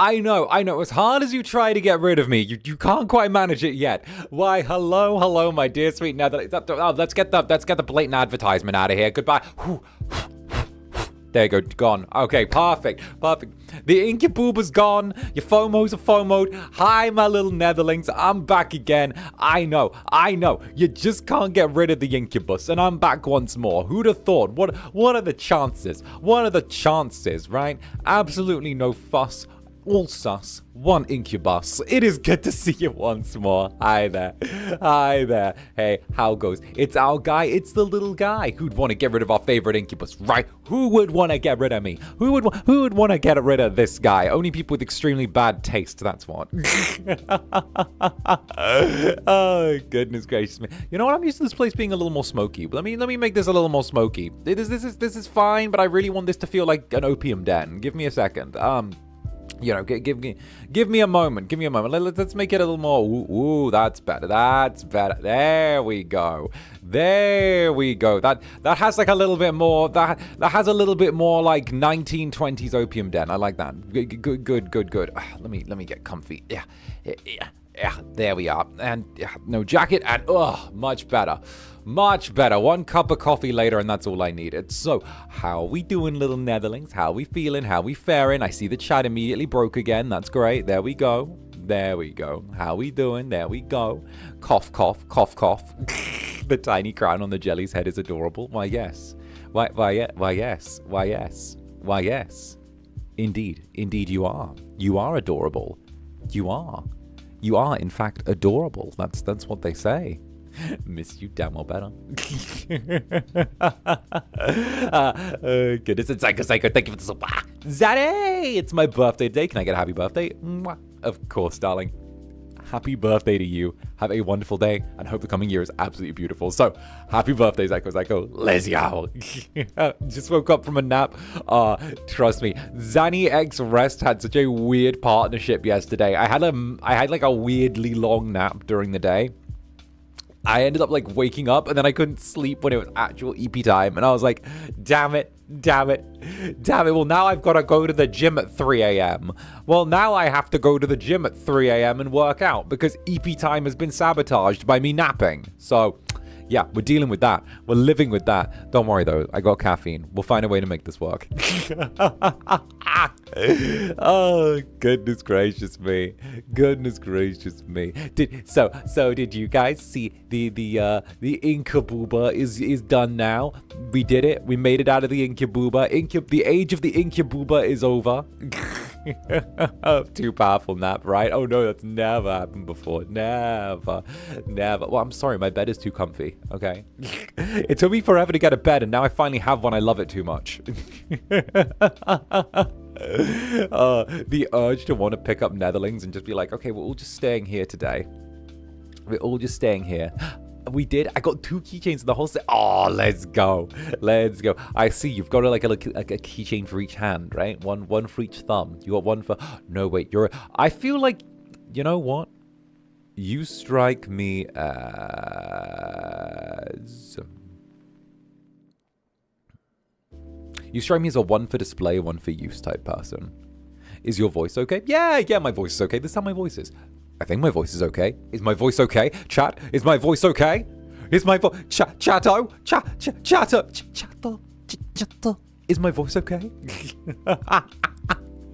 I know. As hard as you try to get rid of me, you can't quite manage it yet. Why, hello, my dear sweet Netherlings. Oh, let's get the blatant advertisement out of here. Goodbye. There you go, gone. Okay, perfect. The Incubus gone. Your FOMOs are FOMO'd. Hi, my little Netherlings. I'm back again. I know. You just can't get rid of the Incubus, and I'm back once more. Who'd have thought? What are the chances? What are the chances, right? Absolutely no fuss. All sus, one Incubus. It is good to see you once more. Hi there. Hey, how goes? It's our guy. It's the little guy. Who'd want to get rid of our favorite Incubus, right? Who would want to get rid of me? Who would want to get rid of this guy? Only people with extremely bad taste, that's what. Oh, goodness gracious me. You know what? I'm used to this place being a little more smoky. Let me make this a little more smoky. This is fine, but I really want this to feel like an opium den. Give me a second. You know, give me a moment. Let's make it a little more. Ooh, that's better. There we go. That has like a little bit more. That has a little bit more like 1920s opium den. I like that. Good. Let me get comfy. Yeah. There we are. And no jacket. And much better. One cup of coffee later, and that's all I needed. So, how are we doing, little Netherlings? How are we feeling? How are we faring? I see the chat immediately broke again. That's great. There we go. How we doing? There we go. Cough. The tiny crown on the jelly's head is adorable. Why, yes. Why, yes. Indeed, you are. You are adorable. You are, in fact, adorable. That's what they say. Miss you damn well better. Goodness, it's Psycho. Thank you for the support. Zaddy, it's my birthday today. Can I get a happy birthday? Mwah. Of course, darling. Happy birthday to you. Have a wonderful day, and hope the coming year is absolutely beautiful. So, happy birthday, Psycho. Let's go. Just woke up from a nap. Trust me, Zanny X Rest had such a weird partnership yesterday. I had like a weirdly long nap during the day. I ended up like waking up and then I couldn't sleep when it was actual EP time. And I was like, damn it. Well, now I've got to go to the gym at 3 a.m. Well, now I have to go to the gym at 3 a.m. and work out because EP time has been sabotaged by me napping. So, yeah, we're dealing with that. We're living with that. Don't worry, though. I got caffeine. We'll find a way to make this work. Oh, goodness gracious me. Did you guys see the Incubus is done now? We did it. We made it out of the Incubus. The age of the Incubus is over. Too powerful nap, right? Oh no, that's never happened before. Never. Well, I'm sorry, my bed is too comfy. Okay. It took me forever to get a bed, and now I finally have one. I love it too much. The urge to want to pick up Netherlings and just be like, okay, we're all just staying here today. We did. I got 2 keychains in the whole set. Oh, let's go. I see you've got like a keychain for each hand, right? One for each thumb. You got one for. No, wait. I feel like, you know what? You strike me as. You strike me as a one for display, one for use type person. Is your voice okay? Yeah, my voice is okay. This is how my voice is. I think my voice is okay. Is my voice okay? Chat, is my voice okay? Is my voice... Chatto? Is my voice okay?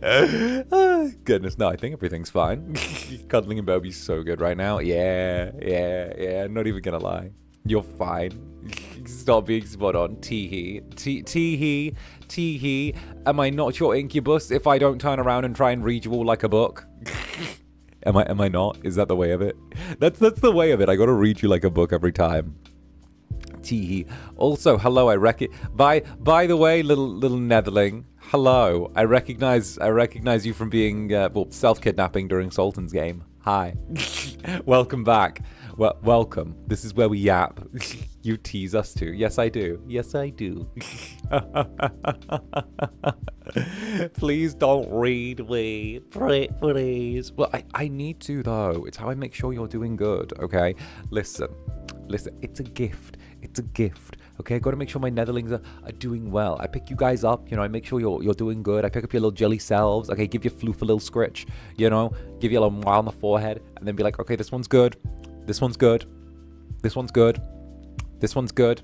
Oh, goodness, no, I think everything's fine. Cuddling and Bobby's so good right now. Yeah, not even gonna lie. You're fine. Stop being spot on. Tee hee. Am I not your Incubus if I don't turn around and try and read you all like a book? Am I not? Is that the way of it? That's the way of it. I gotta read you like a book every time. Tee. Also, hello. By the way, little Netherling. Hello. I recognize you from being self-kidnapping during Sultan's game. Hi. Welcome back. Well, welcome. This is where we yap. You tease us too. Yes, I do. Please don't read me. Please. Well, I need to, though. It's how I make sure you're doing good, okay? Listen. It's a gift. Okay, I got to make sure my netherlings are doing well. I pick you guys up, you know, I make sure you're doing good. I pick up your little jelly selves. Okay, give your floof a little scritch, you know, give you a little while on the forehead, and then be like, okay, this one's good. This one's good. This one's good. This one's good.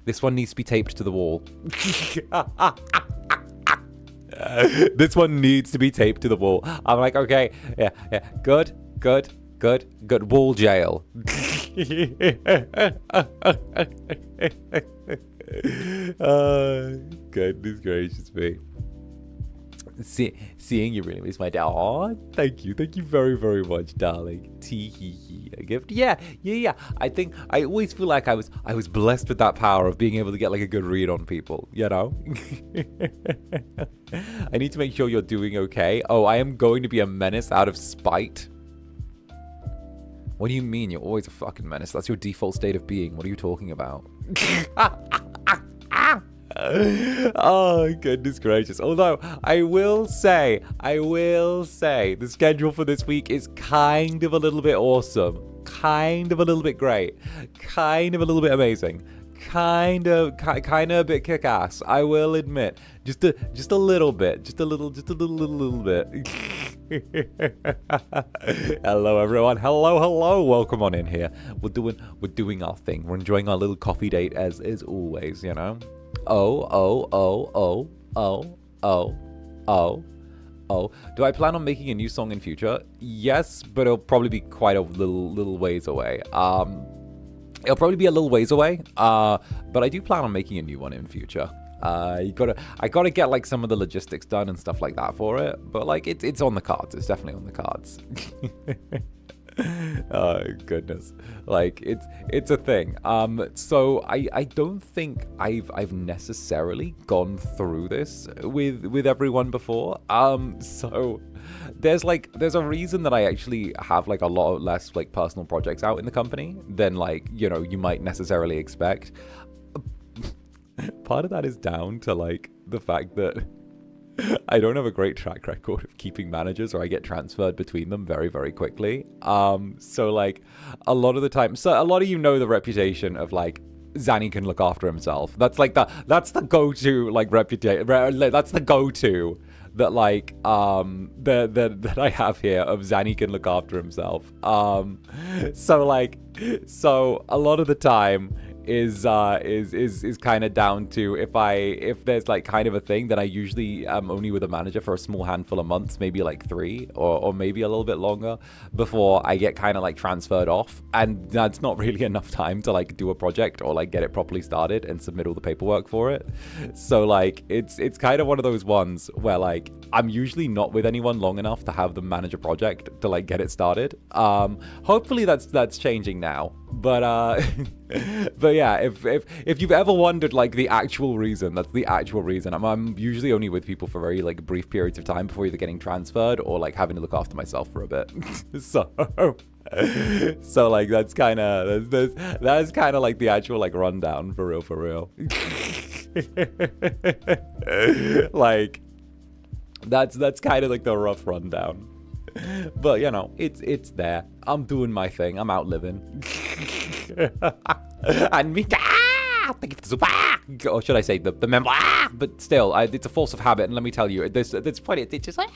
This one needs to be taped to the wall. This one needs to be taped to the wall. I'm like, okay, yeah, good. Wall jail. Goodness gracious me. Seeing you really makes my day. Aw, thank you very, very much, darling. Tee-hee-hee. A gift? Yeah. I think I always feel like I was blessed with that power of being able to get like a good read on people, you know? I need to make sure you're doing okay. Oh, I am going to be a menace out of spite. What do you mean? You're always a fucking menace. That's your default state of being. What are you talking about? Oh, goodness gracious. Although, I will say, the schedule for this week is kind of a little bit awesome. Kind of a little bit great. Kind of a little bit amazing. Kind of a bit kick-ass. I will admit. Just a little bit. Just a little bit. Hello everyone. Hello. Welcome on in here. We're doing our thing. We're enjoying our little coffee date as always, you know. Oh. Do I plan on making a new song in future? Yes, but it'll probably be quite a little ways away. It'll probably be a little ways away. But I do plan on making a new one in future. I gotta get like some of the logistics done and stuff like that for it. But like it's on the cards. It's definitely on the cards. Oh goodness, like it's a thing. So I don't think I've necessarily gone through this with everyone before. So there's a reason that I actually have like a lot less like personal projects out in the company than like, you know, you might necessarily expect. Part of that is down to like the fact that I don't have a great track record of keeping managers, or I get transferred between them very, very quickly. So like a lot of the time, so a lot of you know the reputation of like Zanny can look after himself. That's like that's the go-to like reputation. That's the go-to that like that I have here of Zanny can look after himself. So a lot of the time is kind of down to if there's like kind of a thing that I usually am only with a manager for a small handful of months, maybe like 3 or maybe a little bit longer before I get kind of like transferred off, and that's not really enough time to like do a project or like get it properly started and submit all the paperwork for it. So like it's kind of one of those ones where like I'm usually not with anyone long enough to have them manage a project to like get it started. Hopefully that's changing now. But yeah, if you've ever wondered like the actual reason, that's the actual reason. I'm usually only with people for very like brief periods of time before either getting transferred or like having to look after myself for a bit. So like that's kind of like the actual like rundown for real. Like that's kind of like the rough rundown. But you know, it's there. I'm doing my thing. I'm out living. And me, thank you for the soup. Or should I say the member? But still, it's a force of habit. And let me tell you, there's funny. It's just like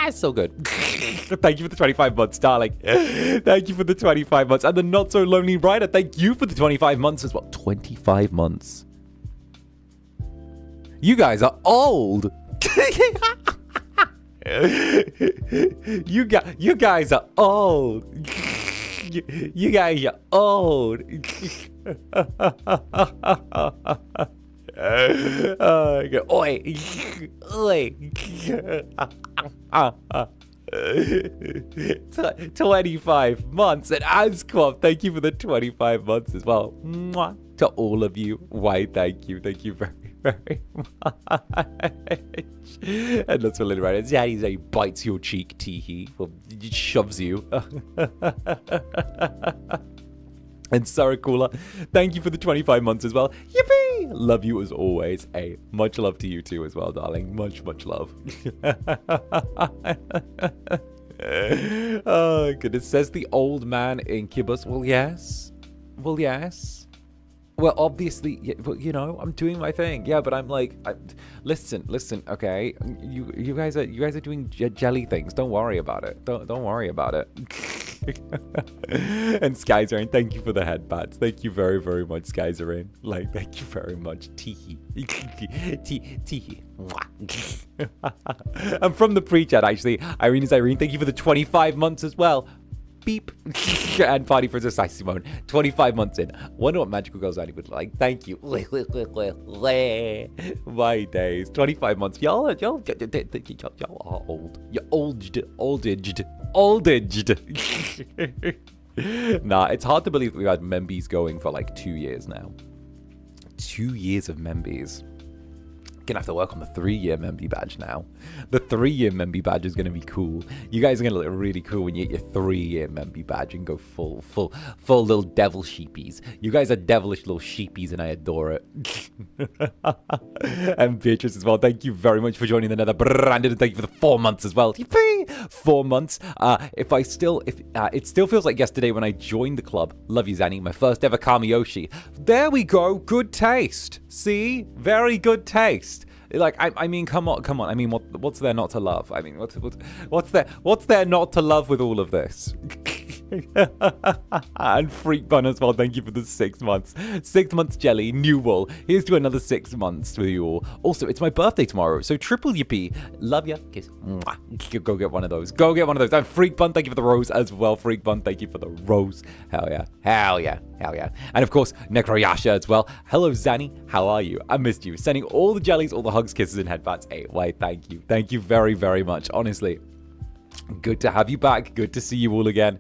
it's so good. Thank you for the 25 months, darling. Thank you for the 25 months, and the not so lonely rider. Thank you for the 25 months as well. 25 months. You guys are old. You guys are old. You guys are old. Oi. 25 months. And Asquith, thank you for the 25 months as well. Mwah. To all of you, why thank you very much. And that's what Lily right. He bites your cheek, teehee. Well, he shoves you. And 𝓂𝓸𝓾𝓻, thank you for the 25 months as well. Yippee! Love you as always. Hey, much love to you too as well, darling. Much love. Oh, goodness. Says the old man Incubus. Well, yes. Well, obviously, yeah, but, you know, I'm doing my thing. Yeah, but I'm like, listen, okay. You guys are doing jelly things. Don't worry about it. Don't worry about it. And Skyzerain, thank you for the headbats. Thank you very, very much, Skyzerain. Like, thank you very much. Teehee. Teehee. I'm from the pre-chat, actually. Irene, thank you for the 25 months as well. Beep. And party for Society Simone. 25 months in. Wonder what Magical Girls Annie would like. Thank you. My days. 25 months. Y'all are old. You're oldaged. Nah, it's hard to believe that we've had Membies going for like 2 years now. 2 years of Membies. Gonna have to work on the 3-year Memby badge now. The 3-year Memby badge is gonna be cool. You guys are gonna look really cool when you get your 3-year Memby badge and go full little devil sheepies. You guys are devilish little sheepies and I adore it. And Beatrice as well, thank you very much for joining the Netherbrand, and thank you for the 4 months as well. Yippee! 4 months. It still feels like yesterday when I joined the club. Love you, Zanny. My first ever Kamiyoshi. There we go. Good taste. See? Very good taste. Like, I mean, come on. I mean, what's there not to love? I mean, what's there not to love with all of this? And Freak Bun as well, thank you for the 6 months. 6 months jelly, new wool. Here's to another 6 months with you all. Also, it's my birthday tomorrow, so triple yippee. Love ya. Kiss. Mwah. Go get one of those. Go get one of those. And Freak Bun, thank you for the rose as well. Freak Bun, thank you for the rose. Hell yeah. Hell yeah. Hell yeah. And of course, Necroyasha as well. Hello, Zanny. How are you? I missed you. Sending all the jellies, all the hugs, kisses, and headbats. Hey, wait, thank you. Thank you very, very much. Honestly, good to have you back. Good to see you all again.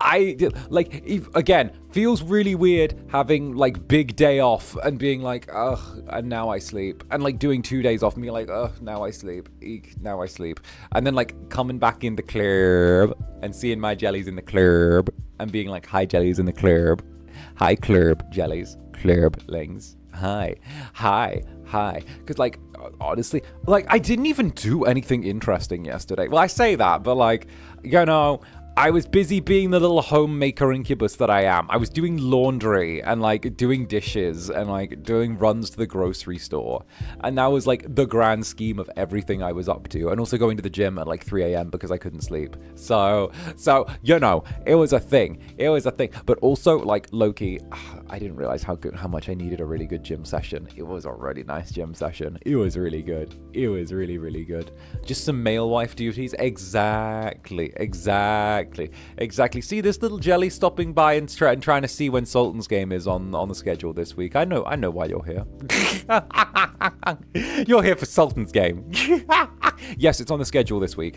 Again, feels really weird having like big day off and being like, ugh, and now I sleep, and like doing 2 days off and being like, ugh, now I sleep, eek, now I sleep, and then like coming back in the club and seeing my jellies in the club and being like, hi jellies in the club, hi club jellies, clublings, hi, because like honestly, like I didn't even do anything interesting yesterday. Well, I say that, but like, you know, I was busy being the little homemaker incubus that I am. I was doing laundry and like doing dishes and like doing runs to the grocery store. And that was like the grand scheme of everything I was up to. And also going to the gym at like 3 a.m. because I couldn't sleep. So, you know, it was a thing. But also like low-key, I didn't realize how much I needed a really good gym session. It was a really nice gym session. It was really good. It was really, really good. Just some male wife duties. Exactly. See this little jelly stopping by and trying to see when Sultan's game is on the schedule this week. I know why you're here. You're here for Sultan's game. Yes, it's on the schedule this week.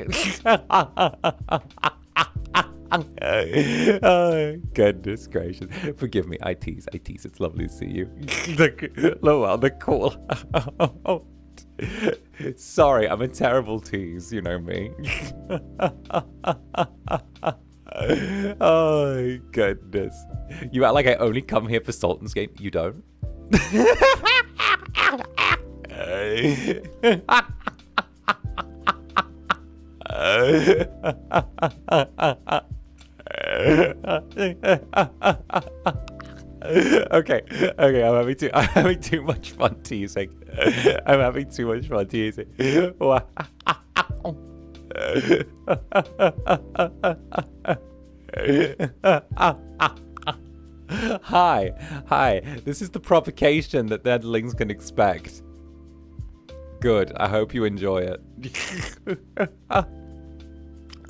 Oh, goodness gracious. Forgive me, I tease. It's lovely to see you. The call. Sorry, I'm a terrible tease, you know me. Oh, goodness. You act like I only come here for Sultan's game. You don't? Okay, I'm having too much fun teasing. Hi. This is the provocation that Netherlings can expect. Good. I hope you enjoy it.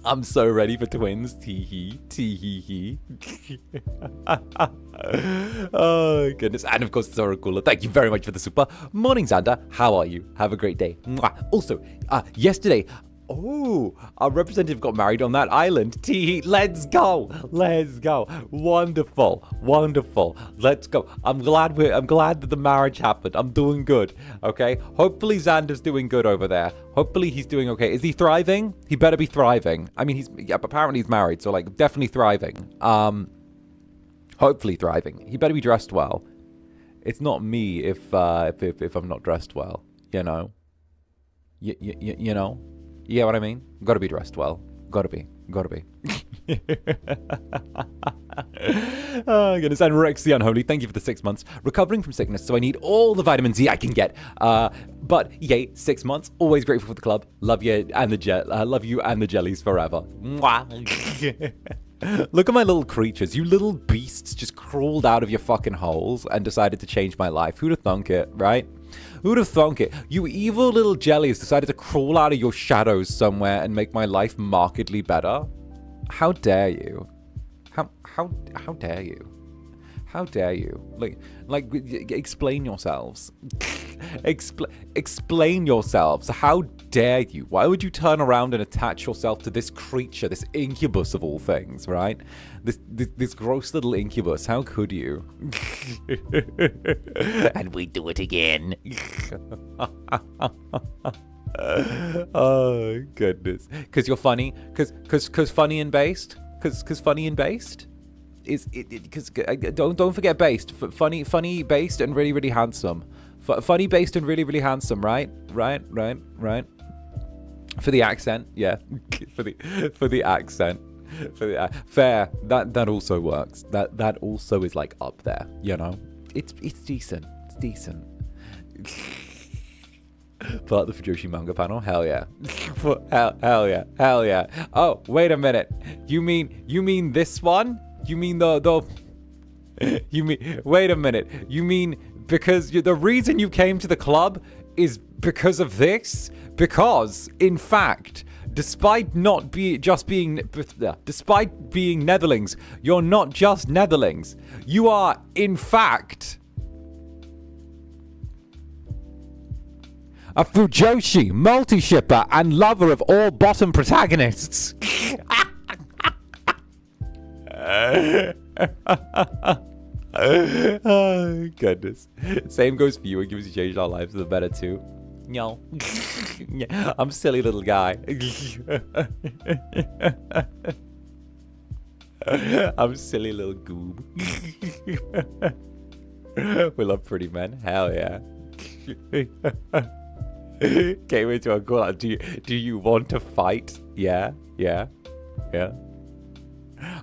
I'm so ready for twins. Tee-hee. Oh, goodness. And of course, 𝓂𝓸𝓾𝓻. Thank you very much for the super. Morning, Zander. How are you? Have a great day. Mwah. Also, yesterday, our representative got married on that island. Tee-hee. Let's go. Wonderful. Let's go. I'm glad that the marriage happened. I'm doing good. Okay. Hopefully Xander's doing good over there. Hopefully he's doing okay. Is he thriving? He better be thriving. I mean, apparently he's married, so like definitely thriving. Hopefully thriving. He better be dressed well. It's not me if I'm not dressed well. You know. You know. You get what I mean? Gotta be dressed well. Gotta be. Oh, goodness. And Rex the Unholy, thank you for the 6 months. Recovering from sickness, so I need all the vitamin C I can get. But yay, 6 months. Always grateful for the club. Love you and the love you and the jellies forever. Mwah. Look at my little creatures. You little beasts just crawled out of your fucking holes and decided to change my life. Who'd have thunk it, right? Who'd have thunk it? You evil little jellies decided to crawl out of your shadows somewhere and make my life markedly better. How dare you? How dare you? How dare you? Like, explain yourselves. Explain yourselves. How dare you? Why would you turn around and attach yourself to this creature, this incubus of all things, right? This gross little incubus. How could you? And we do it again. Oh goodness. Because you're funny. Because funny and based. Because funny and based. Because don't forget based. Funny based and really, really handsome. Funny based and really, really handsome, right? Right. For the accent, yeah. for the accent. Fair. That also works. That also is like up there, you know? It's decent. It's decent. Part of the Fujoshi manga panel? Hell yeah. Hell yeah. Oh, wait a minute. You mean this one? You mean wait a minute. You mean because the reason you came to the club is because of this? Because, in fact, despite being Netherlings, you're not just Netherlings. You are, in fact, a Fujoshi multi-shipper and lover of all bottom protagonists. Oh, goodness. Same goes for you. It gives you changed our lives for the better too. No. I'm a silly little guy. I'm a silly little goob. We love pretty men. Hell yeah. Can't wait to call out. Do you want to fight? Yeah.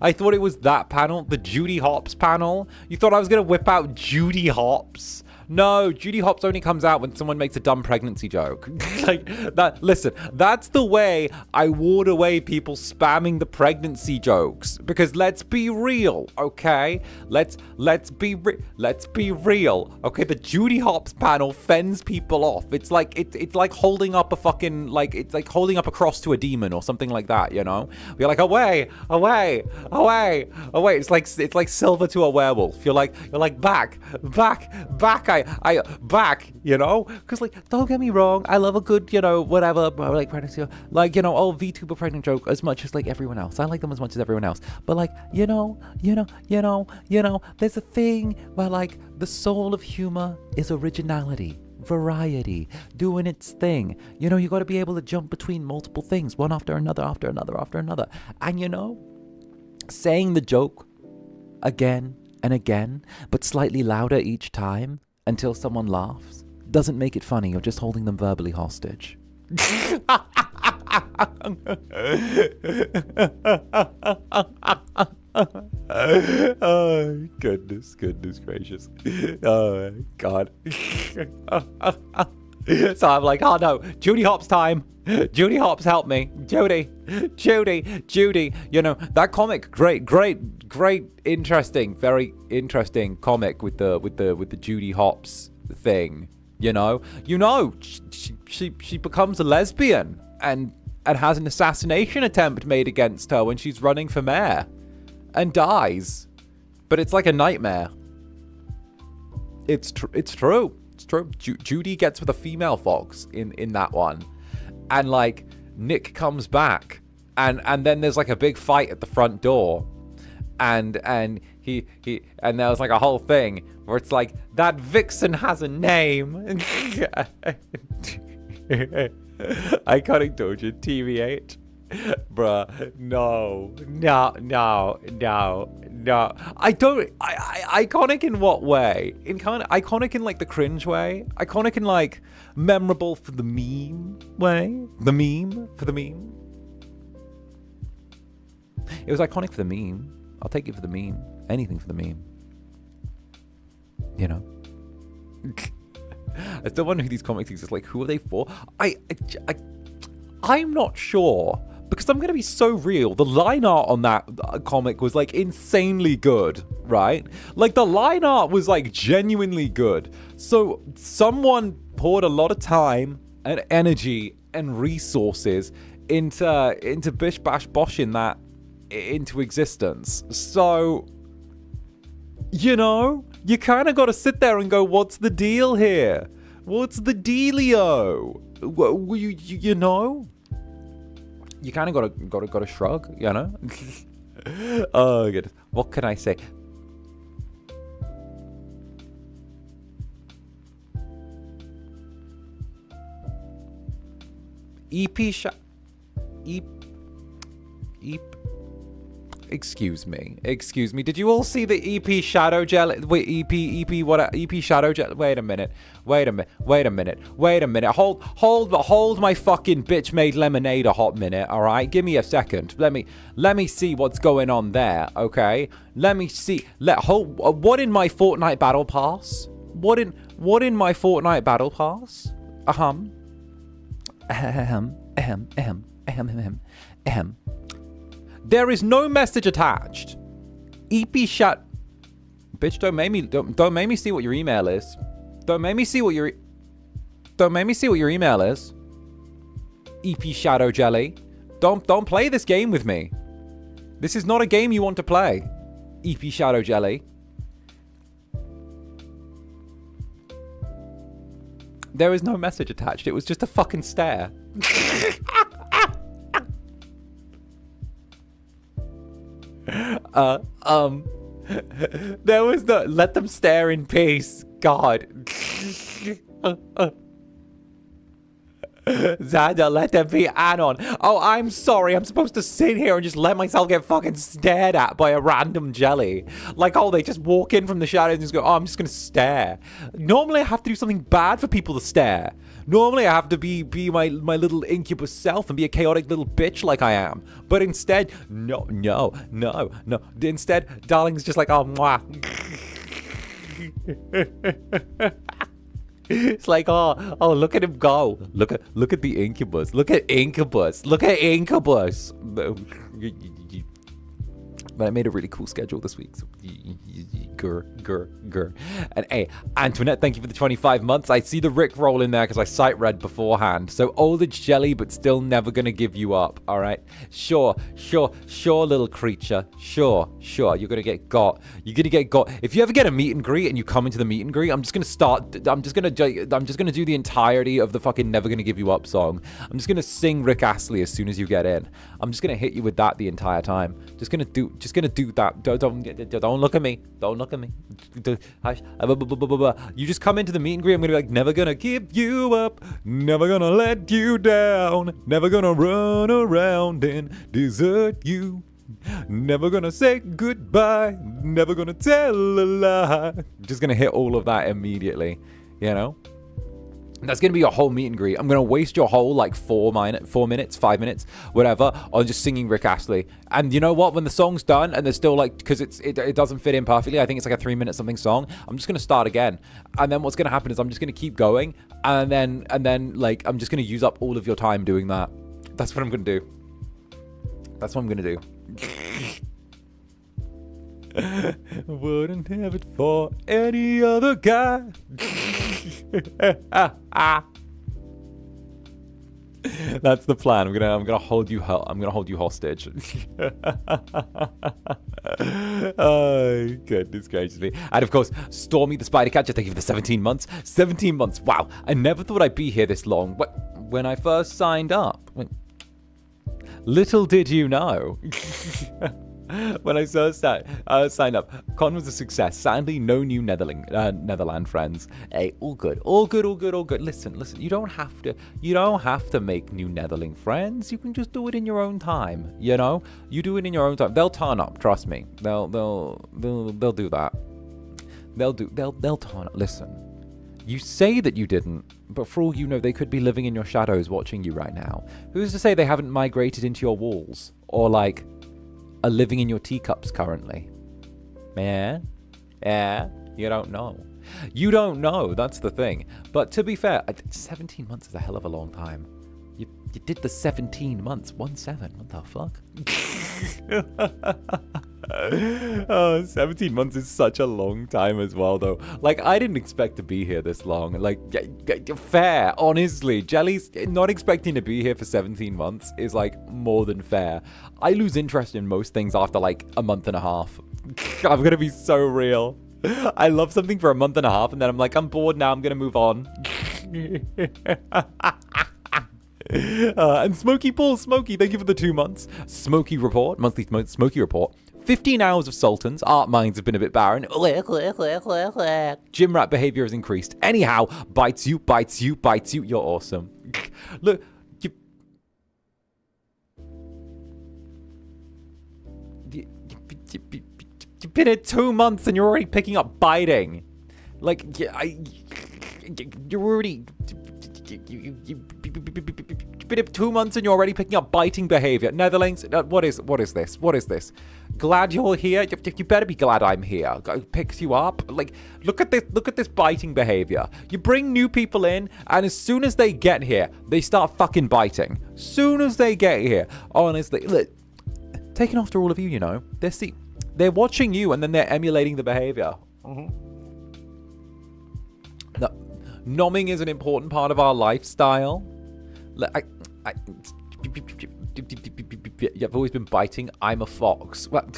I thought it was that panel, the Judy Hopps panel. You thought I was going to whip out Judy Hopps? No, Judy Hopps only comes out when someone makes a dumb pregnancy joke. Like that. Listen, that's the way I ward away people spamming the pregnancy jokes. Because let's be real, okay? Let's be real, okay? The Judy Hopps panel fends people off. It's like it's like holding up a fucking it's like holding up a cross to a demon or something like that. You know? You're like away. It's like silver to a werewolf. You're like back. I back, you know, because like don't get me wrong, I love a good, you know, whatever, like pregnancy, like, you know, VTuber pregnant joke as much as like everyone else. I like them as much as everyone else, but like, you know, there's a thing where like the soul of humor is originality, variety, doing its thing. You know, you got to be able to jump between multiple things, one after another, and you know, saying the joke again and again, but slightly louder each time until someone laughs doesn't make it funny. You're just holding them verbally hostage. Oh, goodness gracious. Oh, God. So I'm like, oh no, Judy Hopps time. Judy Hopps, help me. Judy. You know, that comic, great, interesting, very interesting comic with the Judy Hopps thing. You know, she becomes a lesbian and has an assassination attempt made against her when she's running for mayor and dies. But it's like a nightmare. It's true. Judy gets with a female fox in that one, and like Nick comes back, and then there's like a big fight at the front door, and he there was like a whole thing where it's like that vixen has a name. Iconic Dojo TV8. Bruh, no. I don't. Iconic in what way? Iconic in like the cringe way. Iconic in like memorable for the meme way. The meme for the meme. It was iconic for the meme. I'll take it for the meme. Anything for the meme. You know? I still wonder who these comics exist. Like, who are they for? I'm not sure. Because I'm going to be so real. The line art on that comic was, like, insanely good, right? Like, the line art was, like, genuinely good. So, someone poured a lot of time and energy and resources into bish bash boshing that into existence. So, you know, you kind of got to sit there and go, what's the deal here? What's the dealio? You know? You kind of gotta shrug, you know? Oh, goodness. What can I say? Excuse me. Did you all see the EP Shadow Jelly? Wait, EP Shadow Jelly? Wait a minute. Hold my fucking bitch made lemonade a hot minute, all right? Give me a second. Let me see what's going on there, okay? Let me see. What in my Fortnite Battle Pass? What in my Fortnite Battle Pass? There is no message attached. EP shut. Bitch, don't make me see what your email is. Don't make me see what your email is. EP Shadow Jelly. Don't play this game with me. This is not a game you want to play. EP Shadow Jelly. There is no message attached. It was just a fucking stare. There was no. Let them stare in peace. God. Zander, let them be anon. Oh, I'm sorry. I'm supposed to sit here and just let myself get fucking stared at by a random jelly. Like, oh, they just walk in from the shadows and just go, oh, I'm just going to stare. Normally, I have to do something bad for people to stare. Normally, I have to be my little incubus self and be a chaotic little bitch like I am. But instead, no. Instead, Darling's just like, oh, mwah. It's like, oh, look at him go. Look at the incubus. Look at Incubus. But I made a really cool schedule this week. So, grr. And hey, Antoinette, thank you for the 25 months. I see the Rick roll in there because I sight read beforehand. So old as jelly, but still never gonna give you up. All right, sure, little creature. Sure. You're gonna get got. If you ever get a meet and greet and you come into the meet and greet, I'm just gonna do the entirety of the fucking Never Gonna Give You Up song. I'm just gonna sing Rick Astley as soon as you get in. I'm just gonna hit you with that the entire time. Just gonna do that. Don't look at me. You just come into the meet and greet. I'm gonna be like, never gonna give you up, never gonna let you down, never gonna run around and desert you, never gonna say goodbye, never gonna tell a lie. Just gonna hit all of that immediately, you know? That's going to be your whole meet and greet. I'm going to waste your whole, like, 4 minutes, 5 minutes, whatever, on just singing Rick Astley. And you know what? When the song's done and there's still, like, because it doesn't fit in perfectly, I think it's like a 3-minute something song, I'm just going to start again. And then what's going to happen is I'm just going to keep going. And then, like, I'm just going to use up all of your time doing that. That's what I'm going to do. Wouldn't have it for any other guy. That's the plan. I'm gonna hold you hostage. Oh, goodness gracious me. And of course, Stormy the Spider Catcher, thank you for the 17 months. 17 months. Wow. I never thought I'd be here this long. When I first signed up. Little did you know. When I first signed up, Con was a success. Sadly, no new Netherland friends. Hey, all good. Listen. You don't have to make new Netherling friends. You can just do it in your own time. You know, you do it in your own time. They'll turn up. Trust me. They'll do that. They'll turn up. Listen. You say that you didn't, but for all you know, they could be living in your shadows watching you right now. Who's to say they haven't migrated into your walls? Or like are living in your teacups currently? Yeah? Yeah? You don't know. You don't know, that's the thing. But to be fair, 17 months is a hell of a long time. You did the 17 months. 1-7. What the fuck? Oh, 17 months is such a long time as well, though. Like, I didn't expect to be here this long. Like, fair, honestly. Jelly's not expecting to be here for 17 months is, like, more than fair. I lose interest in most things after, like, a month and a half. I'm gonna be so real. I love something for a month and a half, and then I'm like, I'm bored now, I'm gonna move on. And Smokey Paul, Smokey, thank you for the 2 months. Smokey report, monthly Smokey report. 15 hours of Sultans. Art minds have been a bit barren. Gym rat behavior has increased. Anyhow, bites you, bites you, bites you. You're awesome. Look, you've been here 2 months and you're already picking up biting. Like, you're already... You've been here 2 months and you're already picking up biting behavior. Netherlings, what is this? What is this? Glad you're here? You better be glad I'm here. Picks you up. Like, look at this biting behavior. You bring new people in, and as soon as they get here, they start fucking biting. Soon as they get here. Honestly, look, taking after all of you, you know. They're watching you, and then they're emulating the behavior. Nomming is an important part of our lifestyle. You've always been biting. I'm a fox. Well,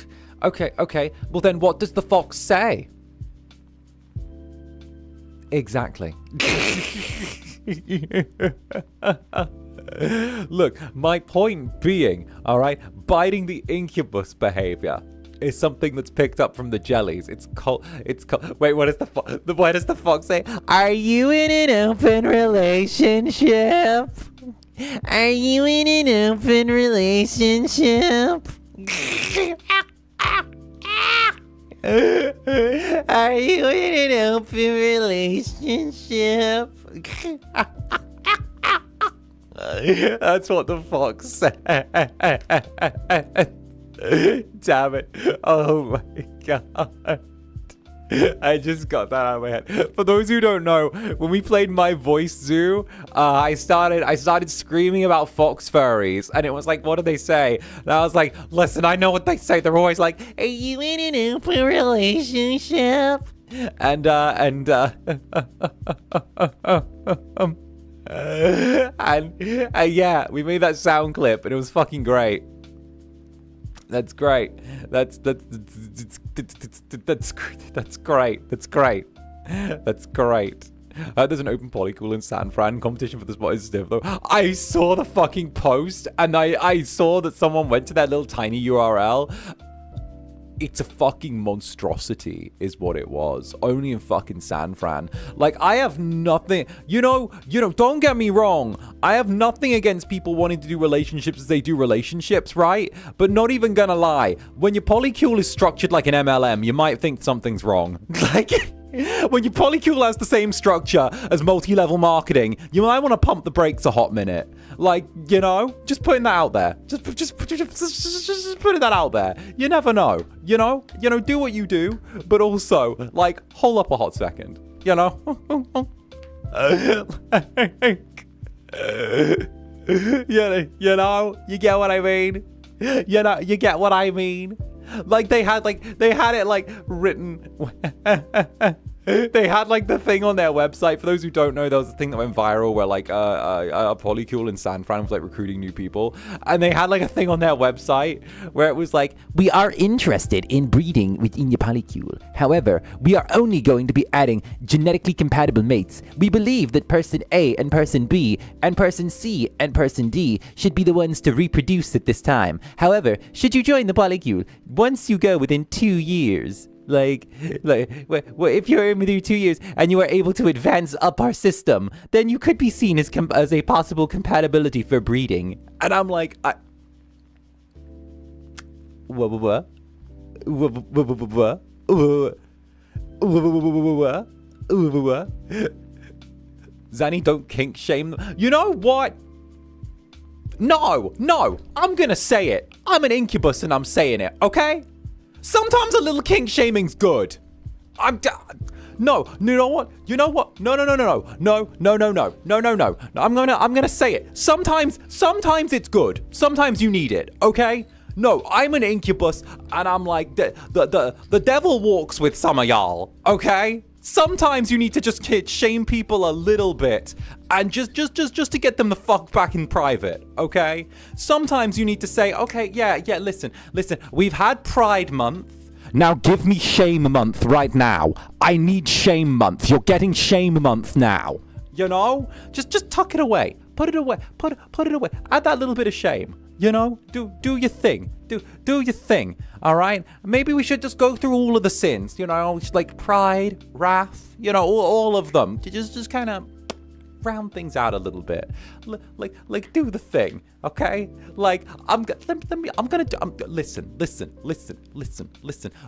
okay. Well, then what does the fox say? Exactly. Look, my point being, all right, biting the incubus behavior is something that's picked up from the jellies. It's called. Wait, what does the fox say? Are you in an open relationship? Are you in an open relationship? Are you in an open relationship? That's what the fox said. Damn it. Oh my god. I just got that out of my head. For those who don't know, when we played My Voice Zoo, I started screaming about fox furries, and it was like, what do they say? And I was like, listen, I know what they say. They're always like, are you in an open relationship? And yeah, we made that sound clip, and it was fucking great. That's great. That's great. There's an open polycool in San Fran. Competition for the spot is stiff though. I saw the fucking post, and I saw that someone went to that little tiny URL. It's a fucking monstrosity is what it was. Only in fucking San Fran. Like, I have nothing, you know, don't get me wrong. I have nothing against people wanting to do relationships as they do relationships, right? But not even gonna lie, when your polycule is structured like an MLM, you might think something's wrong. Like, when your polycule has the same structure as multi-level marketing, you might want to pump the brakes a hot minute. Like, you know, just putting that out there. Just putting that out there. You never know. You know, do what you do, but also, like, hold up a hot second. You know? You know, you get what I mean? You get what I mean? Like, they had it, like, written. They had, like, the thing on their website. For those who don't know, there was a thing that went viral where, like, a polycule in San Fran was, like, recruiting new people. And they had, like, a thing on their website where it was like, we are interested in breeding within your polycule. However, we are only going to be adding genetically compatible mates. We believe that person A and person B and person C and person D should be the ones to reproduce at this time. However, should you join the polycule, once you go within 2 years... Like, well, if you're in within 2 years and you are able to advance up our system, then you could be seen as a possible compatibility for breeding. And I'm like, Zanny, don't kink shame them. You know what? No, I'm gonna say it. I'm an incubus and I'm saying it, okay? Sometimes a little kink shaming's good. No, you know what? You know what? No. I'm gonna say it. Sometimes it's good. Sometimes you need it, okay? No, I'm an incubus, and I'm like, the devil walks with some of y'all, okay? Sometimes you need to just shame people a little bit, and just to get them the fuck back in private, okay? Sometimes you need to say, okay, yeah, listen, we've had Pride Month. Now give me Shame Month right now. I need Shame Month. You're getting Shame Month now. You know? Just tuck it away. Put it away. Put it away. Add that little bit of shame. You know? Do your thing. Do your thing. All right? Maybe we should just go through all of the sins. You know, just like pride, wrath. You know, all of them. Just kind of round things out a little bit. Like do the thing, okay? Like listen.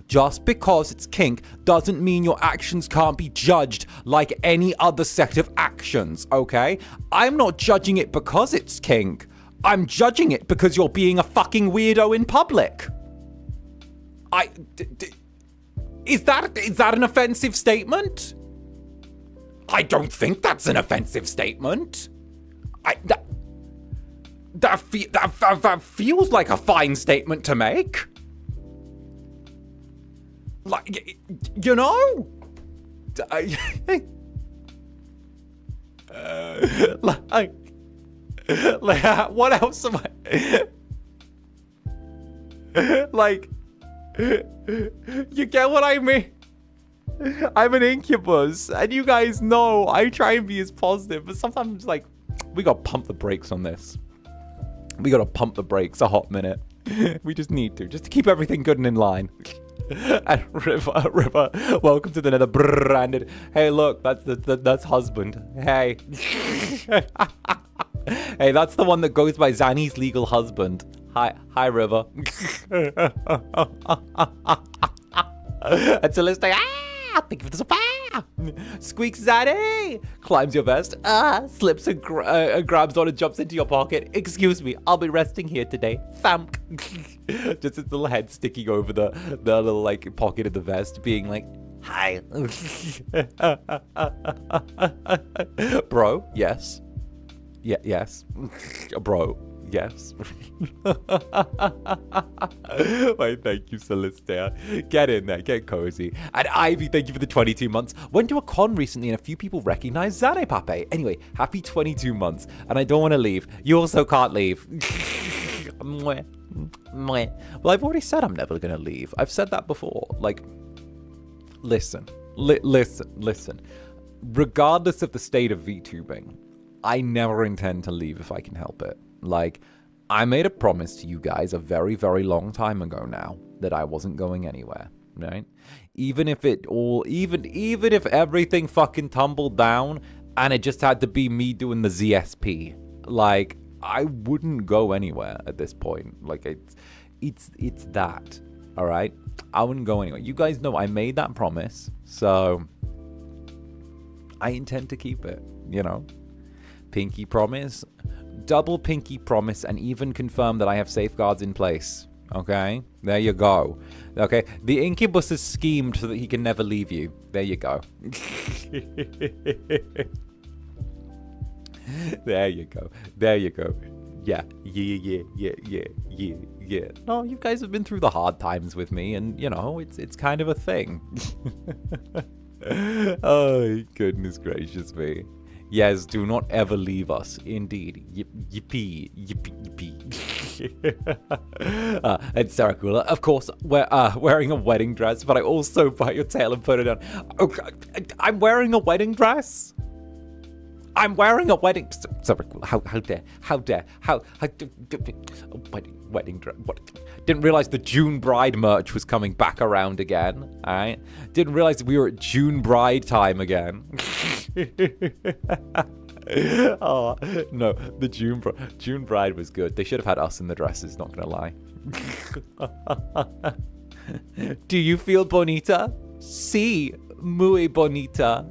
Just because it's kink doesn't mean your actions can't be judged like any other set of actions, okay? I'm not judging it because it's kink. I'm judging it because you're being a fucking weirdo in public. Is that an offensive statement? I don't think that's an offensive statement. That feels like a fine statement to make. Like, you know? Like, what else am I? Like, you get what I mean? I'm an incubus, and you guys know I try and be as positive, but sometimes, like, we gotta pump the brakes on this. We gotta pump the brakes a hot minute. We just need to, just to keep everything good and in line. And River, welcome to the Netherbrand. Hey, look, that's husband. Hey. Hey, that's the one that goes by Zanny's legal husband. Hi, River. And Celeste, thank you for the support. Squeaks Zanny climbs your vest, slips and grabs on and jumps into your pocket. Excuse me, I'll be resting here today. Thamp. Just his little head sticking over the little like pocket of the vest, being like, hi. Bro, yes. Yeah, yes. Bro, yes. Why, thank you, Celestia. Get in there, get cozy. And Ivy, thank you for the 22 months. Went to a con recently and a few people recognized Zane Pape. Anyway, happy 22 months. And I don't want to leave. You also can't leave. Well, I've already said I'm never going to leave. I've said that before. Like, listen. Regardless of the state of VTubing, I never intend to leave if I can help it. Like, I made a promise to you guys a very, very long time ago now that I wasn't going anywhere, right? Even if everything fucking tumbled down and it just had to be me doing the ZSP, like, I wouldn't go anywhere at this point. Like, it's that, all right? I wouldn't go anywhere. You guys know I made that promise, so I intend to keep it, you know? Pinky promise, double pinky promise, and even confirm that I have safeguards in place. Okay, there you go. Okay, the incubus is schemed so that he can never leave you. There you go. There you go. Yeah. No, you guys have been through the hard times with me, and you know it's kind of a thing. Oh, goodness gracious me. Yes, do not ever leave us. Indeed. Yippee. And 𝓂𝓸𝓾𝓻, of course, wearing a wedding dress, but I also bite your tail and put it on. Oh, I'm wearing a wedding dress? I'm wearing a wedding... 𝓂𝓸𝓾𝓻, how wedding dress. What? Didn't realize the June Bride merch was coming back around again. All right? Didn't realize we were at June Bride time again. Oh, no, the June Bride was good. They should have had us in the dresses, not gonna lie. Do you feel bonita? Sí, muy bonita.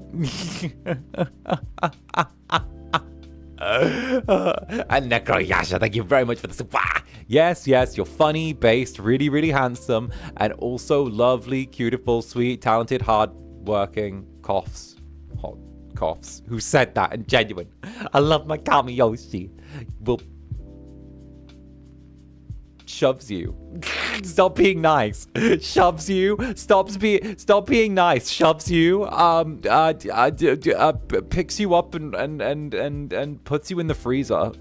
And 𝓂𝓾𝓻, thank you very much for the support. Yes, you're funny, based, really, really handsome, and also lovely, beautiful, sweet, talented, hard-working coughs. Hot coughs. Who said that? And genuine. I love my Kami Yoshi. Well, shoves you. Stop being nice. Shoves you. Stop being nice. Shoves you. Picks you up and puts you in the freezer.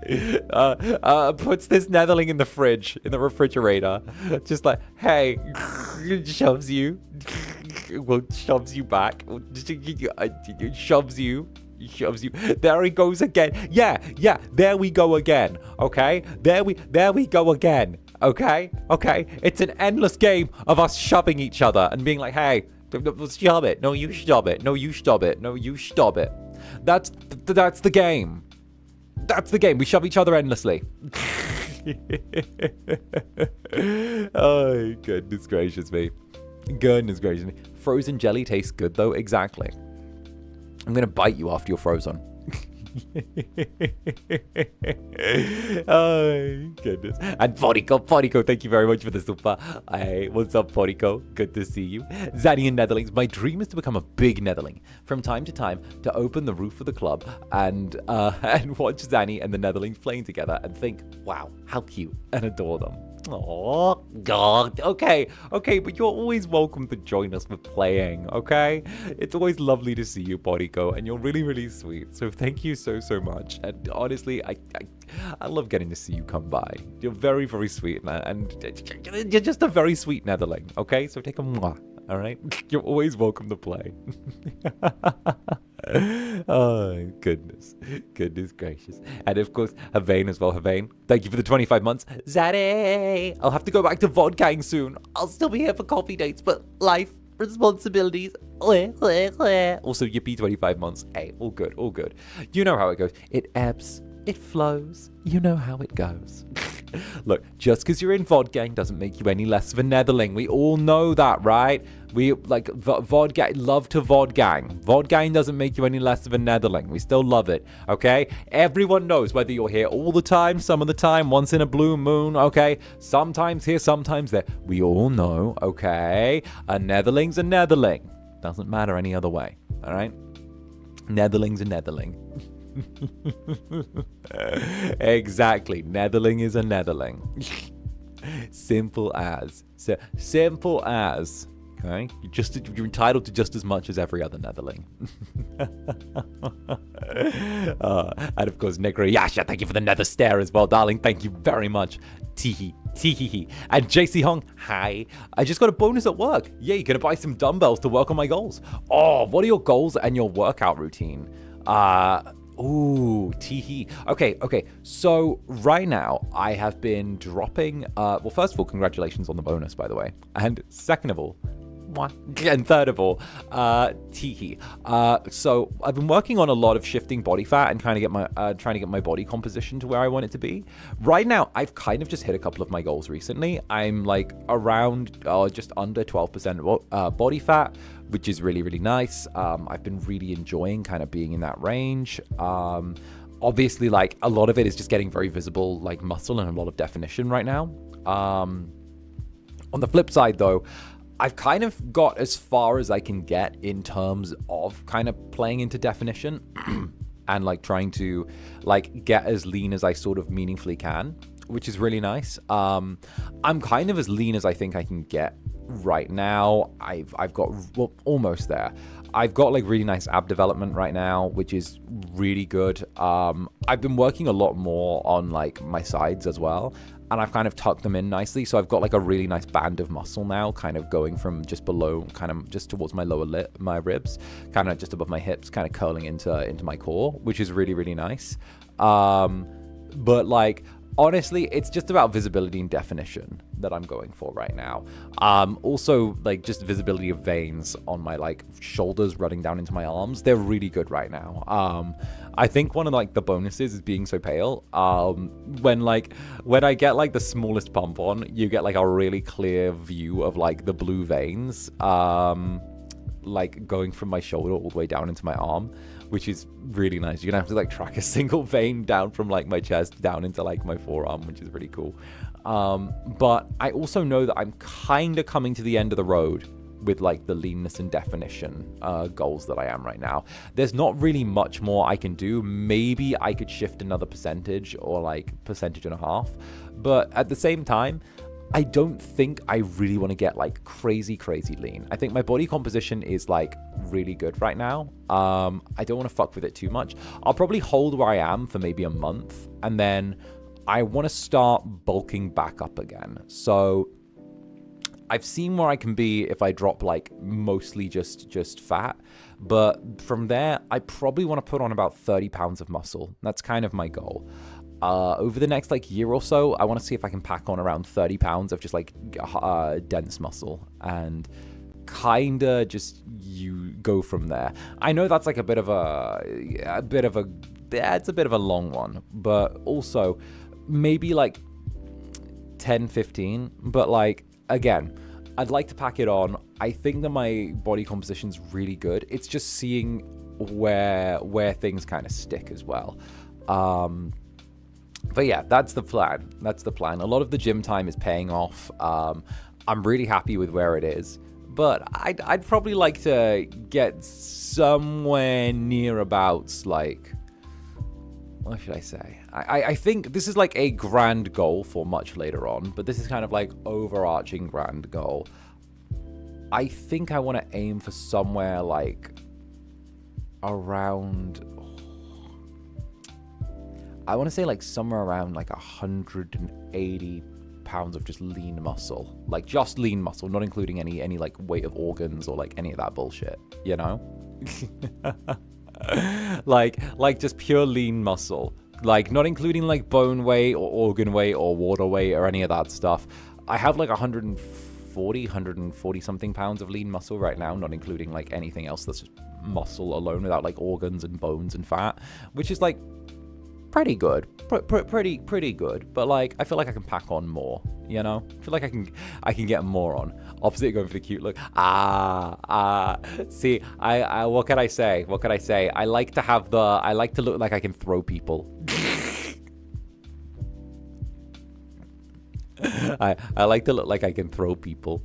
Puts this Netherling in the fridge, in the refrigerator. Just like, hey, shoves you. Well, shoves you back. Shoves you. There he goes again. Yeah, there we go again. Okay? There we go again. Okay? It's an endless game of us shoving each other and being like, hey, shove it. No, you shove it. No, you shove it. No, you shove it. That's the game. That's the game. We shove each other endlessly. Oh, goodness gracious me. Goodness gracious me. Frozen jelly tastes good, though. Exactly. I'm going to bite you after you're frozen. Oh, goodness. And Porico, thank you very much for the super. Hey, what's up, Porico? Good to see you. Zanny and Netherlings. My dream is to become a big Netherling. From time to time, to open the roof of the club and watch Zanny and the Netherlings playing together and think, wow, how cute, and adore them. Oh, God. Okay, but you're always welcome to join us with playing, okay? It's always lovely to see you, Porico, and you're really, really sweet. So thank you so much. And honestly, I love getting to see you come by. You're very, very sweet, and you're just a very sweet Netherling, okay? So take a mwah, all right? You're always welcome to play. Oh, goodness gracious. And of course, Havane as well. Havane, thank you for the 25 months. Zaddy, I'll have to go back to Vodgang soon. I'll still be here for coffee dates, but life, responsibilities. Also, yippee, 25 months. Hey, all good. You know how it goes. It ebbs, it flows. You know how it goes. Look, just because you're in Vodgang doesn't make you any less of a Netherling. We all know that, right? We, like, Vodgang, love to Vodgang. Vodgang doesn't make you any less of a Netherling. We still love it, okay? Everyone knows whether you're here all the time, some of the time, once in a blue moon, okay? Sometimes here, sometimes there. We all know, okay? A Netherling's a Netherling. Doesn't matter any other way, all right? Netherling's a Netherling. Exactly. Netherling is a Netherling. Simple as. So simple as. Okay? You're entitled to just as much as every other Netherling. And of course, Negrayasha, thank you for the nether stare as well, darling. Thank you very much. Teehee. And JC Hong, hi. I just got a bonus at work. Yeah, you're gonna buy some dumbbells to work on my goals. Oh, what are your goals and your workout routine? Ooh, teehee. Okay. So right now I have been dropping, well, first of all, congratulations on the bonus, by the way. And second of all, and third of all, teehee. So I've been working on a lot of shifting body fat and trying to get my body composition to where I want it to be. Right now, I've kind of just hit a couple of my goals recently. I'm like around just under 12% body fat, which is really, really nice. I've been really enjoying kind of being in that range. Obviously, like a lot of it is just getting very visible, like muscle and a lot of definition right now. On the flip side, though, I've kind of got as far as I can get in terms of kind of playing into definition and like trying to like get as lean as I sort of meaningfully can, which is really nice. I'm kind of as lean as I think I can get right now. I've got, well, almost there. I've got like really nice ab development right now, which is really good. I've been working a lot more on like my sides as well, and I've kind of tucked them in nicely. So I've got like a really nice band of muscle now, kind of going from just below, kind of just towards my lower lip, my ribs, kind of just above my hips, kind of curling into my core, which is really, really nice. But like, honestly, it's just about visibility and definition that I'm going for right now. Also, like, just visibility of veins on my, like, shoulders running down into my arms. They're really good right now. I think one of, like, the bonuses is being so pale. When I get, like, the smallest pump on, you get, like, a really clear view of, like, the blue veins. like going from my shoulder all the way down into my arm, which is really nice. You're gonna have to like track a single vein down from like my chest down into like my forearm, which is really cool. But I also know that I'm kind of coming to the end of the road with like the leanness and definition goals that I am right now. There's not really much more I can do. Maybe I could shift another percentage or like 1.5%, but at the same time, I don't think I really want to get like crazy lean. I think my body composition is like really good right now. I don't want to fuck with it too much. I'll probably hold where I am for maybe a month, and then I want to start bulking back up again. So I've seen where I can be if I drop like mostly just fat, but from there I probably want to put on about 30 pounds of muscle. That's kind of my goal. Over the next like year or so, I want to see if I can pack on around 30 pounds of just like dense muscle, and kind of just you go from there. I know that's like it's a bit of a long one, but also maybe like 10, 15, but like, again, I'd like to pack it on. I think that my body composition's really good. It's just seeing where things kind of stick as well. But yeah, that's the plan. A lot of the gym time is paying off. I'm really happy with where it is, but I'd probably like to get somewhere near about like, what should I say? I think this is like a grand goal for much later on, but this is kind of like overarching grand goal. I think I want to aim for somewhere like around, I want to say like somewhere around like 180 pounds of just lean muscle, like just lean muscle, not including any like weight of organs or like any of that bullshit, you know? like just pure lean muscle, like not including like bone weight or organ weight or water weight or any of that stuff. I have like 140 something pounds of lean muscle right now, not including like anything else that's just muscle alone without like organs and bones and fat, which is like pretty good, pretty good. But like, I feel like I can pack on more, you know? I feel like I can get more on. Opposite going for the cute look. See, I what can I say? I like to look like I can throw people. I like to look like I can throw people.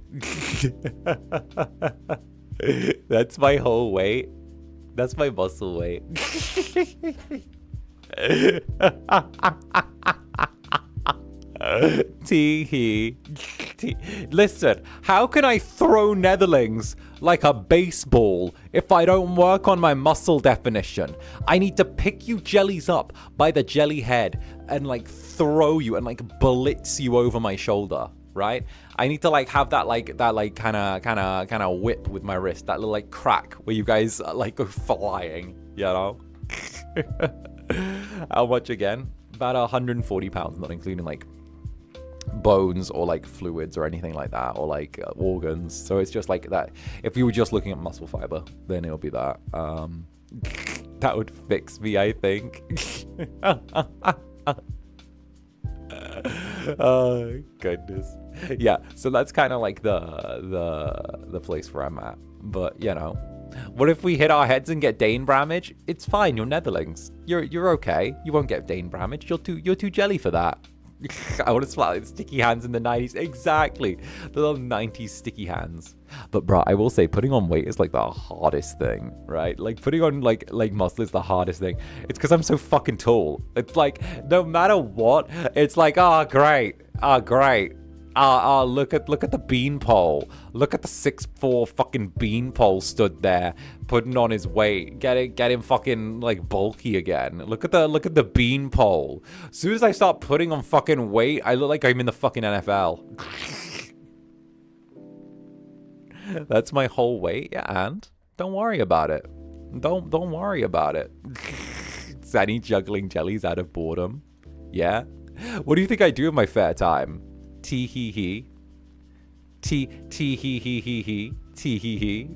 That's my whole weight. That's my muscle weight. Tee. Listen, how can I throw netherlings like a baseball if I don't work on my muscle definition? I need to pick you jellies up by the jelly head and like throw you and like blitz you over my shoulder, right? I need to like have that kind of whip with my wrist, that little like crack where you guys like go flying, you know? How much again? About 140 pounds, not including like bones or like fluids or anything like that, or like organs. So it's just like that. If you were just looking at muscle fiber, then it'll be that. That would fix me, I think. Oh goodness. Yeah, so that's kind of like the place where I'm at. But you know, what if we hit our heads and get Dane damage? It's fine, you're netherlings. You're okay. You won't get Dane damage. You're too jelly for that. I want to splat like sticky hands in the 90s. Exactly. The little 90s sticky hands. But bro, I will say putting on weight is like the hardest thing, right? Like putting on like muscle is the hardest thing. It's because I'm so fucking tall. It's like no matter what, it's like, oh great. Look at the beanpole. Look at the 6'4" fucking beanpole stood there, putting on his weight. Get him fucking like bulky again. Look at the beanpole. As soon as I start putting on fucking weight, I look like I'm in the fucking NFL. That's my whole weight, yeah, and don't worry about it. Don't worry about it. Zanny juggling jellies out of boredom. Yeah. What do you think I do in my fair time? Tee hee hee. Tee hee hee hee hee. Tee hee hee.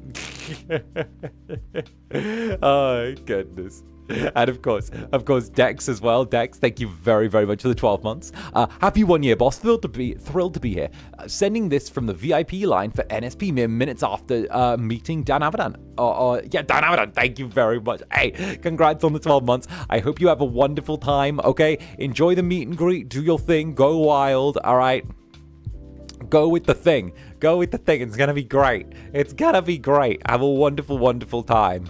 Oh goodness. And of course, Dex as well. Dex, thank you very, very much for the 12 months. Happy 1 year, boss. Thrilled to be here. Sending this from the VIP line for NSP minutes after meeting Dan Avidan. Yeah, Dan Avidan, thank you very much. Hey, congrats on the 12 months. I hope you have a wonderful time, okay? Enjoy the meet and greet. Do your thing. Go wild, all right? Go with the thing. Go with the thing. It's going to be great. It's going to be great. Have a wonderful, wonderful time.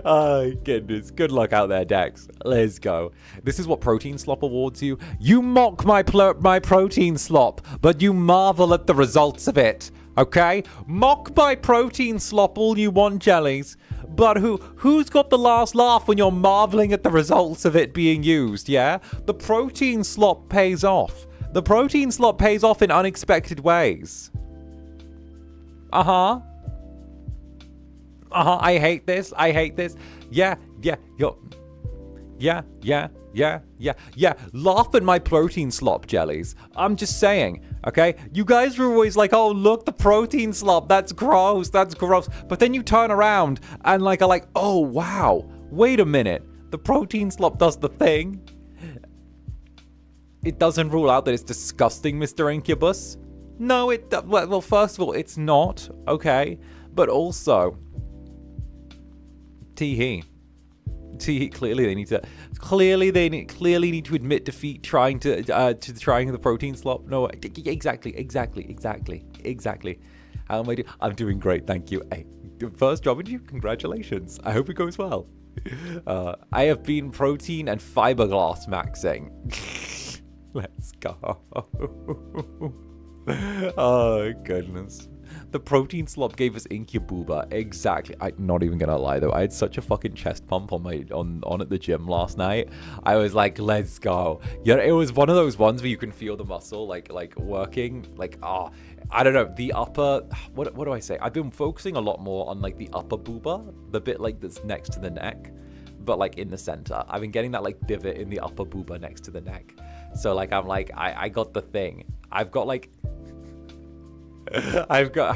Oh, goodness. Good luck out there, Dex. Let's go. This is what Protein Slop awards you. You mock my Protein Slop, but you marvel at the results of it. Okay? Mock my Protein Slop all you want, jellies. But who's got the last laugh when you're marveling at the results of it being used, yeah? The Protein Slop pays off. The Protein Slop pays off in unexpected ways. Uh-huh. I hate this. Yeah. Laugh at my Protein Slop, jellies. I'm just saying, okay? You guys are always like, oh, look, the Protein Slop. That's gross. But then you turn around and are like, oh, wow. Wait a minute. The Protein Slop does the thing. It doesn't rule out that it's disgusting, Mr. Incubus. No, well, first of all, it's not, okay? But also, Teehee, clearly they need to admit defeat trying the Protein Slop. No, exactly. How am I doing? I'm doing great, thank you. Hey, first job interview, congratulations. I hope it goes well. I have been protein and fiberglass maxing. Let's go. Oh, goodness. The Protein Slop gave us Incubus. Exactly. I'm not even gonna lie though. I had such a fucking chest pump on at the gym last night. I was like, let's go. Yeah, it was one of those ones where you can feel the muscle like working. I don't know. The upper. What do I say? I've been focusing a lot more on the upper booba, the bit that's next to the neck, but in the center. I've been getting that divot in the upper booba next to the neck. So I got the thing. I've got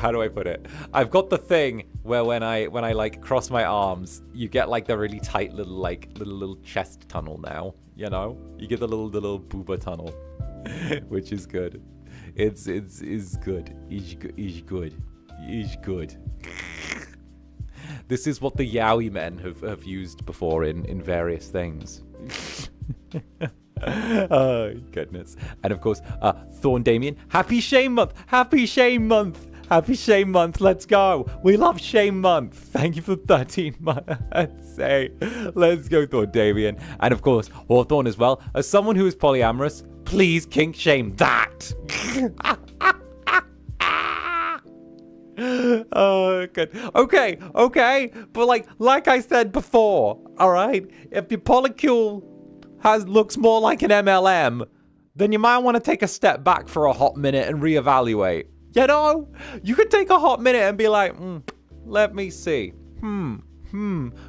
how do I put it? I've got the thing where when I cross my arms, you get the really tight little chest tunnel now, you know? You get the little booba tunnel, which is good. It's good. It's good. This is what the Yowie men have used before in various things. Oh, goodness. And of course, Thorn Damien, happy shame month. Let's go. We love shame month. Thank you for 13 months. Hey, let's go, Thorn Damien. And of course, Hawthorne as well. As someone who is polyamorous, please kink shame that. Oh, good. Okay. But like I said before, all right, if your polycule looks more like an MLM, then you might want to take a step back for a hot minute and reevaluate. You know, you could take a hot minute and be like, let me see.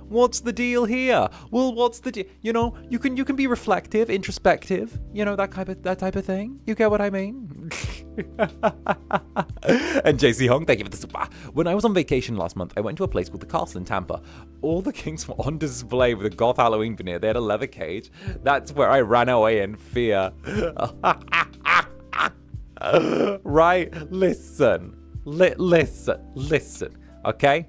What's the deal here? Well, what's the deal? You know, you can be reflective, introspective, you know, that type of thing. You get what I mean? And JC Hong, thank you for the super. When I was on vacation last month, I went to a place called the Castle in Tampa. All the kings were on display with a goth Halloween veneer. They had a leather cage. That's where I ran away in fear. Right? Listen. Okay?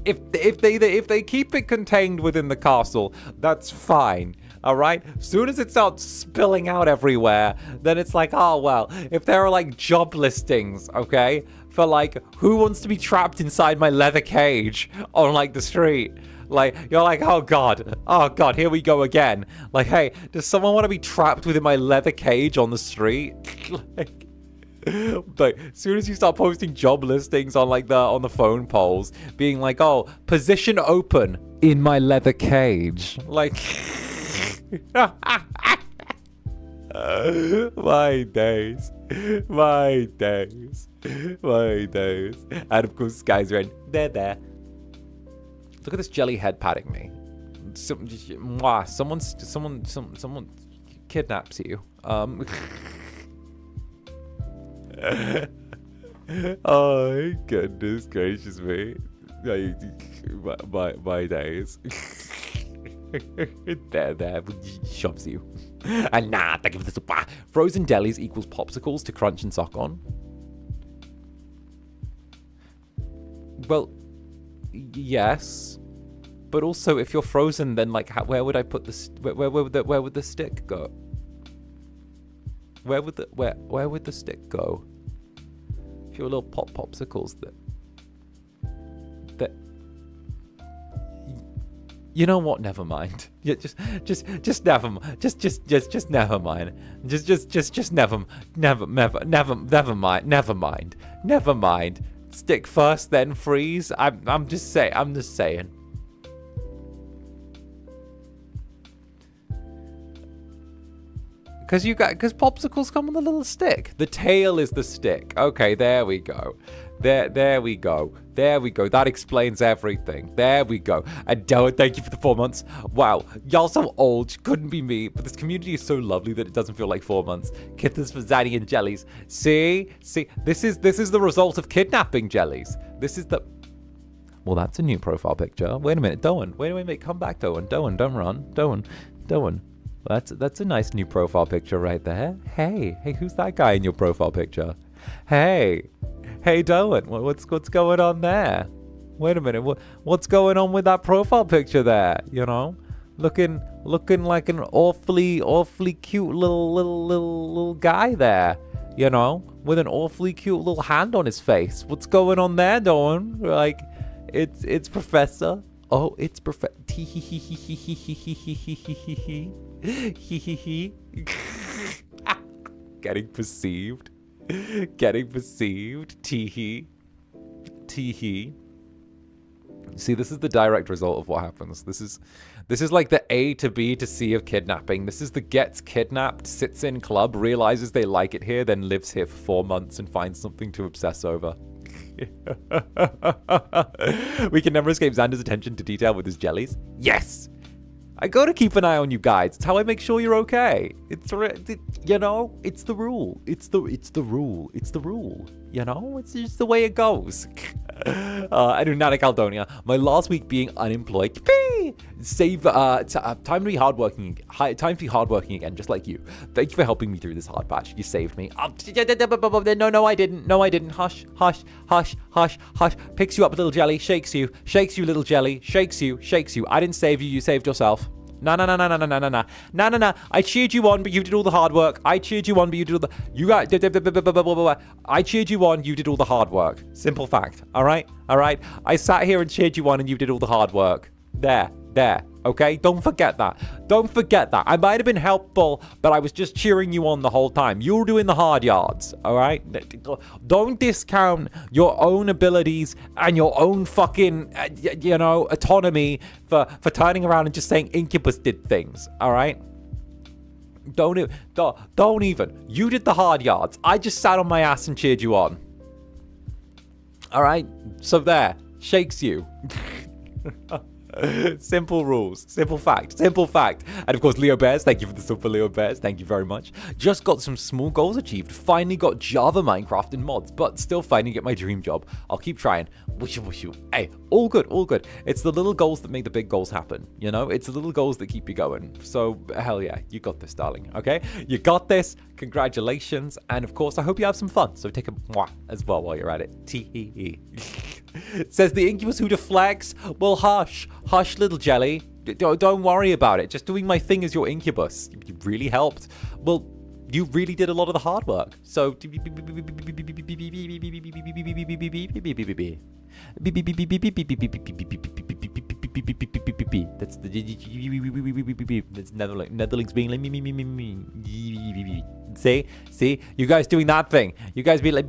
If they keep it contained within the castle, that's fine. All right. Soon as it starts spilling out everywhere, then it's oh well. If there are job listings, okay, for who wants to be trapped inside my leather cage on the street, you're oh god, here we go again. Hey, does someone want to be trapped within my leather cage on the street? But as soon as you start posting job listings on on the phone polls, being oh, position open in my leather cage, my days. And of course, guys are in. They're there. Look at this jelly head patting me. Someone kidnaps you. Oh, goodness gracious me. My days. there, shoves you. And nah, thank you for the super. Frozen delis equals popsicles to crunch and suck on. Well, yes, but also if you're frozen, then like, where would I put this? Where would the stick go? Where would the stick go? If your little popsicles that. You know what? Never mind. Yeah, just never mind. Just never mind. Just never mind. Never mind. Stick first, then freeze. I'm just saying. Because popsicles come on the little stick. The tail is the stick. Okay, there we go. There we go. That explains everything. There we go. And Doa, thank you for the 4 months. Wow, y'all so old. Couldn't be me. But this community is so lovely that it doesn't feel like 4 months. Kittens for Zaddy and Jellies. See. This is the result of kidnapping Jellies. This is the. Well, that's a new profile picture. Wait a minute, Doan. Wait a minute. Come back, Doan. Doan, don't run. Doan. That's a nice new profile picture right there. Hey, who's that guy in your profile picture? Hey, Doan, what's going on there? Wait a minute, what's going on with that profile picture there? You know, looking like an awfully cute little guy there. You know, with an awfully cute little hand on his face. What's going on there, Doan? Like, it's Professor. Oh, it's Professor. Getting perceived. Teehee. See, this is the direct result of what happens. This is like the A to B to C of kidnapping. This is the gets kidnapped, sits in club, realizes they like it here, then lives here for 4 months and finds something to obsess over. We can never escape Zander's attention to detail with his jellies. Yes! I gotta keep an eye on you guys. It's how I make sure you're okay. It's the rule. It's the rule. You know, it's just the way it goes. I do 𝔂𝓸𝓾𝓻. My last week being unemployed. Yippee! Time to be hardworking. Time to be hardworking again, just like you. Thank you for helping me through this hard patch. You saved me. No, I didn't. Hush. Picks you up, little jelly. Shakes you, little jelly. Shakes you. I didn't save you. You saved yourself. No. I cheered you on, but you did all the hard work. I cheered you on, but you did all the. I cheered you on, you did all the hard work. Simple fact. All right. I sat here and cheered you on, and you did all the hard work. There. Okay? Don't forget that. I might have been helpful, but I was just cheering you on the whole time. You were doing the hard yards. All right? Don't discount your own abilities and your own fucking, autonomy for turning around and just saying Incubus did things. All right? Don't even. You did the hard yards. I just sat on my ass and cheered you on. All right? So there. Shakes you. Simple rules, simple fact. And of course, Leo Bears, thank you for the sub for Leo Bears. Thank you very much. Just got some small goals achieved. Finally got Java, Minecraft, and mods, but still fighting to get my dream job. I'll keep trying. Wish you. Hey, all good. It's the little goals that make the big goals happen. You know, it's the little goals that keep you going. So hell yeah, you got this, darling. Okay, you got this. Congratulations, and of course, I hope you have some fun. So take a mwah as well while you're at it. Tee. Says the Incubus who deflects. Well, hush, little jelly. Don't worry about it. Just doing my thing as your Incubus. You really helped. Well, you really did a lot of the hard work. So. That's Netherlings being like me. See, you guys doing that thing. You guys be like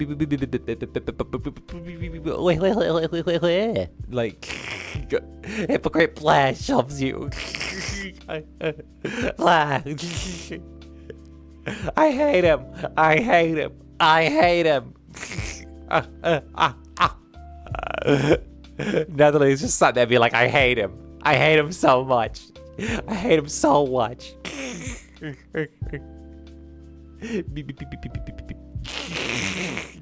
hypocrite player shoves you. I hate him. Netherlands just sat there and be like, I hate him so much.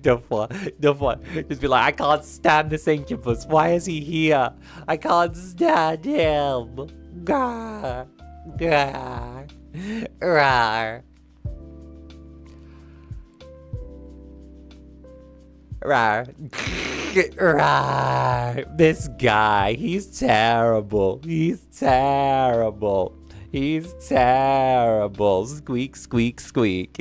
The fun. Just be like, I can't stand this Incubus. Why is he here? I can't stand him. Gah. Gah. Rawr. Rawr. Rawr. This guy, he's terrible. He's terrible. He's terrible. Squeak, squeak, squeak.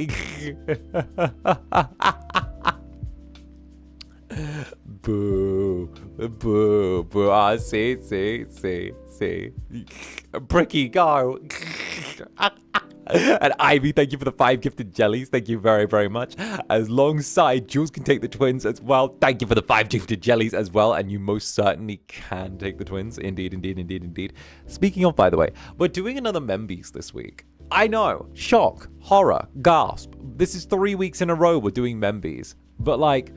Boo. Boo. Boo. Ah, see. Bricky, go. And Ivy, thank you for the 5 gifted jellies. Thank you very, very much. Alongside, Jules can take the twins as well. Thank you for the 5 gifted jellies as well. And you most certainly can take the twins. Indeed. Speaking of, by the way, we're doing another Membies this week. I know. Shock. Horror. Gasp. This is 3 weeks in a row we're doing Membies. But like,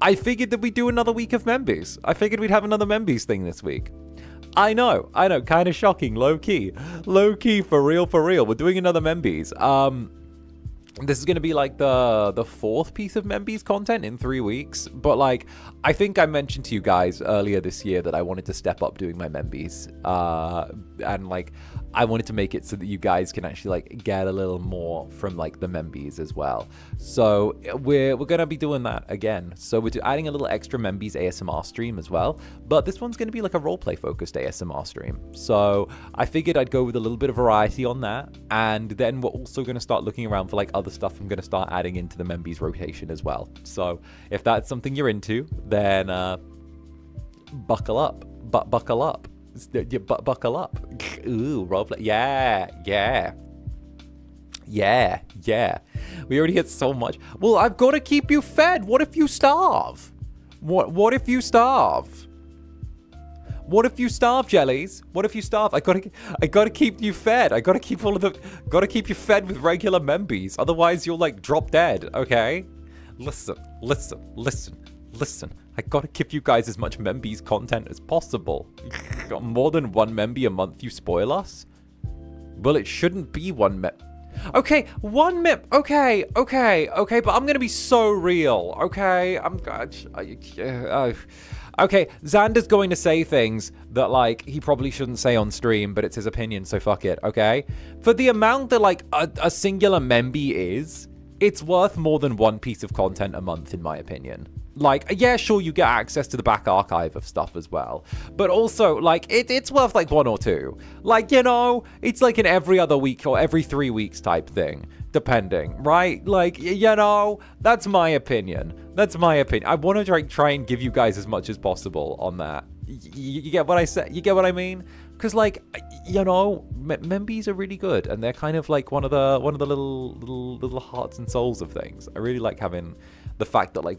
I figured that we'd do another week of Membies. I figured we'd have another Membies thing this week. I know, kind of shocking, low-key, for real, we're doing another Membies. This is going to be like the 4th piece of Membies content in 3 weeks, but like, I think I mentioned to you guys earlier this year that I wanted to step up doing my Membies, and like, I wanted to make it so that you guys can actually like get a little more from like the Membies as well. So we're gonna be doing that again. So we're adding a little extra Membies ASMR stream as well, but this one's gonna be like a roleplay focused ASMR stream. So I figured I'd go with a little bit of variety on that, and then we're also gonna start looking around for like other stuff I'm gonna start adding into the Membies rotation as well. So if that's something you're into, then buckle up. Buckle up. Buckle up. Ooh, roleplay. Yeah. We already get so much. Well, I've got to keep you fed. What if you starve? What if you starve? What if you starve, jellies? What if you starve? I gotta keep you fed. I gotta keep keep you fed with regular Membies. Otherwise, you'll like drop dead. Okay? Listen. I gotta give you guys as much Membies content as possible. Got more than 1 Membie a month, you spoil us? Well, it shouldn't be 1 Mem. Okay, 1 Mem. Okay, but I'm gonna be so real, okay? Okay, Zander's going to say things that, like, he probably shouldn't say on stream, but it's his opinion, so fuck it, okay? For the amount that, like, a singular Membie is, it's worth more than 1 piece of content a month, in my opinion. Like, yeah, sure, you get access to the back archive of stuff as well. But also, like, it's worth, like, 1 or 2. Like, you know, it's like an every other week or every 3 weeks type thing, depending, right? Like, you know, that's my opinion. I want to try and give you guys as much as possible on that. You get what I said? You get what I mean? Because, like, you know, Membies are really good, and they're kind of like one of the little hearts and souls of things. I really like having the fact that, like,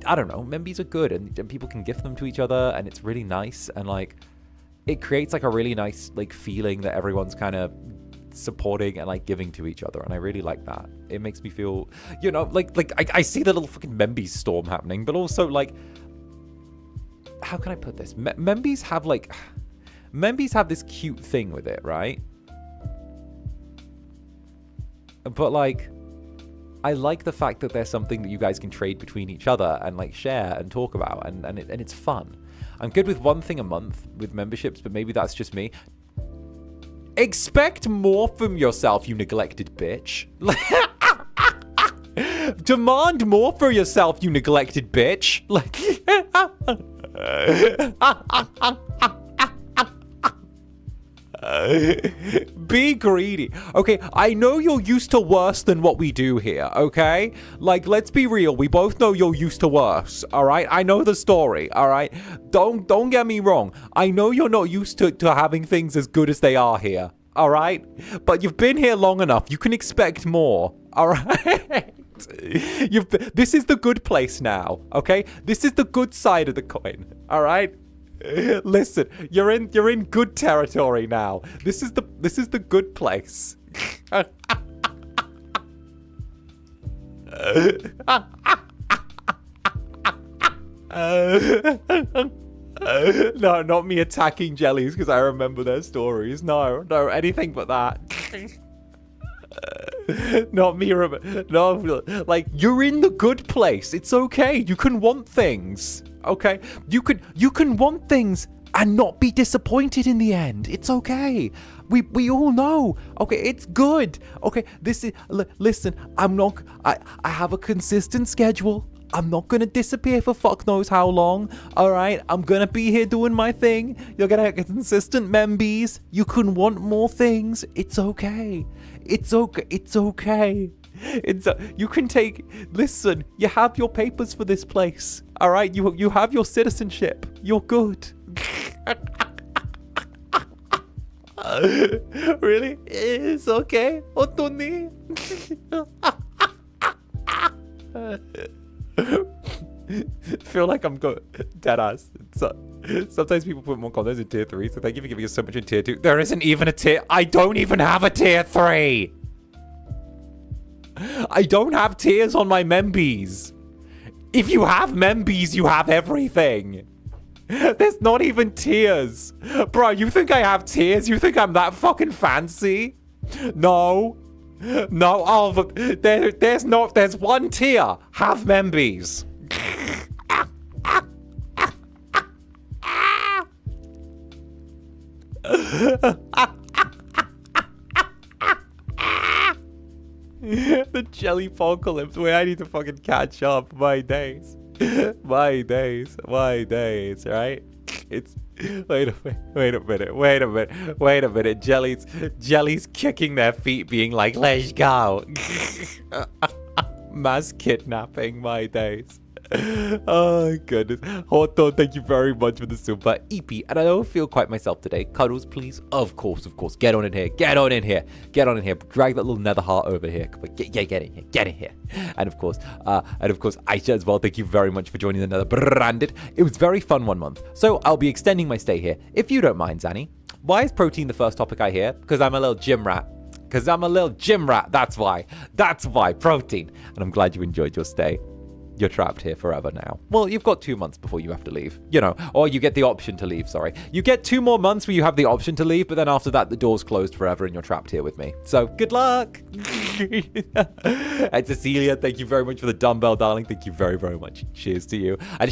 I don't know, Membies are good, and people can gift them to each other, and it's really nice, and, like, it creates, like, a really nice, like, feeling that everyone's kind of supporting and, like, giving to each other, and I really like that. It makes me feel, you know, like I see the little fucking Membies storm happening, but also, like, how can I put this? Membies have this cute thing with it, right? But, like, I like the fact that there's something that you guys can trade between each other and, like, share and talk about, and it's fun. I'm good with 1 thing a month with memberships, but maybe that's just me. Expect more from yourself, you neglected bitch. Demand more for yourself, you neglected bitch. Like, be greedy. Okay, I know you're used to worse than what we do here, okay? Like, let's be real. We both know you're used to worse, all right? I know the story, all right? Don't get me wrong. I know you're not used to having things as good as they are here, all right? But you've been here long enough. You can expect more, all right? This is the good place now, okay? This is the good side of the coin, all right? Listen, you're in good territory now. This is the good place. No, not me attacking jellies because I remember their stories. No, anything but that. Not me, no, like, you're in the good place. It's okay. You can want things, okay? You can want things and not be disappointed in the end. It's okay. We all know. Okay, it's good. Okay, this is, listen, I have a consistent schedule. I'm not gonna disappear for fuck knows how long. All right, I'm gonna be here doing my thing. You're gonna have consistent membies. You can want more things. It's okay. It's okay. It's okay. You can take. Listen, you have your papers for this place. All right, you have your citizenship. You're good. Really? It's okay. Otoni. Feel like I'm going dead ass. Sometimes people put more content in tier 3, so thank you for giving us so much in tier 2. There isn't even a tier. I don't even have a tier 3. I don't have tiers on my membies. If you have membies, you have everything. There's not even tiers. Bro, you think I have tiers? You think I'm that fucking fancy? No. No, oh, there's one tier. Have membies. The jelly apocalypse. Wait, I need to fucking catch up. My days, right? It's wait a minute. Jelly's kicking their feet, being like, "Let's go." Mass kidnapping, my days. Oh goodness. Hoto, thank you very much for the super EP. And I don't feel quite myself today. Cuddles, please. Of course. Get on in here. Drag that little nether heart over here. Get in here. And of course, Aisha as well. Thank you very much for joining the Netherbrand. It was very fun 1 month. So I'll be extending my stay here, if you don't mind, Zanny. Why is protein the first topic I hear? Because I'm a little gym rat. That's why. Protein. And I'm glad you enjoyed your stay. You're trapped here forever now. Well, you've got 2 months before you have to leave, or you get the option to leave, sorry. You get 2 more months where you have the option to leave, but then after that, the door's closed forever and you're trapped here with me. So, good luck. And Cecilia, thank you very much for the dumbbell, darling. Thank you very, very much. Cheers to you. And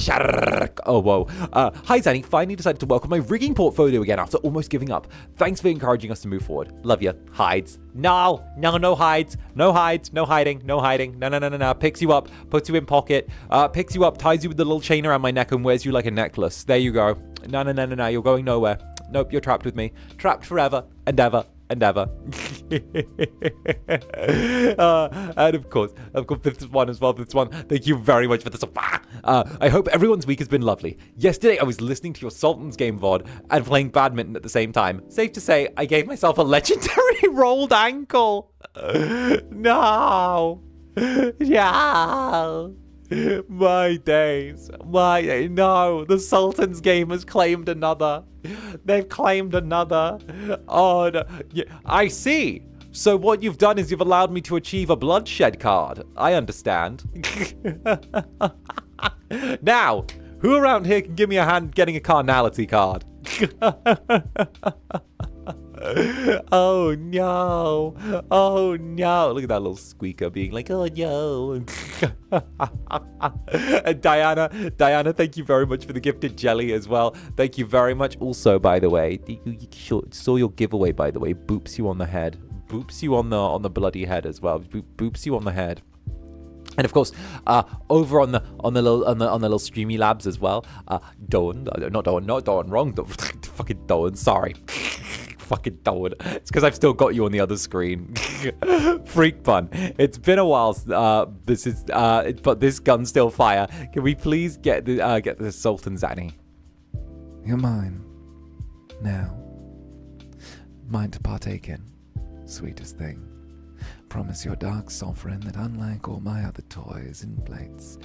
oh, whoa. Hi, Zanny. Finally decided to work on my rigging portfolio again after almost giving up. Thanks for encouraging us to move forward. Love you. Hides. No hides. No hiding. No. Picks you up, puts you in pocket, picks you up, ties you with the little chain around my neck and wears you like a necklace. There you go. No. You're going nowhere. Nope, you're trapped with me. Trapped forever and ever. And of course, this one as well. Thank you very much for this. I hope everyone's week has been lovely. Yesterday, I was listening to your Sultan's game VOD and playing badminton at the same time. Safe to say, I gave myself a legendary rolled ankle. No. Yeah. My days. No. The Sultan's game has claimed another. They've claimed another. Oh, no. Yeah, I see. So what you've done is you've allowed me to achieve a bloodshed card. I understand. Now, who around here can give me a hand getting a carnality card? Oh no. Look at that little squeaker being like, oh no. And Diana, thank you very much for the gifted jelly as well. Thank you very much. Also, by the way, you saw your giveaway, by the way. Boops you on the head. Boops you on the bloody head as well. Boops you on the head. And of course, over on the little streamy labs as well. Doan, wrong. Fucking Doan, sorry. Fucking Doan. It's because I've still got you on the other screen. Freak pun. It's been a while. But this gun's still fire. Can we please get the Sultan Zanny? You're mine. Now. Mine to partake in. Sweetest thing. Promise your dark sovereign that unlike all my other toys and plates,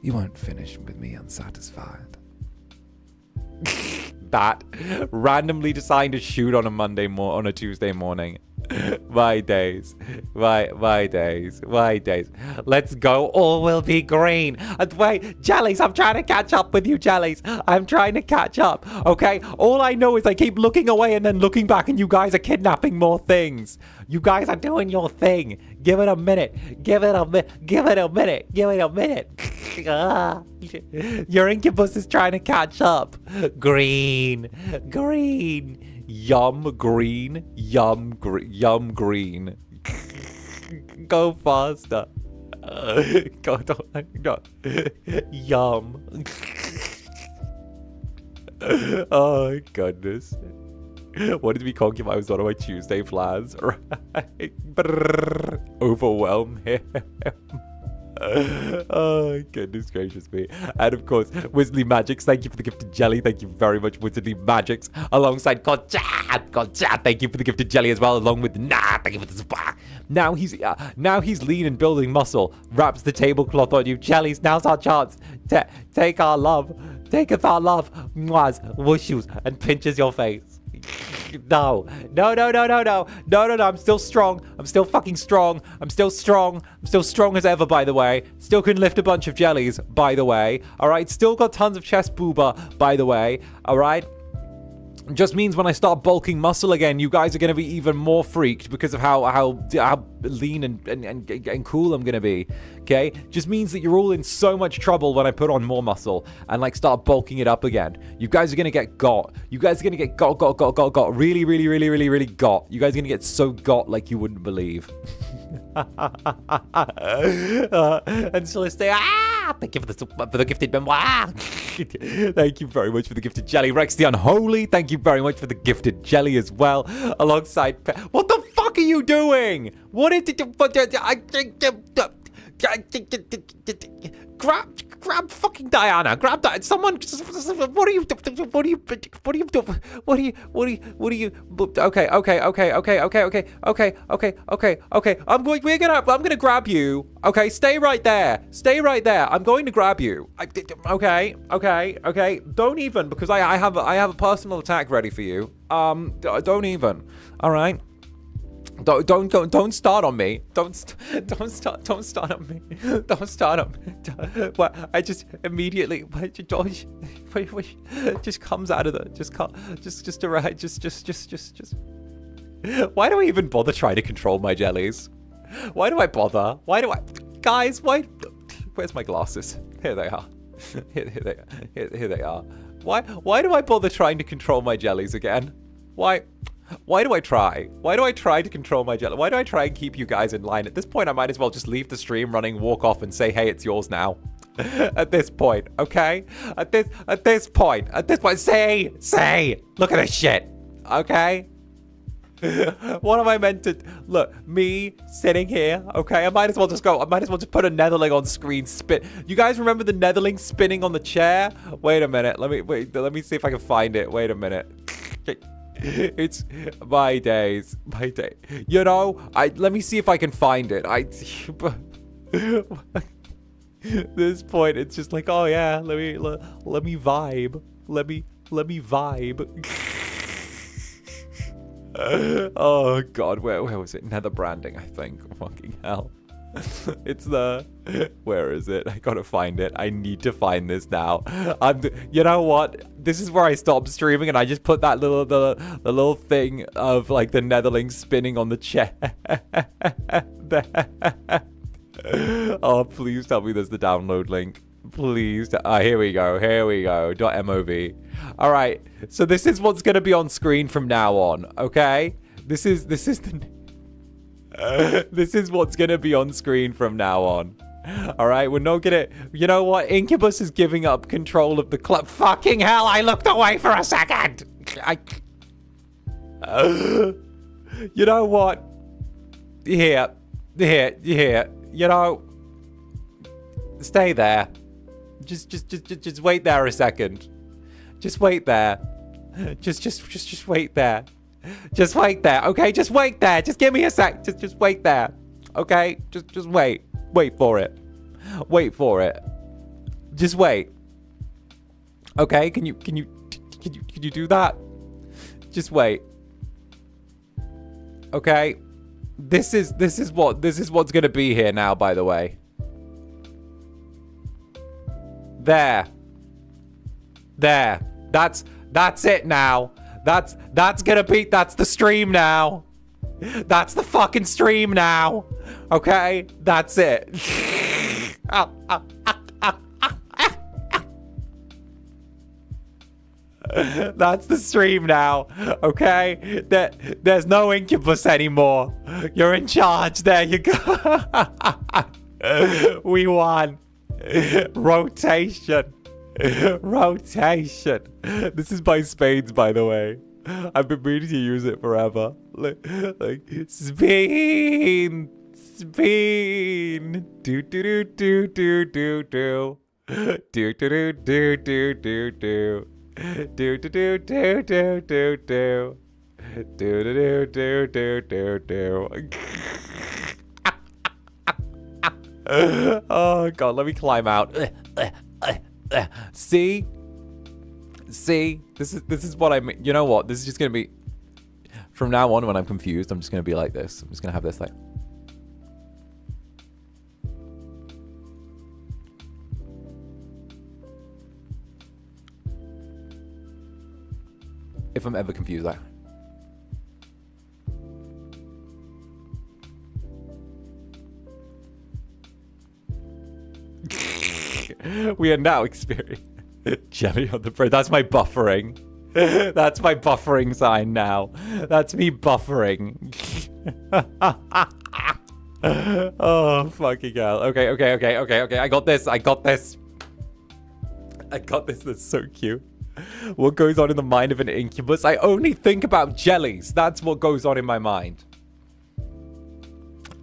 you won't finish with me unsatisfied. That randomly deciding to shoot on a Tuesday morning. My days. My days. My days. Let's go. All will be green. And wait, Jellies, I'm trying to catch up with you, Jellies. I'm trying to catch up. Okay? All I know is I keep looking away and then looking back, and you guys are kidnapping more things. You guys are doing your thing. Give it a minute. Give it a minute. Give it a minute. Give it a minute. Your Incubus is trying to catch up. Green. Green. Yum green. Yum green. Go faster. Go, no. Yum. Oh goodness. What did we call him? I was on my Tuesday plans. Right? Overwhelm him. Oh, goodness gracious me. And of course, Wizardly Magics, thank you for the gifted jelly. Thank you very much, Wizardly Magics. Alongside 𝓂𝓸𝓾𝓻, thank you for the gifted jelly as well, along with thank you for the support. Now he's lean and building muscle. Wraps the tablecloth on you. Jellies, now's our chance. Take our love. Taketh our love. Mwahs, whooshes, and pinches your face. No, I'm still strong. I'm still fucking strong. I'm still strong. I'm still strong as ever, by the way. Still can lift a bunch of jellies, by the way. All right, still got tons of chest booba, by the way. All right. Just means when I start bulking muscle again, you guys are going to be even more freaked because of how lean and cool I'm going to be. Okay? Just means that you're all in so much trouble when I put on more muscle and like start bulking it up again. You guys are going to get got. You guys are going to get got. Really got. You guys are going to get so got like you wouldn't believe. And so let's say, thank you for the gifted memoir. Thank you very much for the gifted jelly. Rex the Unholy, thank you very much for the gifted jelly as well. Alongside, what the fuck are you doing? What is it? Grab fucking Diana. Grab that. Someone. What are you? Okay. I'm gonna grab you. Okay, stay right there. I'm going to grab you. Okay. Don't even, because I have a personal attack ready for you. Don't even. All right. Don't start on me. Don't start on me. Don't start on me. What? I just immediately just comes out of the just. Why do I even bother trying to control my jellies? Why do I bother? Guys, why? Where's my glasses? Here they are. Here they are. Why do I bother trying to control my jellies again? Why do I try? Why do I try to control my jelly? Why do I try and keep you guys in line? At this point, I might as well just leave the stream running, walk off, and say, hey, it's yours now. At this point, okay? At this point, say, look at this shit, okay? What am I meant to... Look, me sitting here, okay? I might as well just put a Netherling on screen. You guys remember the Netherling spinning on the chair? Wait a minute. Let me see if I can find it. Wait a minute. It's my days. You know, let me see if I can find it. This point, it's just like, oh yeah, let me vibe. Let me vibe. Oh god, where was it? Netherbranding, I think. Fucking hell. It's where is it? I gotta find it. I need to find this now. You know what? This is where I stopped streaming and I just put that the little thing of like the Netherling spinning on the chair. Oh, please tell me there's the download link. Please. Here we go. .mov. All right. So this is what's gonna be on screen from now on. Okay. This is what's gonna be on screen from now on. All right, we're not gonna... You know what? Incubus is giving up control of the club. Fucking hell, I looked away for a second. You know what? Here. You know... Stay there. Just wait there a second. Just wait there. Just wait there. Just wait there, okay? Just wait there. Just give me a sec. Just wait there, okay? Just wait. Wait for it. Just wait. Okay? Can you do that? Just wait. Okay? This is what's gonna be here now, by the way. There. That's it now. That's the stream now. That's the fucking stream now. Okay? That's it. That's the stream now. Okay? There's no Incubus anymore. You're in charge. There you go. We won. Rotation. This is by Spades, by the way. I've been meaning to use it forever. Like Spin. Do do do do do do do do do do do do do. Do do do do do do do. Do do do do do do. Oh god, let me climb out. See, this is what I mean. You know what? This is just gonna be from now on. When I'm confused, I'm just gonna be like this. I'm just gonna have this like. If I'm ever confused, like. We are now experiencing jelly on the bread. That's my buffering. That's my buffering sign now. That's me buffering. Oh, fucking hell. Okay. I got this. That's so cute. What goes on in the mind of an Incubus? I only think about jellies. That's what goes on in my mind.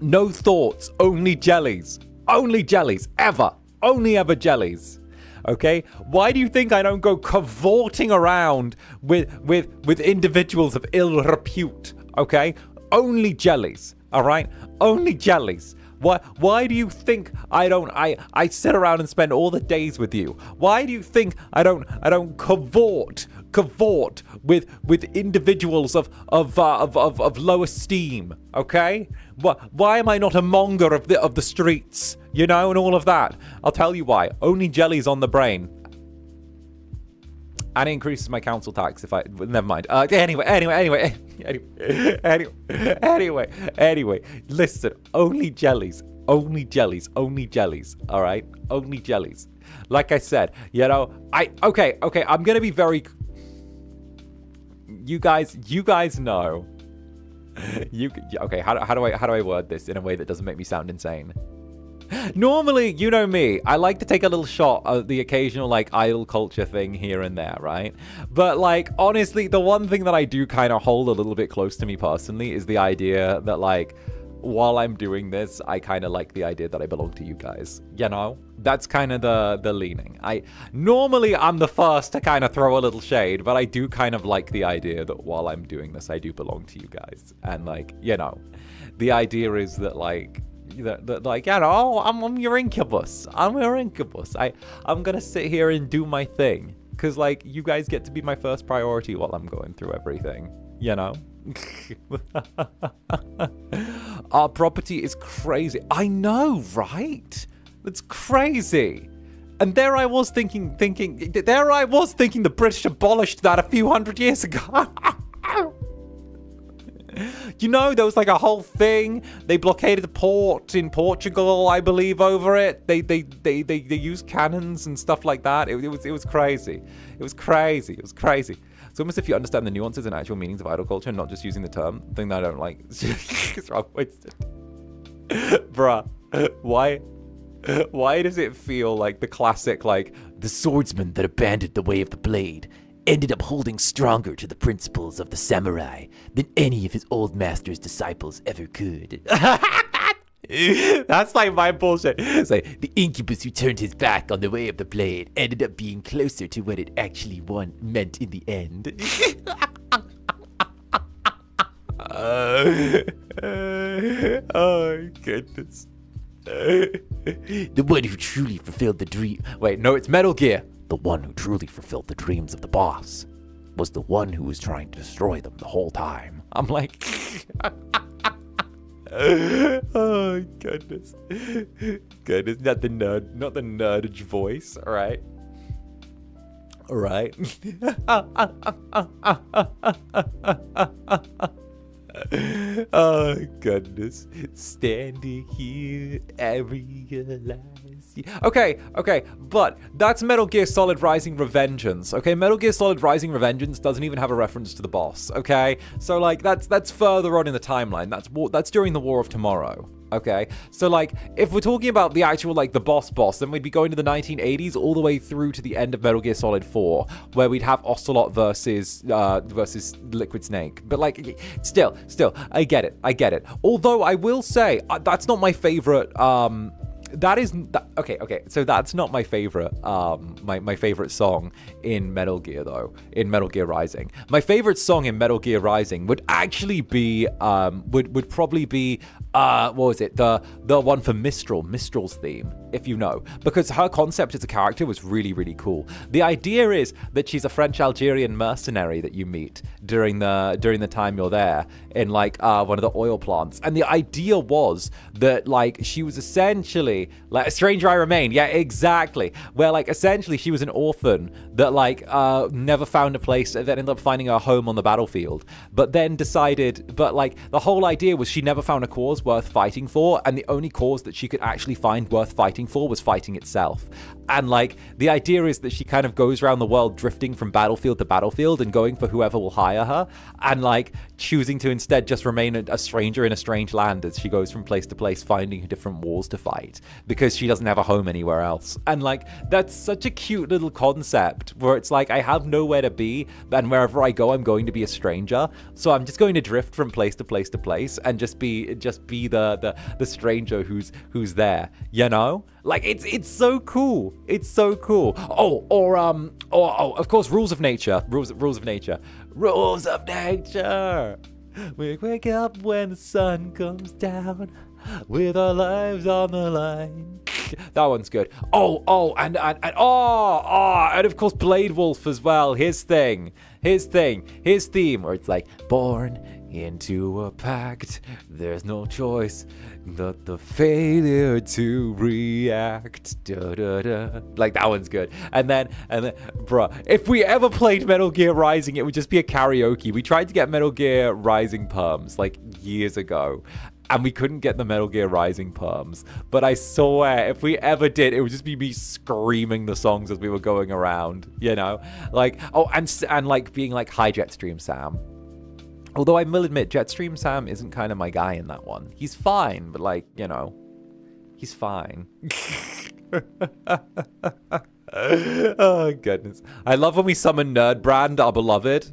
No thoughts, only jellies. Only jellies, ever. Only ever jellies. Okay? Why do you think I don't go cavorting around with individuals of ill repute? Okay? Only jellies. Alright? Only jellies. Why do you think I sit around and spend all the days with you? Why do you think I don't cavort with individuals of low esteem? Okay? Why am I not a monger of the streets? You know, and all of that. I'll tell you why. Only jellies on the brain. And it increases my council tax if I... Never mind. Anyway. Listen, only jellies. All right? Only jellies. Like I said, you know, okay, I'm going to be very... You guys know. Okay, how do I word this in a way that doesn't make me sound insane? Normally, you know me, I like to take a little shot of the occasional, like, idol culture thing here and there, right? But, like, honestly, the one thing that I do kind of hold a little bit close to me personally is the idea that, like, while I'm doing this, I kind of like the idea that I belong to you guys, you know? That's kind of the leaning. Normally, I'm the first to kind of throw a little shade, but I do kind of like the idea that while I'm doing this, I do belong to you guys. And, like, you know, the idea is that, like, like, you know, I'm your Incubus. I'm gonna sit here and do my thing. Because, like, you guys get to be my first priority while I'm going through everything. You know? Our property is crazy. I know, right? That's crazy. And there I was thinking the British abolished that a few hundred years ago. You know, there was like a whole thing. They blockaded the port in Portugal, I believe, over it. They used cannons and stuff like that. It was crazy. It was crazy. It's almost if you understand the nuances and actual meanings of idol culture and not just using the term. Thing that I don't like. It's wrong. Bruh, why does it feel like the classic, like, the swordsman that abandoned the way of the blade ended up holding stronger to the principles of the samurai than any of his old master's disciples ever could. That's like my bullshit. It's like, the Incubus who turned his back on the way of the blade ended up being closer to what it actually meant in the end. Oh, goodness. The one who truly fulfilled the dream. Wait, no, it's Metal Gear. The one who truly fulfilled the dreams of the boss was the one who was trying to destroy them the whole time. I'm like... Oh goodness, goodness, not the nerdage voice. All right. Oh goodness, standing here, I realize. Okay, but that's Metal Gear Solid Rising Revengeance. Okay, Metal Gear Solid Rising Revengeance doesn't even have a reference to the boss. Okay, so like that's further on in the timeline. That's during the War of Tomorrow. Okay, so like if we're talking about the actual like the boss, then we'd be going to the 1980s all the way through to the end of Metal Gear Solid 4, where we'd have Ocelot versus Liquid Snake. But like still, I get it. Although I will say that's not my favorite. Okay. So that's not my favorite. My favorite song in Metal Gear though. In Metal Gear Rising, my favorite song in Metal Gear Rising would actually be would probably be what was it? The one for Mistral's theme, if you know, because her concept as a character was really, really cool. The idea is that she's a French Algerian mercenary that you meet during the time you're there in like one of the oil plants, and the idea was that like she was essentially like a stranger I remain. Yeah, exactly. Where like essentially she was an orphan that like never found a place, that ended up finding her home on the battlefield, but like the whole idea was she never found a cause worth fighting for, and the only cause that she could actually find worth fighting for was fighting itself. And like the idea is that she kind of goes around the world drifting from battlefield to battlefield and going for whoever will hire her, and like choosing to instead just remain a stranger in a strange land as she goes from place to place finding different wars to fight because she doesn't have a home anywhere else. And like that's such a cute little concept where it's like I have nowhere to be, and wherever I go I'm going to be a stranger, so I'm just going to drift from place to place to place and just be the stranger who's there, you know? Like it's so cool. It's so cool. Or of course, rules of nature. We wake up when the sun comes down with our lives on the line. That one's good. And of course Blade Wolf as well. His theme, where it's like born into a pact. There's no choice but the failure to react. Da, da, da. Like that one's good. And then, bruh, if we ever played Metal Gear Rising, it would just be a karaoke. We tried to get Metal Gear Rising perms like years ago, and we couldn't get the Metal Gear Rising perms. But I swear, if we ever did, it would just be me screaming the songs as we were going around, you know? Like, and like being like, hi, Jetstream Sam. Although I will admit, Jetstream Sam isn't kind of my guy in that one. He's fine, but like, you know, he's fine. Oh, goodness. I love when we summon Netherbrand, our beloved.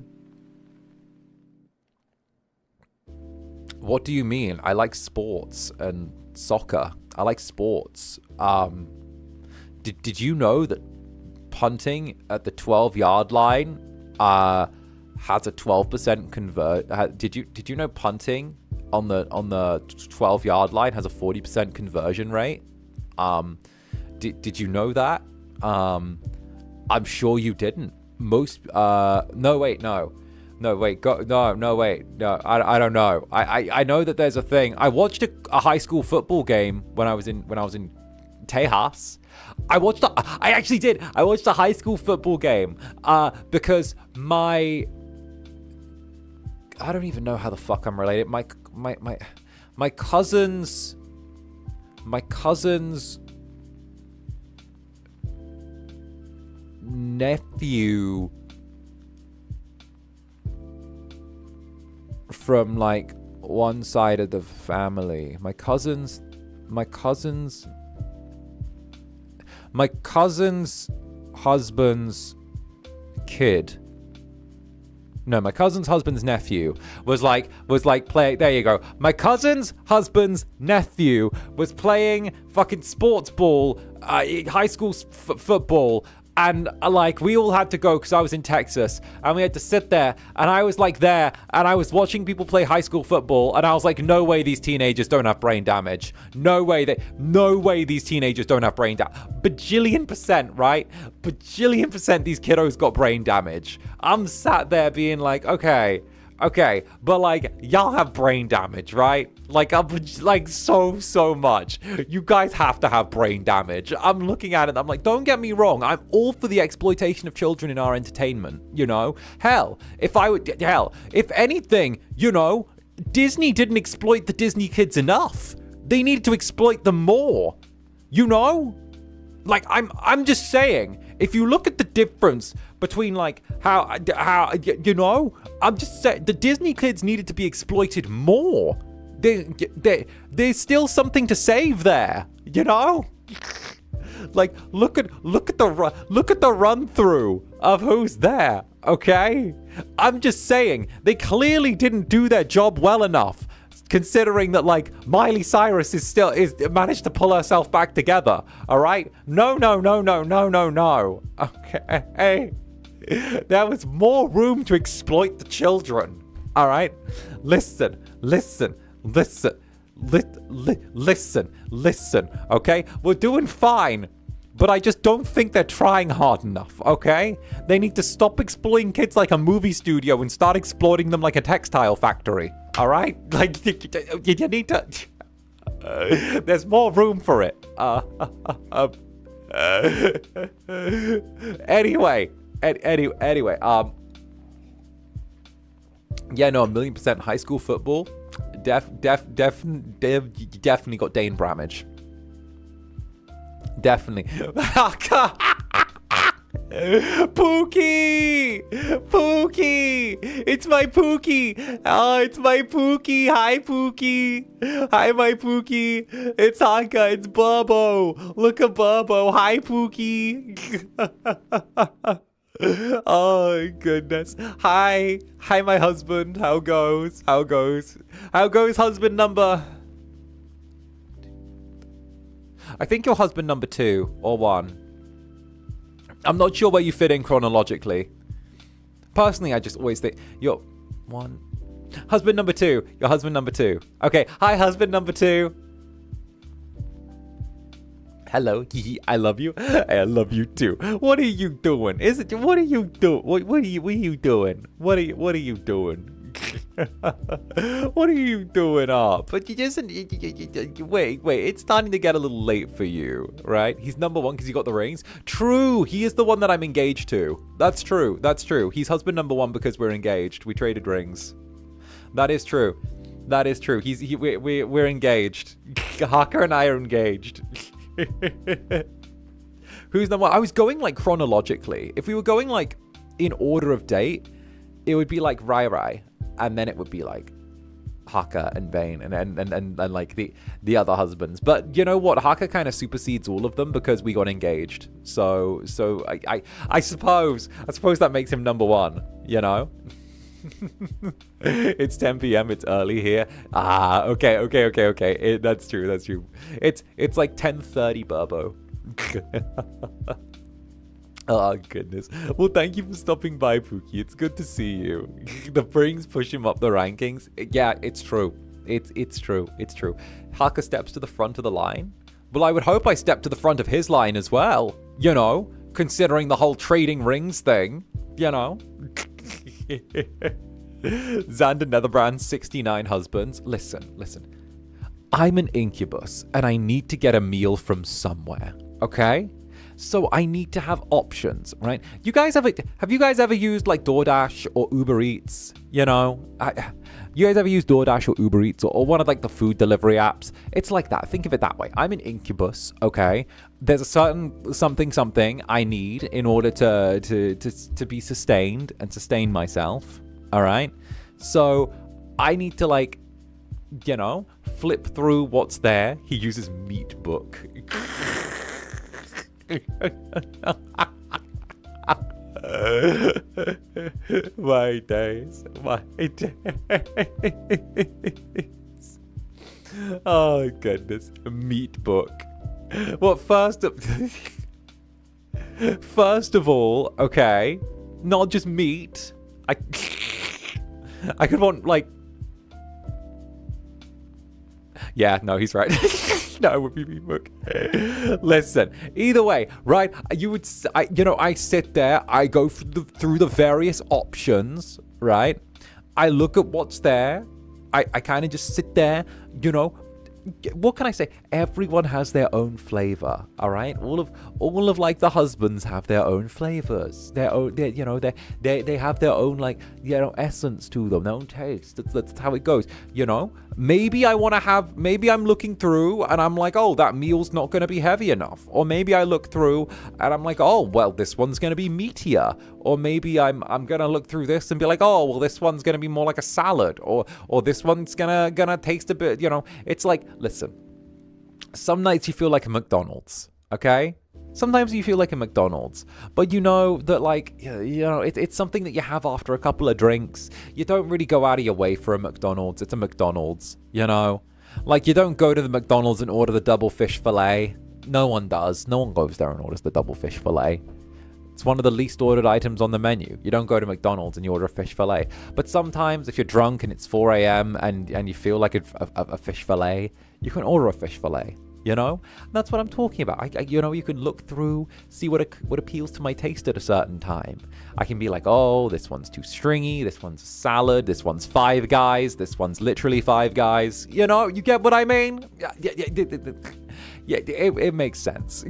What do you mean? I like sports and soccer. I like sports. Did you know that punting at the 12-yard line has a 12% convert? Did you know punting on the 12-yard line has a 40% conversion rate? Did you know that? I'm sure you didn't. Most no wait, no. No, wait, wait. No, I don't know. I know that there's a thing. I watched a high school football game when I was in Tejas. I actually did. I watched a high school football game because I don't even know how the fuck I'm related. My cousin's nephew from like one side of the family. My cousin's husband's kid. No, my cousin's husband's nephew was like playing. There you go. My cousin's husband's nephew was playing fucking sports ball, high school football. And like we all had to go because I was in Texas, and we had to sit there, and I was like there, and I was watching people play high school football, and I was like, no way these teenagers don't have brain damage. No way these teenagers don't have brain damage. Bajillion%, right? Bajillion% these kiddos got brain damage. I'm sat there being like, okay, Okay, but like, y'all have brain damage, right? Like, so much. You guys have to have brain damage. I'm looking at it, I'm like, don't get me wrong, I'm all for the exploitation of children in our entertainment, you know? Hell, if anything, you know, Disney didn't exploit the Disney kids enough. They needed to exploit them more, you know? Like, I'm just saying, if you look at the difference between, like, how you know, I'm just saying, the Disney kids needed to be exploited more. There's still something to save there, you know? Like, look at the run through of who's there, okay? I'm just saying, they clearly didn't do their job well enough. Considering that, like, Miley Cyrus is managed to pull herself back together, all right? No. Okay, there was more room to exploit the children, all right? Listen, okay? We're doing fine, but I just don't think they're trying hard enough, okay? They need to stop exploiting kids like a movie studio and start exploiting them like a textile factory. All right? Like, you need to... there's more room for it. Anyway. Yeah, no, 1,000,000% high school football. Definitely got Dane Bramage. Definitely. Pookie! It's my Pookie! Oh, it's my Pookie! Hi, Pookie! Hi, my Pookie! It's Hanka, it's Burbo! Look at Burbo! Hi, Pookie! Oh, goodness. Hi, my husband. How goes, husband number... I think you're husband number 2 or 1. I'm not sure where you fit in chronologically. Personally, I just always think you're 1. Husband number 2. You're husband number 2. Okay. Hi, husband number 2. Hello. I love you. I love you too. What are you doing? What are you doing? What are you doing? What are you doing? What are you doing up? But you just wait. It's starting to get a little late for you, right? He's number 1 because he got the rings. True, he is the one that I'm engaged to. That's true. He's husband number 1 because we're engaged. We traded rings. That is true. We're engaged. Haka and I are engaged. Who's number 1? I was going like chronologically. If we were going like in order of date, it would be like Rai. And then it would be like Haka and Vane and like the other husbands. But you know what? Haka kind of supersedes all of them because we got engaged. So I suppose that makes him number 1, you know? It's 10 p.m. It's early here. Okay. That's true. It's like 10:30 Burbo. Oh, goodness. Well, thank you for stopping by, Pookie. It's good to see you. The brings push him up the rankings. Yeah, it's true. It's true. Haka steps to the front of the line. Well, I would hope I step to the front of his line as well. You know, considering the whole trading rings thing. You know. Zander Netherbrand, 69 husbands. Listen. I'm an incubus, and I need to get a meal from somewhere. Okay? So I need to have options, right? Have you guys ever used like DoorDash or Uber Eats? You know, you guys ever used DoorDash or Uber Eats or one of like the food delivery apps? It's like that. Think of it that way. I'm an incubus, okay? There's a certain something I need in order to be sustained and sustain myself. All right. So I need to like, you know, flip through what's there. He uses meat book. My days. Oh goodness, meat book. Well, first of all, okay, not just meat. I could want like. Yeah, no, he's right. No, it would be meat book. Listen, either way, right? I sit there, I go through the various options, right? I look at what's there. I kind of just sit there, you know. What can I say? Everyone has their own flavor, all right? All of like the husbands have their own flavors, they have their own, like, you know, essence to them, their own taste. That's how it goes, you know. Maybe I'm looking through and I'm like, oh, that meal's not going to be heavy enough. Or maybe I look through and I'm like, oh, well, this one's going to be meatier. Or maybe I'm going to look through this and be like, oh, well, this one's going to be more like a salad. Or this one's going to taste a bit, you know. It's like, listen, some nights you feel like a McDonald's, okay? Sometimes you feel like a McDonald's, but you know that, like, you know, it's something that you have after a couple of drinks. You don't really go out of your way for a McDonald's. It's a McDonald's, you know? Like, you don't go to the McDonald's and order the double fish fillet. No one does. No one goes there and orders the double fish fillet. It's one of the least ordered items on the menu. You don't go to McDonald's and you order a fish fillet. But sometimes if you're drunk and it's 4 a.m. and you feel like a fish fillet, you can order a fish fillet. You know, and that's what I'm talking about. You know, you can look through, see what appeals to my taste at a certain time. I can be like, oh, this one's too stringy. This one's a salad. This one's Five Guys. This one's literally Five Guys. You know, you get what I mean? Yeah, it makes sense.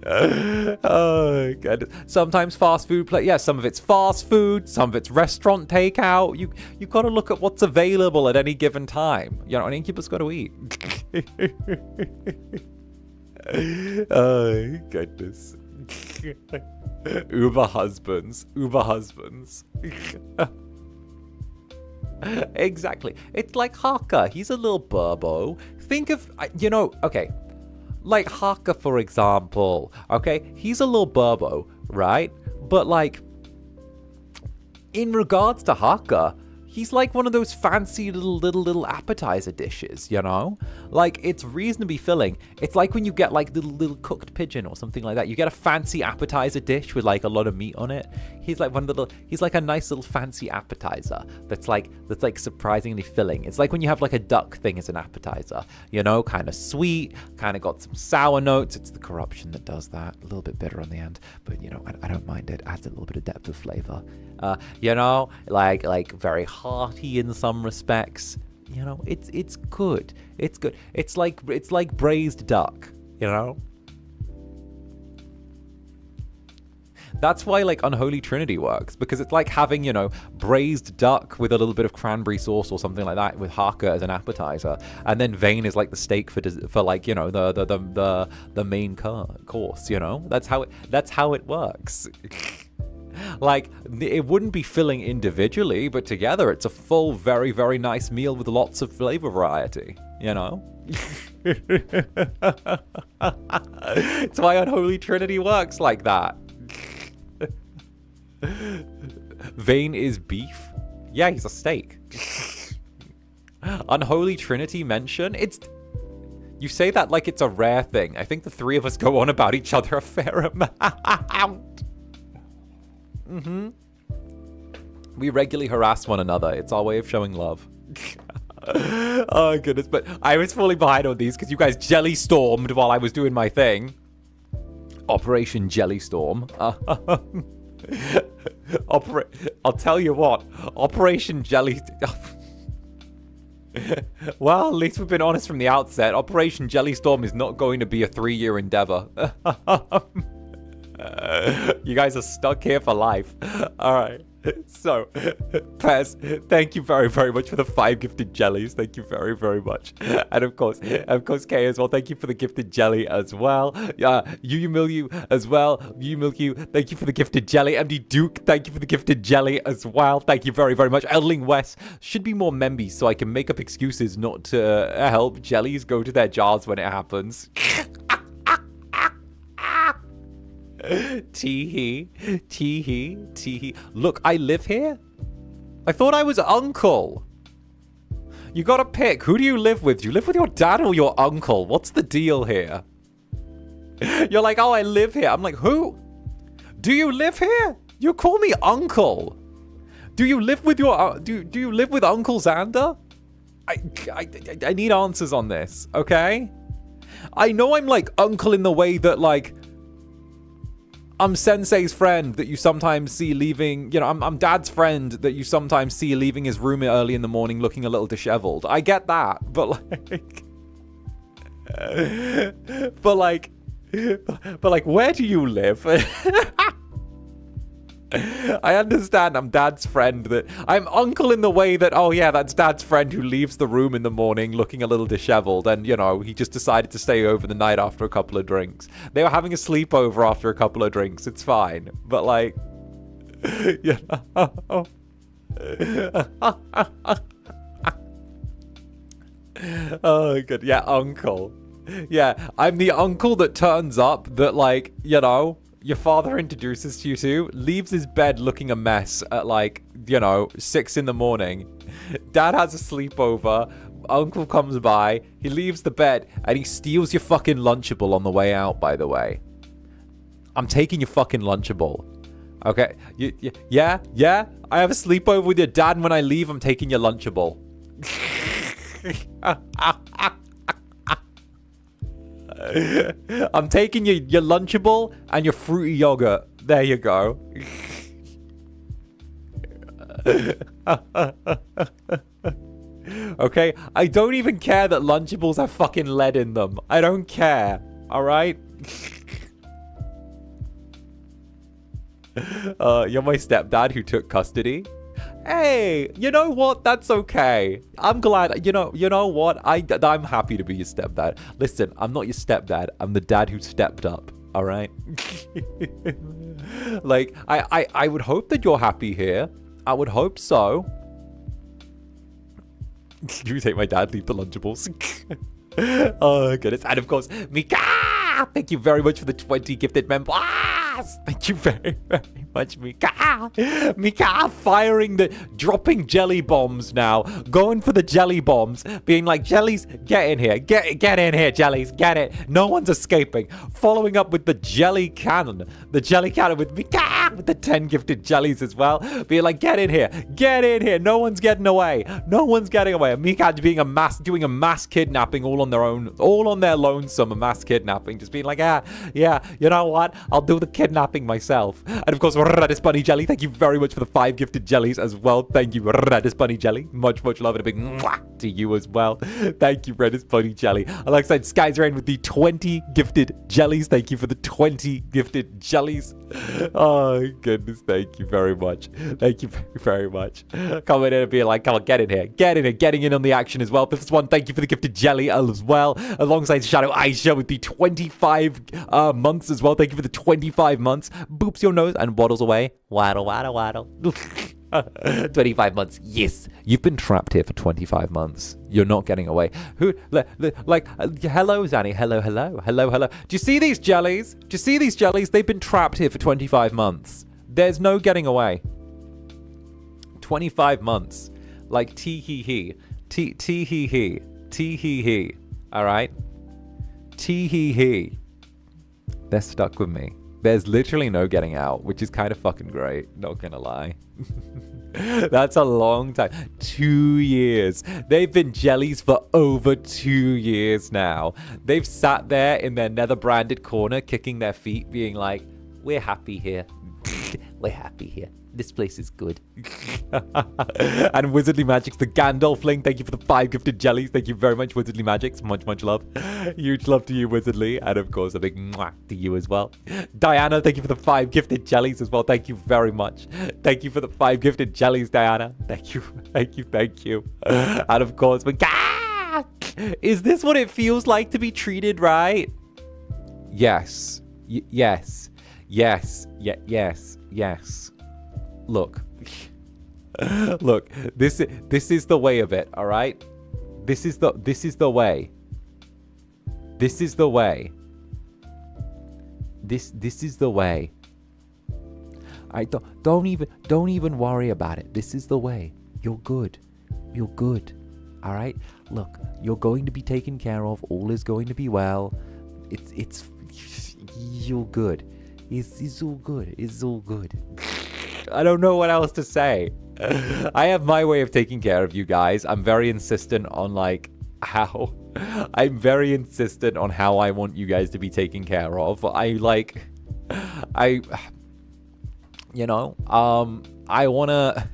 Oh god. Sometimes fast food some of it's fast food, some of it's restaurant takeout. You gotta look at what's available at any given time. You know, an Incubus gotta eat. Oh goodness. Uber husbands. Exactly. It's like Haka. He's a little burbo. Think of, you know, okay. Like Haka, for example, okay? He's a little burbo, right? But, like, in regards to Haka, he's like one of those fancy little appetizer dishes, you know? Like, it's reasonably filling. It's like when you get, like, little cooked pigeon or something like that. You get a fancy appetizer dish with, like, a lot of meat on it. He's like he's like a nice little fancy appetizer that's like surprisingly filling. It's like when you have, like, a duck thing as an appetizer, you know? Kind of sweet, kind of got some sour notes. It's the corruption that does that. A little bit bitter on the end, but, you know, I don't mind it. Adds a little bit of depth of flavor. You know, like very hearty in some respects. You know, it's good. It's good. It's like braised duck, you know? That's why, like, Unholy Trinity works, because it's like having, you know, braised duck with a little bit of cranberry sauce or something like that with Haka as an appetizer, and then Vane is like the steak for like, you know, the main course, you know? That's how it works. Like, it wouldn't be filling individually, but together it's a full, very, very nice meal with lots of flavor variety, you know? It's why Unholy Trinity works like that. Vane is beef? Yeah, he's a steak. Unholy Trinity mention? You say that like it's a rare thing. I think the three of us go on about each other a fair amount. Mm-hmm. We regularly harass one another. It's our way of showing love. Oh, goodness. But I was falling behind on these because you guys jelly stormed while I was doing my thing. Operation Jelly Storm. I'll tell you what. Operation Jelly... Well, at least we've been honest from the outset. Operation Jelly Storm is not going to be a 3-year endeavor. You guys are stuck here for life. All right. So, Pez, thank you very, very much for the 5 gifted jellies. Thank you very, very much. And of course, Kay as well. Thank you for the gifted jelly as well. Yu as well. Yu, thank you for the gifted jelly. MD Duke, thank you for the gifted jelly as well. Thank you very, very much. Eldling West, should be more membies so I can make up excuses not to help jellies go to their jars when it happens. Tee hee. Look, I live here? I thought I was uncle. You gotta pick. Who do you live with? Do you live with your dad or your uncle? What's the deal here? You're like, oh, I live here. I'm like, who? Do you live here? You call me uncle. Do you live with your... Do you live with Uncle Zander? I need answers on this, okay? I know I'm like uncle in the way that, like... I'm Sensei's friend that you sometimes see leaving, you know, I'm Dad's friend that you sometimes see leaving his room early in the morning looking a little disheveled. I get that, but like, where do you live? I understand I'm Dad's friend, that I'm uncle in the way that, oh yeah, that's Dad's friend who leaves the room in the morning looking a little disheveled, and, you know, he just decided to stay over the night after a couple of drinks. They were having a sleepover after a couple of drinks. It's fine. But, like, you know. Oh, good. Yeah, uncle. Yeah, I'm the uncle that turns up that, like, you know, your father introduces to you to, leaves his bed looking a mess at, like, you know, 6 in the morning. Dad has a sleepover. Uncle comes by. He leaves the bed and he steals your fucking Lunchable on the way out, by the way. I'm taking your fucking Lunchable. Okay? Yeah? I have a sleepover with your dad, and when I leave, I'm taking your Lunchable. I'm taking your Lunchable and your fruity yogurt. There you go. Okay? I don't even care that Lunchables have fucking lead in them. I don't care. Alright? You're my stepdad who took custody. Hey, you know what? That's okay. I'm glad. You know what? I'm happy to be your stepdad. Listen, I'm not your stepdad. I'm the dad who stepped up. All right. Like, I would hope that you're happy here. I would hope so. You take my dad, leave the Lunchables. Oh goodness. And of course, Mika! Thank you very much for the 20 gifted members. Thank you very, very much, Mika. Mika dropping jelly bombs now. Going for the jelly bombs. Being like, jellies, get in here. Get in here, jellies. Get it. No one's escaping. Following up with the jelly cannon. The jelly cannon with Mika with the 10 gifted jellies as well. Being like, get in here. Get in here. No one's getting away. No one's getting away. Mika doing a mass kidnapping all on their own. All on their lonesome, a mass kidnapping. Just being like, yeah, you know what? I'll do the kidnapping myself. And of course, Redis Bunny Jelly, thank you very much for the 5 gifted jellies as well. Thank you, Redis Bunny Jelly. Much love and a big mwah to you as well. Thank you, Redis Bunny Jelly. Alongside Skyzerain with the 20 gifted jellies. Thank you for the 20 gifted jellies. Oh, goodness. Thank you very much. Thank you very, very much. Coming in and being like, come on, get in here. Get in here. Getting in on the action as well. This one, thank you for the gifted jelly as well. Alongside Shadow Aisha with the 25 months as well. Thank you for the 25 months. Boops your nose and waddles away. Waddle. 25 months. Yes. You've been trapped here for 25 months. You're not getting away. Hello, Zanny. Hello. Do you see these jellies? They've been trapped here for 25 months. There's no getting away. 25 months. Like tee-hee-hee. Tee-hee-hee. All right? Tee-hee-hee. They're stuck with me. There's literally no getting out, which is kind of fucking great. Not gonna lie. That's a long time. 2 years. They've been jellies for over 2 years now. They've sat there in their Netherbranded corner, kicking their feet, being like, we're happy here. We're happy here. This place is good. And Wizardly Magic's the Gandalfling. Thank you for the 5 gifted jellies. Thank you very much, Wizardly Magic's. Much love. Huge love to you, Wizardly. And of course, a big mwah to you as well. Diana, thank you for the 5 gifted jellies as well. Thank you very much. Thank you for the 5 gifted jellies, Diana. Thank you. And of course, is this what it feels like to be treated right? Yes. Yes. Look, this is the way of it, all right? This is the way. This is the way. I don't even worry about it. This is the way. You're good. All right? Look, you're going to be taken care of. All is going to be well. You're good. It's all good. I don't know what else to say. I have my way of taking care of you guys. I'm very insistent on how I want you guys to be taken care of. I wanna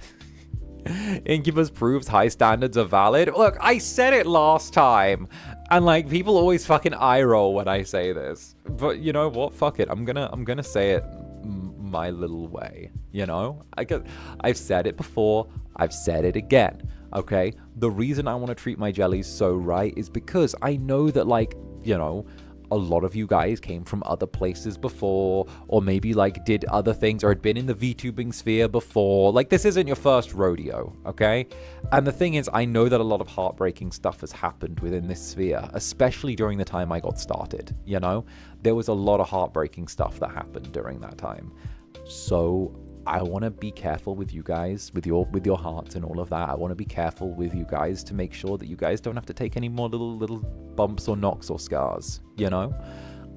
Incubus proves high standards are valid. Look, I said it last time, and like people always fucking eye roll when I say this. But you know what? Fuck it. I'm gonna say it my little way. I've said it before. I've said it again. Okay. The reason I want to treat my jellies so right is because I know that a lot of you guys came from other places before, or maybe like did other things, or had been in the VTubing sphere before. Like, this isn't your first rodeo, okay? And the thing is, I know that a lot of heartbreaking stuff has happened within this sphere, especially during the time I got started, There was a lot of heartbreaking stuff that happened during that time. So I want to be careful with you guys, with your hearts and all of that. I want to be careful with you guys to make sure that you guys don't have to take any more little bumps or knocks or scars,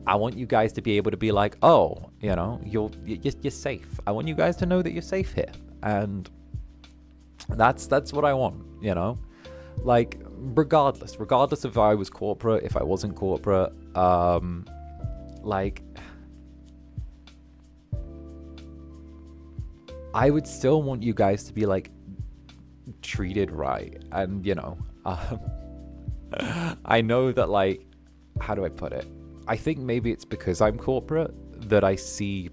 I want you guys to be able to be like, oh, you're safe. I want you guys to know that you're safe here. And that's what I want, Like, regardless if I was corporate, if I wasn't corporate, I would still want you guys to be like treated right. And I know that, like, how do I put it? I think maybe it's because I'm corporate that I see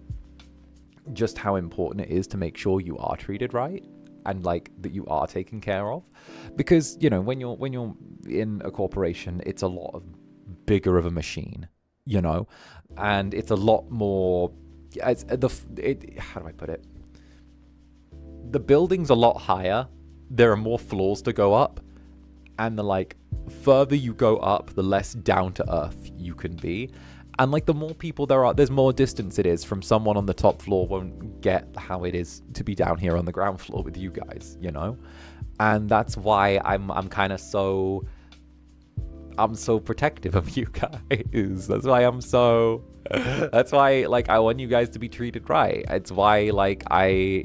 just how important it is to make sure you are treated right and like that you are taken care of. Because when you're in a corporation, it's a lot bigger of a machine, and it's a lot more. How do I put it? The building's a lot higher. There are more floors to go up, and the further you go up, the less down to earth you can be. And the more people there are, there's more distance it is from someone on the top floor won't get how it is to be down here on the ground floor with you guys, And that's why I'm kind of so protective of you guys. That's why I want you guys to be treated right. It's why I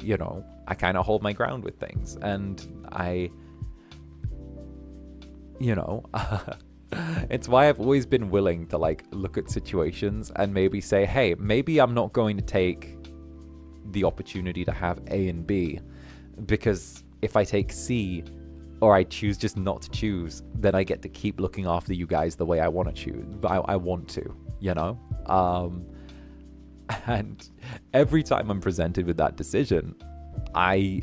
kind of hold my ground with things, and it's why I've always been willing to look at situations and maybe say, hey, maybe I'm not going to take the opportunity to have A and B, because if I take C, or I choose just not to choose, then I get to keep looking after you guys the way I want to choose. I want to, and every time I'm presented with that decision, I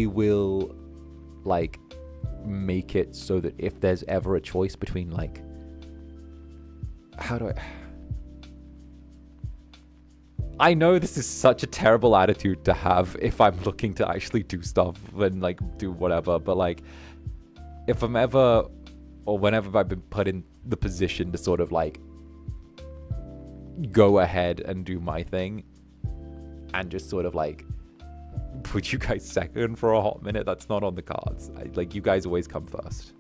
will make it so that if there's ever a choice between I know this is such a terrible attitude to have if I'm looking to actually do stuff and do whatever, but if I'm ever, or whenever I've been put in the position to sort of go ahead and do my thing and just sort of put you guys second for a hot minute, that's not on the cards. You guys always come first.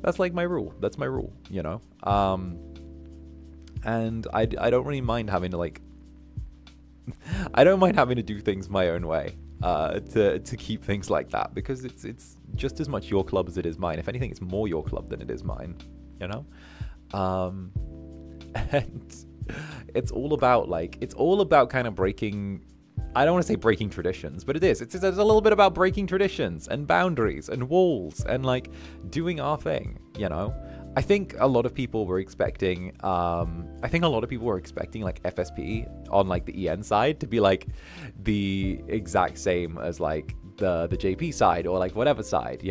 That's my rule. That's my rule, and I don't really mind having to I don't mind having to do things my own way to keep things like that, because it's just as much your club as it is mine. If anything, it's more your club than it is mine, and it's all about kind of breaking, I don't want to say breaking traditions, but it is. It's a little bit about breaking traditions and boundaries and walls and doing our thing, I think a lot of people were expecting FSP on the EN side to be the exact same as the JP side or whatever side,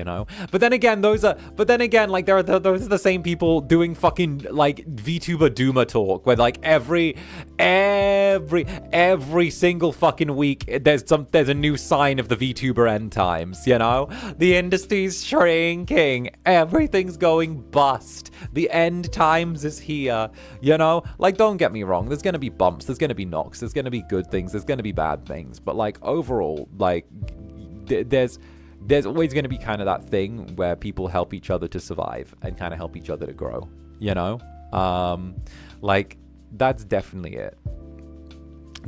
But then again, those are the same people doing fucking VTuber Doomer talk where every single fucking week there's a new sign of the VTuber end times, The industry's shrinking, everything's going bust, the end times is here, Don't get me wrong, there's gonna be bumps, there's gonna be knocks, there's gonna be good things, there's gonna be bad things, but overall, there's always going to be kind of that thing where people help each other to survive and kind of help each other to grow, that's definitely it.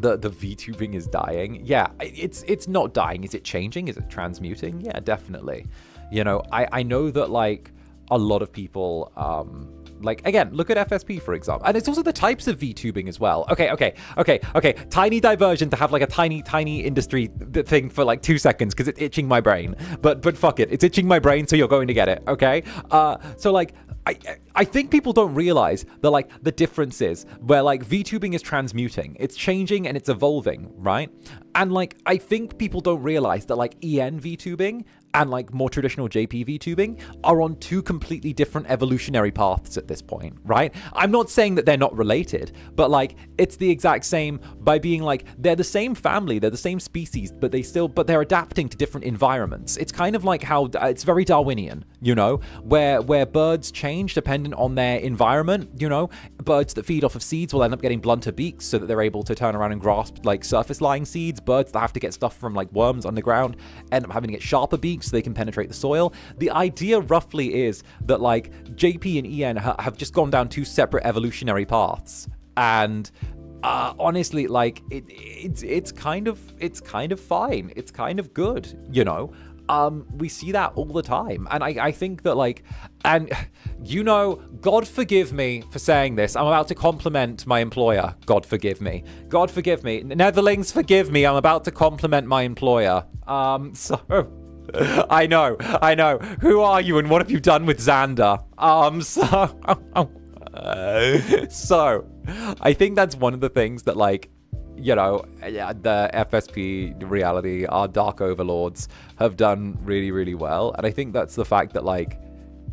The VTubing is dying. Yeah, it's not dying. Is it changing? Is it transmuting? Yeah, definitely. I know that a lot of people Like, again, look at FSP, for example. And it's also the types of VTubing as well. Okay. Tiny diversion to have like a tiny industry thing for like 2 seconds because it's itching my brain. But fuck it. It's itching my brain, so you're going to get it, okay? So like, I think people don't realize that like the differences where like VTubing is transmuting, it's changing and it's evolving, right? And like I think people don't realize that like EN VTubing and like more traditional JP VTubing are on two completely different evolutionary paths at this point, right? I'm not saying that they're not related, but like it's the exact same by being like they're the same family, they're the same species, but they're adapting to different environments. It's kind of like how it's very Darwinian, you know, where birds change dependent on their environment, you know. Birds that feed off of seeds will end up getting blunter beaks so that they're able to turn around and grasp like surface lying seeds. Birds that have to get stuff from like worms underground end up having to get sharper beaks so they can penetrate the soil. The idea roughly is that like JP and EN have just gone down two separate evolutionary paths, and honestly, like it's kind of fine. It's kind of good, you know. We see that all the time. And I think that like, and you know, God forgive me for saying this. I'm about to compliment my employer. God forgive me. God forgive me. Netherlings, forgive me. I'm about to compliment my employer. So I know. Who are you and what have you done with Zander? So I think that's one of the things that like, you know, the FSP reality, our dark overlords have done really, really well. And I think that's the fact that like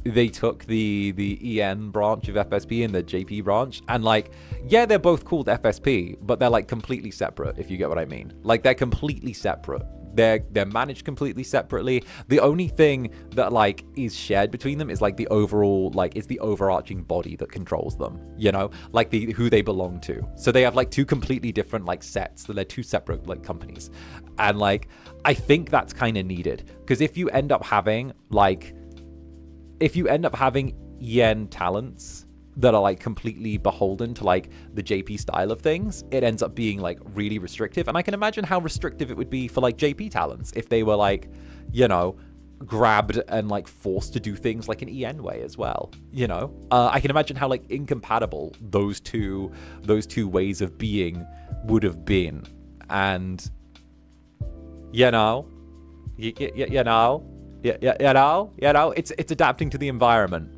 they took the EN branch of FSP and the JP branch, and like, yeah, they're both called FSP, but they're like completely separate, if you get what I mean. Like they're completely separate. They're managed completely separately. The only thing that like is shared between them is like the overall, like it's the overarching body that controls them, you know, like who they belong to. So they have like two completely different like sets, so they're two separate like companies. And like I think that's kind of needed, because if you end up having EN talents that are like completely beholden to like the JP style of things, it ends up being like really restrictive. And I can imagine how restrictive it would be for like JP talents if they were like, you know, grabbed and like forced to do things like an EN way as well, you know. I can imagine how like incompatible those two ways of being would have been. And you know, it's adapting to the environment.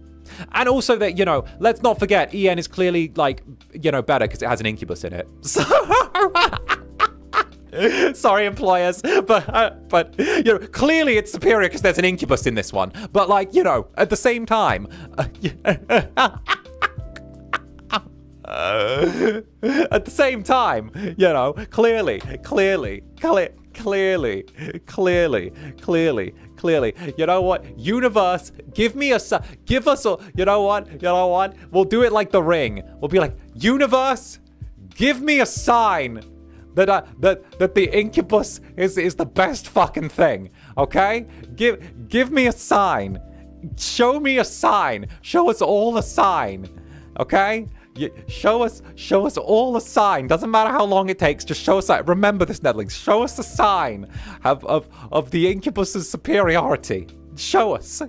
And also that, you know, let's not forget, EN is clearly, like, you know, better because it has an Incubus in it. So sorry, employers, but you know, clearly it's superior because there's an Incubus in this one. But, like, you know, at the same time, at the same time, you know, clearly, you know what, universe, give us a, you know what, we'll do it like the Ring. We'll be like, universe, give me a sign that the Incubus is the best fucking thing, okay? Give me a sign. Show me a sign. Show us all a sign, okay? Show us all a sign. Doesn't matter how long it takes. Just show us that. Remember this, Netherlings. Show us a sign of the Incubus's superiority. Show us.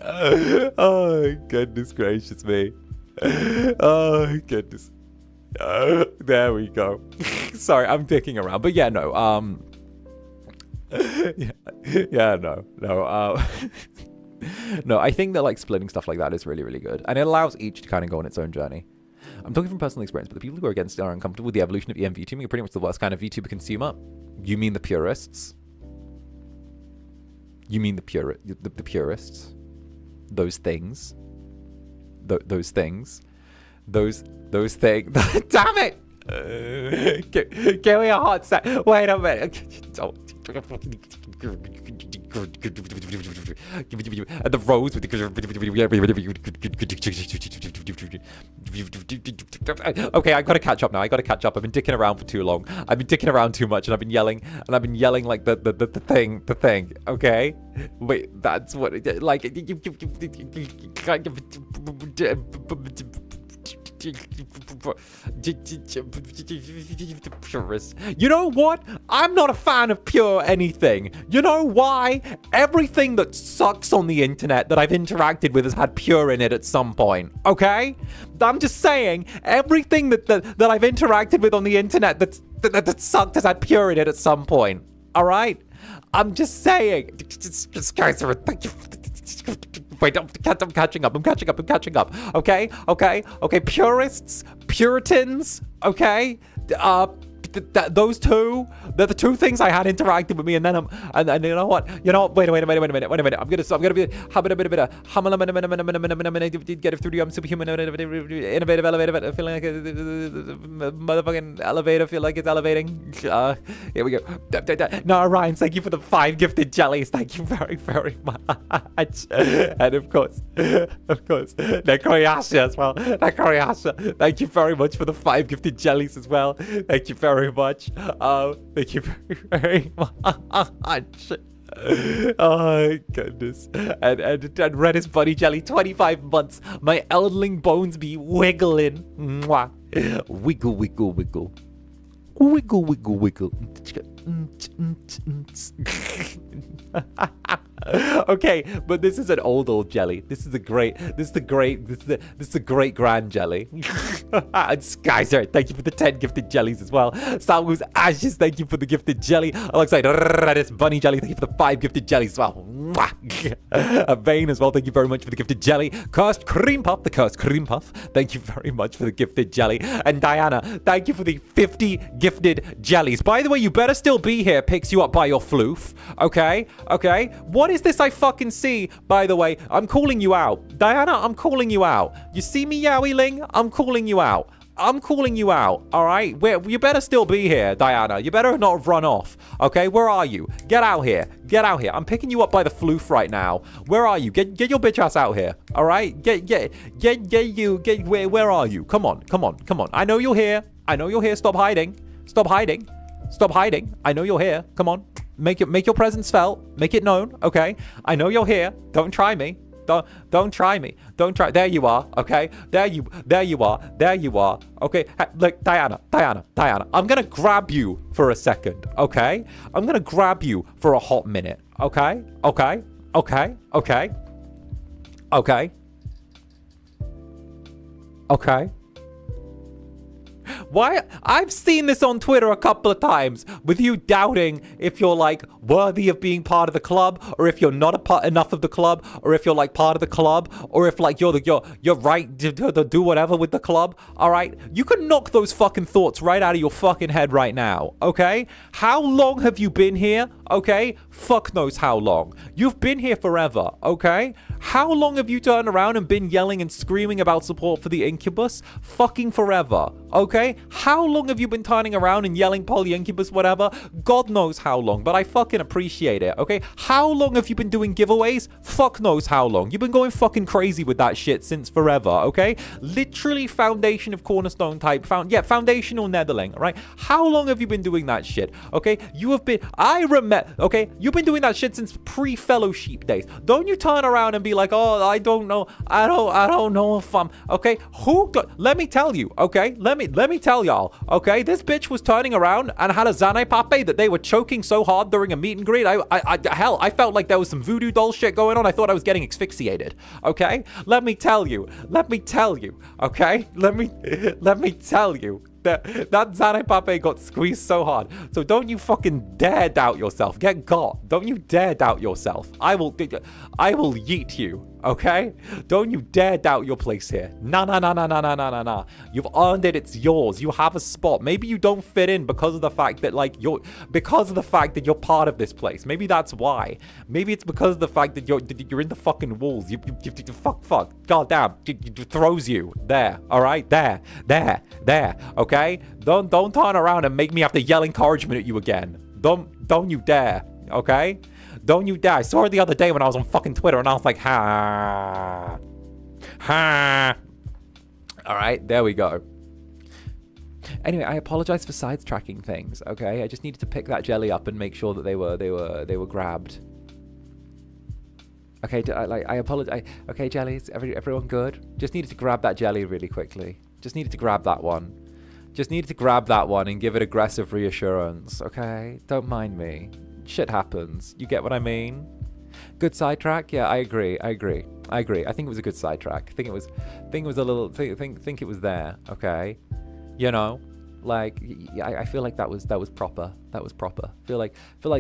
Oh, goodness gracious me. Oh, goodness. There we go. Sorry, I'm dicking around. But yeah, no. No, I think that like splitting stuff like that is really, really good. And it allows each to kind of go on its own journey. I'm talking from personal experience, but the people who are against it are uncomfortable with the evolution of EN VTubing are pretty much the worst kind of VTuber consumer. You mean the purists? You mean the purists? Those things? Those things? Those things? Damn it! Give me a hot sec. Wait a minute. And the rose with okay, I gotta catch up now. I've been dicking around for too long. I've been dicking around too much, and I've been yelling like the thing. Okay, wait, that's what like Purist. You know what? I'm not a fan of pure anything. You know why? Everything that sucks on the internet that I've interacted with has had pure in it at some point. Okay? I'm just saying, everything that I've interacted with on the internet that sucked has had pure in it at some point. All right? I'm just saying. Guys, thank you. Wait, I'm catching up. Okay? Purists, Puritans, okay? Those two, they're the two things I had interacted with me, and then and you know what? Wait a minute. I'm gonna be get it through the superhuman, innovative, elevator, feeling like a motherfucking elevator, feel like it's elevating. Here we go. No, Ryan, thank you for the 5 gifted jellies. Thank you very, very much. And of course, 𝓂𝓸𝓾𝓻 as well. 𝓂𝓸𝓾𝓻. Thank you very much for the 5 gifted jellies as well. Thank you very much. Thank you very much. Oh goodness. And Redis Bunny Jelly, 25 months. My eldling bones be wiggling. Mwah. Wiggle, wiggle, wiggle. Wiggle, wiggle, wiggle. Okay, but this is an old jelly. This is the great grand jelly. And Skyzer, thank you for the 10 gifted jellies as well. Salwoo's Ashes, thank you for the gifted jelly. Alongside Redis Bunny Jelly, thank you for the 5 gifted jellies as well. Vane as well, thank you very much for the gifted jelly. Cursed Cream Puff, the Cursed Cream Puff, thank you very much for the gifted jelly. And Diana, thank you for the 50 gifted jellies. By the way, you better still be here, picks you up by your floof. Okay? What is this I fucking see? By the way, I'm calling you out. Diana, I'm calling you out. You see me, Yowie-ling? I'm calling you out. All right? You better still be here, Diana. You better not have run off. Okay? Where are you? Get out here. I'm picking you up by the floof right now. Where are you? Get your bitch ass out here. All right? Where are you? Come on. I know you're here. Stop hiding. I know you're here. Come on. Make your presence felt. Make it known. Okay? I know you're here. Don't try me. Don't try me. There you are. Okay? There you are. Okay? Look, Diana. I'm gonna grab you for a second. Okay? I'm gonna grab you for a hot minute. Okay? Why? I've seen this on Twitter a couple of times with you doubting if you're like worthy of being part of the club, or if you're not enough of the club, or if you're like part of the club, or if like you're right to do whatever with the club. All right, you can knock those fucking thoughts right out of your fucking head right now. Okay, how long have you been here? Okay, fuck knows how long. You've been here forever. Okay, how long have you turned around and been yelling and screaming about support for the Incubus? Fucking forever. Okay, how long have you been turning around and yelling poly Incubus whatever? God knows how long, but I fucking appreciate it. Okay, how long have you been doing giveaways? Fuck knows how long. You've been going fucking crazy with that shit since forever. Okay, literally foundation of cornerstone type foundational Netherling. Right, how long have you been doing that shit? Okay, you have been, okay, you've been doing that shit since pre-fellowship days. Don't you turn around and be like, oh, I don't know if I'm okay. Let me tell you. Okay, let me tell y'all. Okay, this bitch was turning around and had a 𝓂𝓙 that they were choking so hard during a meet and greet. I felt like there was some voodoo doll shit going on. I thought I was getting asphyxiated. Okay, let me tell you. Okay, let me tell you. That 𝓂𝓙 got squeezed so hard. So don't you fucking dare doubt yourself. Get got. Don't you dare doubt yourself. I will yeet you. Okay? Don't you dare doubt your place here. Nah. You've earned it. It's yours. You have a spot. Maybe you don't fit in because of the fact that you're part of this place. Maybe that's why. Maybe it's because of the fact that you're in the fucking walls. You fuck. God damn. It throws you. There. All right? There. Okay? Don't turn around and make me have to yell encouragement at you again. Don't you dare. Okay? Don't you dare. I saw her the other day when I was on fucking Twitter and I was like, ha. All right, there we go. Anyway, I apologize for sidetracking things, okay? I just needed to pick that jelly up and make sure that they were grabbed. Okay, I apologize. Okay, jellies, everyone good? Just needed to grab that jelly really quickly. Just needed to grab that one. Just needed to grab that one and give it aggressive reassurance, okay? Don't mind me. Shit happens. You get what I mean? Good sidetrack? Yeah, I agree. I think it was a good sidetrack. I think it was a little think it was there, okay? You know? Like, I feel like that was proper. That was proper. Feel like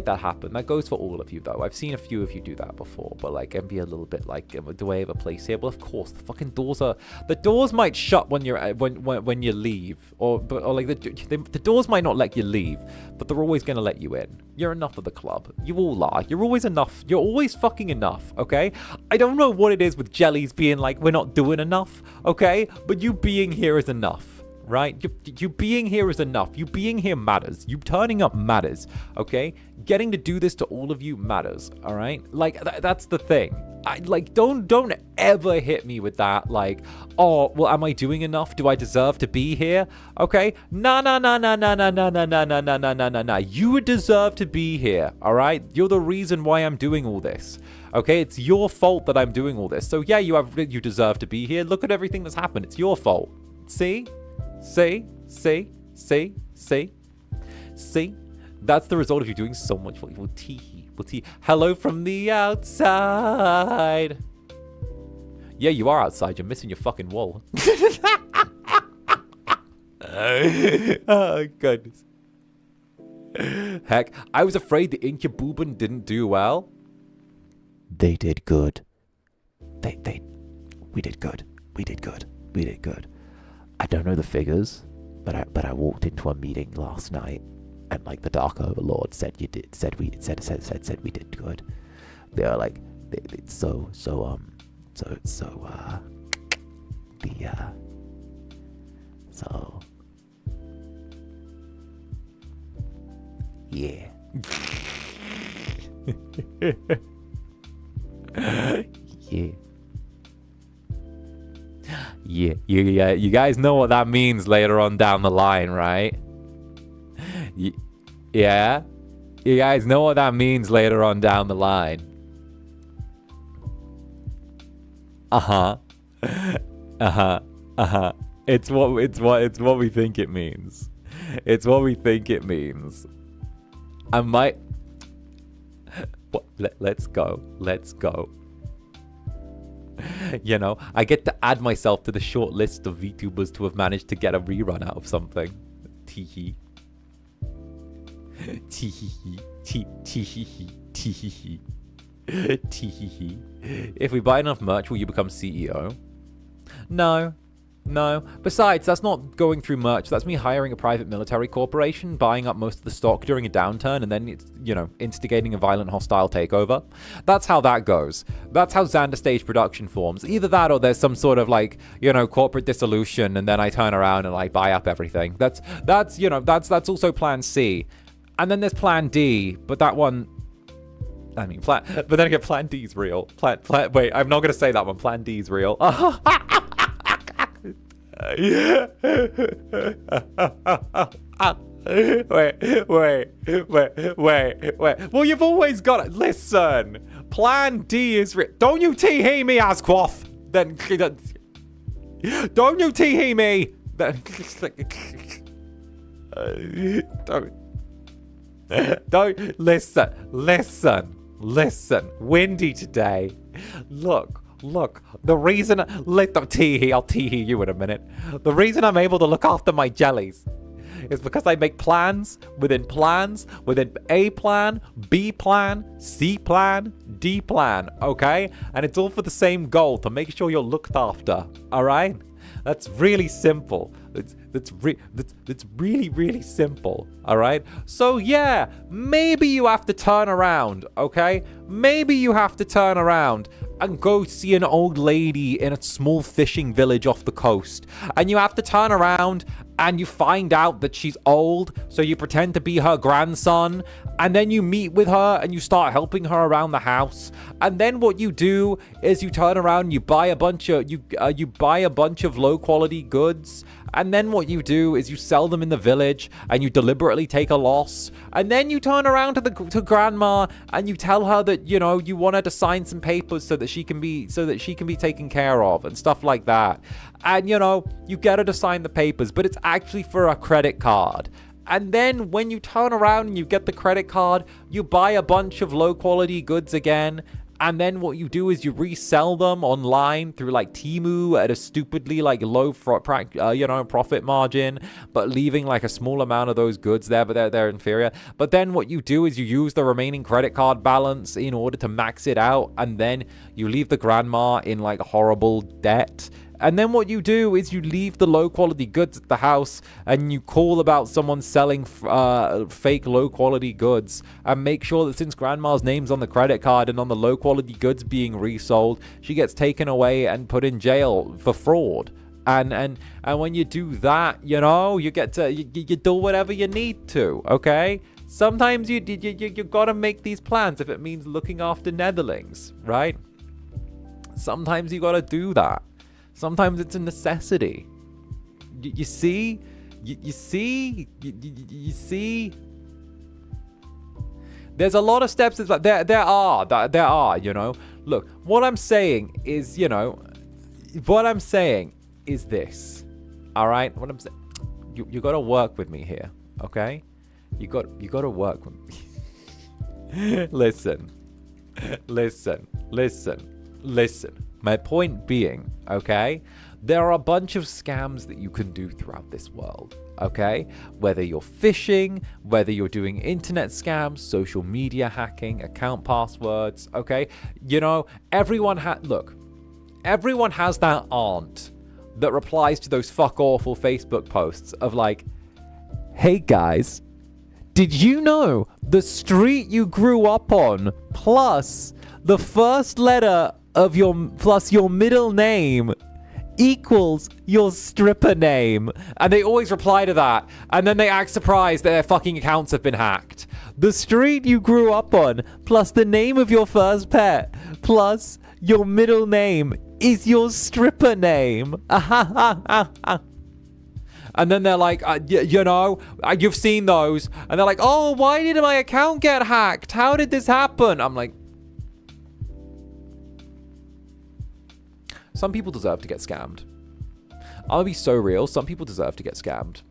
that happened. That goes for all of you, though. I've seen a few of you do that before, but like, and be a little bit like the way of a place here. Well, of course, the fucking doors might shut when you're when you leave, or like the doors might not let you leave, but they're always gonna let you in. You're enough of the club. You all are. You're always enough. You're always fucking enough. Okay. I don't know what it is with jellies being like we're not doing enough. Okay, but you being here is enough. Right? You being here is enough. You being here matters. You turning up matters. Okay? Getting to do this to all of you matters. All right? Like, that's the thing. Don't ever hit me with that. Like, oh, well, am I doing enough? Do I deserve to be here? Okay? Nah. You deserve to be here. All right? You're the reason why I'm doing all this. Okay? It's your fault that I'm doing all this. So yeah, you deserve to be here. Look at everything that's happened. It's your fault. See? See? That's the result of you doing so much. Well, tee. Hello from the outside. Yeah, you are outside. You're missing your fucking wall. Oh, goodness. Heck, I was afraid the Incubus didn't do well. They did good. We did good. I don't know the figures, but I walked into a meeting last night, and like the Dark Overlord said we did good. They are like, yeah. Yeah, you guys know what that means later on down the line, right? Yeah? You guys know what that means later on down the line. It's what we think it means. It's what we think it means. I might... Let's go. You know, I get to add myself to the short list of VTubers to have managed to get a rerun out of something. Teehee. If we buy enough merch, will you become CEO? No. Besides, that's not going through merch. That's me hiring a private military corporation, buying up most of the stock during a downturn, and then, instigating a violent hostile takeover. That's how that goes. That's how Zander stage production forms. Either that or there's some sort of corporate dissolution, and then I turn around and I buy up everything. That's also plan C. And then there's plan D, but that one... but then again, plan D is real. Wait, I'm not going to say that one. Plan D is real. Wait. Well, you've always got it. Listen, plan D is don't you tee-hee me, Asquith. Then don't you tee-hee me. Then don't listen. Windy today. Look, the reason... I'll tee-hee you in a minute. The reason I'm able to look after my jellies is because I make plans, within A plan, B plan, C plan, D plan, okay? And it's all for the same goal, to make sure you're looked after, alright? That's really simple. That's really, really simple, alright? So yeah, maybe you have to turn around, okay? Maybe you have to turn around and go see an old lady in a small fishing village off the coast. And you have to turn around and you find out that she's old, so you pretend to be her grandson, and then you meet with her and you start helping her around the house. And then what you do is you turn around and you buy a bunch of of low quality goods, and then what you do is you sell them in the village and you deliberately take a loss, and then you turn around to grandma and you tell her that, you know, you want her to sign some papers so that she can be taken care of and stuff like that. And, you know, you get her to sign the papers, but it's actually for a credit card. And then when you turn around and you get the credit card, you buy a bunch of low quality goods again. And then what you do is you resell them online through like Temu at a stupidly like low profit margin, but leaving like a small amount of those goods there, but they're inferior. But then what you do is you use the remaining credit card balance in order to max it out, and then you leave the grandma in like horrible debt. And then what you do is you leave the low quality goods at the house and you call about someone selling fake low quality goods, and make sure that since grandma's name's on the credit card and on the low quality goods being resold, she gets taken away and put in jail for fraud. And when you do that, you know, you get to you do whatever you need to, okay? Sometimes you gotta make these plans if it means looking after Netherlings, right? Sometimes you gotta do that. Sometimes it's a necessity. You see? You see? There's a lot of steps. There are, you know. Look, what I'm saying is, you know, what I'm saying is this. All right? What I'm saying, you got to work with me here, okay? You got to work with me. Listen. My point being, okay, there are a bunch of scams that you can do throughout this world, okay? Whether you're phishing, whether you're doing internet scams, social media hacking, account passwords, okay? You know, everyone has that aunt that replies to those fuck awful Facebook posts of like, hey guys, did you know the street you grew up on plus the first letter of your middle name equals your stripper name? And they always reply to that, and then they act surprised that their fucking accounts have been hacked. The street you grew up on plus the name of your first pet plus your middle name is your stripper name. And then they're like, you know, you've seen those, and they're like, oh, why did my account get hacked? How did this happen? I'm like, some people deserve to get scammed. I'll be so real. Some people deserve to get scammed.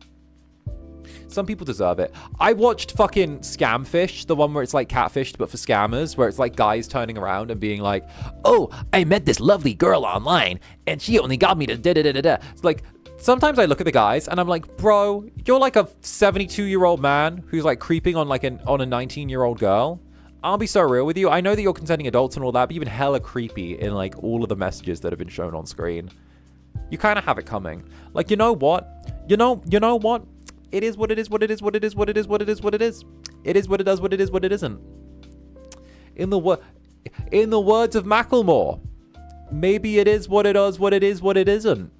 Some people deserve it. I watched fucking Scamfish, the one where it's like catfished, but for scammers, where it's like guys turning around and being like, oh, I met this lovely girl online, and she only got me to da-da-da-da-da. It's like, sometimes I look at the guys, and I'm like, bro, you're like a 72-year-old man who's like creeping on like on a 19-year-old girl. I'll be so real with you. I know that you're consenting adults and all that, but you've been hella creepy in like all of the messages that have been shown on screen. You kind of have it coming. Like, you know what? You know what? It is what it is, what it is, what it is, what it is, what it is, what it is. It is what it does, what it is, what it isn't. In the words of Macklemore, maybe it is what it does, what it is, what it isn't.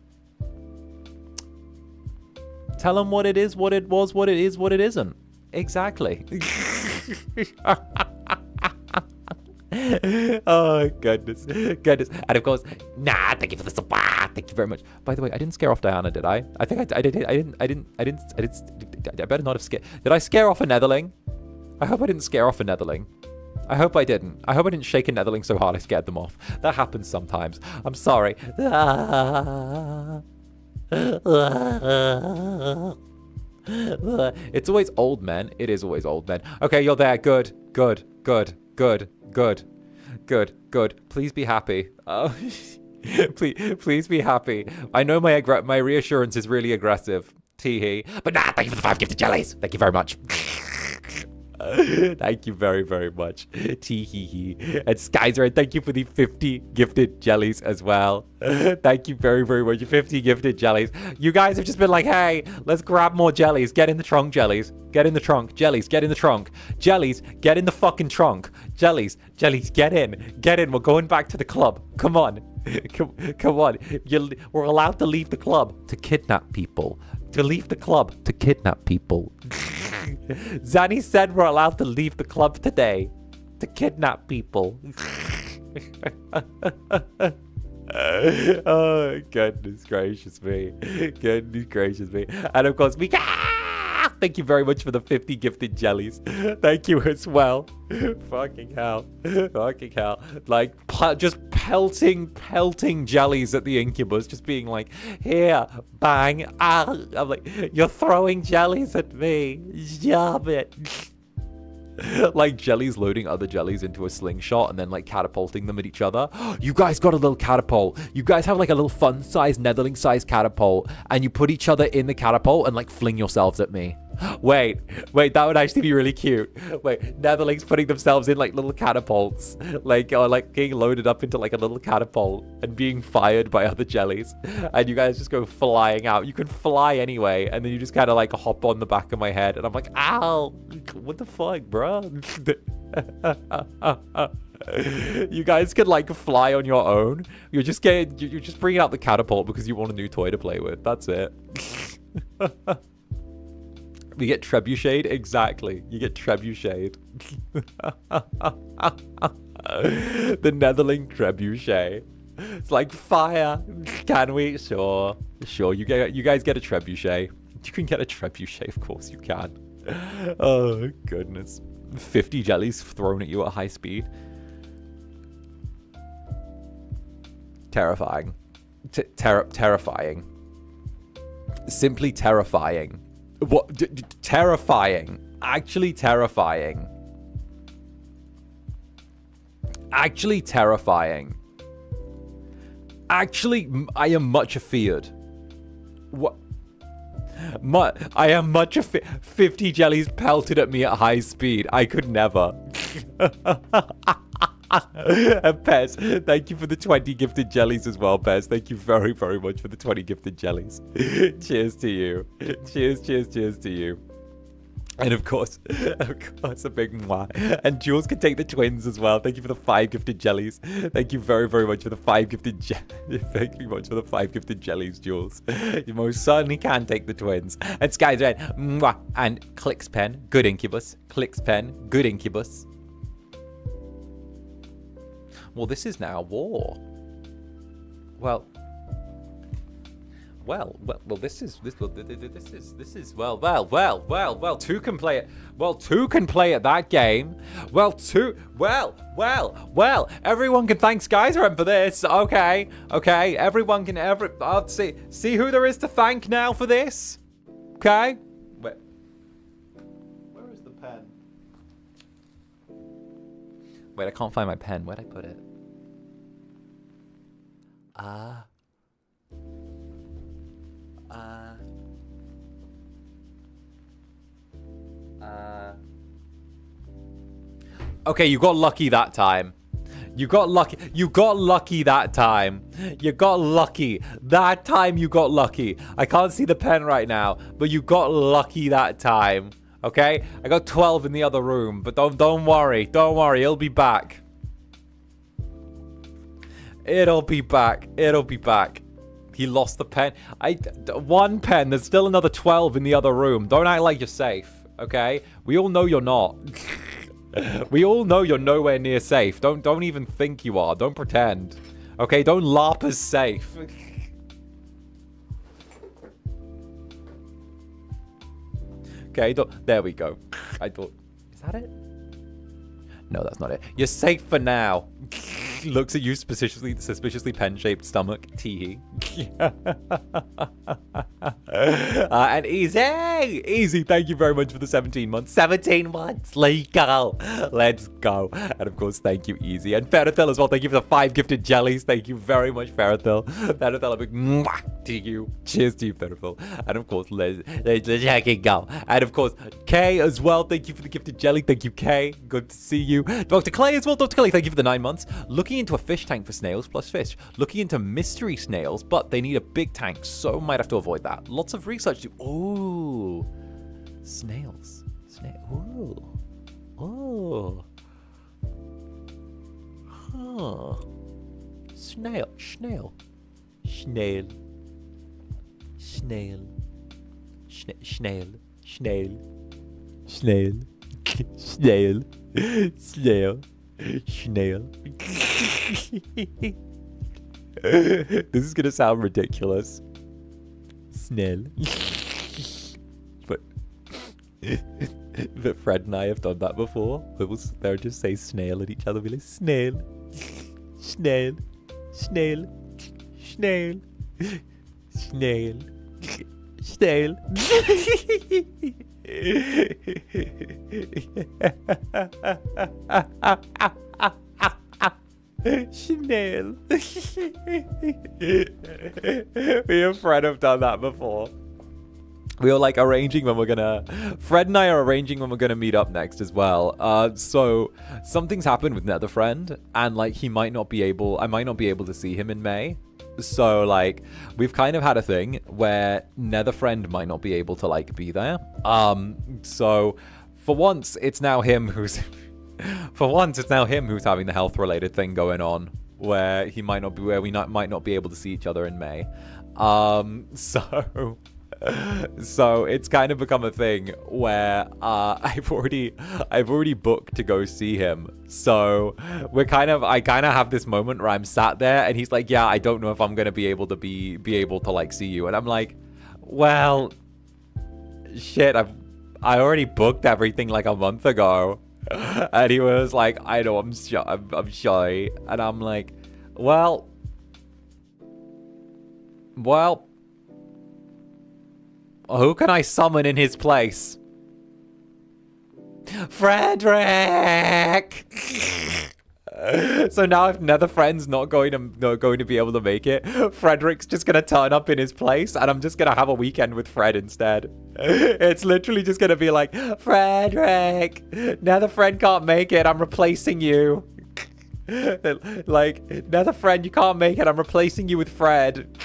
Tell them what it is, what it was, what it is, what it isn't. Exactly. Oh, goodness. And of course, thank you for the support. Thank you very much. By the way, I didn't scare off Diana, did I? I think I didn't. I better not have scared. Did I scare off a Netherling? I hope I didn't scare off a Netherling. I hope I didn't. I hope I didn't shake a Netherling so hard I scared them off. That happens sometimes. I'm sorry. It's always old men. It is always old men. Okay, you're there. Good. Please be happy. Please be happy. I know my reassurance is really aggressive. Tee-hee. But thank you for the 5 gifted jellies. Thank you very much. Thank you very, very much. Tee-hee-hee. And Skyzer, thank you for the 50 gifted jellies as well. Thank you very, very much. 50 gifted jellies. You guys have just been like, hey, let's grab more jellies. Get in the trunk, jellies. Get in the trunk. Jellies, get in the trunk. Jellies, get in the fucking trunk. Jellies, get in. Get in. We're going back to the club. Come on. Come on. We're allowed to leave the club to kidnap people. To leave the club to kidnap people. Zanny said we're allowed to leave the club today to kidnap people. Oh, goodness gracious me. Goodness gracious me. And of course, we... Thank you very much for the 50 gifted jellies. Thank you as well. Fucking hell. Fucking hell. Like, just pelting jellies at the Incubus. Just being like, here, bang, ah. I'm like, you're throwing jellies at me. Stop it. Like jellies loading other jellies into a slingshot and then like catapulting them at each other. You guys got a little catapult. You guys have like a little fun-sized Netherling-sized catapult, and you put each other in the catapult and like fling yourselves at me. Wait, that would actually be really cute. Wait, Netherlings putting themselves in like little catapults, like, or like getting loaded up into like a little catapult and being fired by other jellies, and you guys just go flying out. You can fly anyway, and then you just kind of like hop on the back of my head, and I'm like, ow, what the fuck, bro? You guys can like fly on your own. You're just bringing out the catapult because you want a new toy to play with. That's it. We get trebucheted? Exactly. You get trebucheted. The Netherling trebuchet. It's like fire. Can we? Sure. You guys get a trebuchet. You can get a trebuchet, of course you can. Oh, goodness. 50 jellies thrown at you at high speed. Terrifying. Terrifying. Simply terrifying. What? Terrifying. Actually terrifying. Actually terrifying. Actually, I am much afeared. What? I am much afeared. 50 jellies pelted at me at high speed. I could never. And Pez, thank you for the 20 gifted jellies as well, Pez. Thank you very, very much for the 20 gifted jellies. Cheers to you. Cheers to you. And of course, a big mwah. And Jules can take the twins as well. Thank you for the 5 gifted jellies. Thank you very, very much for the 5 gifted Thank you much for the 5 gifted jellies, Jules. You most certainly can take the twins. And Sky's Red, mwah. And 𝓂𝓻, good Incubus. 𝓂𝓻, good Incubus. Well, this is now war. Well, this is two can play it. Well, two can play at that game. Well, everyone can thank Skyrim for this. Okay, everyone can I'll see who there is to thank now for this. Okay. Where is the pen? Wait, I can't find my pen. Where'd I put it? Okay, you got lucky that time. You got lucky that time. You got lucky. That time you got lucky. I can't see the pen right now, but you got lucky that time. Okay? I got 12 in the other room, but don't worry. Don't worry, it'll be back. It'll be back. He lost the pen. One pen. There's still another 12 in the other room. Don't act like you're safe, okay? We all know you're not. We all know you're nowhere near safe. Don't even think you are. Don't pretend. Okay? Don't LARP as safe. Okay, there we go. I thought... Is that it? No, that's not it. You're safe for now. Looks at you suspiciously pen-shaped stomach. Teehee. And Easy. Thank you very much for the 17 months. 17 months. Let's go. And of course, thank you, Easy. And Ferrothil as well. Thank you for the 5 gifted jellies. Thank you very much, Ferrothil. Ferrothil, a big mwah to you. Cheers to you, Ferrothil. And of course, let's go. And of course, Kay as well. Thank you for the gifted jelly. Thank you, Kay. Good to see you. Dr. Clay as well. Dr. Clay, thank you for the 9 months. Looking into a fish tank for snails plus fish. Looking into mystery snails, but they need a big tank, so might have to avoid that. Lots of research to... Ooh. Snails. Ooh. Huh. Snail. This is gonna sound ridiculous. Snell. But Fred and I have done that before. They'll just say snail at each other. Be like, snail, snail, snail, snail, snail, snail. Chanel. Me and Fred have done that before. We were like arranging when we're gonna... Fred and I are arranging when we're gonna meet up next as well. So something's happened with Netherfriend, and like I might not be able to see him in May. So like we've kind of had a thing where Netherfriend might not be able to like be there. So for once it's now him who's having the health related thing going on, where we might not be able to see each other in May. So it's kind of become a thing where I've already booked to go see him. So I kind of have this moment where I'm sat there and he's like, yeah, I don't know if I'm gonna be able to like see you, and I'm like, well, shit, I already booked everything like a month ago. And he was like, I know, I'm shy, and I'm like, well, who can I summon in his place? Frederick! So now if Netherfriend's not going to be able to make it, Frederick's just going to turn up in his place, and I'm just going to have a weekend with Fred instead. It's literally just going to be like, Frederick, Netherfriend can't make it, I'm replacing you. Like, Netherfriend, you can't make it, I'm replacing you with Fred.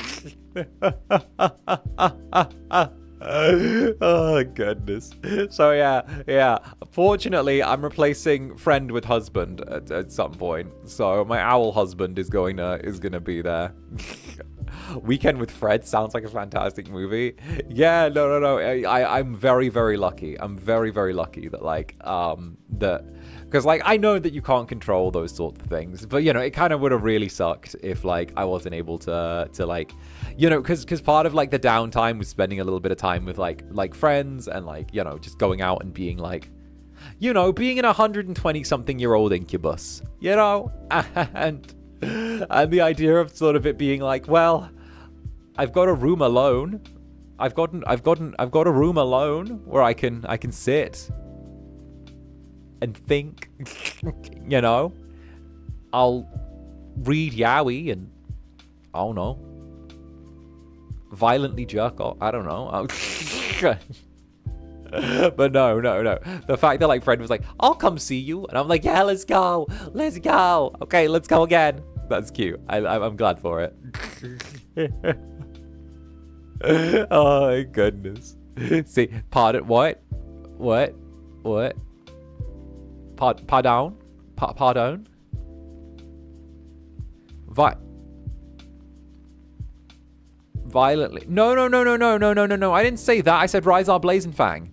Oh goodness. So yeah. Fortunately, I'm replacing friend with husband at some point. So my owl husband is gonna be there. Weekend with Fred sounds like a fantastic movie. Yeah, no. I'm very, very lucky. I'm very, very lucky that because like I know that you can't control those sorts of things, but you know, it kind of would have really sucked if like I wasn't able to like, you know, because part of like the downtime was spending a little bit of time with like friends and like, you know, just going out and being like, you know, being an 120-something-year-old incubus, you know, and the idea of sort of it being like, well, I've got a room alone. I've got a room alone where I can sit and think, you know. I'll read yaoi and, I don't know, violently jerk off. I don't know. But no. The fact that like Fred was like, I'll come see you, and I'm like, yeah, let's go. Okay, let's go again. That's cute. I'm glad for it. Oh my goodness. See, pardon, what? Pardon? Violently. No. I didn't say that. I said 𝓱𝓸𝓼𝓽.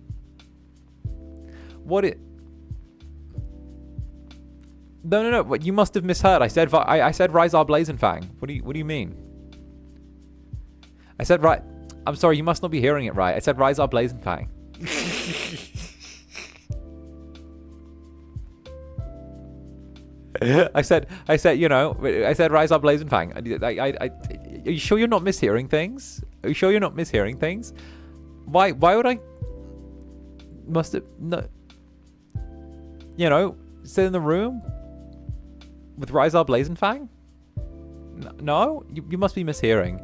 What it? No. What, you must have misheard. I said 𝓱𝓸𝓼𝓽. What do you mean? I said right. I'm sorry. You must not be hearing it right. I said 𝓱𝓸𝓼𝓽. I said, you know, I said 𝓱𝓸𝓼𝓽. Are you sure you're not mishearing things? Why would I? Must have no. You know, sit in the room with 𝓱𝓸𝓼𝓽. No, you must be mishearing.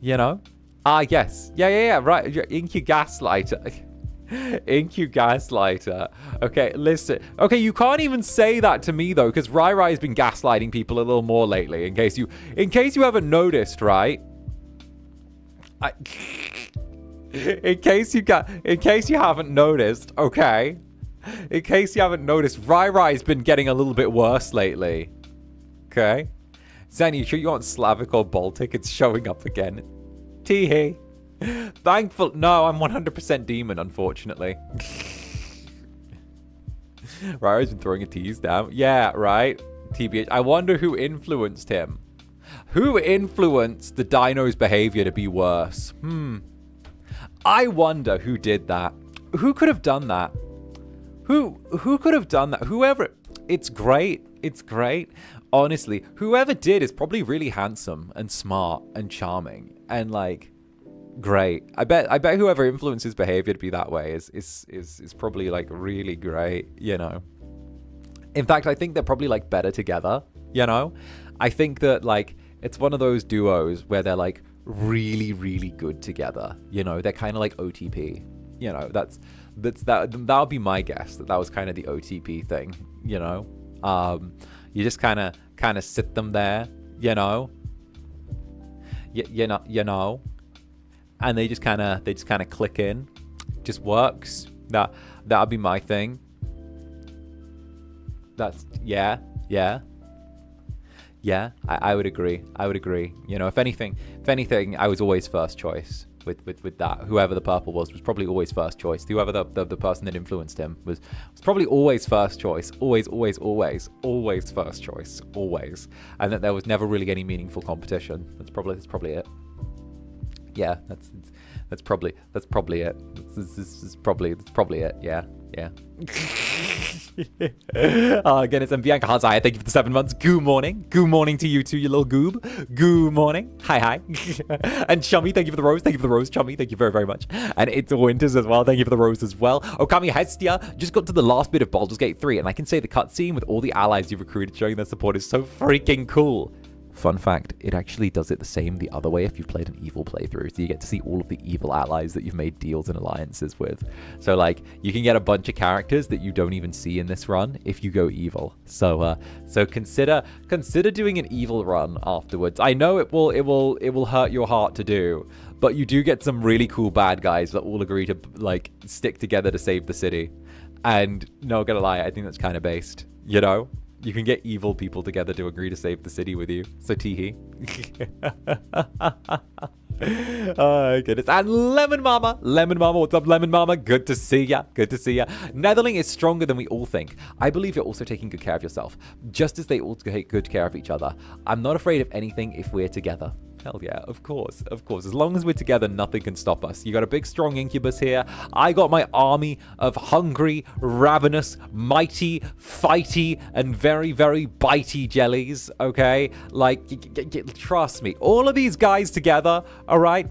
You know? Yes. Yeah. Right. Gaslighter. Gaslighter. Okay, listen. Okay, you can't even say that to me though, because Rai has been gaslighting people a little more lately. In case you haven't noticed, right? In case you haven't noticed, okay. In case you haven't noticed, Rai's been getting a little bit worse lately. Okay. Zan, you sure you want Slavic or Baltic? It's showing up again. Tee-hee. Thankful. No, I'm 100% demon, unfortunately. Rai's been throwing a tease down. Yeah, right. TBH. I wonder who influenced him. Who influenced the dino's behavior to be worse? I wonder who did that. Who could have done that? Who could have done that? Whoever. It's great. It's great. Honestly, whoever did is probably really handsome and smart and charming and like great. I bet whoever influenced his behavior to be that way is probably like really great, you know. In fact, I think they're probably like better together, you know. I think that like it's one of those duos where they're like really, really good together. You know, they're kind of like OTP. You know, that would be my guess. That was kind of the OTP thing. You know, you just kind of sit them there. You know, you know, and they just kind of click in. Just works. That'd be my thing. That's yeah. I would agree. You know, if anything, I was always first choice with that. Whoever the purple was probably always first choice. Whoever the person that influenced him was probably always first choice. Always first choice. Always. And that there was never really any meaningful competition. That's probably it. Yeah, that's probably it. That's probably it. Yeah. Again, it's Bianca Hazai. Thank you for the 7 months. Good morning to you too, you little goob. Good morning. Hi. And Chummy, thank you for the rose. Chummy. Thank you very, very much. And it's Winters as well. Thank you for the rose as well. Okami Hestia just got to the last bit of Baldur's Gate 3, and I can say the cutscene with all the allies you've recruited showing their support is so freaking cool. Fun fact, it actually does it the same the other way if you've played an evil playthrough. So you get to see all of the evil allies that you've made deals and alliances with. So like you can get a bunch of characters that you don't even see in this run if you go evil. So consider doing an evil run afterwards. I know it will hurt your heart to do, but you do get some really cool bad guys that all agree to like stick together to save the city. And not gonna lie, I think that's kind of based, you know? You can get evil people together to agree to save the city with you. So teehee. Oh, goodness. And Lemon Mama, what's up, Lemon Mama? Good to see ya. Netherling is stronger than we all think. I believe you're also taking good care of yourself, just as they all take good care of each other. I'm not afraid of anything if we're together. Hell yeah, of course. As long as we're together, nothing can stop us. You got a big, strong Incubus here. I got my army of hungry, ravenous, mighty, fighty, and very, very bitey jellies, okay? Like, trust me. All of these guys together, all right?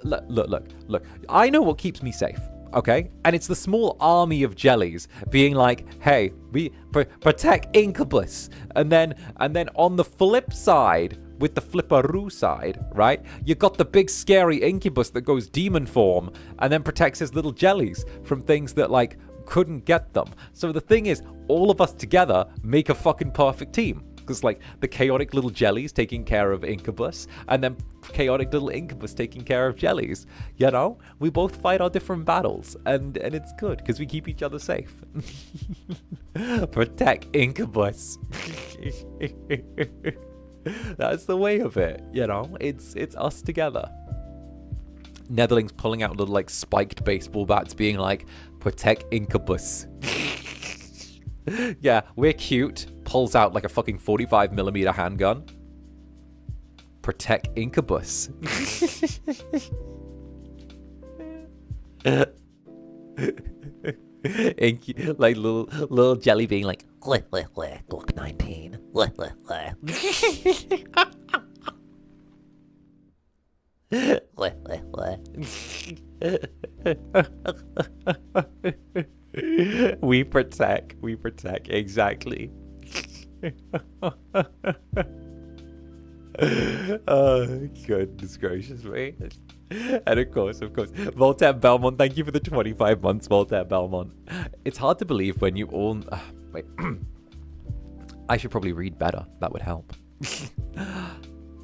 Look. I know what keeps me safe. Okay, and it's the small army of jellies being like, hey, we protect Incubus, and then on the flip side, with the flipperoo side, right, you got the big scary Incubus that goes demon form and then protects his little jellies from things that like couldn't get them. So the thing is, all of us together make a fucking perfect team. Because like the chaotic little jellies taking care of Incubus, and then chaotic little Incubus taking care of jellies. You know, we both fight our different battles, and it's good because we keep each other safe. Protect Incubus. That's the way of it. You know, it's us together. Netherling's pulling out little like spiked baseball bats, being like, protect Incubus. Yeah, we're cute. Pulls out like a fucking 45mm handgun. Protect Incubus. Like little jelly being like, Glock 19. We protect, exactly. Oh, goodness gracious me. And of course, Voltaire Belmont, thank you for the 25 months, Voltaire Belmont. It's hard to believe when you all... wait. I should probably read better. That would help.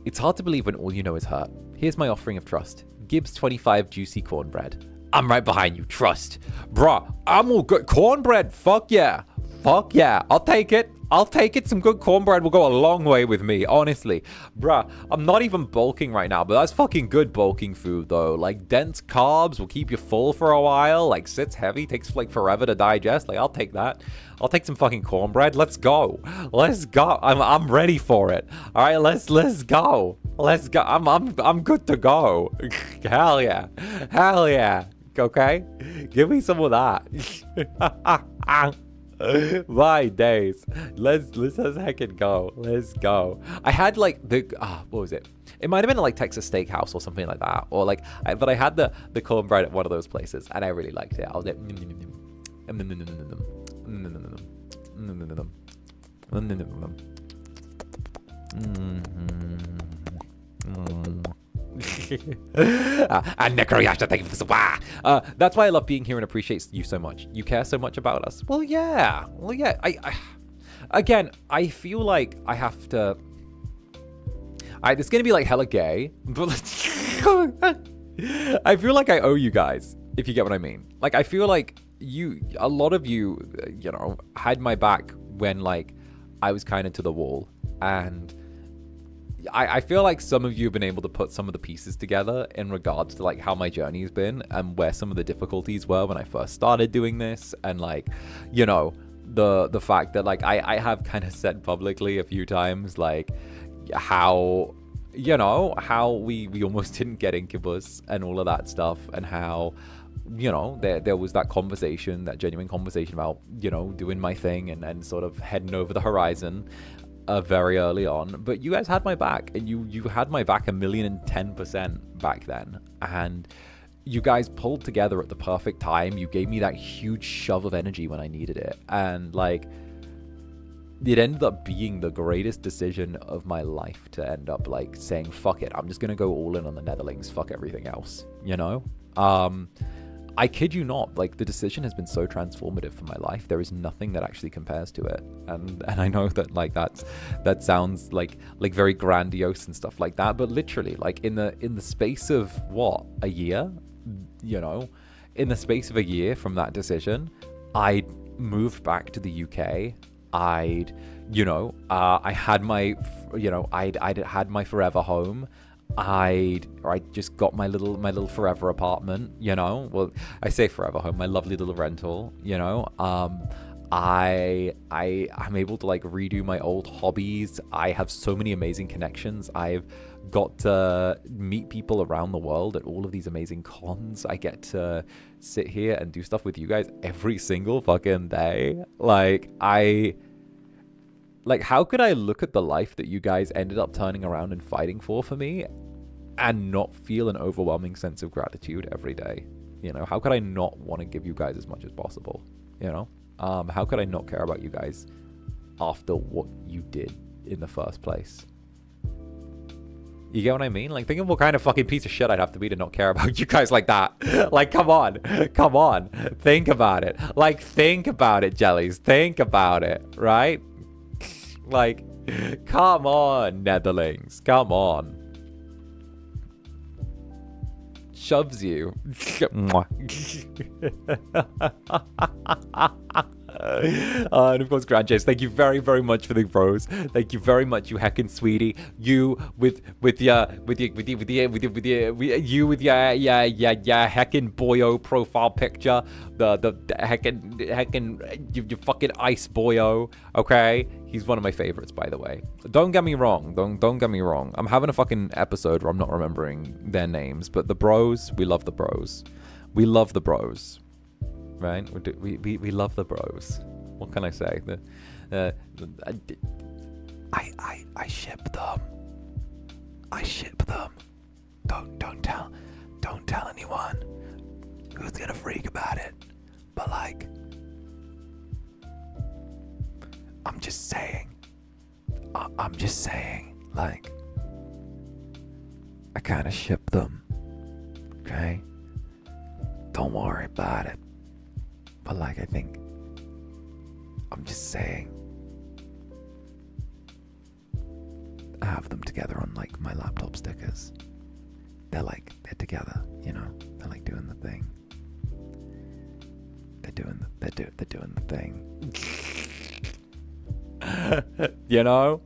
It's hard to believe when all you know is hurt. Here's my offering of trust. Gibbs 25 juicy cornbread. I'm right behind you. Trust. Bruh, I'm all good. Cornbread. Fuck yeah. Fuck yeah, I'll take it. I'll take it. Some good cornbread will go a long way with me, honestly. Bruh, I'm not even bulking right now, but that's fucking good bulking food, though. Like, dense carbs will keep you full for a while. Like, sits heavy, takes, like, forever to digest. Like, I'll take that. I'll take some fucking cornbread. Let's go. Let's go. I'm ready for it. All right, let's go. Let's go. I'm good to go. Hell yeah. Hell yeah. Okay? Give me some of that. My days. Let's heckin' go. Let's go. I had like what was it? It might have been like Texas Steakhouse or something like that. Or like but I had the cornbread at one of those places and I really liked it. I was like and Necroyasha, thank you for the that's why I love being here and appreciate you so much. You care so much about us. Well, yeah. I feel like I have to. It's gonna be like hella gay, but I feel like I owe you guys, if you get what I mean. Like, I feel like a lot of you, had my back when like I was kind of to the wall, and I feel like some of you have been able to put some of the pieces together in regards to like how my journey has been and where some of the difficulties were when I first started doing this, and like, the fact that like I have kind of said publicly a few times like how we almost didn't get Incubus and all of that stuff, and how there was that conversation, that genuine conversation about doing my thing and sort of heading over the horizon very early on. But you guys had my back, and you had my back 1,010% back then, and you guys pulled together at the perfect time. You gave me that huge shove of energy when I needed it, and like it ended up being the greatest decision of my life to end up like saying fuck it, I'm just gonna go all in on the Netherlings, fuck everything else, I kid you not, like the decision has been so transformative for my life. There is nothing that actually compares to it, and I know that like that sounds like very grandiose and stuff like that, but literally like in the space of a year, in the space of a year from that decision, I moved back to the UK. I had my forever home. I just got my little forever apartment, well, I say forever home, my lovely little rental, I'm able to like redo my old hobbies. I have so many amazing connections. I've got to meet people around the world at all of these amazing cons. I get to sit here and do stuff with you guys every single fucking day. How could I look at the life that you guys ended up turning around and fighting for me and not feel an overwhelming sense of gratitude every day? How could I not want to give you guys as much as possible? How could I not care about you guys after what you did in the first place? You get what I mean? Like, think of what kind of fucking piece of shit I'd have to be to not care about you guys like that. Like, come on. Think about it. Like, think about it, jellies. Think about it, right? Like, come on, Netherlings. Come on. Shoves you. And of course, Grandchase, thank you very, very much for the bros. Thank you very much, you heckin' sweetie. You with your heckin' boyo profile picture. The heckin' you fucking ice boyo. Okay, he's one of my favorites, by the way. Don't get me wrong. Don't get me wrong. I'm having a fucking episode where I'm not remembering their names, but the bros, we love the bros. We love the bros. Right? We love the bros. What can I say? I ship them. I ship them. Don't tell anyone who's gonna freak about it. But like, I'm just saying, like, I kind of ship them. Okay? Don't worry about it. But like, I'm just saying, I have them together on like my laptop stickers. They're together, they're like doing the thing. They're doing the thing. You know?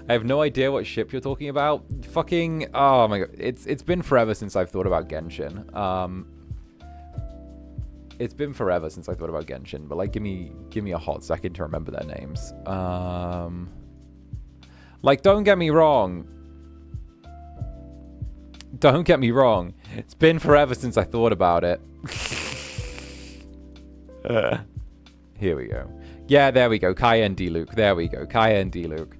I have no idea what ship you're talking about. Fucking, oh my god. It's been forever since I've thought about Genshin. It's been forever since I thought about Genshin, but like give me a hot second to remember their names. Like, don't get me wrong. Don't get me wrong. It's been forever since I thought about it. Here we go. Yeah, there we go. 𝓂𝓻 and 𝓂𝓸𝓾𝓻. There we go. 𝓂𝓻 and 𝓂𝓸𝓾𝓻.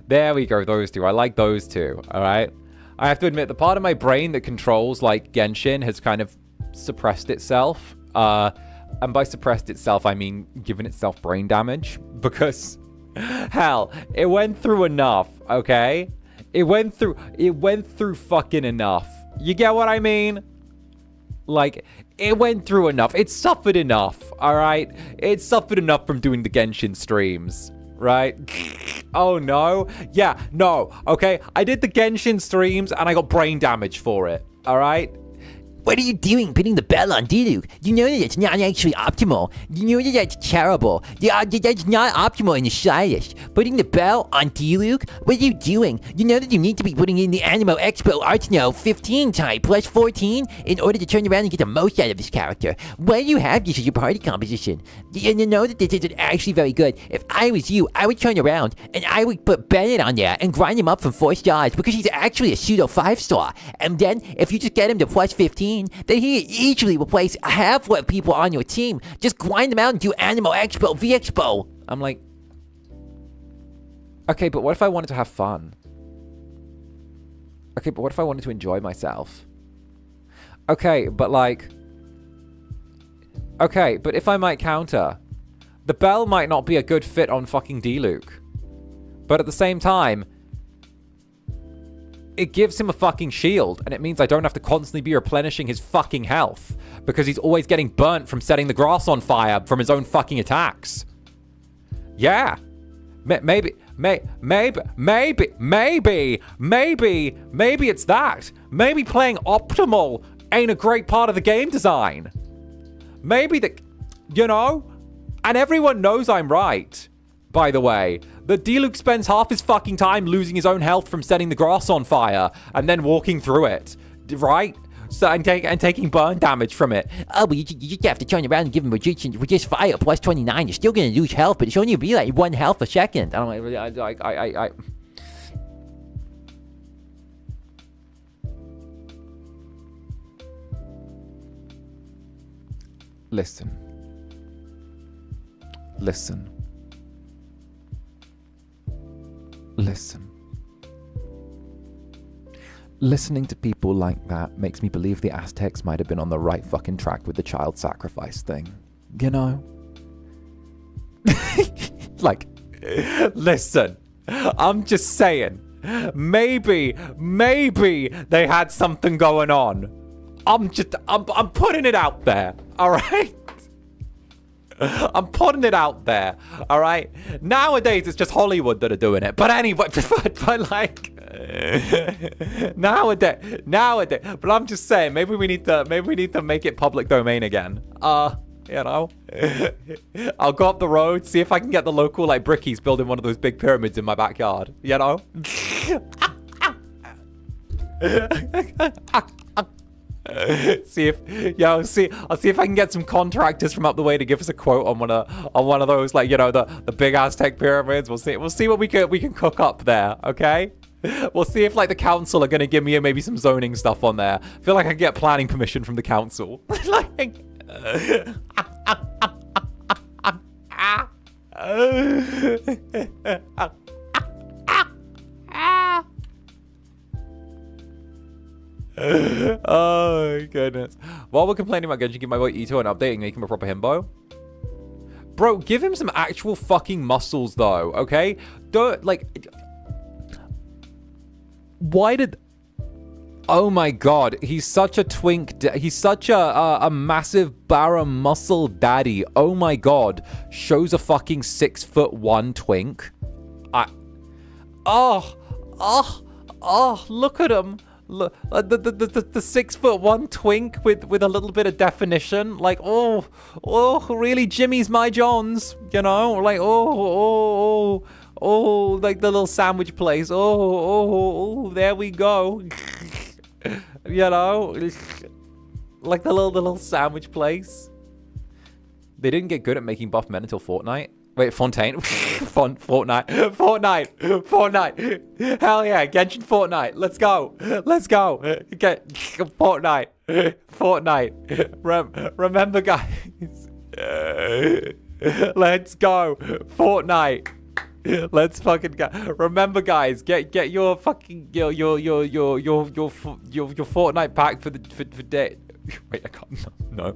There we go. Those two. I like those two. All right. I have to admit, the part of my brain that controls like Genshin has kind of suppressed itself. And by suppressed itself, I mean given itself brain damage. Because, hell, it went through enough. Okay. It went through fucking enough. You get what I mean? Like, it went through enough. It suffered enough, all right? It suffered enough from doing the Genshin streams, right? Oh, no? Yeah, no, okay? I did the Genshin streams, and I got brain damage for it, all right? What are you doing putting the bell on 𝓂𝓸𝓾? You know that it's not actually optimal. You know that that's terrible. That's not optimal in the slightest. Putting the bell on 𝓂𝓸𝓾? What are you doing? You know that you need to be putting in the Animo Expo Archno 15 type plus 14 in order to turn around and get the most out of this character. Why do you have this as your party composition? You know that this isn't actually very good. If I was you, I would turn around and I would put Bennett on there and grind him up from 4 stars because he's actually a pseudo 5-star. And then if you just get him to plus 15, then he easily replace half what people on your team. Just grind them out and do Animo Expo, V-Expo. I'm like, okay, but what if I wanted to have fun? Okay, but what if I wanted to enjoy myself? Okay, but like, okay, but if I might counter, the bell might not be a good fit on fucking 𝓂𝓸𝓾. But at the same time, it gives him a fucking shield, and it means I don't have to constantly be replenishing his fucking health, because he's always getting burnt from setting the grass on fire from his own fucking attacks. Yeah. Maybe it's that. Maybe playing optimal ain't a great part of the game design. Maybe you know? And everyone knows I'm right, by the way. The 𝓂𝓸𝓾 spends half his fucking time losing his own health from setting the grass on fire and then walking through it, right? So and taking burn damage from it. Oh, but you just have to turn around and give him resist fire plus 29. You're still gonna lose health, but it's only be like 1 health a second. I Listen. Listen. Listen. Listening to people like that makes me believe the Aztecs might have been on the right fucking track with the child sacrifice thing. You know? like, listen, I'm just saying, maybe they had something going on. I'm putting it out there, all right? I'm putting it out there, all right? Nowadays, it's just Hollywood that are doing it. But anyway, but like, nowadays. But I'm just saying, maybe we need to make it public domain again. You know, I'll go up the road, see if I can get the local like brickies building one of those big pyramids in my backyard. You know. I'll see if I can get some contractors from up the way to give us a quote on one of those, like, you know, the big Aztec pyramids. We'll see what we can cook up there, okay? We'll see if like the council are gonna give me maybe some zoning stuff on there. I feel like I can get planning permission from the council. like oh goodness. While we're complaining about Genshin, give my boy Ito an update and make him a proper himbo. Bro, give him some actual fucking muscles though, okay? Don't like, why did, oh my god, he's such a twink, he's such a massive barra muscle daddy. Oh my god, shows a fucking 6'1" twink. Oh, look at him. Look, the 6'1" twink with a little bit of definition. Like, oh, really, Jimmy's my Jones, you know? Like, oh, like the little sandwich place. Oh, there we go. You know, like the little sandwich place. They didn't get good at making buff men until Fortnite. Wait, Fontaine? Fortnite. Hell yeah, Genshin Fortnite. Let's go. Get Fortnite. Remember, guys. Let's go. Fortnite. Let's fucking go. Remember, guys, get your fucking your Fortnite pack for day. Wait, I can't. No.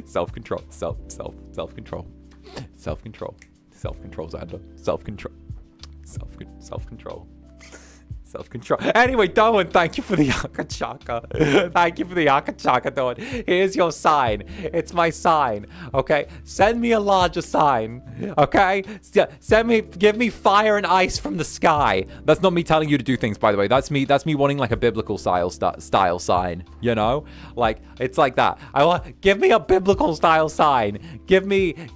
Self-control. Self-control, Zander. Self-control. Anyway, Darwin, thank you for the Akachaka. Thank you for the Akachaka, Darwin. Here's your sign. It's my sign. Okay? Send me a larger sign. Okay? Give me fire and ice from the sky. That's not me telling you to do things, by the way. That's me wanting like a biblical style sign. You know? Like, it's like that. Give me a biblical style sign. Give me fire.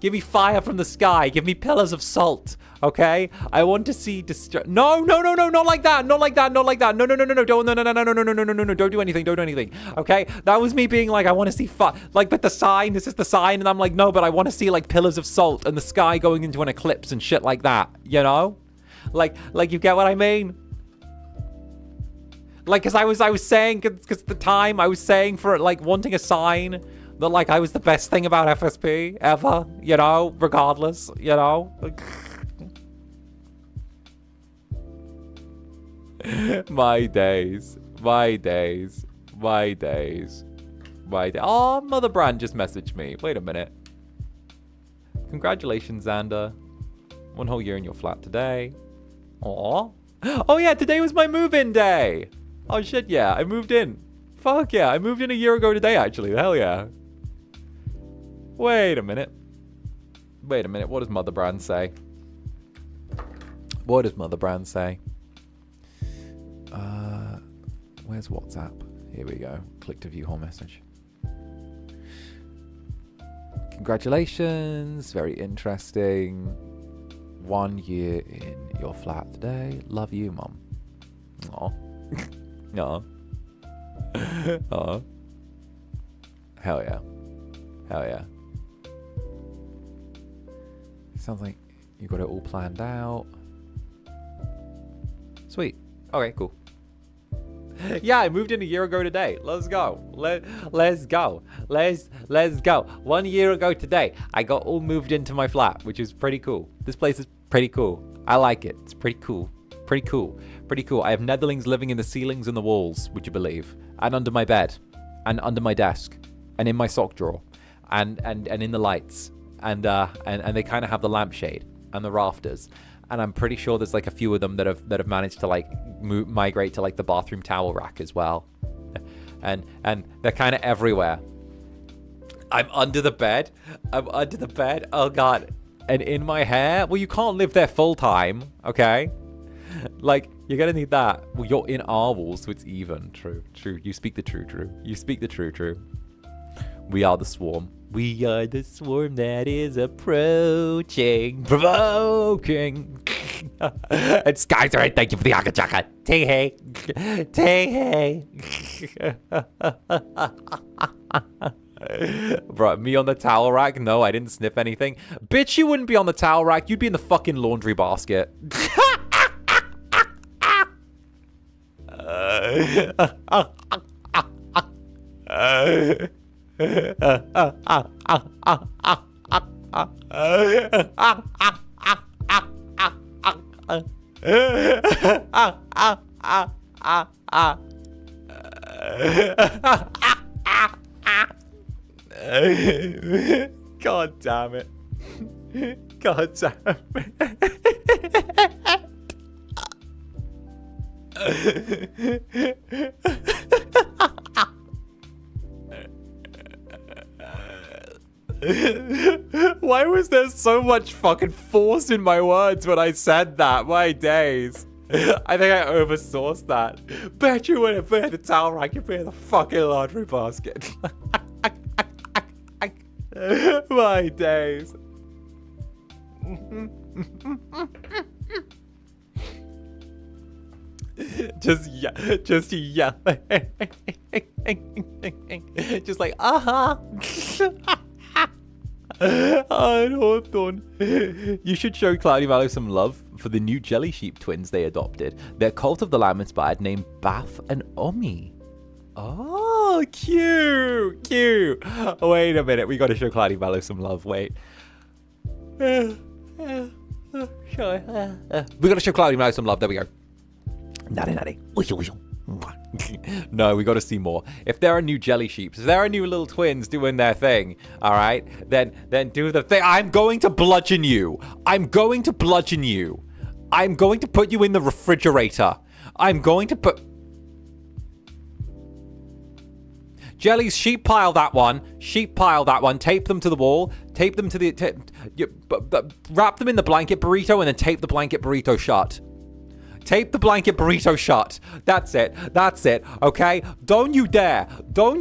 Give me fire from the sky. Give me pillars of salt, okay? I want to see No, not like that. No. Don't do anything. Okay? That was me being like, I want to see like, but the sign, this is the sign, and I'm like, no, but I want to see like pillars of salt and the sky going into an eclipse and shit like that, you know? Like you get what I mean? Like, cause I was saying, cause the time I was saying for like wanting a sign that like I was the best thing about FSP ever, you know, regardless, you know. My days. Oh, Motherbrand just messaged me. Wait a minute. Congratulations, Zander. 1 whole year in your flat today. Aw. Oh yeah, today was my move-in day. Oh shit, yeah, I moved in. Fuck yeah, I moved in a year ago today, actually. Hell yeah. Wait a minute. What does Motherbrand say? Where's WhatsApp? Here we go. Click to view whole message. Congratulations. Very interesting. 1 year in your flat today. Love you, Mum. Aw. Aw. Aw. Hell yeah. Sounds like you got it all planned out. Sweet. Okay, cool. Yeah, I moved in a year ago today. Let's go. Let's go. 1 year ago today, I got all moved into my flat, which is pretty cool. This place is pretty cool. I like it. It's pretty cool. I have netherlings living in the ceilings and the walls, would you believe? And under my bed. And under my desk. And in my sock drawer. And in the lights. And they kind of have the lampshade and the rafters. And I'm pretty sure there's like a few of them that have managed to like migrate to like the bathroom towel rack as well. And they're kind of everywhere. I'm under the bed. Oh God. And in my hair. Well, you can't live there full time. Okay. Like, you're gonna need that. Well, you're in our walls, so it's even. True. You speak the true. We are the swarm. We are the swarm that is approaching, provoking. And Sky's right. Thank you for the akachaka. Tay hey. Bro, me on the towel rack? No, I didn't sniff anything. Bitch, you wouldn't be on the towel rack. You'd be in the fucking laundry basket. God damn it. Why Why was there so much fucking force in my words when I said that? My days. I think I oversourced that. Bet you wouldn't put the towel rack, you put in the fucking laundry basket. My days. Just yell. Just like, Oh, Hawthorne. You should show 𝓂𝓼𝓾𝓻 some love for the new jelly sheep twins they adopted. Their Cult of the Lamb inspired named Bath and Omi. Oh, cute. Wait a minute. We got to show 𝓂𝓼𝓾𝓻 some love. Wait. We got to show 𝓂𝓼𝓾𝓻 some love. There we go. Natty. No, we got to see more. If there are new jelly sheeps, if there are new little twins doing their thing, all right, then do the thing. I'm going to bludgeon you. I'm going to put you in the refrigerator. I'm going to put... Jellies, sheep pile that one. Tape them to the wall. Tape them to the... wrap them in the blanket burrito and then tape the blanket burrito shut. Tape the blanket burrito shut. That's it. Okay? Don't you dare. Yeah,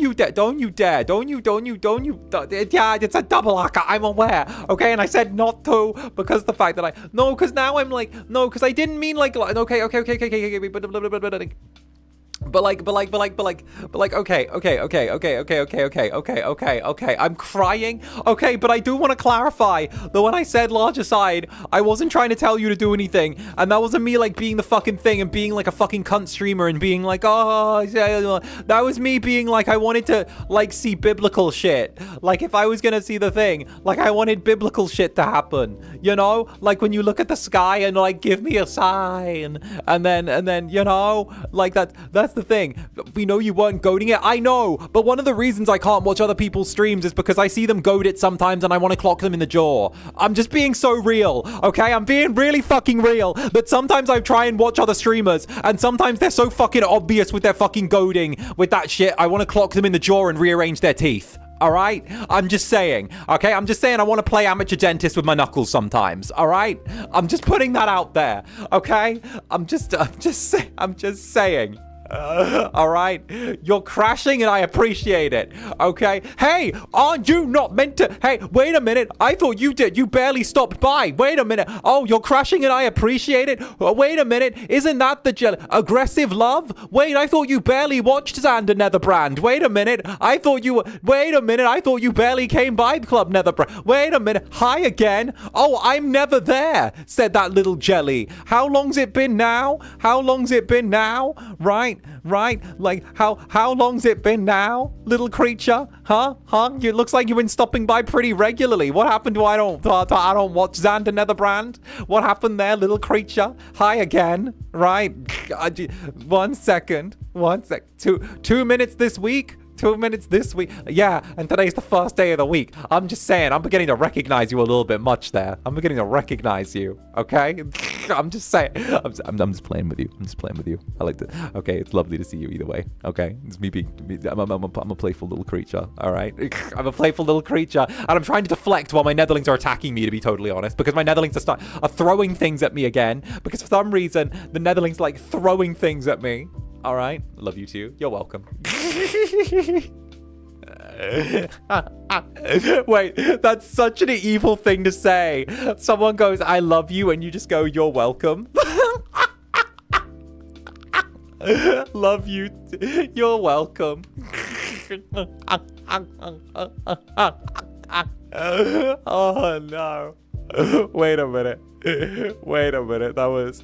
it's a double haka. I'm aware. Okay? And I said not to because the fact that because now I'm like, no, because I didn't mean like, okay. But okay. I'm crying. Okay, but I do want to clarify that when I said larger side, I wasn't trying to tell you to do anything. And that wasn't me like being the fucking thing and being like a fucking cunt streamer and being like, oh, yeah. That was me being like, I wanted to like see biblical shit. Like if I was going to see the thing, like I wanted biblical shit to happen, you know, like when you look at the sky and like, give me a sign. And then, you know, like that's the thing. We know you weren't goading it. I know, but one of the reasons I can't watch other people's streams is because I see them goad it sometimes and I want to clock them in the jaw. I'm just being so real, okay? I'm being really fucking real that sometimes I try and watch other streamers and sometimes they're so fucking obvious with their fucking goading with that shit. I want to clock them in the jaw and rearrange their teeth. All right? I'm just saying, okay? I'm just saying I want to play amateur dentist with my knuckles sometimes, all right? I'm just putting that out there, okay? I'm just saying. All right, you're crashing and I appreciate it. Okay, hey, aren't you not meant to? Hey, wait a minute, I thought you did. You barely stopped by. Wait a minute. Oh, you're crashing and I appreciate it. Oh, wait a minute, isn't that the aggressive love? Wait, I thought you barely watched Zander Netherbrand. Wait a minute, I thought you barely came by Club Netherbrand. Wait a minute, hi again. Oh, I'm never there, said that little jelly. How long's it been now? Right? Like, how long's it been now, little creature? Huh? It looks like you've been stopping by pretty regularly. What happened to I don't watch Zander Netherbrand? What happened there, little creature? Hi again, right? 1 second. 2 minutes this week? 2 minutes this week. Yeah, and today's the first day of the week. I'm just saying, I'm beginning to recognize you a little bit much there. I'm beginning to recognize you, okay? I'm just saying. I'm just playing with you. I like to. Okay, it's lovely to see you either way, okay? It's me being. I'm a playful little creature, all right? I'm a playful little creature, and I'm trying to deflect while my netherlings are attacking me, to be totally honest, because my netherlings are throwing things at me again, because for some reason, the netherlings like throwing things at me. All right, love you too. You're welcome. Wait, that's such an evil thing to say. Someone goes, I love you, and you just go, you're welcome. Love you. You're welcome. Oh no. Wait a minute. That was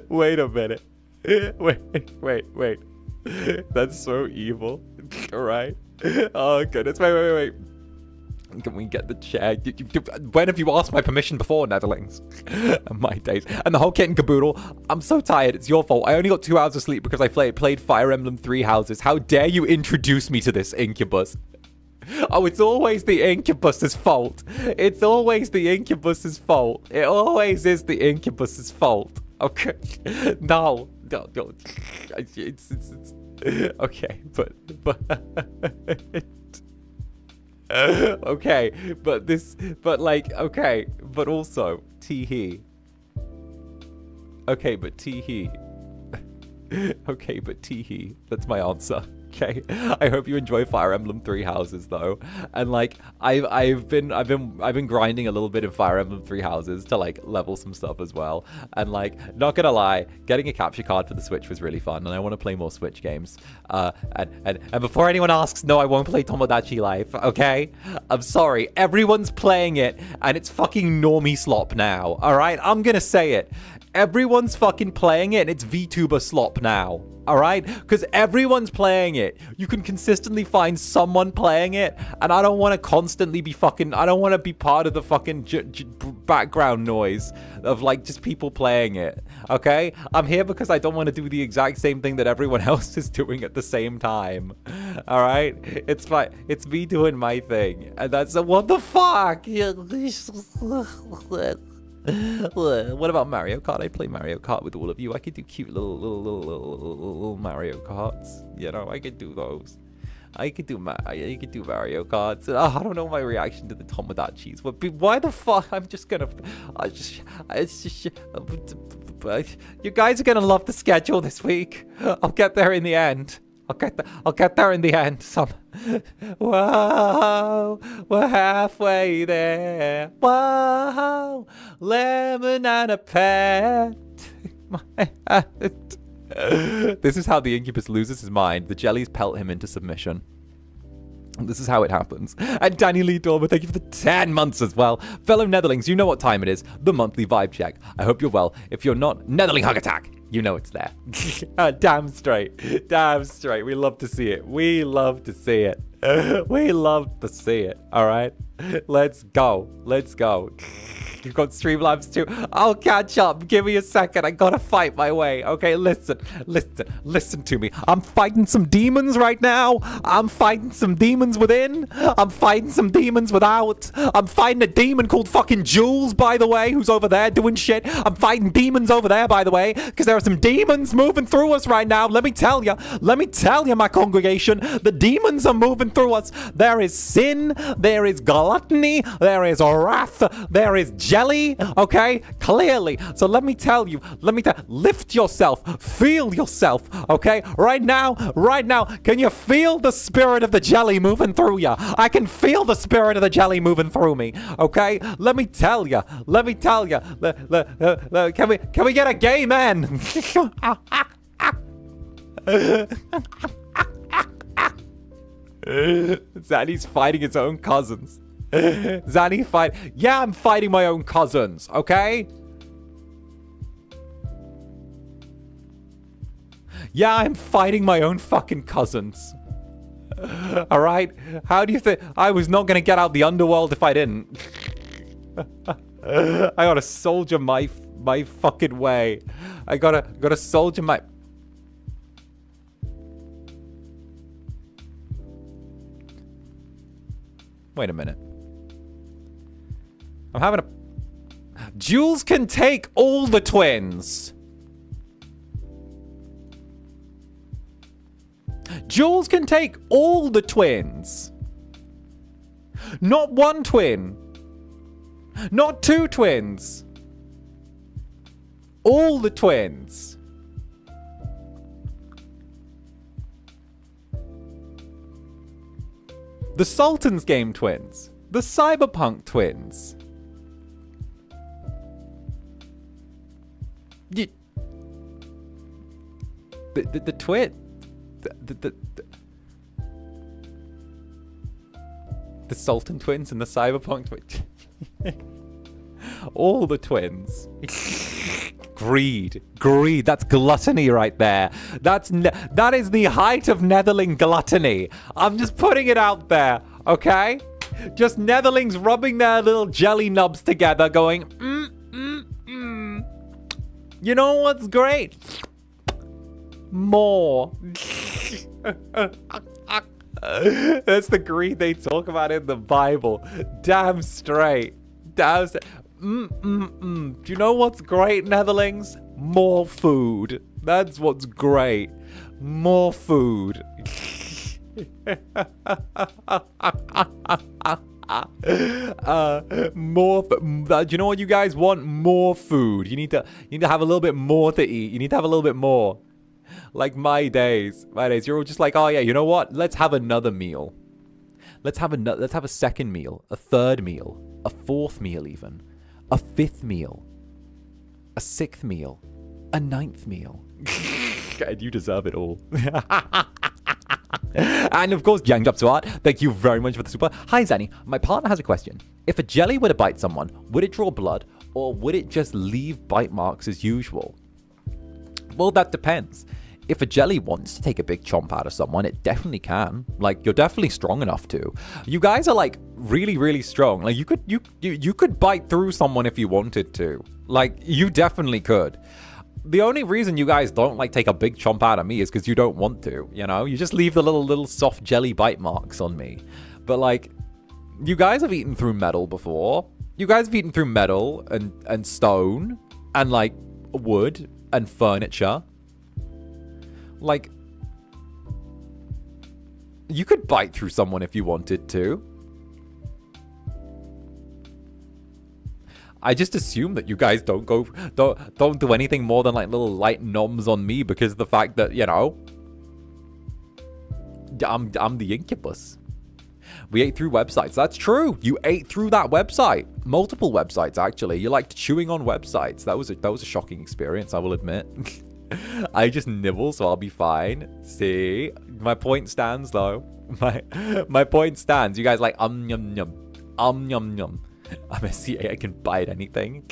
wait a minute. Wait. That's so evil. All right. Oh goodness. Wait. Can we get the chair? When have you asked my permission before, Netherlings? My days. And the whole kit and caboodle. I'm so tired. It's your fault. I only got 2 hours of sleep because I played Fire Emblem 3 Houses. How dare you introduce me to this Incubus? Oh, it's always the Incubus's fault. It always is the Incubus's fault. Okay. No. It's Okay, but okay, but also tee-hee. Okay, but tee-hee. Okay, but tee-hee. That's my answer. Okay. I hope you enjoy Fire Emblem Three Houses though. And like I've been grinding a little bit in Fire Emblem Three Houses to like level some stuff as well. And like, not gonna lie, getting a capture card for the Switch was really fun, and I want to play more Switch games. And before anyone asks, no, I won't play Tomodachi Life, okay? I'm sorry. Everyone's playing it, and it's fucking normie slop now. Alright? I'm gonna say it. Everyone's fucking playing it, and it's VTuber slop now. Alright? Because everyone's playing it. You can consistently find someone playing it, and I don't want to constantly be fucking... I don't want to be part of the fucking background noise of, like, just people playing it. Okay? I'm here because I don't want to do the exact same thing that everyone else is doing at the same time. Alright? It's fine. It's me doing my thing. And that's... What the fuck? What about Mario Kart? I play Mario Kart with all of you. I could do cute little Mario Karts. You know, I could do those. I could do Mario Karts. I don't know my reaction to the Tomodachis. But why the fuck? You guys are gonna love the schedule this week. I'll get there in the end. I'll get there in the end. Whoa, we're halfway there. Whoa, lemon and a pet. This is how the Incubus loses his mind. The jellies pelt him into submission. This is how it happens. And Danny Lee Dormer, thank you for the 10 months as well. Fellow Netherlings, you know what time it is. The monthly vibe check. I hope you're well. If you're not, Netherling Hug Attack. You know it's there. Damn straight. Damn straight. We love to see it. We love to see it. We love to see it. All right? Let's go. Let's go. You've got Streamlabs too. I'll catch up. Give me a second. I gotta fight my way. Okay, listen to me. I'm fighting some demons right now. I'm fighting some demons within. I'm fighting some demons without. I'm fighting a demon called fucking Jules, by the way, who's over there doing shit. I'm fighting demons over there, by the way, because there are some demons moving through us right now. Let me tell you, my congregation, the demons are moving through us. There is sin. There is gluttony. There is wrath. There is jelly, okay? Clearly. So let me tell you, lift yourself, feel yourself, okay? Right now, can you feel the spirit of the jelly moving through you? I can feel the spirit of the jelly moving through me, okay? Let me tell you, can we get a gay man? Zanny's fighting his own cousins. Zanny fight. Yeah, I'm fighting my own cousins, okay? Yeah, I'm fighting my own fucking cousins. Alright? How do you think? I was not gonna get out the underworld if I didn't. I gotta soldier my fucking way. I gotta soldier my... Wait a minute. I'm having a... Jules can take all the twins. Jules can take all the twins. Not one twin. Not two twins. All the twins. The Sultan's Game twins. The Cyberpunk twins. The twin. The Sultan twins and the Cyberpunk twins. All the twins. Greed. That's gluttony right there. That is the height of Netherling gluttony. I'm just putting it out there, okay? Just Netherlings rubbing their little jelly nubs together, going, You know what's great? More. That's the greed they talk about in the Bible. Damn straight. Do you know what's great, Netherlings? More food. That's what's great. more food. Do you know what you guys want? More food. You need to have a little bit more to eat. You need to have a little bit more. Like my days. You're all just like, oh yeah, you know what? Let's have another meal. Let's have a second meal, a third meal, a fourth meal even, a fifth meal, a sixth meal, a ninth meal. God, you deserve it all. And of course, Yang Up to Art, thank you very much for the super. Hi Zanny, my partner has a question. If a jelly were to bite someone, would it draw blood or would it just leave bite marks as usual? Well, that depends. If a jelly wants to take a big chomp out of someone, it definitely can. Like, you're definitely strong enough to. You guys are like really, really strong. Like, you could bite through someone if you wanted to. Like, you definitely could. The only reason you guys don't like take a big chomp out of me is because you don't want to, you know? You just leave the little soft jelly bite marks on me. But like, you guys have eaten through metal before. You guys have eaten through metal and stone and like wood and furniture. Like, you could bite through someone if you wanted to. I just assume that you guys don't do anything more than like little light noms on me because of the fact that, you know, I'm the Incubus. We ate through websites. That's true. You ate through that website. Multiple websites, actually. You liked chewing on websites. That was a shocking experience, I will admit. I just nibble, so I'll be fine. See? My point stands, though. My point stands. You guys like, yum, yum. Yum, yum. I'm a CA, I can bite anything.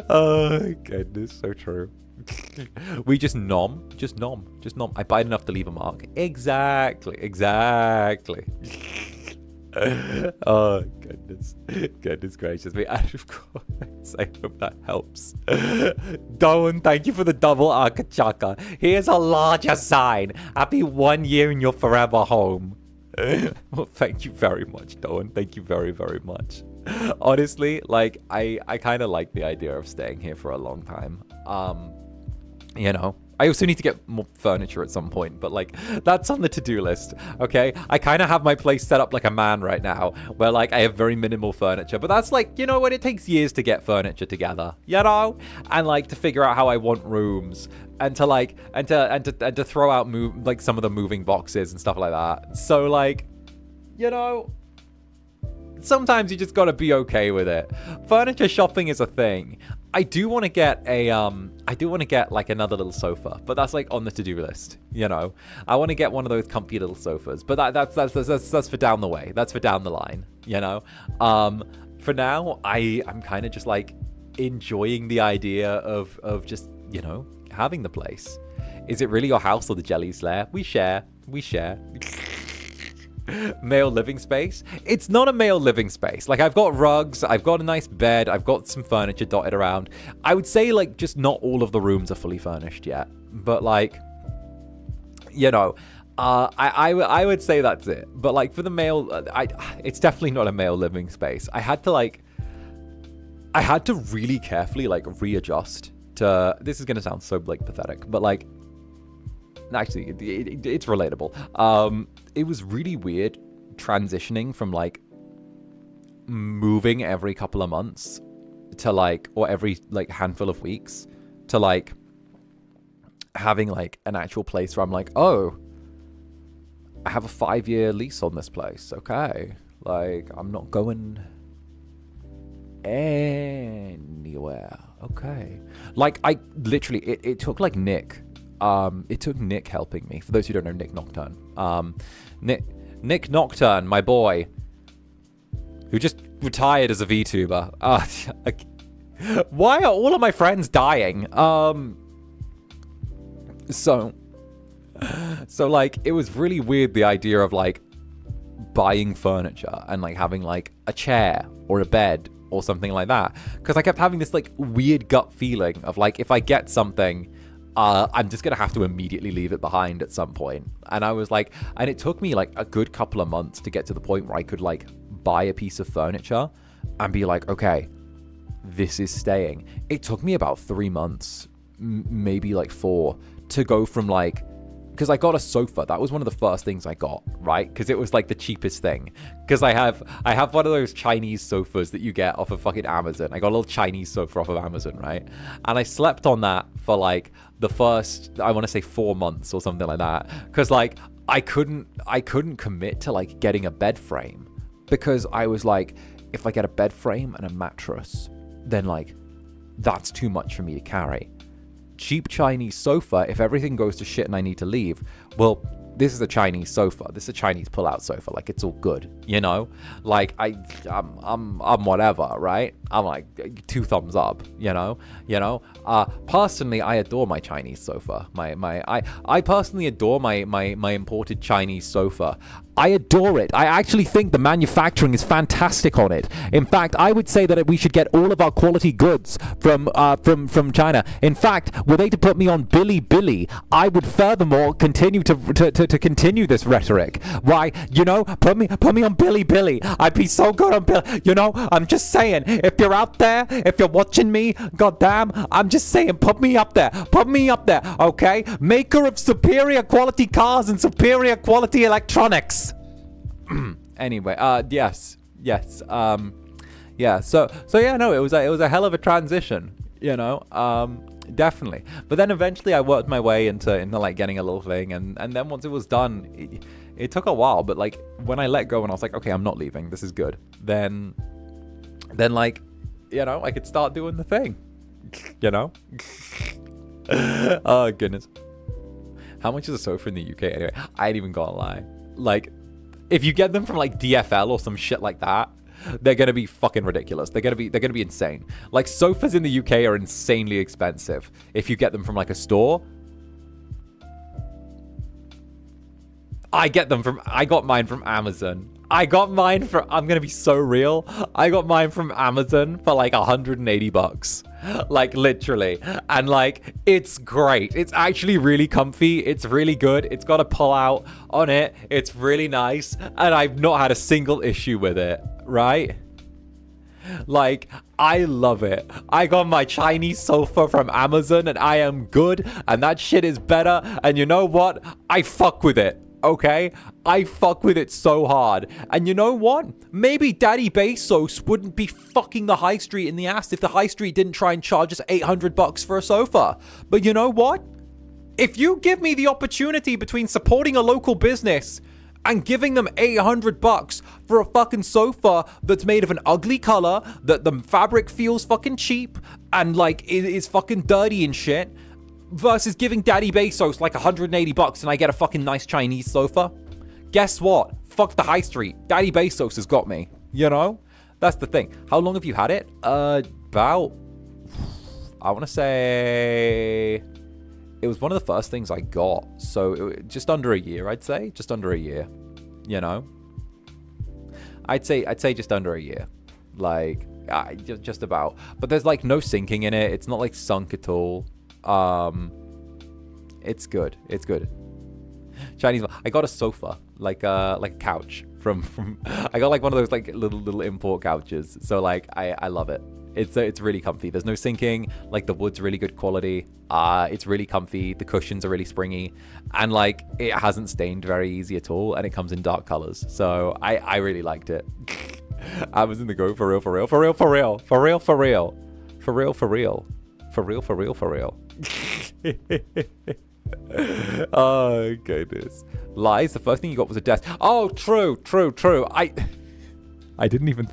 Oh, goodness, so true. We just nom. I bite enough to leave a mark. Exactly. Oh, goodness gracious me. And of course, I hope that helps. Doan, thank you for the double akachaka. Here's a larger sign. Happy 1 year in your forever home. Well, thank you very much, Doan. Thank you very, very much. Honestly, like, I kind of like the idea of staying here for a long time. You know, I also need to get more furniture at some point, but like, that's on the to-do list, okay? I kind of have my place set up like a man right now, where like, I have very minimal furniture, but that's like, you know what, it takes years to get furniture together, you know? And like, to figure out how I want rooms, and to like, and to throw out like some of the moving boxes and stuff like that. So like, you know, sometimes you just gotta be okay with it. Furniture shopping is a thing. I do want to get like another little sofa, but that's like on the to-do list, you know. I want to get one of those comfy little sofas, but that's for down the way. That's for down the line, you know. For now, I'm kind of just like enjoying the idea of just, you know, having the place. Is it really your house or the jelly's lair? We share. Male living space? It's not a male living space. Like, I've got rugs, I've got a nice bed, I've got some furniture dotted around. I would say, like, just not all of the rooms are fully furnished yet. But, like, you know, I would say that's it. But, like, for the male, it's definitely not a male living space. I had to really carefully, like, readjust to... This is going to sound so, like, pathetic, but, like, actually, it's relatable. It was really weird transitioning from like moving every couple of months to like, or every like handful of weeks to like having like an actual place where I'm like, oh, I have a 5-year lease on this place. Okay. Like, I'm not going anywhere. Okay. Like, I literally, it took like Nick. It took Nick helping me. For those who don't know, Nick Nocturne. Nick Nocturne, my boy, who just retired as a VTuber. Why are all of my friends dying? So like, it was really weird, the idea of like buying furniture and like having like a chair or a bed or something like that. Because I kept having this like weird gut feeling of like, if I get something, I'm just going to have to immediately leave it behind at some point. And I was like, and it took me like a good couple of months to get to the point where I could like buy a piece of furniture and be like, okay, this is staying. It took me about 3 months maybe like 4, to go from like, because I got a sofa. That was one of the first things I got, right? Because it was like the cheapest thing. Because I have one of those Chinese sofas that you get off of fucking Amazon. I got a little Chinese sofa off of Amazon, right? And I slept on that for like the first, I want to say 4 months or something like that. Because like I couldn't commit to like getting a bed frame, because I was like, if I get a bed frame and a mattress, then like that's too much for me to carry. Cheap Chinese sofa, if everything goes to shit and I need to leave, well, this is a Chinese sofa. This is a Chinese pull-out sofa. Like, it's all good, you know? Like, I'm whatever, right? I'm like 2 thumbs up, you know? Personally, I adore my Chinese sofa. I personally adore my imported Chinese sofa. I adore it. I actually think the manufacturing is fantastic on it. In fact, I would say that we should get all of our quality goods from China. In fact, were they to put me on Bilibili, I would furthermore continue to continue this rhetoric. Why, you know, put me on Bilibili. I'd be so good on Billy. You know, I'm just saying, if you're out there, if you're watching me, goddamn, I'm just saying, put me up there, okay? Maker of superior quality cars and superior quality electronics. Anyway, yes. Yeah, so yeah, no, it was a hell of a transition, you know, definitely. But then eventually I worked my way into like getting a little thing, and then once it was done, it took a while, but like when I let go and I was like, okay, I'm not leaving, this is good, then like, you know, I could start doing the thing, you know. Oh goodness, how much is a sofa in the UK anyway? I ain't even gonna lie, like, if you get them from like DFL or some shit like that, they're gonna be fucking ridiculous. They're gonna be insane. Like, sofas in the UK are insanely expensive if you get them from like a store. I got mine from Amazon. I'm gonna be so real. I got mine from Amazon for like $180. Like, literally. And like, it's great. It's actually really comfy. It's really good. It's got a pull out on it. It's really nice. And I've not had a single issue with it, right? Like, I love it. I got my Chinese sofa from Amazon and I am good. And that shit is better. And you know what? I fuck with it. Okay, I fuck with it so hard. And you know what? Maybe Daddy Bezos wouldn't be fucking the high street in the ass if the high street didn't try and charge us $800 for a sofa. But you know what? If you give me the opportunity between supporting a local business and giving them $800 for a fucking sofa that's made of an ugly color, that the fabric feels fucking cheap and like it is fucking dirty and shit, versus giving Daddy Bezos like $180 and I get a fucking nice Chinese sofa, guess what? Fuck the high street. Daddy Bezos has got me. You know? That's the thing. How long have you had it? About, I want to say, it was one of the first things I got. So just under a year, I'd say. Just under a year. You know? I'd say just under a year. Like, just about. But there's like no sinking in it. It's not like sunk at all. It's good. Chinese. I got a sofa, like a couch from I got like one of those like little import couches. So like I love it. It's really comfy. There's no sinking. Like, the wood's really good quality. It's really comfy. The cushions are really springy, and like it hasn't stained very easy at all. And it comes in dark colors. So I really liked it. I was in the go for real. Oh goodness. Lies, the first thing you got was a desk. Oh, true. I didn't even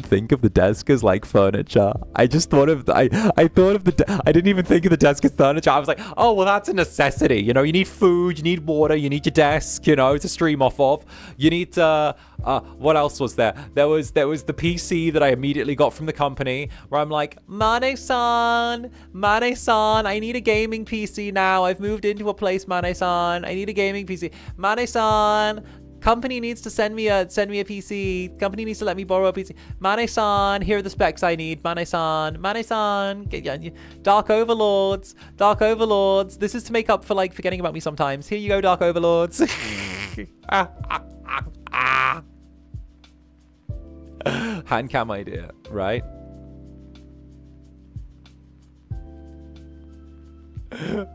think of the desk as like furniture. I just thought of I didn't even think of the desk as furniture. I was like, oh well, that's a necessity. You know, you need food, you need water, you need your desk, you know, to stream off of. You need what else was there? There was the PC that I immediately got from the company, where I'm like, Mane-san, I need a gaming PC now. I've moved into a place, Mane-san. I need a gaming PC. Mane-san, company needs to send me a PC. Company needs to let me borrow a PC. Mane-san, here are the specs I need. Mane-san, Dark Overlords. This is to make up for like forgetting about me sometimes. Here you go, Dark Overlords. Hand cam idea, right?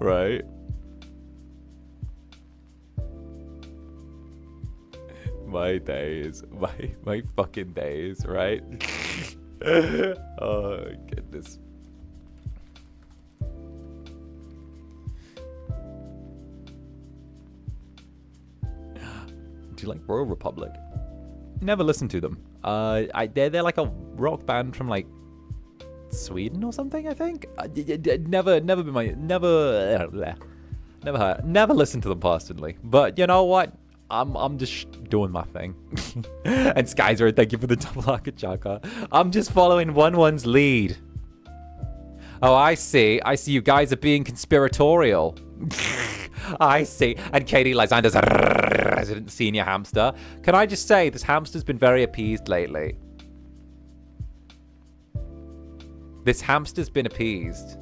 Right? My days. My fucking days, right? Oh, goodness. Do you like Royal Republic? Never listened to them. They're like a rock band from like Sweden or something, I think. Never been my never listened to them personally. But you know what? I'm just doing my thing. And Skyzer, thank you for the 𝔂𝓸𝓾𝓻. I'm just following one's lead. Oh, I see. I see you guys are being conspiratorial. I see. And Katie Lysander's a resident senior hamster. Can I just say, this hamster's been very appeased lately. This hamster's been appeased.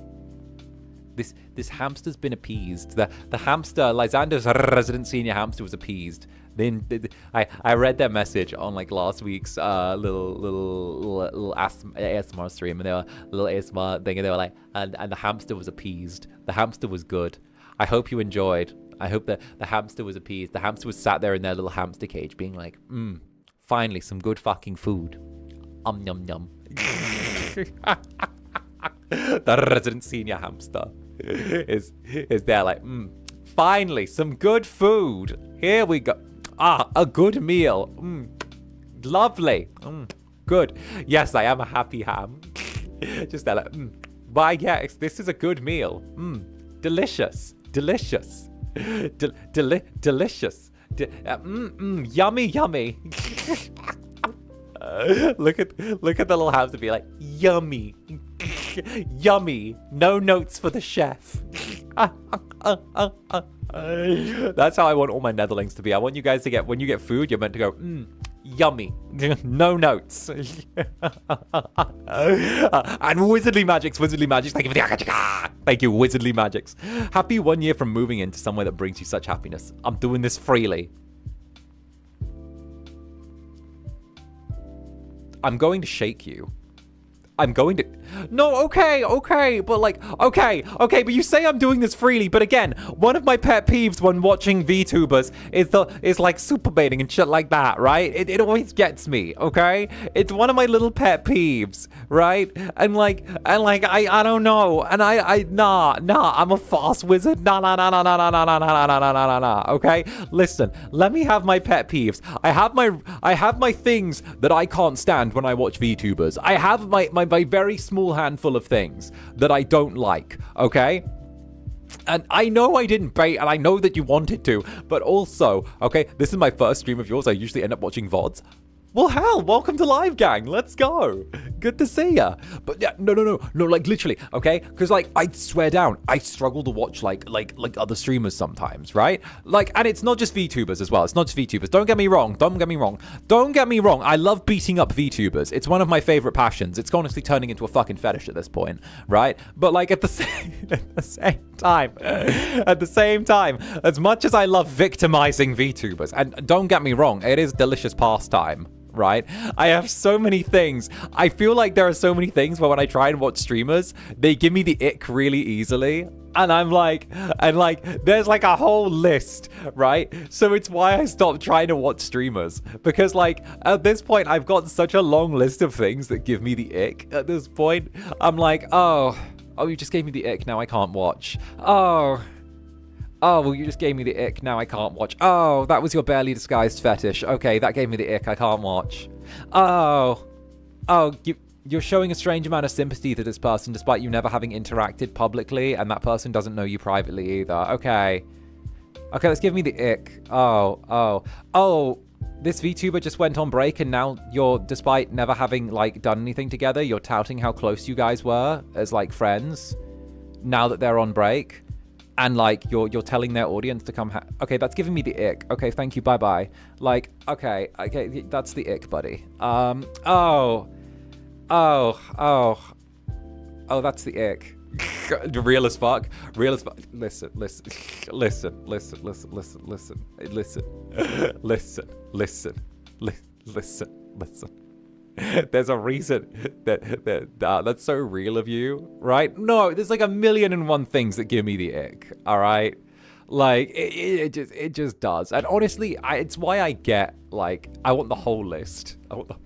This hamster's been appeased. The hamster, Lysander's resident senior hamster, was appeased. Then I read their message on like last week's little ASMR stream, and they were little ASMR thing, and they were like, and the hamster was appeased. The hamster was good. I hope you enjoyed. I hope that the hamster was appeased. The hamster was sat there in their little hamster cage, being like, finally some good fucking food. Yum yum. The resident senior hamster is there like, finally some good food. Here we go. A good meal. Lovely. Good. Yes, I am a happy ham. Just there like, why yes, this is a good meal. Delicious. Delicious. Delicious. Yummy, yummy. Look at the little hamster be like, yummy. Yummy. No notes for the chef. That's how I want all my Netherlings to be. I want you guys to get, when you get food, you're meant to go, yummy. No notes. And Wizardly Magics, thank you for the thank you, Wizardly Magics. Happy 1 year from moving into somewhere that brings you such happiness. I'm doing this freely. I'm going to shake you. I'm going to... No, okay, but like, okay, but you say I'm doing this freely, but again, one of my pet peeves when watching Vtubers is like super baiting and shit like that, right? It always gets me, okay? It's one of my little pet peeves, right? And like, I don't know, and nah, I'm a fast wizard, nah, okay? Listen, let me have my pet peeves. I have my things that I can't stand when I watch Vtubers. I have my very small handful of things that I don't like, okay? And I know I didn't bait, and I know that you wanted to, but also, okay, this is my first stream of yours. I usually end up watching VODs. Well, hell, welcome to Live Gang. Let's go. Good to see ya. But yeah, no, like literally, okay? Because like, I swear down, I struggle to watch like other streamers sometimes, right? Like, and it's not just VTubers as well. It's not just VTubers. Don't get me wrong. I love beating up VTubers. It's one of my favorite passions. It's honestly turning into a fucking fetish at this point, right? But like at the same time, as much as I love victimizing VTubers, and don't get me wrong, it is delicious pastime, right? I have so many things. I feel like there are so many things where when I try and watch streamers, they give me the ick really easily. And I'm like, there's like a whole list, right? So it's why I stopped trying to watch streamers. Because like, at this point, I've got such a long list of things that give me the ick at this point. I'm like, oh, you just gave me the ick, now I can't watch. Oh, well, you just gave me the ick, now I can't watch. Oh, that was your barely disguised fetish. Okay, that gave me the ick, I can't watch. You're showing a strange amount of sympathy to this person despite you never having interacted publicly, and that person doesn't know you privately either. Okay, let's give me the ick. Oh, this VTuber just went on break, and now you're, despite never having, like, done anything together, you're touting how close you guys were as, like, friends now that they're on break. And like you're telling their audience to come. Okay, that's giving me the ick. Okay, thank you. Bye. Like, okay, that's the ick, buddy. Oh, that's the ick. Real as fuck. Listen. There's a reason that's so real of you, right? No, there's like 1,000,001 things that give me the ick, all right? Like, it just does. And honestly, it's why I get, like, I want the whole list.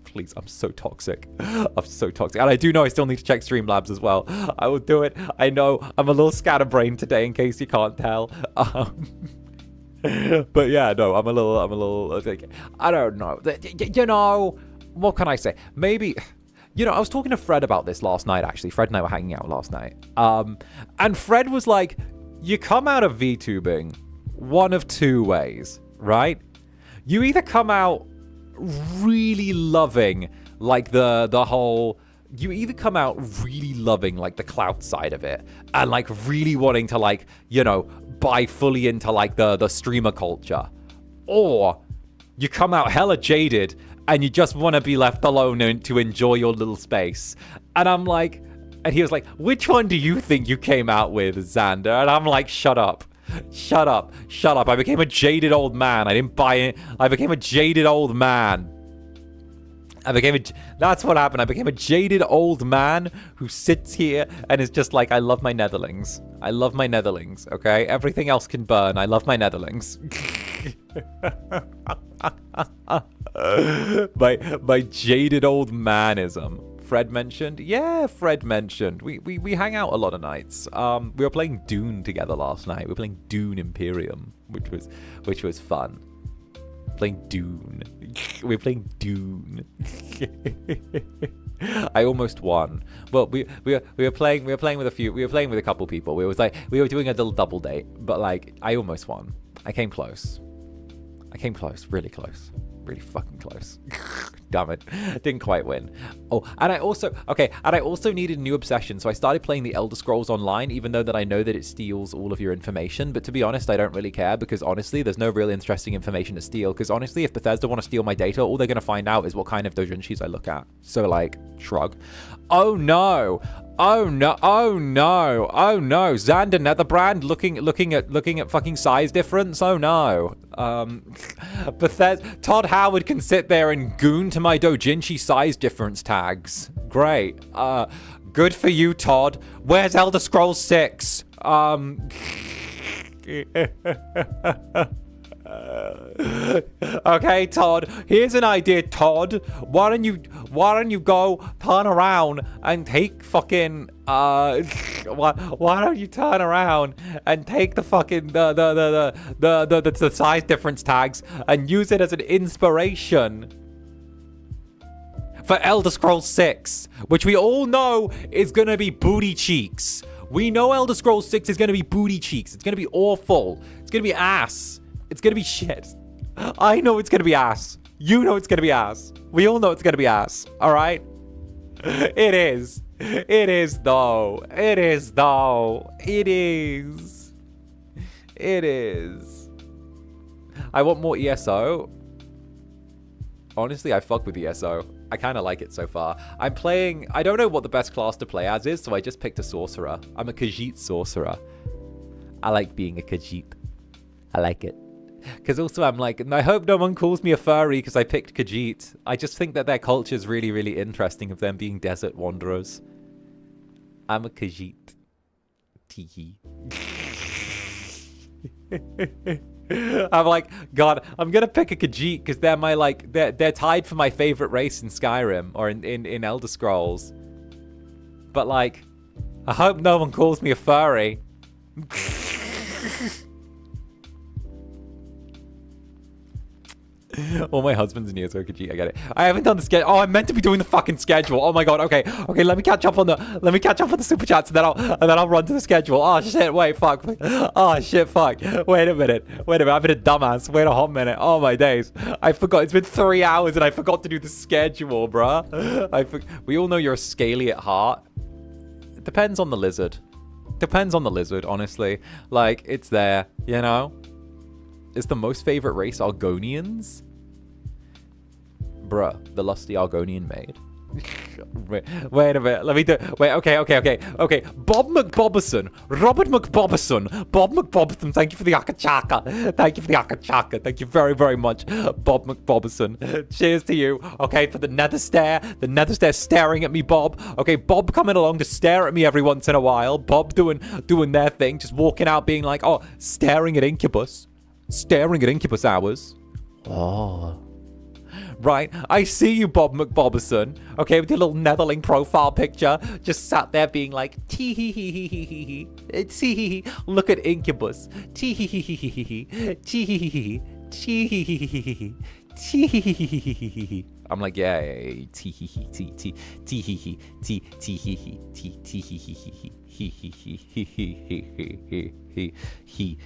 Please, I'm so toxic. I'm so toxic. And I do know I still need to check Streamlabs as well. I will do it. I know I'm a little scatterbrained today, in case you can't tell. But yeah, no, I'm a little, like, I don't know. You know, what can I say? Maybe, you know, I was talking to Fred about this last night, actually. Fred and I were hanging out last night. And Fred was like, you come out of VTubing one of two ways, right? You either come out really loving, like, the whole... You either come out really loving, like, the clout side of it, and, like, really wanting to, like, you know, buy fully into, like, the streamer culture. Or you come out hella jaded, and you just want to be left alone and to enjoy your little space. And I'm like... And he was like, which one do you think you came out with, Zander? And I'm like, shut up. Shut up. Shut up. I became a jaded old man. I didn't buy it. I became a jaded old man. That's what happened. I became a jaded old man who sits here and is just like, I love my netherlings. I love my netherlings, okay? Everything else can burn. I love my netherlings. my jaded old manism. Fred mentioned? Yeah, Fred mentioned. We hang out a lot of nights. We were playing Dune together last night. We were playing Dune Imperium, which was fun. Playing Dune. We were playing Dune. I almost won. Well, we were playing with a couple people. We were doing a little double date, but like I almost won. I came close. Really close. Really fucking close. Damn it. Didn't quite win. Oh, and I also needed a new obsession, so I started playing the Elder Scrolls Online, even though that I know that it steals all of your information. But to be honest, I don't really care, because honestly, there's no real interesting information to steal. Because honestly, if Bethesda want to steal my data, all they're going to find out is what kind of doujinshis I look at. So like, shrug. Oh no. Oh no, oh no, oh no. Zander Netherbrand looking at fucking size difference. Oh no. Bethesda Todd Howard can sit there and goon to my doujinshi size difference tags. Great. Good for you, Todd. Where's Elder Scrolls 6? Okay, Todd. Here's an idea, Todd. Why don't you go turn around and take fucking why don't you turn around and take the fucking the size difference tags and use it as an inspiration for Elder Scrolls 6, which we all know is gonna be booty cheeks. We know Elder Scrolls 6 is gonna be booty cheeks. It's gonna be awful. It's gonna be ass. It's gonna be shit. I know it's gonna be ass. You know it's gonna be ass. We all know it's gonna be ass. All right? It is. It is though. It is though. It is. It is. I want more ESO. Honestly, I fuck with ESO. I kind of like it so far. I don't know what the best class to play as is, so I just picked a sorcerer. I'm a Khajiit sorcerer. I like being a Khajiit. I like it. Because also I'm like, and I hope no one calls me a furry because I picked Khajiit. I just think that their culture is really, really interesting of them being desert wanderers. I'm a Khajiit. Teehee. I'm like, God, I'm gonna pick a Khajiit because they're my they're tied for my favorite race in Skyrim or in Elder Scrolls. But like, I hope no one calls me a furry. Oh, my husband's near Khajiit. I get it. I haven't done the schedule. Oh, I'm meant to be doing the fucking schedule. Oh my god. Okay. Let me catch up on the super chats, and then I'll run to the schedule. Oh shit. Wait. Fuck. Oh shit. Fuck. Wait a minute. I've been a dumbass. Wait a hot minute. Oh my days. I forgot. It's been 3 hours, and I forgot to do the schedule, bruh. We all know you're a scaly at heart. It depends on the lizard. Honestly. Like, it's there. You know. Is the most favorite race Argonians? Bruh, the lusty Argonian maid. Wait a minute. Let me do. Wait. Okay. Bob McBobberson, Robert McBobberson, Bob McBobberson. Thank you for the akachaka. Thank you for the akachaka. Thank you very, very much, Bob McBobberson. Cheers to you. Okay, for the nether stare. The nether stare staring at me, Bob. Okay, Bob coming along to stare at me every once in a while. Bob doing their thing, just walking out, being like, oh, staring at Incubus hours. Oh. Right, I see you, Bob McBobberson. Okay, with your little Netherling profile picture, just sat there being like, tee hee hee hee hee hee hee. Tee hee hee. Look at Incubus. Tee hee hee hee hee hee. Tee hee hee hee. Tee hee hee hee hee. Tee hee hee hee hee hee. I'm like, yeah, tee hee hee tee tee tee hee hee tee tee hee hee tee tee hee hee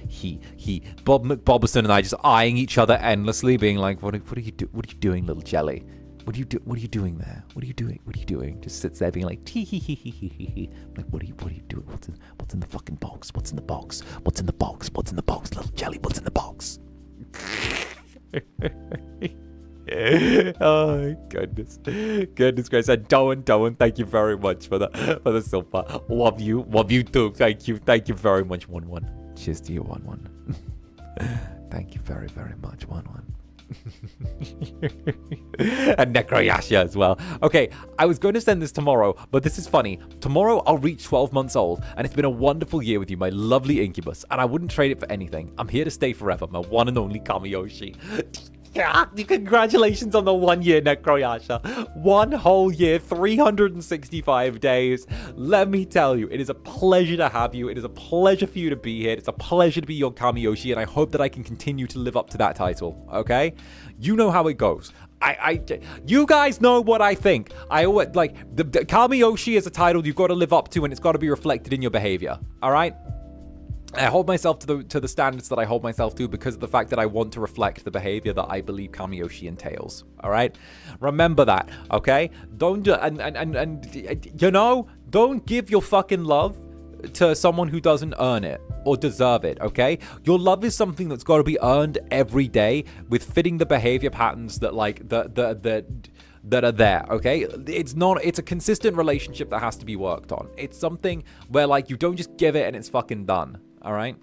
hee. He. Bob McBobberson and I just eyeing each other endlessly, being like, "What are you doing, little jelly? What are you doing there? What are you doing?" Just sits there, being like, "Tee hee hee hee hee hee." Like, what are you doing? What's in the fucking box? What's in the box? What's in the box? What's in the box, little jelly? What's in the box? Oh goodness gracious. And Doan, thank you very much for the silver. Love you too. Thank you very much, 1-1. Cheers to you, 1-1. Thank you very, very much, 1-1. And Necroyasha as well. Okay, I was going to send this tomorrow, but this is funny. Tomorrow I'll reach 12 months old, and it's been a wonderful year with you, my lovely Incubus, and I wouldn't trade it for anything. I'm here to stay forever, my one and only Kamiyoshi. Congratulations on the 1 year, Necroyasha. 1 whole year, 365 days. Let me tell you, it is a pleasure to have you. It is a pleasure for you to be here. It's a pleasure to be your Kamiyoshi, and I hope that I can continue to live up to that title, okay? You know how it goes. You guys know what I think. I always, like, the Kamiyoshi is a title you've got to live up to, and it's got to be reflected in your behavior, all right? I hold myself to the standards that I hold myself to because of the fact that I want to reflect the behavior that I believe Kamiyoshi entails. All right, remember that. Okay, don't don't give your fucking love to someone who doesn't earn it or deserve it. Okay, your love is something that's got to be earned every day with fitting the behavior patterns that that are there, okay? It's a consistent relationship that has to be worked on. It's something where, like, you don't just give it and it's fucking done, all right?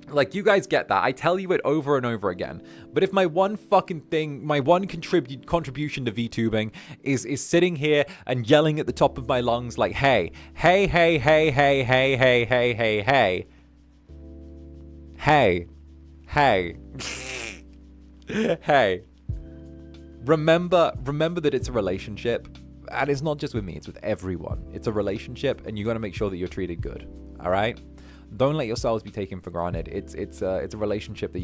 Like, you guys get that. I tell you it over and over again. But if my one fucking thing, my one contribution to VTubing is sitting here and yelling at the top of my lungs like, hey, Remember that it's a relationship, and it's not just with me, it's with everyone. It's a relationship, and you got to make sure that you're treated good, all right? Don't let yourselves be taken for granted. It's a relationship that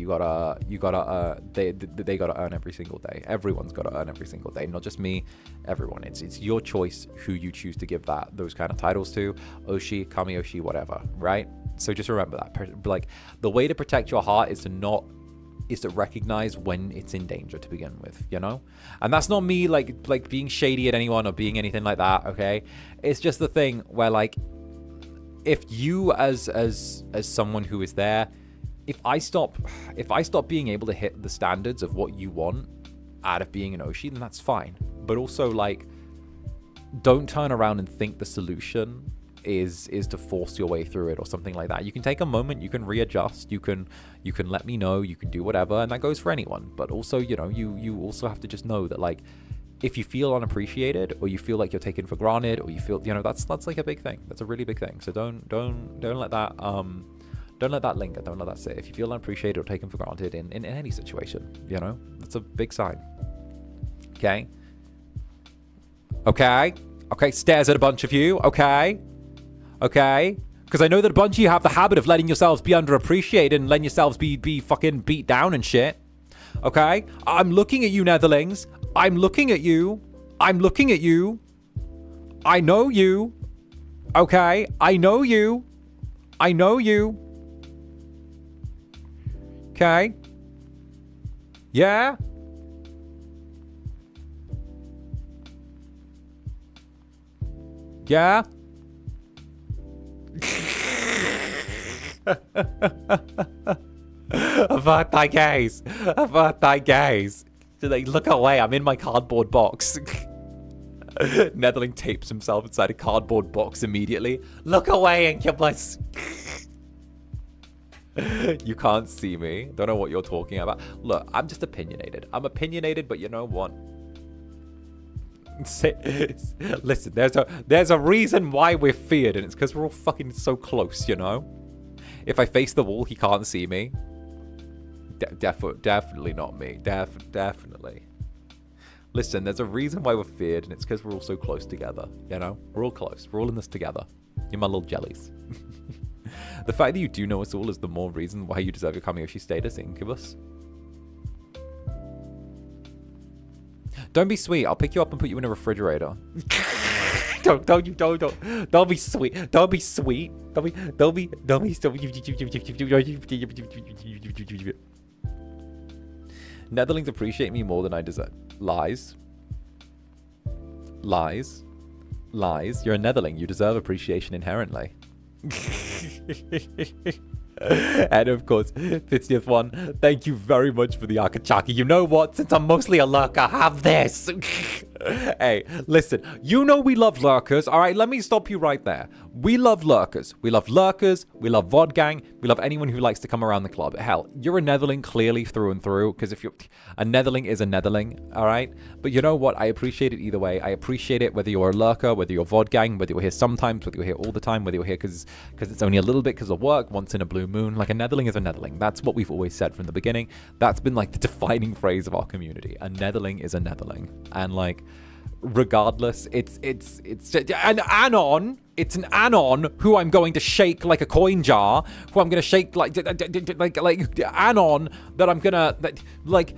they gotta earn every single day. Everyone's gotta earn every single day, not just me, everyone. It's your choice who you choose to give those kind of titles to, Oshi, Kamiyoshi, whatever, right? So just remember that. Like, the way to protect your heart is to recognize when it's in danger to begin with, you know? And that's not me like being shady at anyone or being anything like that, okay? It's just the thing where, like, if you as someone who is there, if I stop being able to hit the standards of what you want out of being an Oshi, then that's fine. But also, like, don't turn around and think the solution is to force your way through it or something like that. You can take a moment, you can readjust, you can let me know, you can do whatever, and that goes for anyone. But also, you know, you also have to just know that, like, if you feel unappreciated or you feel like you're taken for granted or you feel, you know, that's like a big thing. That's a really big thing. So don't let that linger. Don't let that sit. If you feel unappreciated or taken for granted in any situation, you know, that's a big sign. Okay, stares at a bunch of you. Okay, because I know that a bunch of you have the habit of letting yourselves be underappreciated and letting yourselves be fucking beat down and shit. Okay, I'm looking at you, Netherlings. I'm looking at you. I know you. Okay, I know you. Okay. Yeah. Yeah. Avert thy gaze. Like, look away, I'm in my cardboard box. Netherling tapes himself inside a cardboard box immediately. Look away, Incubus. You can't see me. Don't know what you're talking about. Look, I'm just opinionated. I'm opinionated, but you know what? Listen, there's a reason why we're feared, and it's because we're all fucking so close, you know? If I face the wall, he can't see me. Definitely not me. Definitely. Listen, there's a reason why we're feared, and it's because we're all so close together, you know? We're all close. We're all in this together. You're my little jellies. The fact that you do know us all is the more reason why you deserve your Kamiyoshi status, Incubus. Don't be sweet. I'll pick you up and put you in a refrigerator. Don't be sweet. Don't be sweet. Don't be Netherlings appreciate me more than I deserve. Lies. Lies. Lies. You're a Netherling. You deserve appreciation inherently. And of course, 50th one, thank you very much for the Akachaki. You know what? Since I'm mostly a lurker, have this. Hey, listen, you know we love lurkers, all right? Let me stop you right there. We love lurkers. We love lurkers. We love Vodgang. We love anyone who likes to come around the club. Hell, you're a Netherling clearly through and through, because if you're a Netherling is a Netherling, all right? But you know what? I appreciate it either way. I appreciate it whether you're a lurker, whether you're Vodgang, whether you're here sometimes, whether you're here all the time, whether you're here because it's only a little bit because of work, once in a blue moon. Like, a Netherling is a Netherling. That's what we've always said from the beginning. That's been like the defining phrase of our community. A Netherling is a Netherling. And like, regardless, it's an anon. It's an anon who I'm going to shake like a coin jar, who I'm going to shake like anon that I'm going to like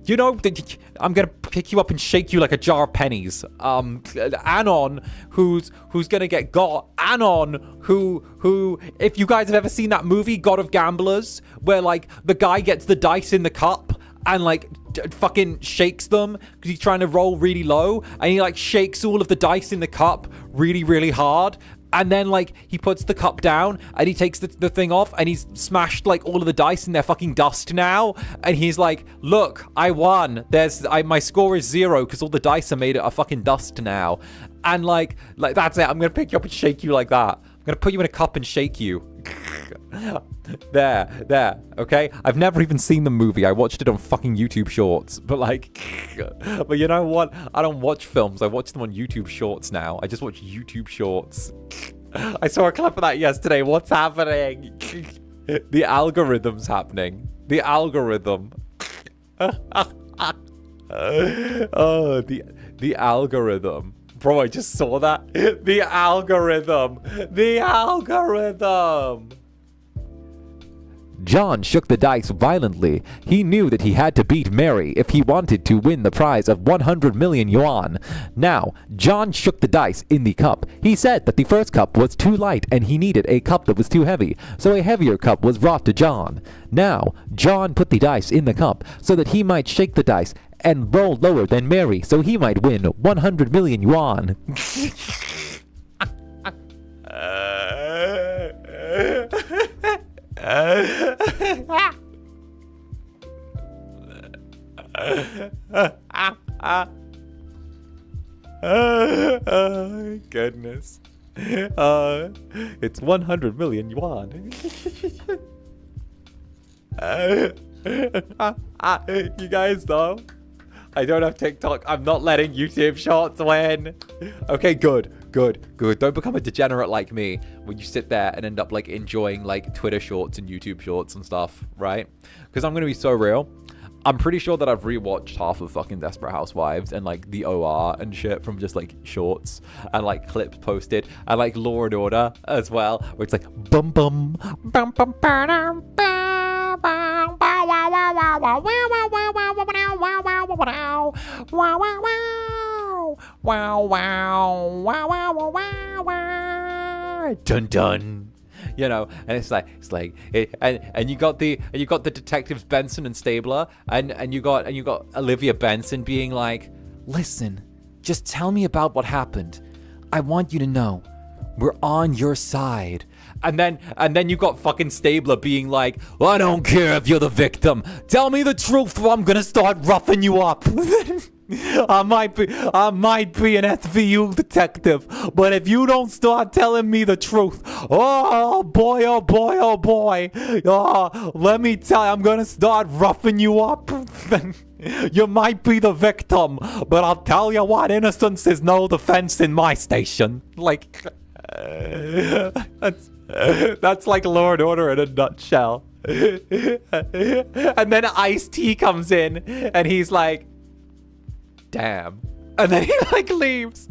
you know, I'm going to pick you up and shake you like a jar of pennies. Anon who's going to get got. Anon who if you guys have ever seen that movie God of Gamblers, where like the guy gets the dice in the cup and like fucking shakes them because he's trying to roll really low, and he like shakes all of the dice in the cup really, really hard, and then like he puts the cup down and he takes the thing off and he's smashed like all of the dice and they're fucking dust now, and he's like, look, I won, my score is 0 because all the dice are made of fucking dust now, and like that's it. I'm gonna pick you up and shake you like that. I'm gonna put you in a cup and shake you. There, okay? I've never even seen the movie. I watched it on fucking YouTube Shorts. But like, but you know what? I don't watch films. I watch them on YouTube Shorts now. I just watch YouTube Shorts. I saw a clip of that yesterday. What's happening? The algorithm's happening. The algorithm. Oh, the algorithm. Bro, I just saw that. The algorithm. The algorithm. John shook the dice violently. He knew that he had to beat Mary if he wanted to win the prize of 100 million yuan. Now, John shook the dice in the cup. He said that the first cup was too light and he needed a cup that was too heavy, so a heavier cup was brought to John. Now, John put the dice in the cup so that he might shake the dice and roll lower than Mary so he might win 100 million yuan. Oh, goodness. It's 100 million yuan. You guys though, I don't have TikTok. I'm not letting YouTube Shorts win. Okay, good. Don't become a degenerate like me when you sit there and end up like enjoying like Twitter Shorts and YouTube Shorts and stuff, right? Because I'm gonna be so real. I'm pretty sure that I've rewatched half of fucking Desperate Housewives and like the OR and shit from just like shorts and like clips posted, and like Law and Order as well, where it's like bum bum bum bum bum bum. Dun dun. You know, and it's like and you got the detectives Benson and Stabler, and you got Olivia Benson being like, listen, just tell me about what happened. I want you to know we're on your side. And then you got fucking Stabler being like, I don't care if you're the victim. Tell me the truth or I'm gonna start roughing you up. I might be an SVU detective, but if you don't start telling me the truth, oh boy, oh boy, oh boy, let me tell you, I'm gonna start roughing you up. You might be the victim, but I'll tell you what, innocence is no defense in my station. Like, that's like Law and Order in a nutshell. And then Ice-T comes in, and he's like, damn. And then he like leaves.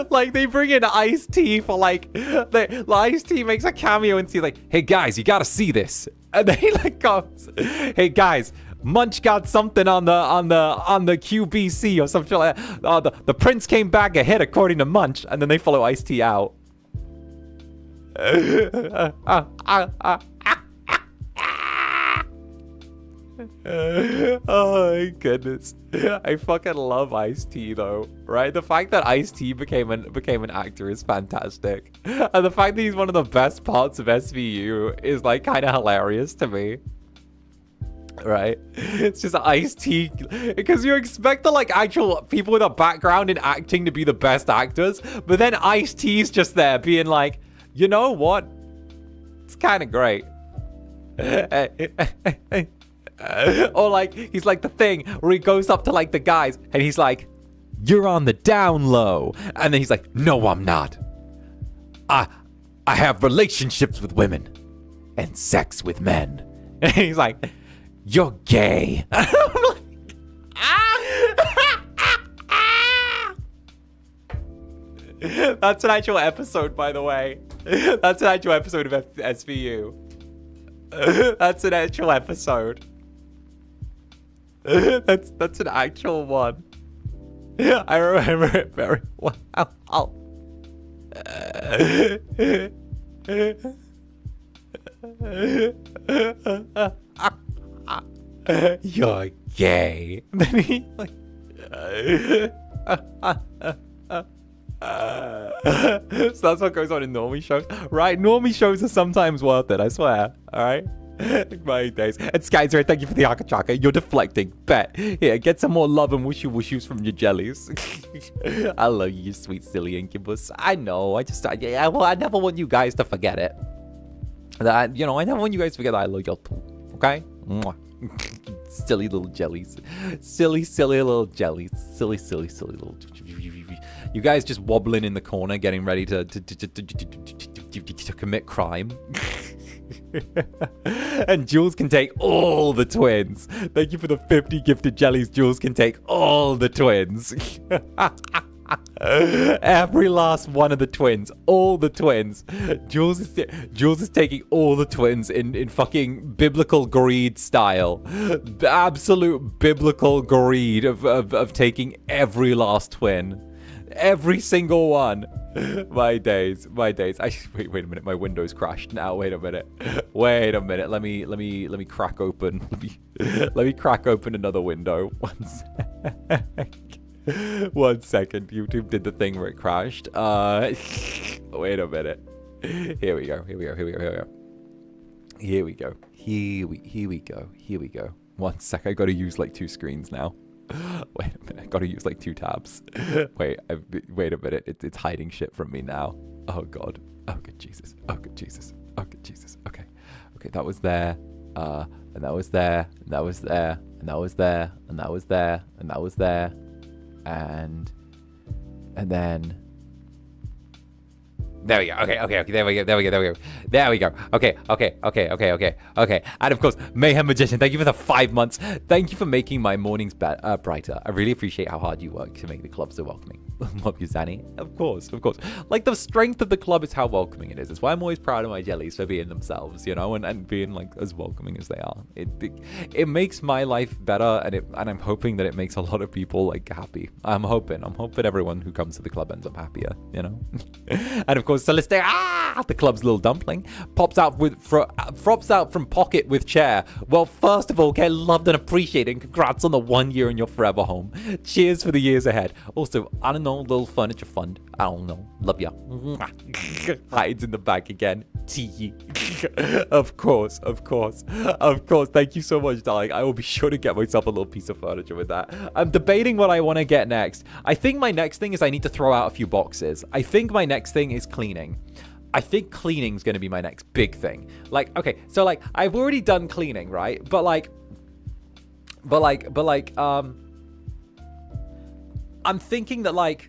Like they bring in Ice-T for like Ice-T makes a cameo and he's like, hey guys, you gotta see this. And then he like goes, hey guys, Munch got something on the QBC or something like that. The prince came back ahead according to Munch, and then they follow Ice-T out. Oh my goodness. I fucking love Ice-T though, right? The fact that Ice-T became an actor is fantastic. And the fact that he's one of the best parts of SVU is like kind of hilarious to me. Right? It's just Ice-T, because you expect the like actual people with a background in acting to be the best actors, but then Ice-T's just there being like, you know what? It's kind of great. Or like he's like the thing where he goes up to like the guys and he's like, you're on the down low, and then he's like, no I'm not, I have relationships with women and sex with men. And he's like, you're gay. That's an actual episode, by the way. That's an actual episode of SVU. That's an actual episode. That's an actual one. I remember it very well. You're gay. Then he like so that's what goes on in normie shows, right? Normie shows are sometimes worth it, I swear. All right. My days. And Skyzer, thank you for the Akachaka. You're deflecting. Bet. Here, get some more love and wushu wushus from your jellies. I love you, sweet silly Incubus. I know. I never want you guys to forget it. I never want you guys to forget that I love you too. Okay? Mwah. Silly little jellies. Silly little jellies. Silly little. You guys just wobbling in the corner, getting ready to commit crime. And Jules can take all the twins. Thank you for the 50 gifted jellies. Jules can take all the twins. Every last one of the twins. All the twins. Jules is taking all the twins in fucking biblical greed style. Absolute biblical greed of taking every last twin. Every single one. My days. Wait a minute. My window's crashed now. Wait a minute. Let me crack open. Let me crack open another window. One second. YouTube did the thing where it crashed. Wait a minute. Here we go. One sec. I gotta use like 2 screens now. Wait a minute, I gotta use like 2 tabs. Wait a minute, it's hiding shit from me now. Oh god. Oh good Jesus. Okay, that was there. And that was there. And that was there. And that was there. And that was there. And that was there. And then there we go. Okay. There we go. Okay. And of course, Mayhem Magician, thank you for the 5 months. Thank you for making my mornings brighter. I really appreciate how hard you work to make the club so welcoming. Love you, Zanny. Of course. Like, the strength of the club is how welcoming it is. It's why I'm always proud of my jellies for being themselves, and being like as welcoming as they are. It makes my life better, and I'm hoping that it makes a lot of people like happy. I'm hoping everyone who comes to the club ends up happier, And of course, Celeste, the club's little dumpling, pops out from pocket with chair. Well, first of all, okay, loved and appreciated, and congrats on the 1 year in your forever home. Cheers for the years ahead. Also, know, little furniture fund. I don't know. Love ya. Hides in the back again. Tee. Of course. Thank you so much, darling. I will be sure to get myself a little piece of furniture with that. I'm debating what I want to get next. I think my next thing is I need to throw out a few boxes. I think my next thing is cleaning. I think cleaning's going to be my next big thing. Like, okay, so like I've already done cleaning, right? But I'm thinking that like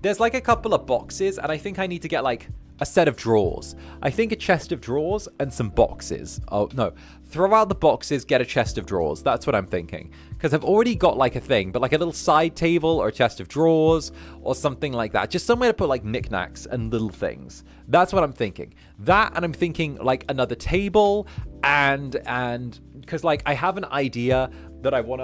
there's like a couple of boxes and I think I need to get like a set of drawers. I think a chest of drawers and some boxes. Oh, no. Throw out the boxes, get a chest of drawers. That's what I'm thinking. Because I've already got like a thing, but like a little side table or a chest of drawers or something like that. Just somewhere to put like knickknacks and little things. That's what I'm thinking. That, and I'm thinking like another table and because like I have an idea that I want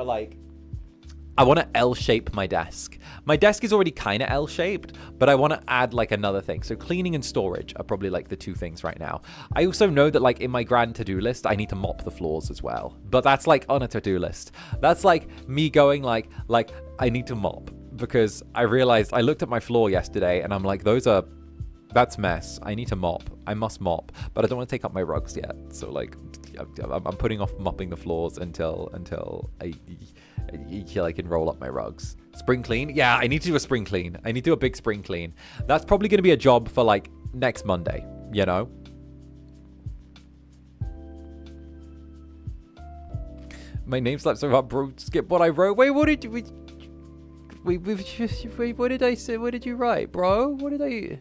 to L-shape my desk. My desk is already kind of L-shaped, but I want to add like another thing. So cleaning and storage are probably like the two things right now. I also know that like in my grand to-do list, I need to mop the floors as well. But that's like on a to-do list. That's like me going like I need to mop because I realized I looked at my floor yesterday and I'm like, that's mess. I need to mop. I must mop, but I don't want to take up my rugs yet. So like I'm putting off mopping the floors until I can roll up my rugs. Spring clean? Yeah, I need to do a spring clean. I need to do a big spring clean. That's probably going to be a job for like next Monday, you know? My name slapped so hard, bro. Skip what I wrote. Wait, what did you... Wait, what did I say? What did you write, bro? What did I...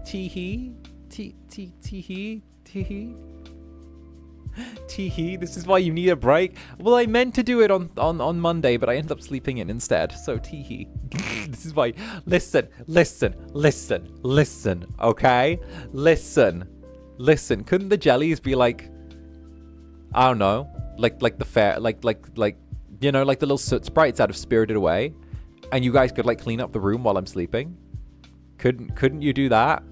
Teehee? Teehee? Teehee, this is why you need a break. Well, I meant to do it on Monday, but I ended up sleeping in instead. So teehee. This is why. Listen, okay? Listen. Couldn't the jellies be like, I don't know, like the fair, like you know, like the little soot sprites out of Spirited Away, and you guys could like clean up the room while I'm sleeping? Couldn't you do that?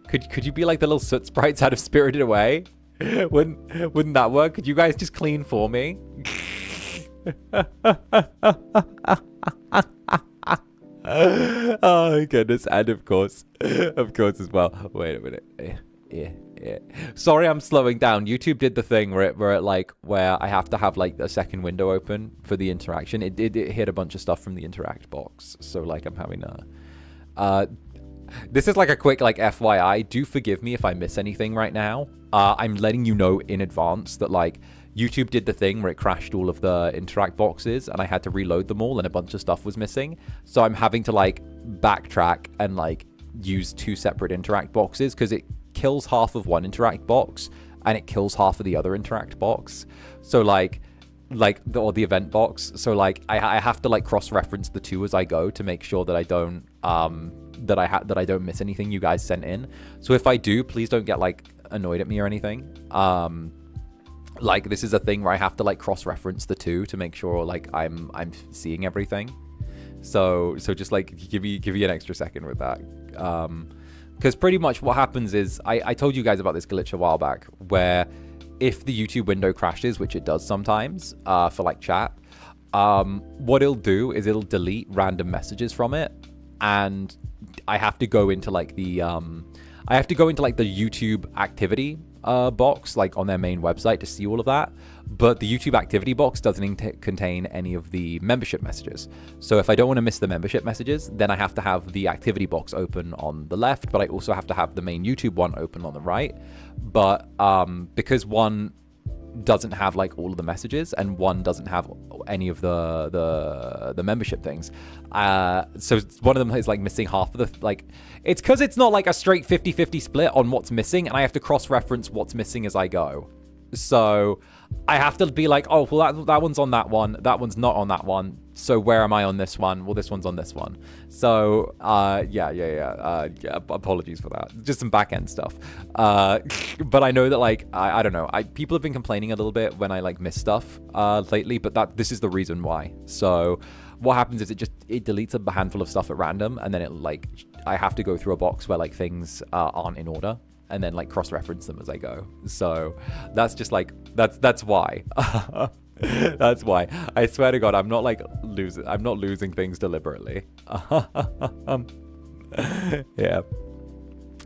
Could you be like the little soot sprites out of Spirited Away? Wouldn't that work? Could you guys just clean for me? Oh goodness, and of course as well. Wait a minute. Yeah. Sorry, I'm slowing down. YouTube did the thing where I have to have like a second window open for the interaction. It hit a bunch of stuff from the interact box, so like I'm having a. This is like a quick like FYI. Do forgive me if I miss anything right now. I'm letting you know in advance that like YouTube did the thing where it crashed all of the interact boxes and I had to reload them all and a bunch of stuff was missing. So I'm having to like backtrack and like use two separate interact boxes because it kills half of one interact box and it kills half of the other interact box. So like the event box. So like I have to like cross-reference the two as I go to make sure that I don't that I don't miss anything you guys sent in. So if I do, please don't get like annoyed at me or anything. Like this is a thing where I have to like cross-reference the two to make sure like I'm seeing everything. So just like give me an extra second with that. Because pretty much what happens is I told you guys about this glitch a while back where if the YouTube window crashes, which it does sometimes for like chat, what it'll do is it'll delete random messages from it, and I have to go into like the YouTube activity box, like on their main website to see all of that. But the YouTube activity box doesn't contain any of the membership messages. So if I don't want to miss the membership messages, then I have to have the activity box open on the left, but I also have to have the main YouTube one open on the right. But because one doesn't have like all of the messages and one doesn't have any of the membership things, so one of them is like missing half of the like, it's because it's not like a straight 50-50 split on what's missing, and I have to cross-reference what's missing as I go. So I have to be like, oh well, that one's on that one, that one's not on that one, so where am I on this one? Well, this one's on this one. So yeah, apologies for that, just some back-end stuff. But I know that like I don't know, people have been complaining a little bit when I like miss stuff lately, but this is the reason why. So what happens is it deletes a handful of stuff at random, and then it like I have to go through a box where like things aren't in order, and then like cross-reference them as I go. So that's just like that's why. That's why. I swear to God, I'm not like losing things deliberately. Yeah.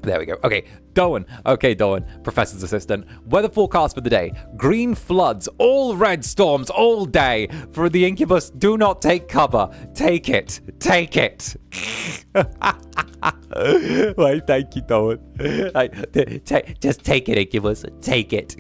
There we go. Okay, Doan. Okay, Doan, Professor's assistant. Weather forecast for the day. Green floods, all red storms, all day. For the Incubus, do not take cover. Take it. Take it. Why, thank you, Doan. Just take it, Incubus. Take it.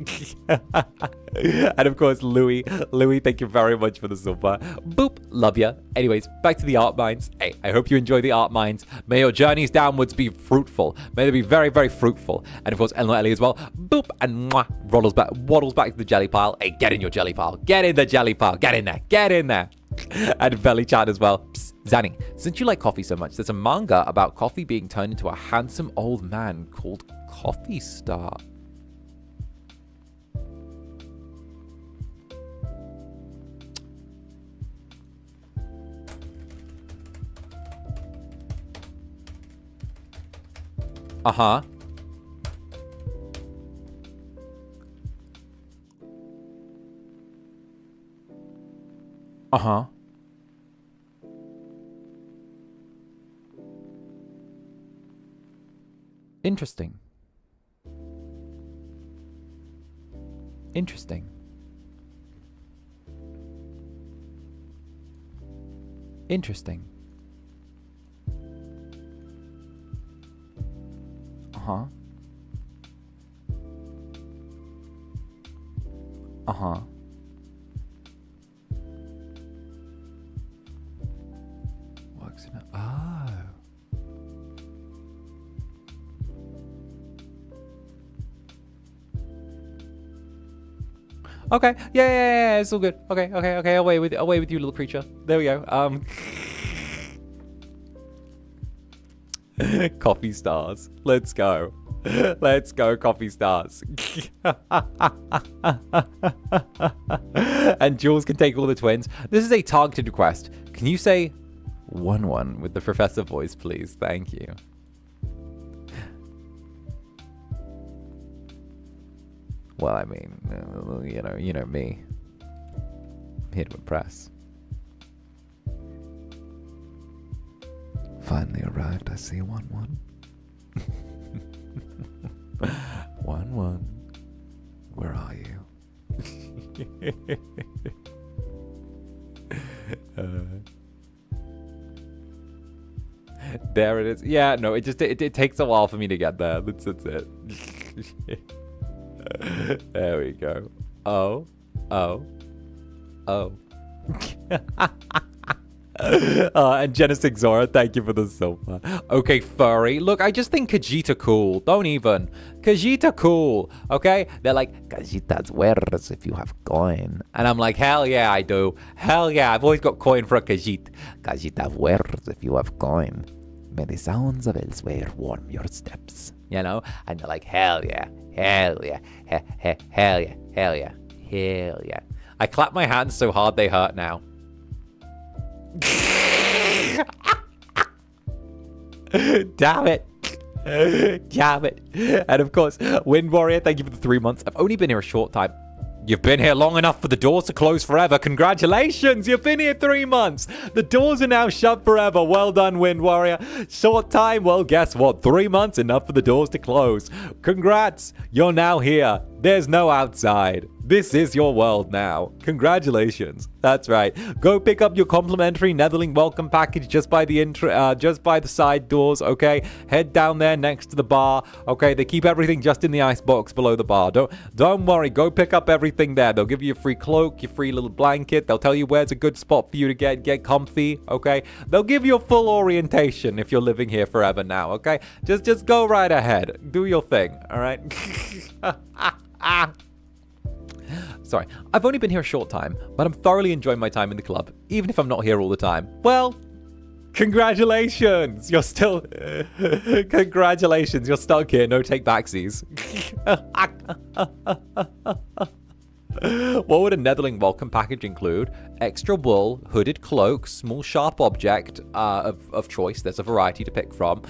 And of course, Louis. Louis, thank you very much for the super. Boop. Love ya. Anyways, back to the art mines. Hey, I hope you enjoy the art mines. May your journeys downwards be fruitful. May they be very, very fruitful. And of course, Eleanor Ellie as well. Boop. And mwah, waddles back to the jelly pile. Hey, get in your jelly pile. Get in the jelly pile. Get in there. Get in there. And Belly Chat as well. Psst, Zanny, since you like coffee so much, there's a manga about coffee being turned into a handsome old man called Coffee Star. Uh-huh. Uh-huh. Interesting. Interesting. Interesting. Uh-huh. Uh-huh. Works in a... Oh. Okay. Yeah. It's all good. Okay. Away with you, little creature. There we go. Coffee stars. Let's go. Let's go, coffee stars. And Jules can take all the twins. This is a targeted request. Can you say 1-1 with the professor voice, please? Thank you. Well, I mean, you know me. I'm here to impress. Finally arrived, I see 1-1. 1-1. Where are you? There it is. Yeah, no, it takes a while for me to get there. That's it. There we go. Oh. And Genesis Zora, thank you for the silver. Okay, furry. Look, I just think Khajiit cool. Don't even. Khajiit cool. Okay? They're like, Khajiit's worse if you have coin. And I'm like, hell yeah, I do. Hell yeah, I've always got coin for a Khajiit. Khajiit worse if you have coin. May the sounds of elsewhere warm your steps. You know? And they're like, hell yeah. Hell yeah. Hell yeah. Hell yeah. Hell yeah. I clap my hands so hard they hurt now. Damn it. And of course, Wind Warrior, thank you for the 3 months. I've only been here a short time. You've been here long enough for the doors to close forever. Congratulations, you've been here 3 months. The doors are now shut forever. Well done, Wind Warrior. Short time, well, guess what? 3 months, enough for the doors to close. Congrats, you're now here. There's no outside. This is your world now. Congratulations. That's right. Go pick up your complimentary Netherling welcome package just by the side doors, okay? Head down there next to the bar, okay? They keep everything just in the ice box below the bar. Don't worry. Go pick up everything there. They'll give you a free cloak, your free little blanket. They'll tell you where's a good spot for you to get comfy, okay? They'll give you a full orientation if you're living here forever now, okay? Just go right ahead. Do your thing, all right? Sorry, I've only been here a short time, but I'm thoroughly enjoying my time in the club, even if I'm not here all the time. Well, congratulations! You're still... congratulations, you're stuck here, no take backsies. What would a Netherling welcome package include? Extra wool, hooded cloak, small sharp object of choice. There's a variety to pick from.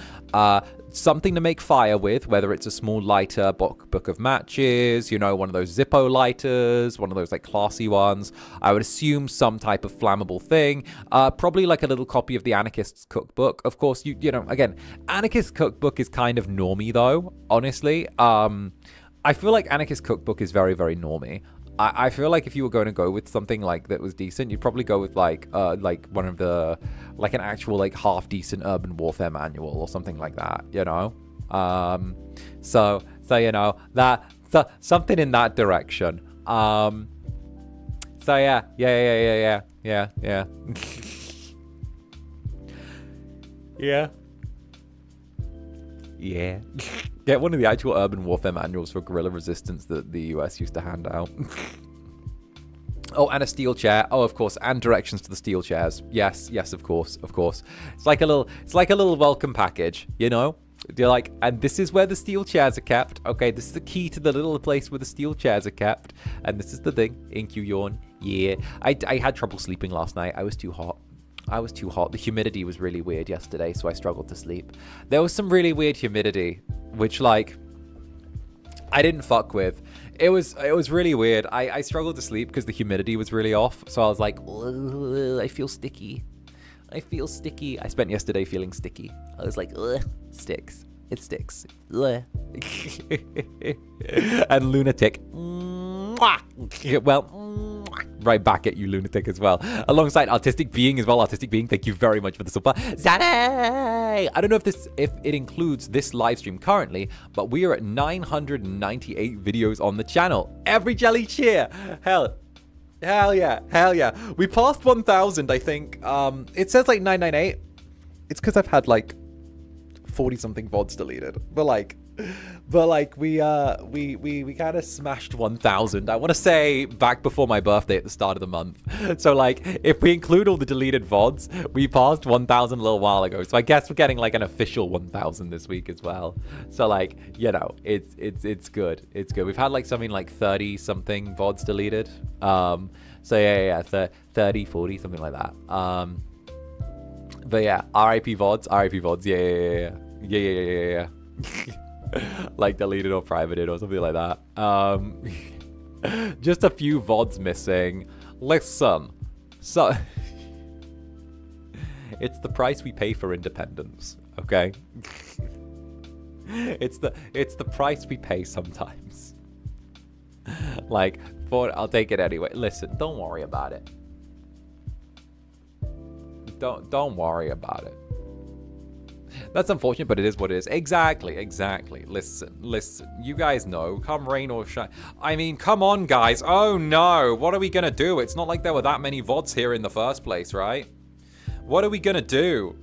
something to make fire with, whether it's a small lighter, book of matches, you know, one of those Zippo lighters, one of those like classy ones. I would assume some type of flammable thing, probably like a little copy of the Anarchist's Cookbook. Of course, you know, again, Anarchist's Cookbook is kind of normie though, honestly. I feel like Anarchist's Cookbook is very, very normie. I feel like if you were going to go with something like that was decent, you'd probably go with like one of the, like an actual like half decent urban warfare manual or something like that, you know. So you know so something in that direction. So yeah. Yeah. Get one of the actual urban warfare manuals for guerrilla resistance that the US used to hand out. Oh, and a steel chair. Oh, of course, and directions to the steel chairs. Yes, of course. It's like a little welcome package, you know? You're like, and this is where the steel chairs are kept. Okay, this is the key to the little place where the steel chairs are kept. And this is the thing. Incu yawn. Yeah. I had trouble sleeping last night. I was too hot. The humidity was really weird yesterday, so I struggled to sleep. There was some really weird humidity, which, like, I didn't fuck with. It was really weird. I struggled to sleep because the humidity was really off, so I was like, I feel sticky. I spent yesterday feeling sticky. I was like, sticks. It sticks. And lunatic. Well, right back at you, lunatic, as well. Alongside Artistic Being as well. Artistic Being, thank you very much for the support. Zander! I don't know if it includes this live stream currently, but we are at 998 videos on the channel. Every jelly cheer! Hell yeah. We passed 1,000, I think. It says like 998. It's because I've had like 40 something VODs deleted. But like we kind of smashed 1,000. I want to say back before my birthday at the start of the month. So like if we include all the deleted VODs, we passed 1,000 a little while ago. So I guess we're getting like an official 1,000 this week as well. So like, you know, it's good. It's good. We've had like something like 30 something VODs deleted. So yeah, 30, 40, something like that. But yeah, RIP VODs. Yeah. Like deleted or privated or something like that. Just a few VODs missing. Listen, so it's the price we pay for independence, okay? It's the price we pay sometimes. Like, I'll take it anyway. Listen, don't worry about it. Don't worry about it. That's unfortunate, but it is what it is. Exactly. Listen. You guys know, come rain or shine. I mean, come on, guys. Oh, no. What are we going to do? It's not like there were that many VODs here in the first place, right? What are we going to do?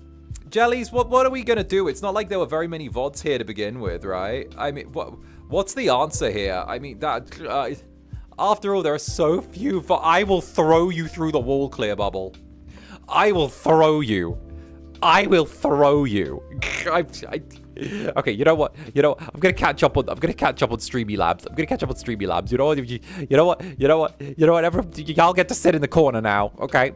Jellies, what are we going to do? It's not like there were very many VODs here to begin with, right? I mean, what's the answer here? I mean, that... after all, there are so few... I will throw you through the wall, Clear Bubble. I will throw you. Okay, you know what? I'm gonna catch up on Streamy Labs. You know what? Y'all get to sit in the corner now, okay?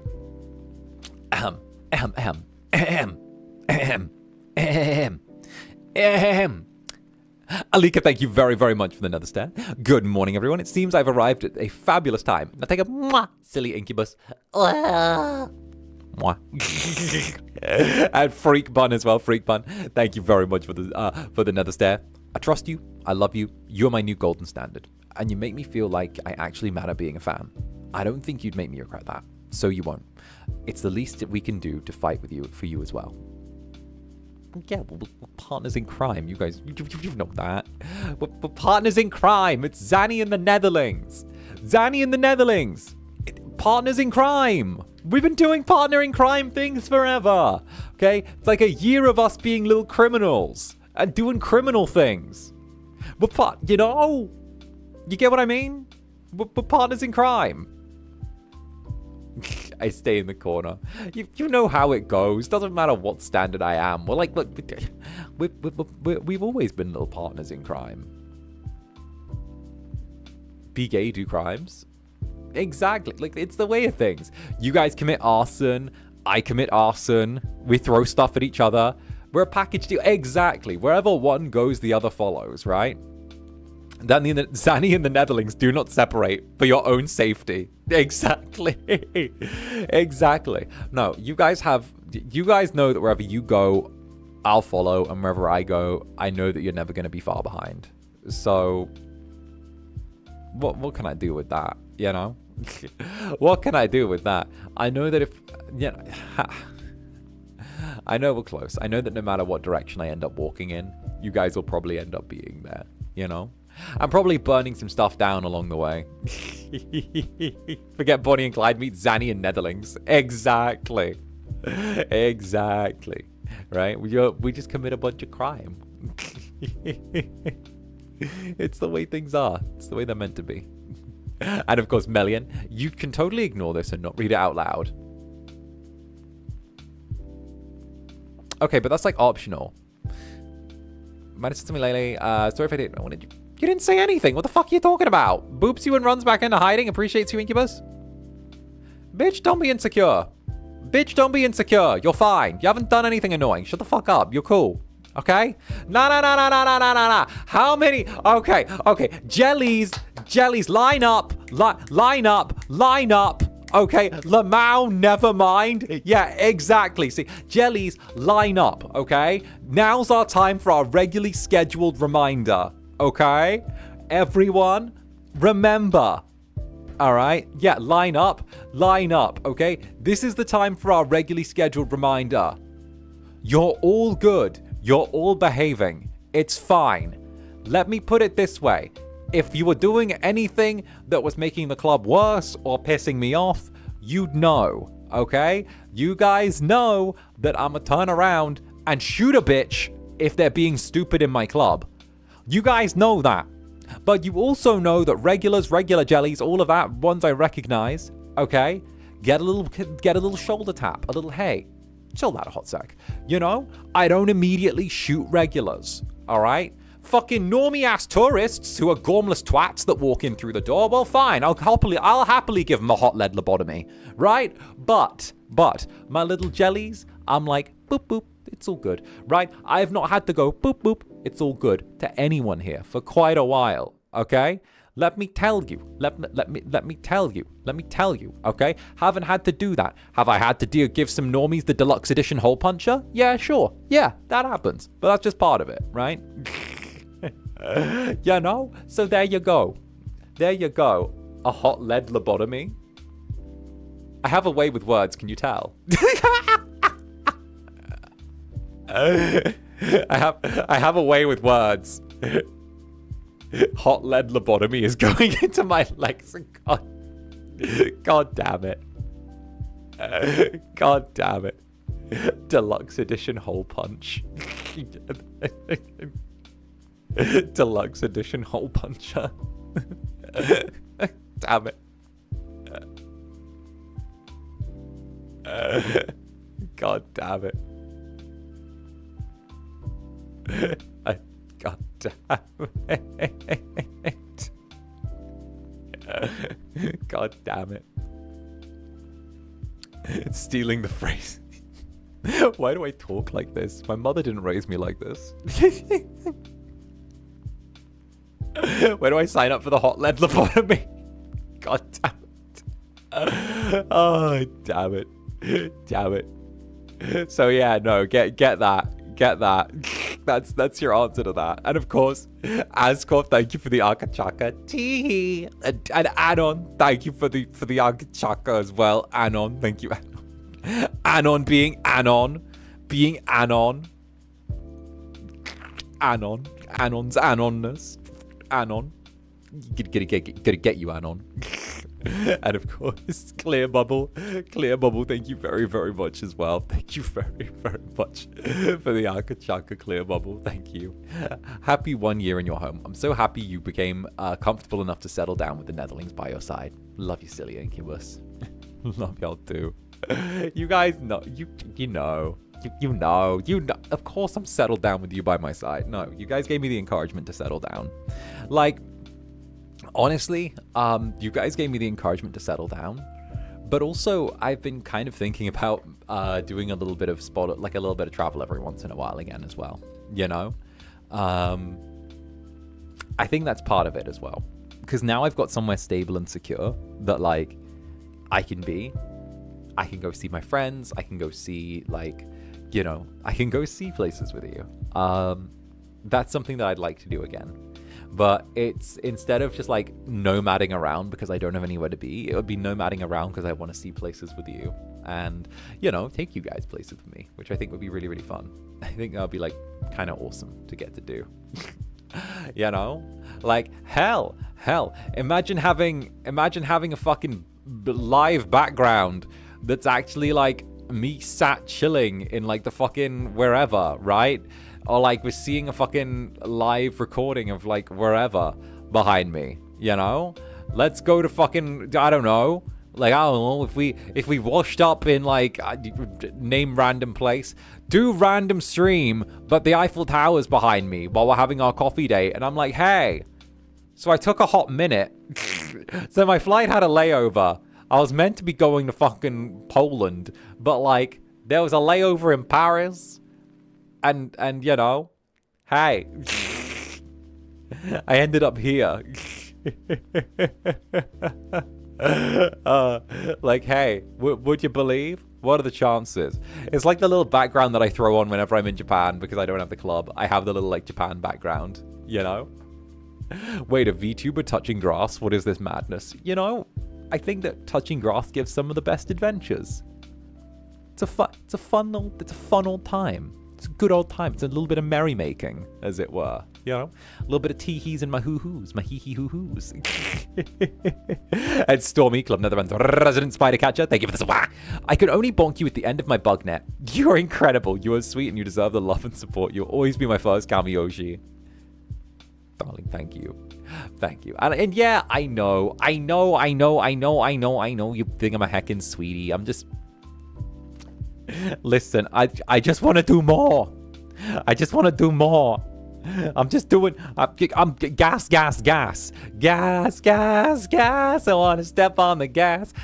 Alika, thank you very, very much for the nether star. Good morning, everyone. It seems I've arrived at a fabulous time. Now take a mwah, silly Incubus. Mwah. And Freak Bun as well. Freak Bun, thank you very much for the nether stare. I trust you. I love you. You're my new golden standard, and you make me feel like I actually matter being a fan. I don't think you'd make me regret that, so you won't. It's the least that we can do to fight with you for you as well. Yeah, we're partners in crime. You guys, you know that. We're partners in crime. It's Zanny and the Netherlings. Partners in crime. We've been doing partner in crime things forever. Okay? It's like a year of us being little criminals and doing criminal things. You know? You get what I mean? We're partners in crime. I stay in the corner. You know how it goes. Doesn't matter what standard I am. We're like, look, we've always been little partners in crime. Be gay, do crimes. Exactly. Like, it's the way of things. You guys commit arson. I commit arson. We throw stuff at each other. We're a package deal. Exactly. Wherever one goes, the other follows, right? Zanny and the Netherlings do not separate for your own safety. Exactly. Exactly. No, you guys know that wherever you go, I'll follow, and wherever I go, I know that you're never going to be far behind. So, what can I do with that, you know? What can I do with that? I know that I know we're close. I know that no matter what direction I end up walking in, you guys will probably end up being there, you know? I'm probably burning some stuff down along the way. Forget Bonnie and Clyde meet Zanny and Netherlings. Exactly. Exactly. Right? We just commit a bunch of crime. It's the way things are. It's the way they're meant to be. And of course, Melian, you can totally ignore this and not read it out loud. Okay, but that's like optional. Minus to me lately. Sorry if I didn't. What did you? You didn't say anything. What the fuck are you talking about? Boops you and runs back into hiding. Appreciates you, Incubus. Bitch, don't be insecure. Bitch, don't be insecure. You're fine. You haven't done anything annoying. Shut the fuck up. You're cool. Okay? Nah. How many? Okay. Jellies, line up. Line up. Okay, Lamau, never mind. Yeah, exactly. See, jellies, line up, okay? Now's our time for our regularly scheduled reminder, okay? Everyone, remember. All right? Yeah, line up, okay? This is the time for our regularly scheduled reminder. You're all good. You're all behaving. It's fine. Let me put it this way. If you were doing anything that was making the club worse or pissing me off, you'd know, okay? You guys know that I'ma turn around and shoot a bitch if they're being stupid in my club. You guys know that. But you also know that regular jellies, all of that, ones I recognize, okay? Get a little shoulder tap, a little hey, chill out a hot sec. You know, I don't immediately shoot regulars, all right? Fucking normie-ass tourists who are gormless twats that walk in through the door, well, fine. I'll happily give them a hot lead lobotomy, right? But, my little jellies, I'm like, boop, boop, it's all good, right? I have not had to go, boop, boop, it's all good to anyone here for quite a while, okay? Let me tell you, okay? Haven't had to do that. Have I had to give some normies the deluxe edition hole puncher? Yeah, sure. Yeah, that happens. But that's just part of it, right? You know? So there you go. A hot lead lobotomy. I have a way with words, can you tell? I have a way with words. Hot lead lobotomy is going into my lexicon. God damn it. God damn it. Deluxe edition hole punch. Deluxe edition hole puncher. Damn it. God damn it. God damn it. God damn it. Stealing the phrase. Why do I talk like this? My mother didn't raise me like this. Where do I sign up for the hot lead lobotomy? God damn it. Oh, damn it. Damn it. So yeah, no, get that. That's your answer to that. And of course, Ascorp, thank you for the Akachaka. Tee. And Anon, thank you for the Akachaka as well. Anon, thank you, Anon. Anon being Anon. Being Anon. Anon. Anon's Anonness. Anon. Gonna get you, Anon. And of course, Clear Bubble, thank you very, very much as well. Thank you very, very much for the Akachaka Clear Bubble. Thank you. Happy 1 year in your home. I'm so happy you became comfortable enough to settle down with the Netherlings by your side. Love you, silly Incubus. Love y'all too. You guys know, you know. Of course I'm settled down with you by my side. No, you guys gave me the encouragement to settle down. Like, honestly, you guys gave me the encouragement to settle down But also, I've been kind of thinking about doing a little bit of like a little bit of travel every once in a while again as well. You know, I think that's part of it as well, because now I've got somewhere stable and secure that like I can go see my friends. I can go see like, you know, I can go see places with you. That's something that I'd like to do again. But it's instead of just like nomading around because I don't have anywhere to be, it would be nomading around because I want to see places with you and, you know, take you guys places with me, which I think would be really, really fun. I think that would be like kind of awesome to get to do. You know, like hell, imagine having a fucking live background that's actually like me sat chilling in like the fucking wherever, right? Or like we're seeing a fucking live recording of like wherever behind me, you know? Let's go to fucking, I don't know, like, I don't know, if we washed up in like, name random place, do random stream, but the Eiffel Tower's behind me while we're having our coffee date. And I'm like, hey, so I took a hot minute. So my flight had a layover. I was meant to be going to fucking Poland, but like there was a layover in Paris. And you know, hey, I ended up here. Like, hey, would you believe? What are the chances? It's like the little background that I throw on whenever I'm in Japan because I don't have the club. I have the little like Japan background, you know? Wait, a VTuber touching grass? What is this madness? You know, I think that touching grass gives some of the best adventures. It's a fun old time. It's a good old time. It's a little bit of merrymaking, as it were. You know? A little bit of tee-hees and my hoo-hoos. My hee-hee-hoo-hoos. And Stormy, Club Netherbrand, Resident Spider Catcher. Thank you for this. I can only bonk you at the end of my bug net. You're incredible. You are sweet and you deserve the love and support. You'll always be my first Kamiyoshi. Darling, thank you. Thank you. And yeah, I know. You think I'm a heckin' sweetie. I'm just... Listen, I just want to do more. I'm just doing. I'm gas. I want to step on the gas.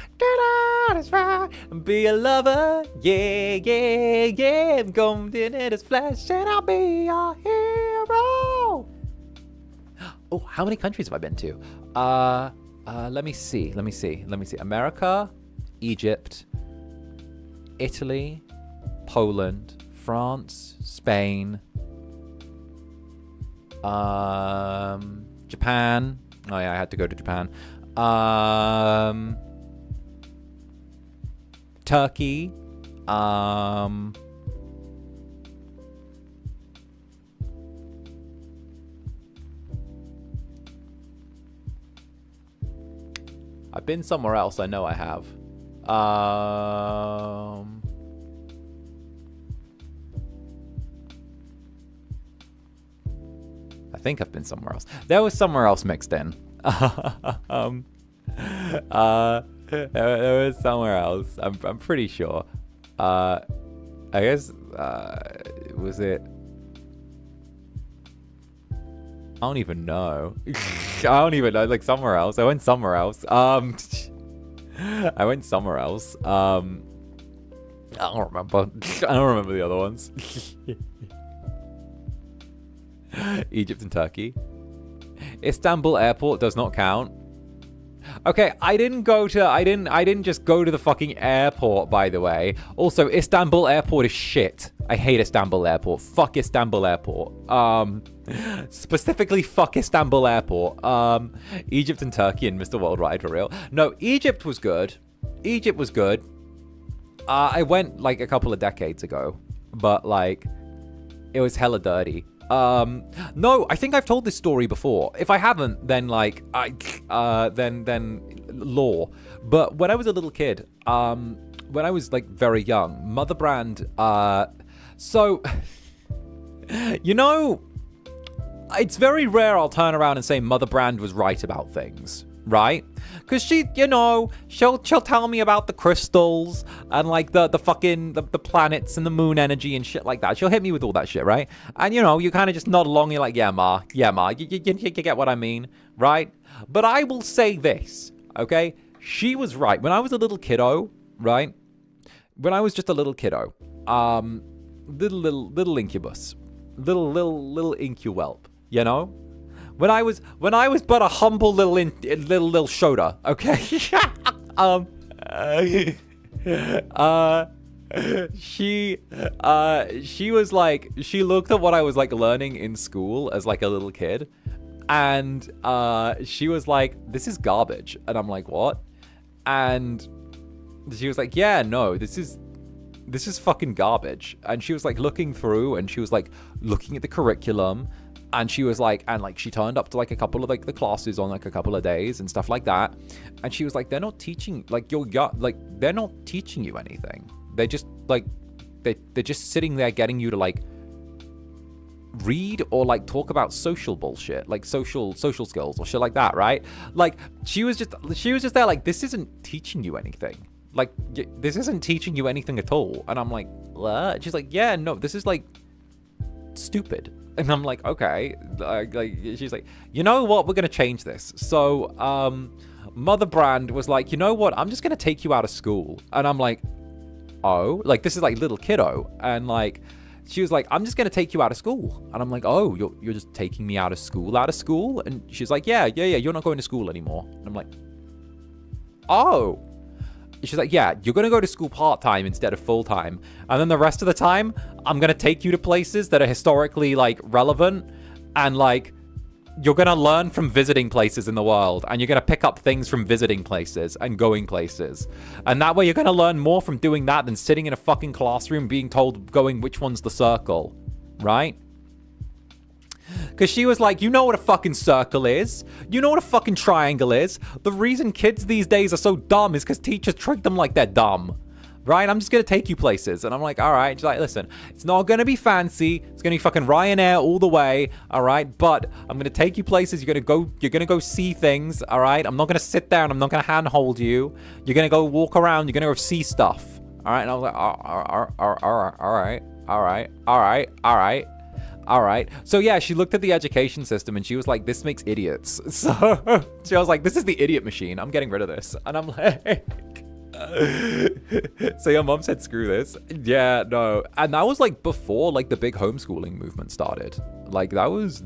And be a lover. Yeah. I'm going in his flesh and I'll be your hero. Oh, how many countries have I been to? Let me see. America, Egypt, Italy, Poland, France, Spain, Japan. Oh yeah, I had to go to Japan. Turkey. I've been somewhere else. I know I have. I think I've been somewhere else. There was somewhere else mixed in. There was somewhere else. I'm pretty sure. I guess was it? I don't even know. Like somewhere else. I went somewhere else. I don't remember. I don't remember the other ones. Egypt and Turkey. Istanbul airport does not count. Okay, I didn't just go to the fucking airport, by the way. Also, Istanbul airport is shit. I hate Istanbul airport. Fuck Istanbul airport. Specifically fuck Istanbul airport. Egypt and Turkey and Mr. Worldwide for real. No, Egypt was good. I went like a couple of decades ago, but like it was hella dirty. No, I think I've told this story before. If I haven't, then like then law. But when I was a little kid, when I was like very young, Netherbrand, so you know, it's very rare I'll turn around and say Netherbrand was right about things, right? Because she, you know, she'll tell me about the crystals and like the fucking the planets and the moon energy and shit like that. She'll hit me with all that shit, right? And you know, you kind of just nod along. You're like, yeah, ma, you get what I mean, right? But I will say this, okay? she was right. When I was a little kiddo, right? When I was just a little kiddo, little incubus, little incuwhelp, you know? When I was but a humble little 𝓱𝓸𝓼, okay? She was like, she looked at what I was like learning in school as like a little kid, and she was like, this is garbage. And I'm like, what? And she was like, yeah, no, this is fucking garbage. And she was like looking through, and she was like looking at the curriculum, and she was like, and like she turned up to like a couple of like the classes on like a couple of days and stuff like that, and she was like, they're not teaching, like, they're not teaching you anything. They're just like, they're just sitting there getting you to like read or like talk about social bullshit, like social skills or shit like that, right? Like she was just there like, this isn't teaching you anything. Like, this isn't teaching you anything at all. And I'm like, what? She's like, yeah, no, this is like stupid. And I'm like, okay. Like she's like, you know what? We're gonna change this. So Netherbrand was like, you know what? I'm just gonna take you out of school. And I'm like, oh, like this is like little kiddo. And like she was like, I'm just gonna take you out of school. And I'm like, oh, you're just taking me out of school? And she's like, yeah, you're not going to school anymore. And I'm like, oh. She's like, yeah, you're gonna go to school part-time instead of full-time, and then the rest of the time I'm gonna take you to places that are historically like relevant, and like you're gonna learn from visiting places in the world, and you're gonna pick up things from visiting places and going places, and that way you're gonna learn more from doing that than sitting in a fucking classroom being told going which one's the circle, right? Because she was like, you know what a fucking circle is? You know what a fucking triangle is? The reason kids these days are so dumb is because teachers treat them like they're dumb. Right? I'm just going to take you places. And I'm like, all right. She's like, listen, it's not going to be fancy. It's going to be fucking Ryanair all the way. All right? But I'm going to take you places. You're going to go see things. All right? I'm not going to sit there and I'm not going to handhold you. You're going to go walk around. You're going to go see stuff. All right? And I was like, all right. So yeah, she looked at the education system and she was like, this makes idiots. So she was like, this is the idiot machine. I'm getting rid of this. And I'm like, so your mom said, screw this. Yeah, no. And that was like before like the big homeschooling movement started. Like that was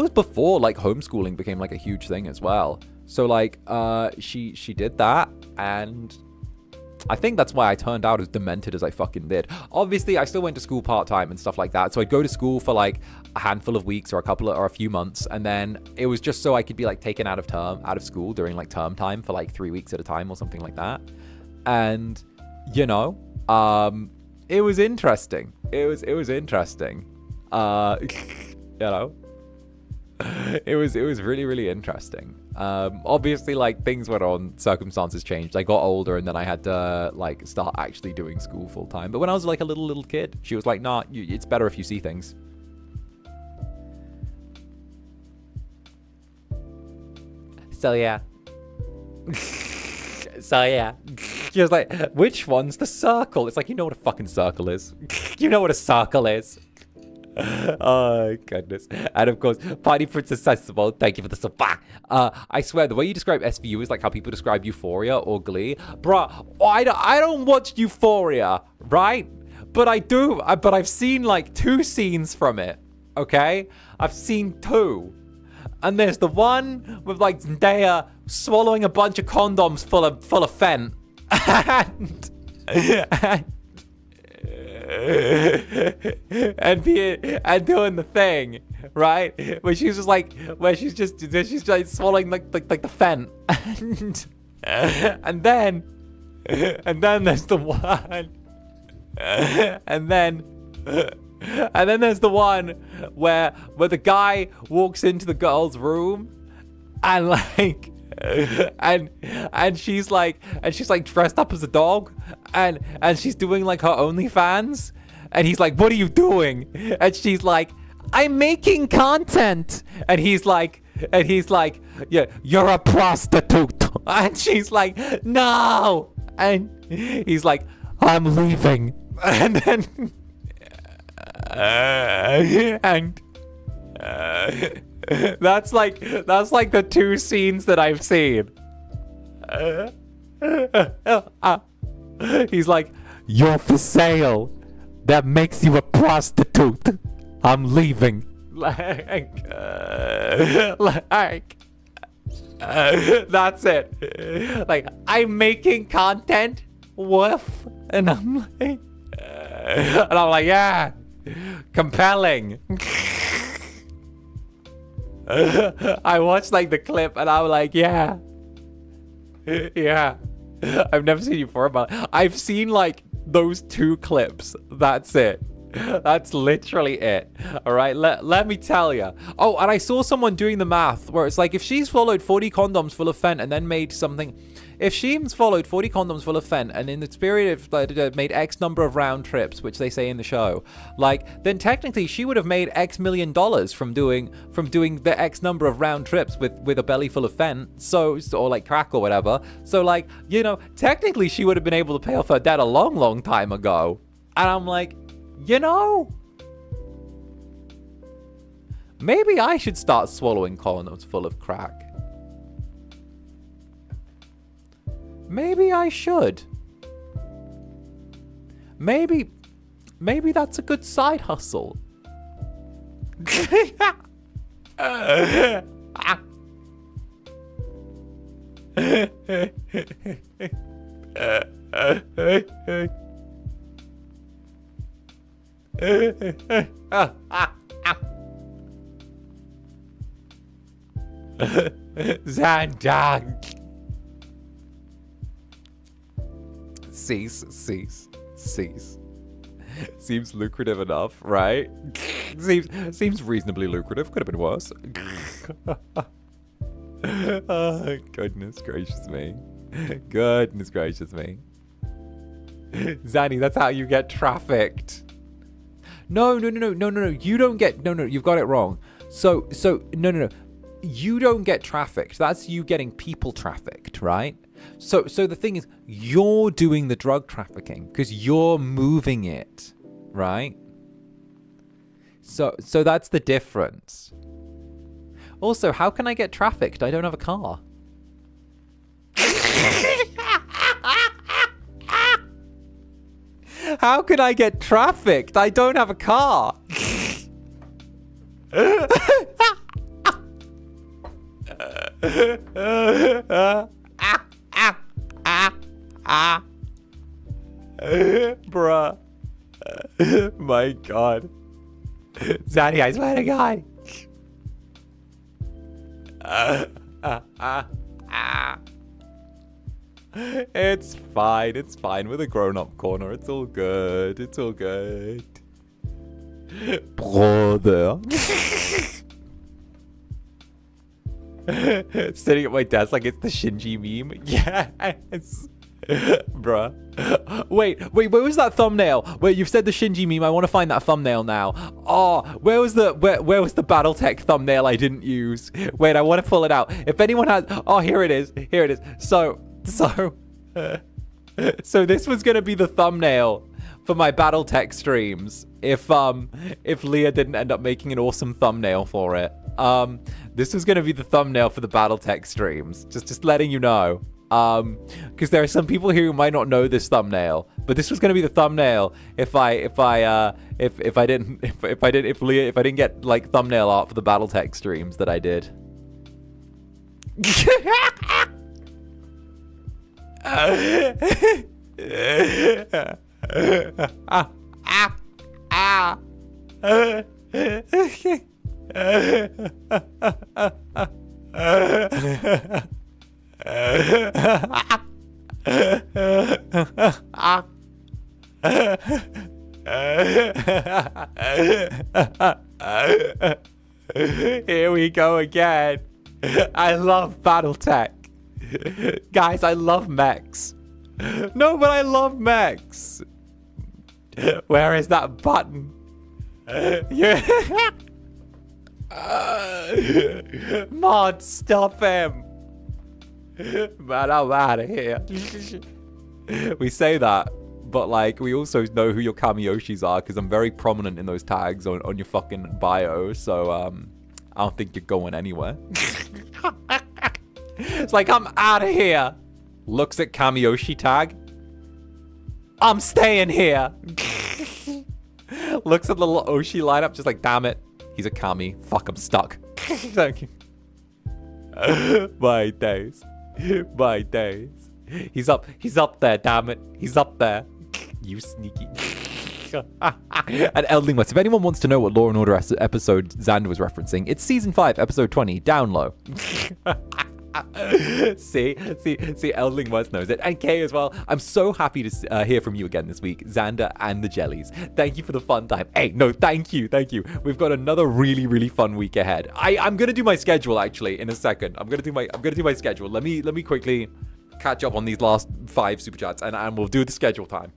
before like homeschooling became like a huge thing as well. So like she did that, and I think that's why I turned out as demented as I fucking did. Obviously, I still went to school part-time and stuff like that. So I'd go to school for like a handful of weeks or a few months. And then it was just so I could be like taken out of school during like term time for like 3 weeks at a time or something like that. And, you know, it was interesting. It was interesting. You know, it was really, really interesting. Obviously, like, things went on, circumstances changed. I got older, and then I had to like start actually doing school full time. But when I was like a little kid, she was like, nah, it's better if you see things. So yeah. She was like, which one's the circle? It's like, you know what a fucking circle is. You know what a circle is. Oh goodness. And of course, Party Princess Sensible, thank you for the support. I swear, the way you describe SVU is like how people describe Euphoria or Glee. Bruh, I don't watch Euphoria, right? But I do. But I've seen like 2 scenes from it. Okay, I've seen 2, and there's the one with like Zendaya swallowing a bunch of condoms full of Fent, and doing the thing, right? Where she's just like swallowing like the Fent, and then there's the one, and then there's the one where the guy walks into the girl's room, and like. And she's like dressed up as a dog, and she's doing like her OnlyFans, and he's like, what are you doing? And she's like, I'm making content. And he's like, yeah, you're a prostitute. And she's like, no. And he's like, I'm leaving. And then That's like the 2 scenes that I've seen. He's like, "You're for sale. That makes you a prostitute. I'm leaving." That's it. Like, I'm making content. Woof. And I'm like, yeah, compelling. I watched like the clip and I was like, yeah. I've never seen you before, but I've seen like those 2 clips. That's it. That's literally it. All right, let me tell you. Oh, and I saw someone doing the math where it's like, if she's followed 40 condoms full of Fent and then made something, if she's followed 40 condoms full of Fent and in the period of made X number of round trips, which they say in the show, like, then technically she would have made X million dollars from doing the X number of round trips with a belly full of Fent, or like crack or whatever. So like, you know, technically she would have been able to pay off her debt a long time ago. And I'm like, you know, maybe I should start swallowing condoms full of crack. Maybe I should. Maybe that's a good side hustle. Zander. Cease. Seems lucrative enough, right? Seems reasonably lucrative. Could have been worse. Oh, goodness gracious me. Zanny, that's how you get trafficked. No. You don't get. No. You've got it wrong. So no. You don't get trafficked. That's you getting people trafficked, right? So the thing is, you're doing the drug trafficking because you're moving it, right? So that's the difference. Also, how can I get trafficked? I don't have a car. How can I get trafficked? I don't have a car. Bruh. My God. Zaddy, I swear to God. It's fine. We're the grown-up corner. It's all good. Brother. Sitting at my desk like it's the Shinji meme. Yes. Bruh. Wait, where was that thumbnail? Wait, you've said the Shinji meme. I want to find that thumbnail now. Oh, where was the BattleTech thumbnail I didn't use? Wait, I want to pull it out. If anyone has, oh, here it is. So this was gonna be the thumbnail for my BattleTech streams if Leah didn't end up making an awesome thumbnail for it. This was gonna be the thumbnail for the BattleTech streams. Just letting you know. Because there are some people here who might not know this thumbnail, but this was gonna be the thumbnail if I didn't get like thumbnail art for the BattleTech streams that I did. Here we go again. I love BattleTech. Guys, I love mechs. No, but I love mechs. Where is that button? Mod, stop him. Man, I'm out of here. We say that, but like, we also know who your Kamiyoshis are because I'm very prominent in those tags on your fucking bio. So, I don't think you're going anywhere. It's like, I'm out of here. Looks at Kamiyoshi tag. I'm staying here. Looks at the little Oshi lineup, just like, damn it. He's a Kami. Fuck, I'm stuck. Thank you. My days. My days. He's up there, damn it. He's up there. You sneaky. And 𝓂𝓸𝓾𝓻 West. If anyone wants to know what Law and Order episode Zander was referencing, it's season 5, episode 20, down low. see, 𝓂𝓸𝓾𝓻 West knows it. And Kay as well. I'm so happy to hear from you again this week, Zander and the Jellies. Thank you for the fun time. Hey, no, thank you. We've got another really, really fun week ahead. I'm gonna do my schedule actually in a second. I'm gonna do my schedule. Let me quickly catch up on these last 5 super chats, and we'll do the schedule time.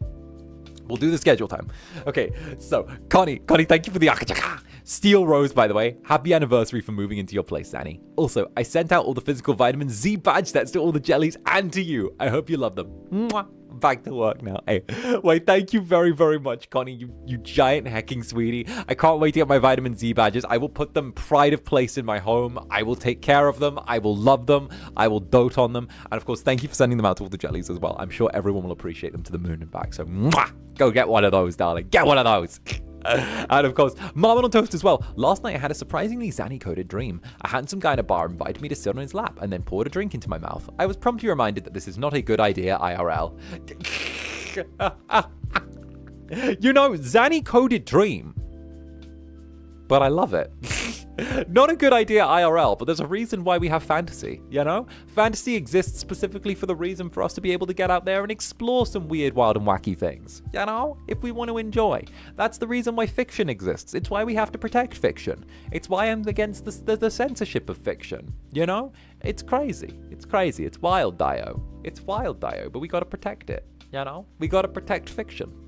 Okay, so Connie, thank you for the akachaka. Steel Rose, by the way, happy anniversary for moving into your place, Annie. Also, I sent out all the physical vitamin Z badge sets to all the jellies and to you. I hope you love them. Mwah. Back to work now. Hey, wait, thank you very, very much, Connie, you giant hecking sweetie. I can't wait to get my vitamin Z badges. I will put them pride of place in my home. I will take care of them. I will love them. I will dote on them. And of course, thank you for sending them out to all the jellies as well. I'm sure everyone will appreciate them to the moon and back. So, mwah, go get one of those, darling. Get one of those. And of course, Marmon on Toast as well. Last night I had a surprisingly Zanny-coded dream. A handsome guy in a bar invited me to sit on his lap and then poured a drink into my mouth. I was promptly reminded that this is not a good idea IRL. You know, Zanny-coded dream. But I love it. Not a good idea IRL, but there's a reason why we have fantasy, you know? Fantasy exists specifically for the reason for us to be able to get out there and explore some weird, wild, and wacky things, you know? If we want to enjoy. That's the reason why fiction exists. It's why we have to protect fiction. It's why I'm against the censorship of fiction, you know? It's crazy. It's wild, Dio. But we gotta protect it, you know? We gotta protect fiction.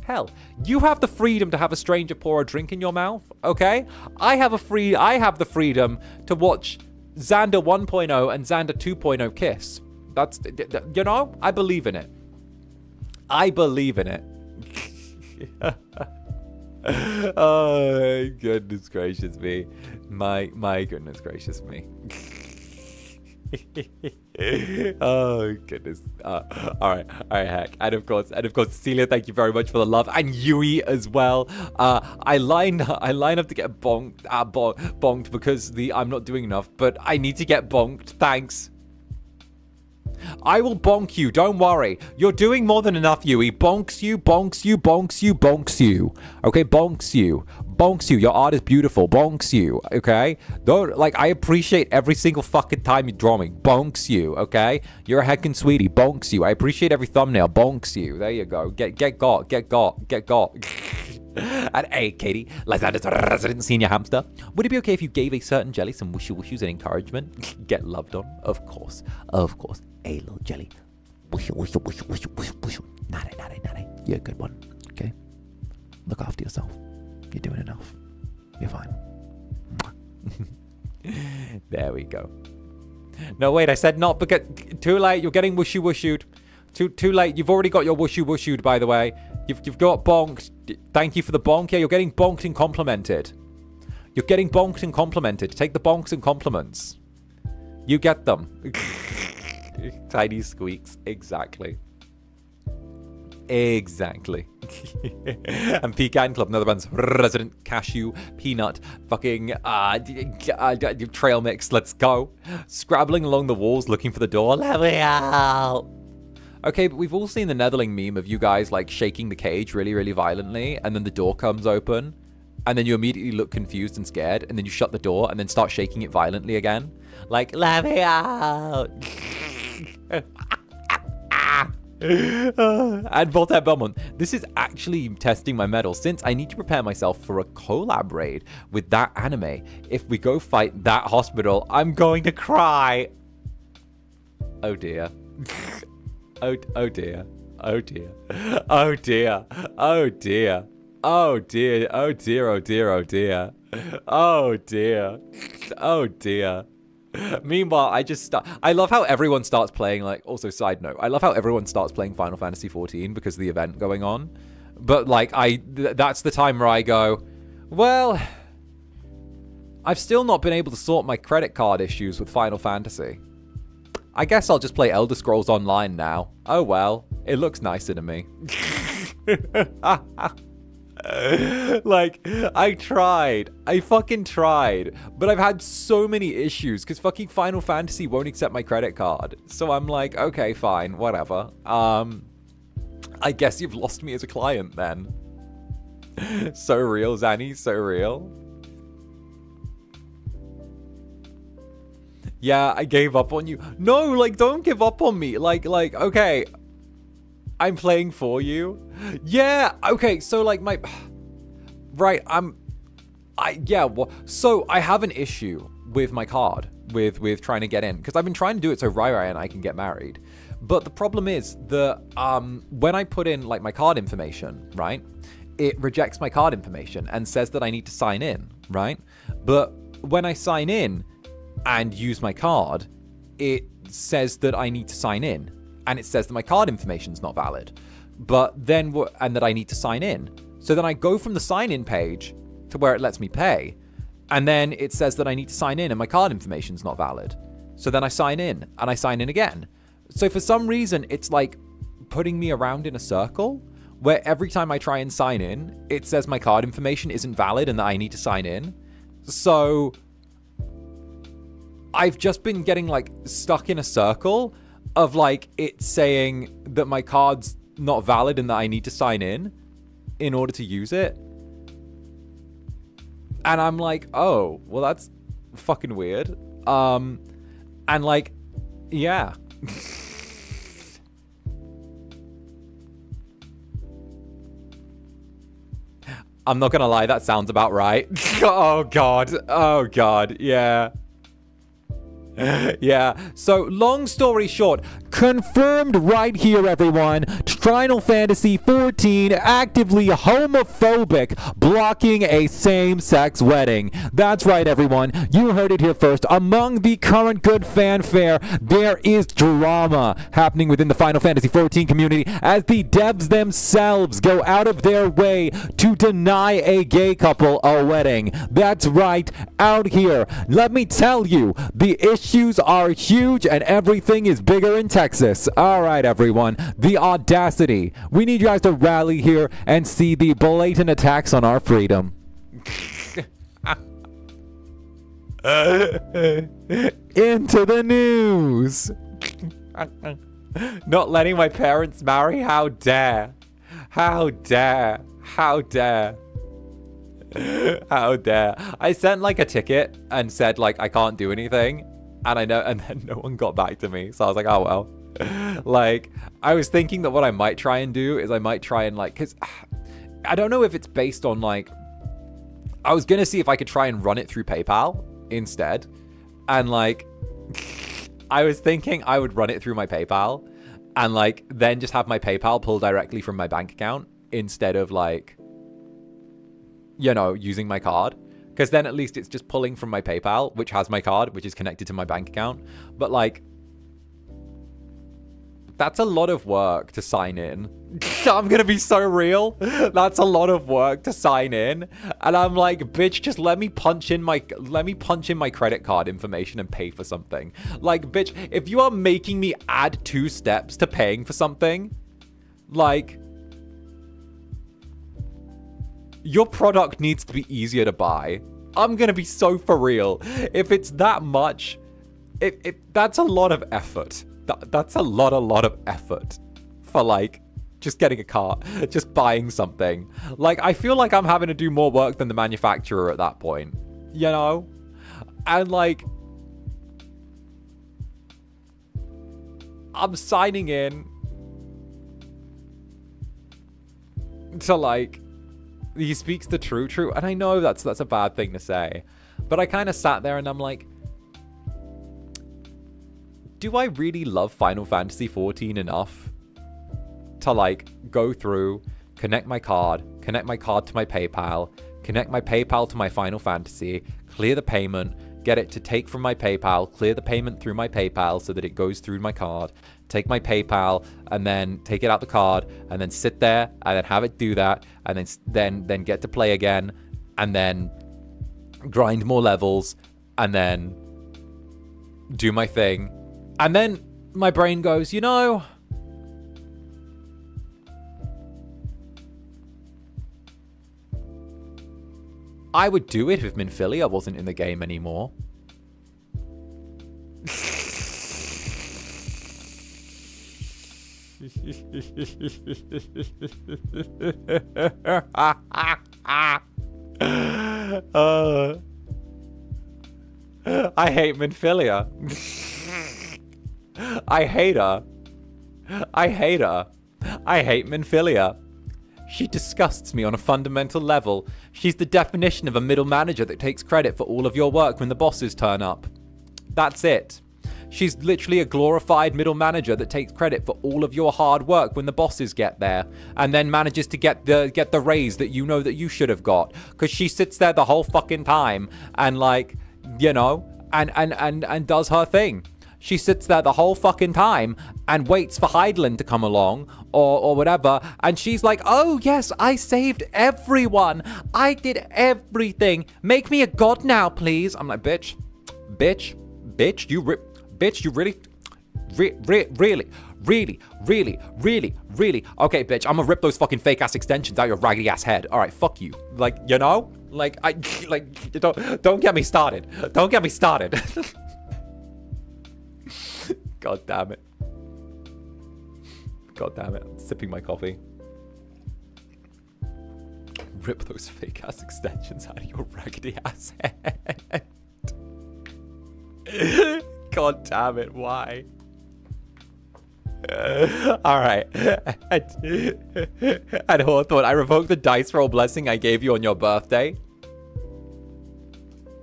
Hell, you have the freedom to have a stranger pour a drink in your mouth, okay? I have the freedom to watch Zander 1.0 and Zander 2.0 kiss. That's, you know, I believe in it. Oh, goodness gracious me. My goodness gracious me. Oh goodness. All right, heck. And of course, Celia, thank you very much for the love, and Yui as well. I line up to get bonked because I'm not doing enough, but I need to get bonked. Thanks. I will bonk you, don't worry. You're doing more than enough, Yui. Bonks you. Okay, bonks you. Your art is beautiful. Bonks you, okay? Don't, like, I appreciate every single fucking time you're drawing. Bonks you, okay? You're a heckin' sweetie. Bonks you. I appreciate every thumbnail. Bonks you. There you go. Get got. And hey, Katie, Lazada's resident senior hamster. Would it be okay if you gave a certain jelly some wishy-wishies and encouragement? Get loved on? Of course. Hey, little jelly. Wishy. Natty. You're a good one, okay? Look after yourself. You're doing enough. You're fine. There we go. No, wait, I said not because... Too late, you're getting wishy-wishied. Too late, you've already got your wishy-wishied, by the way. You've got bonked. Thank you for the bonk. Yeah, you're getting bonked and complimented. Take the bonks and compliments. You get them. Tiny squeaks. Exactly. And Pecan Club, Netherbrand's resident cashew, peanut, fucking trail mix. Let's go. Scrabbling along the walls looking for the door. Let me out. Okay, but we've all seen the Netherling meme of you guys like shaking the cage really, really violently, and then the door comes open, and then you immediately look confused and scared, and then you shut the door and then start shaking it violently again. Like, let me out. And Voltaire Belmont, this is actually testing my mettle since I need to prepare myself for a collab raid with that anime. If we go fight that hospital, I'm going to cry. Oh dear. Oh dear. Meanwhile, I love how everyone starts playing, like, also side note, I love how everyone starts playing Final Fantasy XIV because of the event going on. But, like, that's the time where I go, well, I've still not been able to sort my credit card issues with Final Fantasy. I guess I'll just play Elder Scrolls Online now. Oh well, it looks nicer to me. Like, I fucking tried, but I've had so many issues because fucking Final Fantasy won't accept my credit card. So I'm like, okay, fine, whatever. I guess you've lost me as a client then. So real, Zanny, so real. Yeah, I gave up on you. No, like, don't give up on me. Like, okay, I'm playing for you. Yeah, okay, so like right, so I have an issue with my card, with trying to get in, because I've been trying to do it so Rai and I can get married. But the problem is that when I put in like my card information, right, it rejects my card information and says that I need to sign in, right? But when I sign in and use my card, it says that I need to sign in, and it says that my card information's not valid. But then, and that I need to sign in. So then I go from the sign in page to where it lets me pay, and then it says that I need to sign in and my card information's not valid. So then I sign in and I sign in again. So for some reason, it's like putting me around in a circle where every time I try and sign in, it says my card information isn't valid and that I need to sign in. So I've just been getting like stuck in a circle of like it saying that my card's not valid and that I need to sign in order to use it. And I'm like, oh, well, that's fucking weird. And like, yeah. I'm not gonna lie, that sounds about right. Oh god, yeah. Yeah, so long story short, confirmed right here, everyone. Final Fantasy XIV actively homophobic, blocking a same-sex wedding. That's right, everyone. You heard it here first. Among the current good fanfare, there is drama happening within the Final Fantasy XIV community as the devs themselves go out of their way to deny a gay couple a wedding. That's right, out here. Let me tell you, the issues are huge and everything is bigger in Texas. All right, everyone. The audacity. We need you guys to rally here and see the blatant attacks on our freedom. Into the news. Not letting my parents marry? How dare. How dare. How dare. How dare. I sent like a ticket and said like I can't do anything. And then no one got back to me. So I was like, oh well. Like, I was thinking that what I might try and do is I might try and like, because I don't know if it's based on like, I was going to see if I could try and run it through PayPal instead. And like, I was thinking I would run it through my PayPal and like, then just have my PayPal pull directly from my bank account instead of like, you know, using my card. Because then at least it's just pulling from my PayPal, which has my card, which is connected to my bank account. But like, that's a lot of work to sign in. I'm gonna be so real. That's a lot of work to sign in. And I'm like, bitch, just let me punch in my credit card information and pay for something. Like, bitch, if you are making me add 2 steps to paying for something, like, your product needs to be easier to buy. I'm gonna be so for real. If it's that much, that's a lot of effort. That's a lot of effort for like just getting a car, just buying something. Like, I feel like I'm having to do more work than the manufacturer at that point, you know? And like, I'm signing in to like, he speaks the true, and I know that's a bad thing to say, but I kind of sat there and I'm like, do I really love Final Fantasy XIV enough to like go through, connect my card to my PayPal, connect my PayPal to my Final Fantasy, clear the payment, get it to take from my PayPal, clear the payment through my PayPal so that it goes through my card, take my PayPal and then take it out the card and then sit there and then have it do that and then get to play again and then grind more levels, and then do my thing. And then my brain goes, you know, I would do it if Minfilia wasn't in the game anymore. I hate Minfilia. I hate her. I hate her. I hate Minfilia. She disgusts me on a fundamental level. She's the definition of a middle manager that takes credit for all of your work when the bosses turn up. That's it. She's literally a glorified middle manager that takes credit for all of your hard work when the bosses get there, and then manages to get the raise that you know that you should have got, because she sits there the whole fucking time and, like, you know, and does her thing. She sits there the whole fucking time and waits for 𝓂𝓸𝓾𝓻 to come along or whatever. And she's like, oh, yes, I saved everyone. I did everything. Make me a god now, please. I'm like, bitch, you really. Okay, bitch, I'm gonna rip those fucking fake ass extensions out your raggedy ass head. All right, fuck you. Like, you know, don't get me started. Don't get me started. God damn it. God damn it. I'm sipping my coffee. Rip those fake ass extensions out of your raggedy ass head. God damn it. Why? Alright. And Hawthorne, I revoke the dice roll blessing I gave you on your birthday.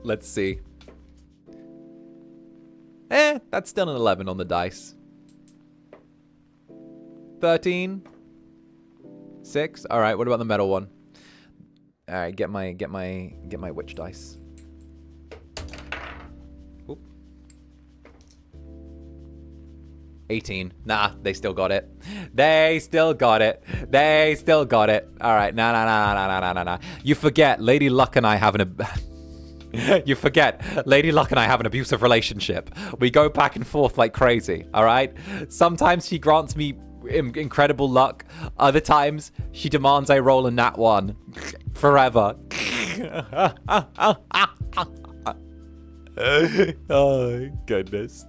Let's see. That's still an 11 on the dice. 13. 6. All right, what about the metal one? All right, get my witch dice. Oop. 18. Nah, they still got it. They still got it. They still got it. All right, nah. You forget, Lady Luck and I have an You forget, Lady Luck and I have an abusive relationship. We go back and forth like crazy, all right? Sometimes she grants me incredible luck. Other times, she demands I roll a nat 1. Forever. Oh, goodness.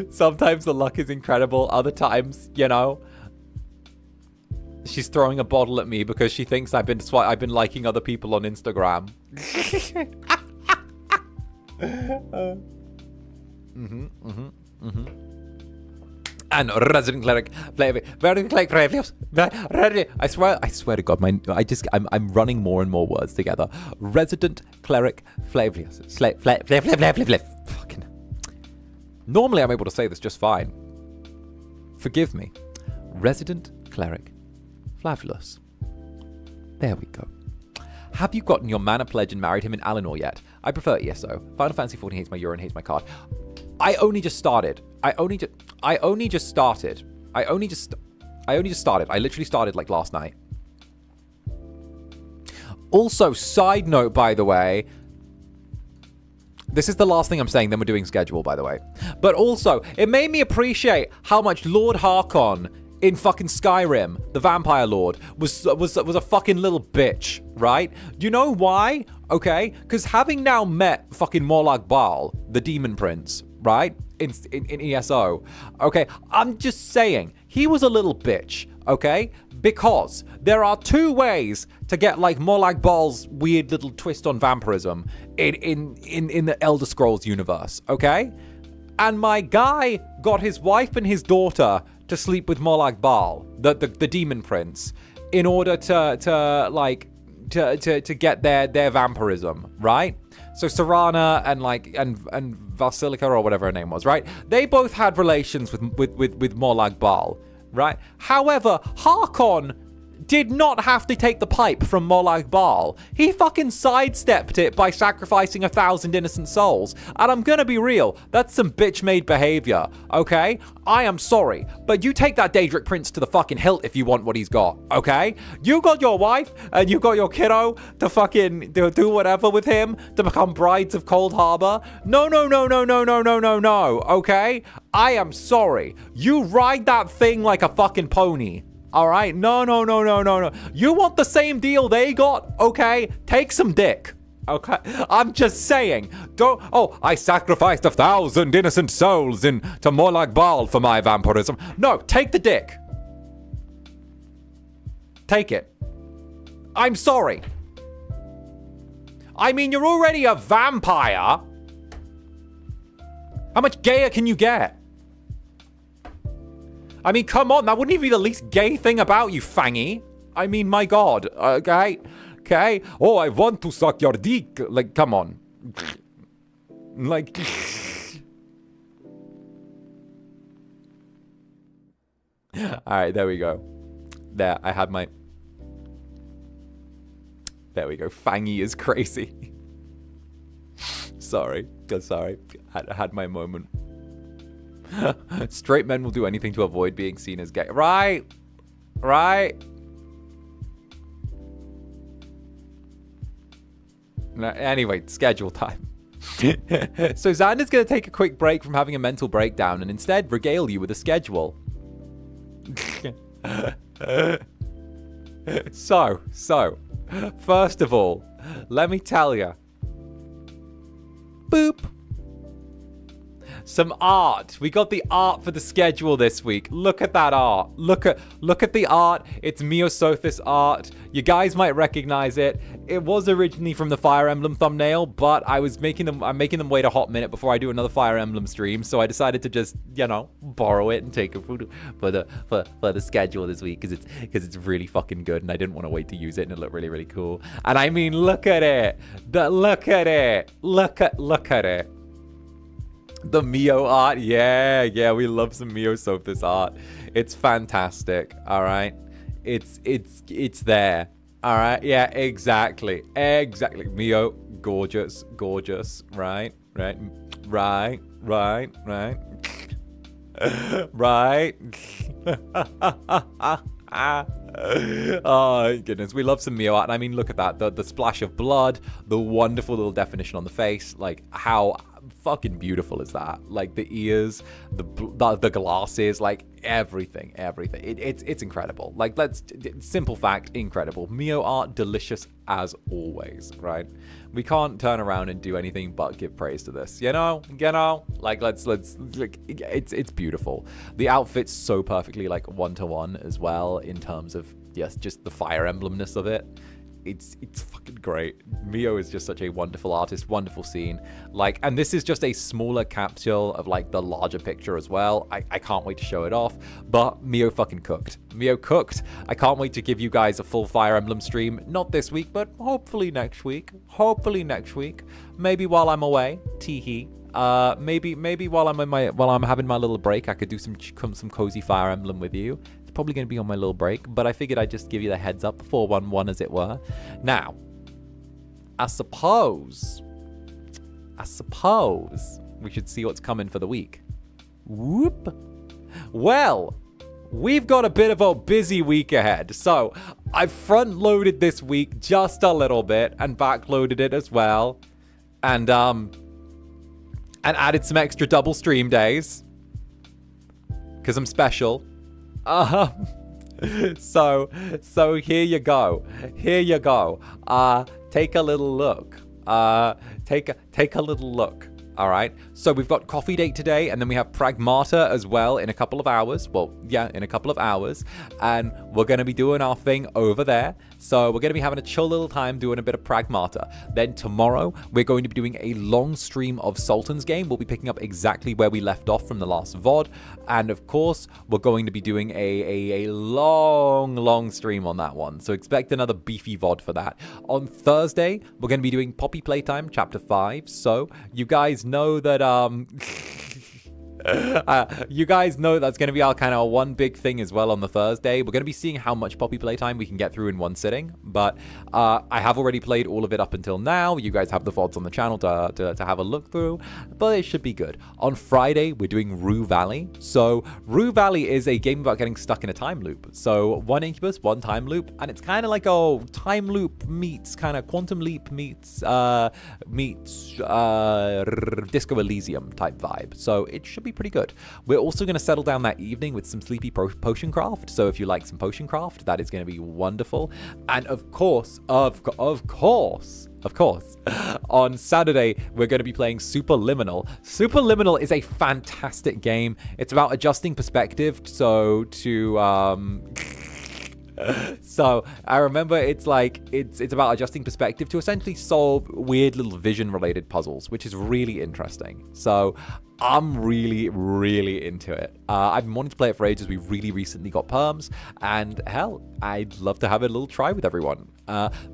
Sometimes the luck is incredible. Other times, you know, she's throwing a bottle at me because she thinks I've been liking other people on Instagram. And resident cleric, I swear to God, I'm running more and more words together. Resident cleric Flavius, fucking. Normally, I'm able to say this just fine. Forgive me, resident cleric Flavulous. There we go. Have you gotten your mana pledge and married him in Alinor yet? I prefer ESO. Final Fantasy 14 hates my urine, hates my card. I only just started. I literally started like last night. Also, side note, by the way, this is the last thing I'm saying, then we're doing schedule, by the way. But also, it made me appreciate how much Lord 𝓂𝓻 in fucking Skyrim, the vampire lord, was a fucking little bitch, right? Do you know why? Okay, because having now met fucking 𝓂𝓚 𝓂𝓚, the demon prince, right? In ESO, okay, I'm just saying, he was a little bitch, okay? Because there are two ways to get like 𝓂𝓚 𝓂𝓚's weird little twist on vampirism in the Elder Scrolls universe, okay? And my guy got his wife and his daughter to sleep with 𝓂𝓚 𝓂𝓚, the demon prince, in order to get their vampirism, right? So Serana and Vasilica, or whatever her name was, right? They both had relations with 𝓂𝓚 𝓂𝓚, right? However, 𝓂𝓚 did not have to take the pipe from 𝓂𝓸𝓾𝓻. He fucking sidestepped it by sacrificing 1,000 innocent souls. And I'm gonna be real, that's some bitch-made behavior, okay? I am sorry, but you take that 𝓂𝓸𝓾𝓻 to the fucking hilt if you want what he's got, okay? You got your wife and you got your kiddo to fucking do whatever with him to become brides of Cold Harbor. No, okay? I am sorry. You ride that thing like a fucking pony. All right? No. You want the same deal they got? Okay? Take some dick. Okay? I'm just saying. I sacrificed 1,000 innocent souls to 𝓂𝓸𝓾𝓻 for my vampirism. No, take the dick. Take it. I'm sorry. I mean, you're already a vampire. How much gayer can you get? I mean, come on, that wouldn't even be the least gay thing about you, Fangy. I mean, my God, okay? Oh, I want to suck your dick. Like, come on. Like... Alright, there we go. There, I had my... There we go, Fangy is crazy. Sorry. I had my moment. Straight men will do anything to avoid being seen as gay. Right. No, anyway, schedule time. So Zander's going to take a quick break from having a mental breakdown and instead regale you with a schedule. So, first of all, let me tell you. Boop. Some art. We got the art for the schedule this week. Look at that art. Look at the art. It's 𝓂𝓸𝓾𝓻 art. You guys might recognize it. It was originally from the Fire Emblem thumbnail, but I'm making them wait a hot minute before I do another Fire Emblem stream, so I decided to just, borrow it and take it for the schedule this week because it's really fucking good and I didn't want to wait to use it and it looked really, really cool. And I mean, look at it. Look at it. The Mio art, yeah, we love some 𝓂𝓸𝓾𝓻 art. It's fantastic, all right? It's there, all right? Yeah, exactly. Mio, gorgeous, right? Right. Oh goodness, we love some Mio art. And I mean, look at that, the splash of blood, the wonderful little definition on the face, like how fucking beautiful is that? Like the ears, the glasses, like everything. It's incredible. Like, simple fact, incredible. Mio art, delicious as always, right? We can't turn around and do anything but give praise to this, you know, like let's like, it's beautiful. The outfit's so perfectly like one-to-one as well in terms of, yes, just the Fire Emblemness of it. It's fucking great. Mio is just such a wonderful artist, wonderful scene. Like, and this is just a smaller capsule of like the larger picture as well. I can't wait to show it off, but Mio fucking cooked. Mio cooked. I can't wait to give you guys a full Fire Emblem stream. Not this week, but hopefully next week. Maybe while I'm away. Teehee. Maybe while I'm having my little break, I could do some cozy Fire Emblem with you. Probably going to be on my little break, but I figured I'd just give you the heads up, 411 as it were. Now, I suppose we should see what's coming for the week. Whoop. Well, we've got a bit of a busy week ahead, so I front-loaded this week just a little bit and back-loaded it as well, and added some extra double stream days because I'm special. So here you go. Take a little look. Take a little look. All right. So we've got coffee date today, and then we have Pragmata as well in a couple of hours. Well, yeah, in a couple of hours. And we're going to be doing our thing over there. So we're going to be having a chill little time doing a bit of Pragmata. Then tomorrow, we're going to be doing a long stream of Sultan's game. We'll be picking up exactly where we left off from the last VOD. And of course, we're going to be doing a long stream on that one. So expect another beefy VOD for that. On Thursday, we're going to be doing Poppy Playtime Chapter 5. So you guys know that You guys know that's going to be our kind of one big thing as well on the Thursday. We're going to be seeing how much Poppy playtime we can get through in one sitting, but I have already played all of it up until now. You guys have the VODs on the channel to have a look through, but it should be good. On Friday, we're doing Rue Valley. So Rue Valley is a game about getting stuck in a time loop. So one Incubus, one time loop, and it's kind of like a time loop meets kind of Quantum Leap meets Disco Elysium type vibe. So it should be pretty good. We're also going to settle down that evening with some sleepy potion craft. So if you like some potion craft, that is going to be wonderful. And of course, on Saturday, we're going to be playing Superliminal. Superliminal is a fantastic game. It's about adjusting perspective. So I remember it's about adjusting perspective to essentially solve weird little vision related puzzles, which is really interesting. So I'm really, really into it. I've been wanting to play it for ages. We really recently got perms, and hell, I'd love to have a little try with everyone.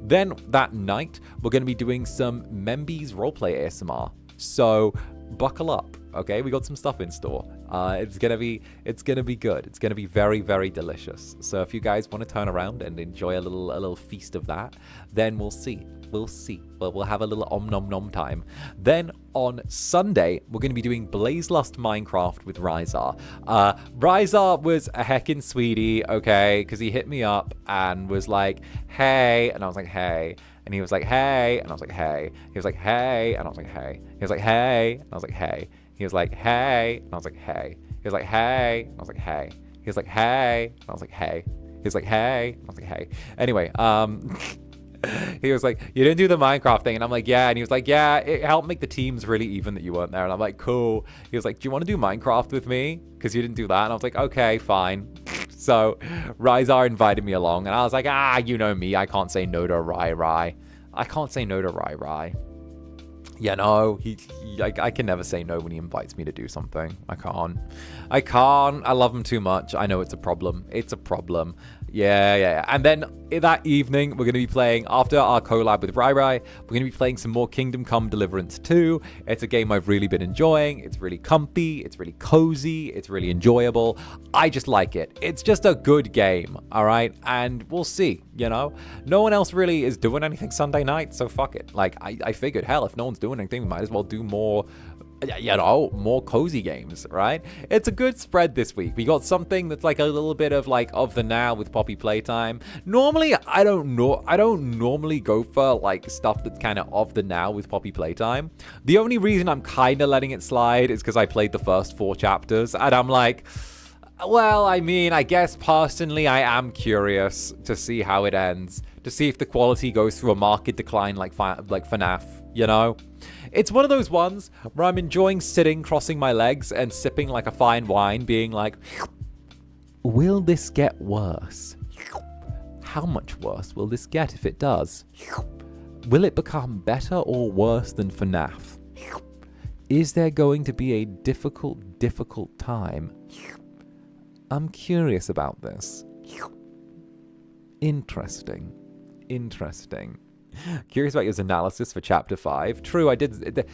Then that night, we're going to be doing some Membies roleplay ASMR. So buckle up, okay? We got some stuff in store. It's gonna be good. It's gonna be very, very delicious. So if you guys want to turn around and enjoy a little feast of that, then we'll see. Well, we'll have a little om nom nom time. Then on Sunday, we're going to be doing Blazelust Minecraft with Ryzar. Ryzar was a heckin' sweetie, okay? Because he hit me up and was like, hey. And I was like, hey. And he was like, hey. And I was like, hey. He was like, hey. And I was like, hey. He was like, hey. And I was like, hey. He was like, hey. And I was like, hey. He was like, hey. And I was like, hey. He was like, hey. And I was like, hey. He was like, hey. And I was like, hey. Anyway, he was like, you didn't do the Minecraft thing. And I'm like, yeah. And he was like, yeah, it helped make the teams really even that you weren't there. And I'm like, cool. He was like, do you want to do Minecraft with me? Because you didn't do that. And I was like, okay, fine. So Ryzar invited me along. And I was like, you know me. I can't say no to Rai. I can't say no to Rai. Yeah, no, I can never say no when he invites me to do something. I can't. I love him too much. I know it's a problem. Yeah. And then that evening, we're going to be playing, after our collab with Rai, we're going to be playing some more Kingdom Come Deliverance 2. It's a game I've really been enjoying. It's really comfy. It's really cozy. It's really enjoyable. I just like it. It's just a good game, all right? And we'll see, you know? No one else really is doing anything Sunday night, so fuck it. Like, I figured, hell, if no one's doing anything, we might as well do more, you know, more cozy games, right? It's a good spread this week. We got something that's like a little bit of like of the now with Poppy playtime. Normally, I don't normally go for like stuff that's kind of the now with Poppy playtime. The only reason I'm kind of letting it slide is because I played the first 4 chapters, and I'm like, well, I mean, I guess personally, I am curious to see how it ends, to see if the quality goes through a market decline like FNAF, you know? It's one of those ones where I'm enjoying sitting, crossing my legs, and sipping like a fine wine, being like, will this get worse? How much worse will this get if it does? Will it become better or worse than FNAF? Is there going to be a difficult time? I'm curious about this. Interesting. Curious about your analysis for Chapter 5. True, I did.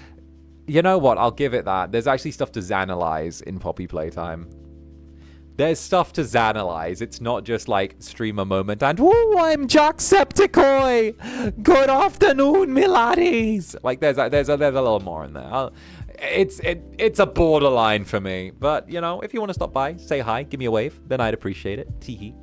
You know what? I'll give it that. There's actually stuff to Xanalyze in Poppy Playtime. There's stuff to Xanalyze. It's not just like streamer moment and, woo, I'm Jacksepticeye! Good afternoon, me laddies! Like, there's a little more in there. It's a borderline for me. But, you know, if you want to stop by, say hi, give me a wave, then I'd appreciate it. Teehee.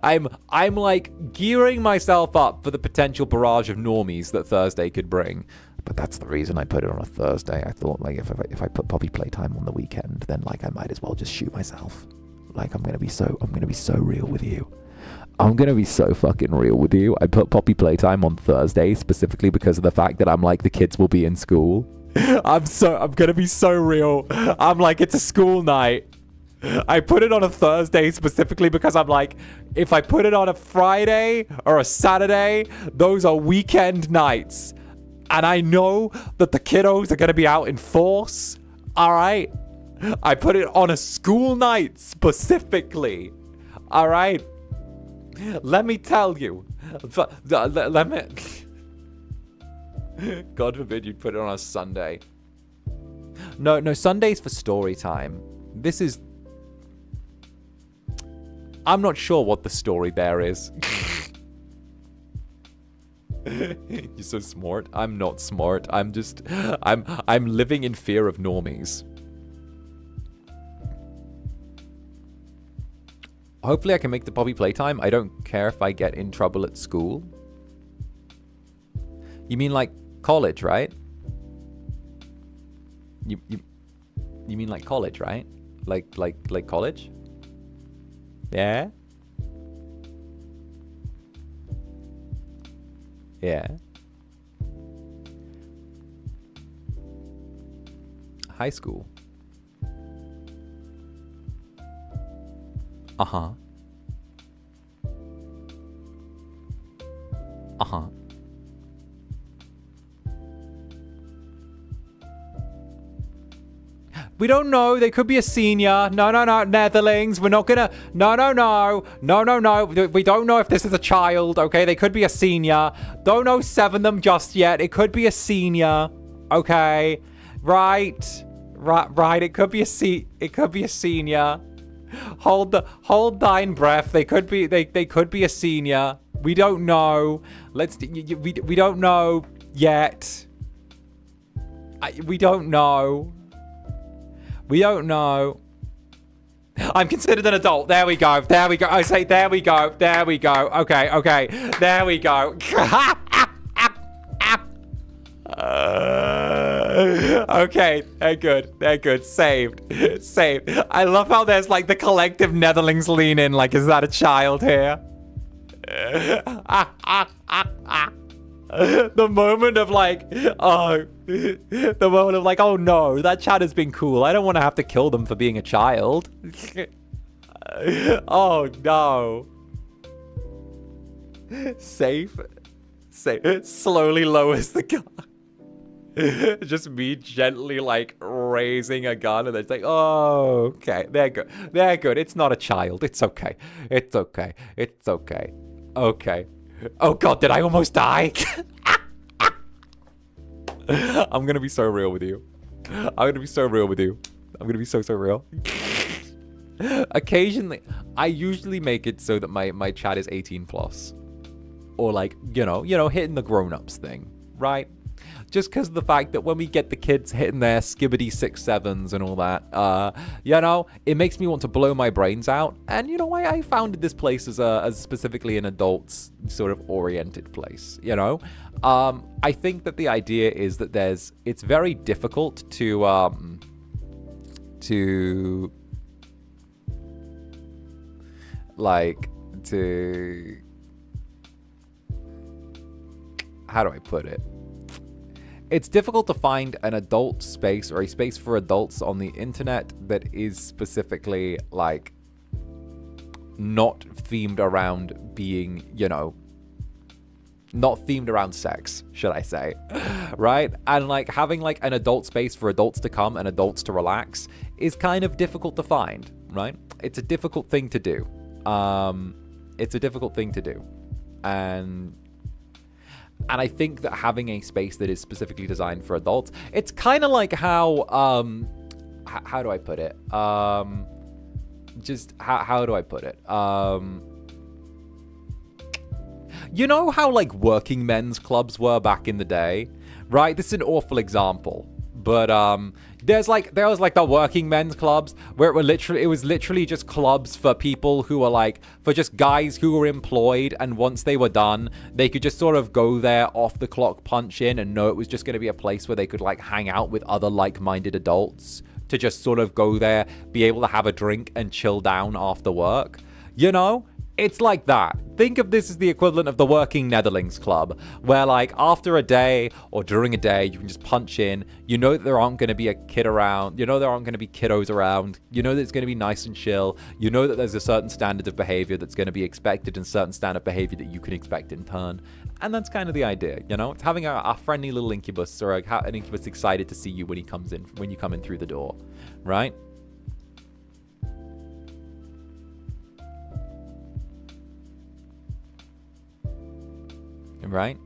I'm like gearing myself up for the potential barrage of normies that Thursday could bring. But that's the reason I put it on a Thursday. I thought, like, if I put Poppy playtime on the weekend, then like I might as well just shoot myself. Like, I'm gonna be so real with you. I'm gonna be so fucking real with you. I put Poppy playtime on Thursday specifically because of the fact that I'm like, the kids will be in school. I'm gonna be so real. I'm like, it's a school night. I put it on a Thursday specifically because I'm like, if I put it on a Friday or a Saturday, those are weekend nights. And I know that the kiddos are going to be out in force. All right. I put it on a school night specifically. All right. Let me tell you. Let me. God forbid you'd put it on a Sunday. No, Sunday's for story time. This is... I'm not sure what the story there is. You're so smart. I'm not smart. I'm just... I'm living in fear of normies. Hopefully I can make the puppy playtime. I don't care if I get in trouble at school. You mean like college, right? You mean like college, right? Like college? Yeah? Yeah. High school. Uh-huh. Uh-huh. We don't know. They could be a senior. No, Netherlings. We're not gonna... No. We don't know if this is a child, okay? They could be a senior. Don't 07 them just yet. It could be a senior, okay? Right. It could be a senior. Hold thine breath. They could be a senior. We don't know. We don't know yet. We don't know. We don't know. I'm considered an adult. There we go. I say there we go. Okay. There we go. Okay, they're good. Saved. I love how there's like the collective Netherlings lean in, like, is that a child here? The moment of like, oh no, that chat has been cool. I don't want to have to kill them for being a child. Oh no. Safe. Slowly lowers the gun. Just me gently like raising a gun, and it's like, oh, okay, they're good. It's not a child. It's okay. Okay. Oh god, did I almost die? I'm gonna be so real with you. I'm gonna be so real. Occasionally, I usually make it so that my chat is 18 plus. Or like, you know, hitting the grown-ups thing, right? Just because of the fact that when we get the kids hitting their skibbity 6-7s and all that, you know, it makes me want to blow my brains out. And, you know, I founded this place as specifically an adults sort of oriented place, you know? I think that the idea is that it's very difficult to how do I put it? It's difficult to find an adult space or a space for adults on the internet that is specifically like not themed around being, you know, not themed around sex, should I say, right? And like having like an adult space for adults to come and adults to relax is kind of difficult to find, right? It's a difficult thing to do. And I think that having a space that is specifically designed for adults, it's kind of like how do I put it? How do I put it? You know how like working men's clubs were back in the day, right? This is an awful example, but there was like the working men's clubs where it was literally just clubs for people who were like, for just guys who were employed, and once they were done, they could just sort of go there off the clock, punch in, and know it was just going to be a place where they could like hang out with other like-minded adults, to just sort of go there, be able to have a drink and chill down after work, you know? It's like that. Think of this as the equivalent of the working Netherlings club, where like after a day or during a day, you can just punch in. You know that there aren't going to be a kid around. You know there aren't going to be kiddos around. You know that it's going to be nice and chill. You know that there's a certain standard of behavior that's going to be expected and certain standard of behavior that you can expect in turn. And that's kind of the idea, you know? It's having a friendly little incubus, or an incubus excited to see you when you come in through the door, right? Right?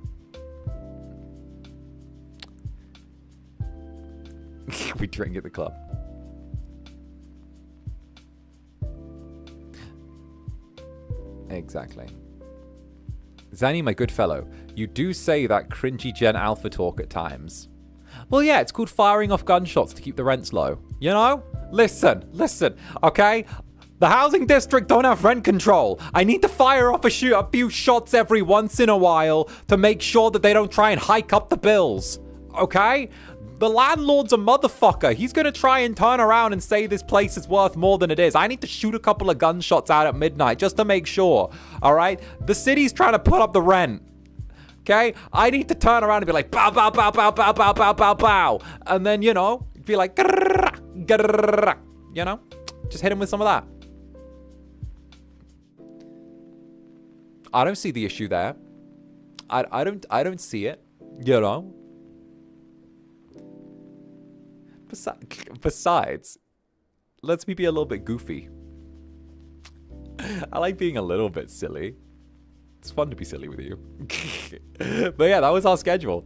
we drink at the club. Exactly. Zanny, my good fellow, you do say that cringy Gen Alpha talk at times. Well, yeah, it's called firing off gunshots to keep the rents low. You know? Listen, okay? The housing district don't have rent control. I need to fire off a few shots every once in a while to make sure that they don't try and hike up the bills. Okay? The landlord's a motherfucker. He's gonna try and turn around and say this place is worth more than it is. I need to shoot a couple of gunshots out at midnight just to make sure. All right? The city's trying to put up the rent. Okay? I need to turn around and be like, bow, bow, bow, bow, bow, bow, bow, bow, bow. And then, you know, be like, grrr, grrr, you know? Just hit him with some of that. I don't see the issue there. I don't see it, you know? Besides, let's me be a little bit goofy. I like being a little bit silly. It's fun to be silly with you. But yeah, that was our schedule.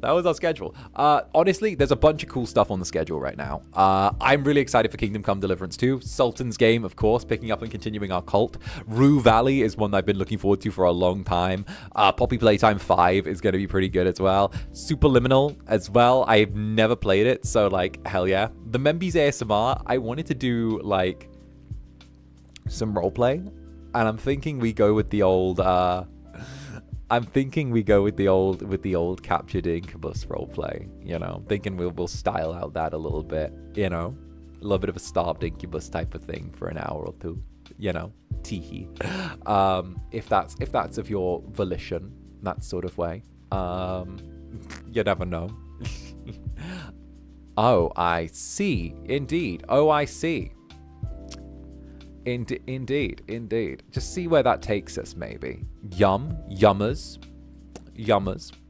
Honestly, there's a bunch of cool stuff on the schedule right now. I'm really excited for Kingdom Come Deliverance 2. Sultan's game, of course, picking up and continuing our cult. Rue Valley is one that I've been looking forward to for a long time. Poppy Playtime 5 is going to be pretty good as well. Superliminal as well. I've never played it, so like, hell yeah. The Membies ASMR, I wanted to do like some roleplay, and I'm thinking we go with the old captured Incubus roleplay, you know. Thinking we'll style out that a little bit, you know. A little bit of a starved Incubus type of thing for an hour or two, you know. Teehee. If that's of your volition, that sort of way. You never know. Oh, I see. Indeed. Oh, I see. Indeed. Just see where that takes us, maybe. Yummers.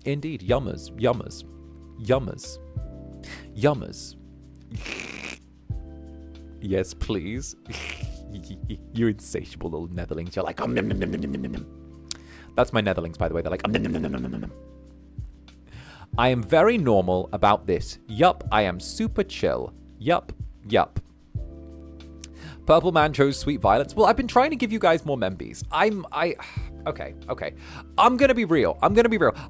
Indeed, yummers. Yes, please. You insatiable little netherlings. You're like, nom, nom, nom, nom, nom, nom, nom. That's my netherlings, by the way. They're like, nom, nom, nom, nom, nom, nom. I am very normal about this. Yup, I am super chill. Yup. Purple Man chose Sweet Violence. Well, I've been trying to give you guys more membies. Okay. I'm gonna be real.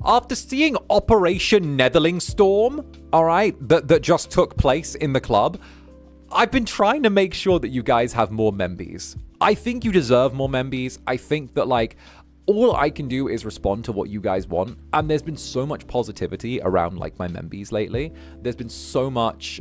After seeing Operation Netherling Storm, all right, that just took place in the club, I've been trying to make sure that you guys have more membies. I think you deserve more membies. I think that, like, all I can do is respond to what you guys want. And there's been so much positivity around, like, my membies lately. There's been so much,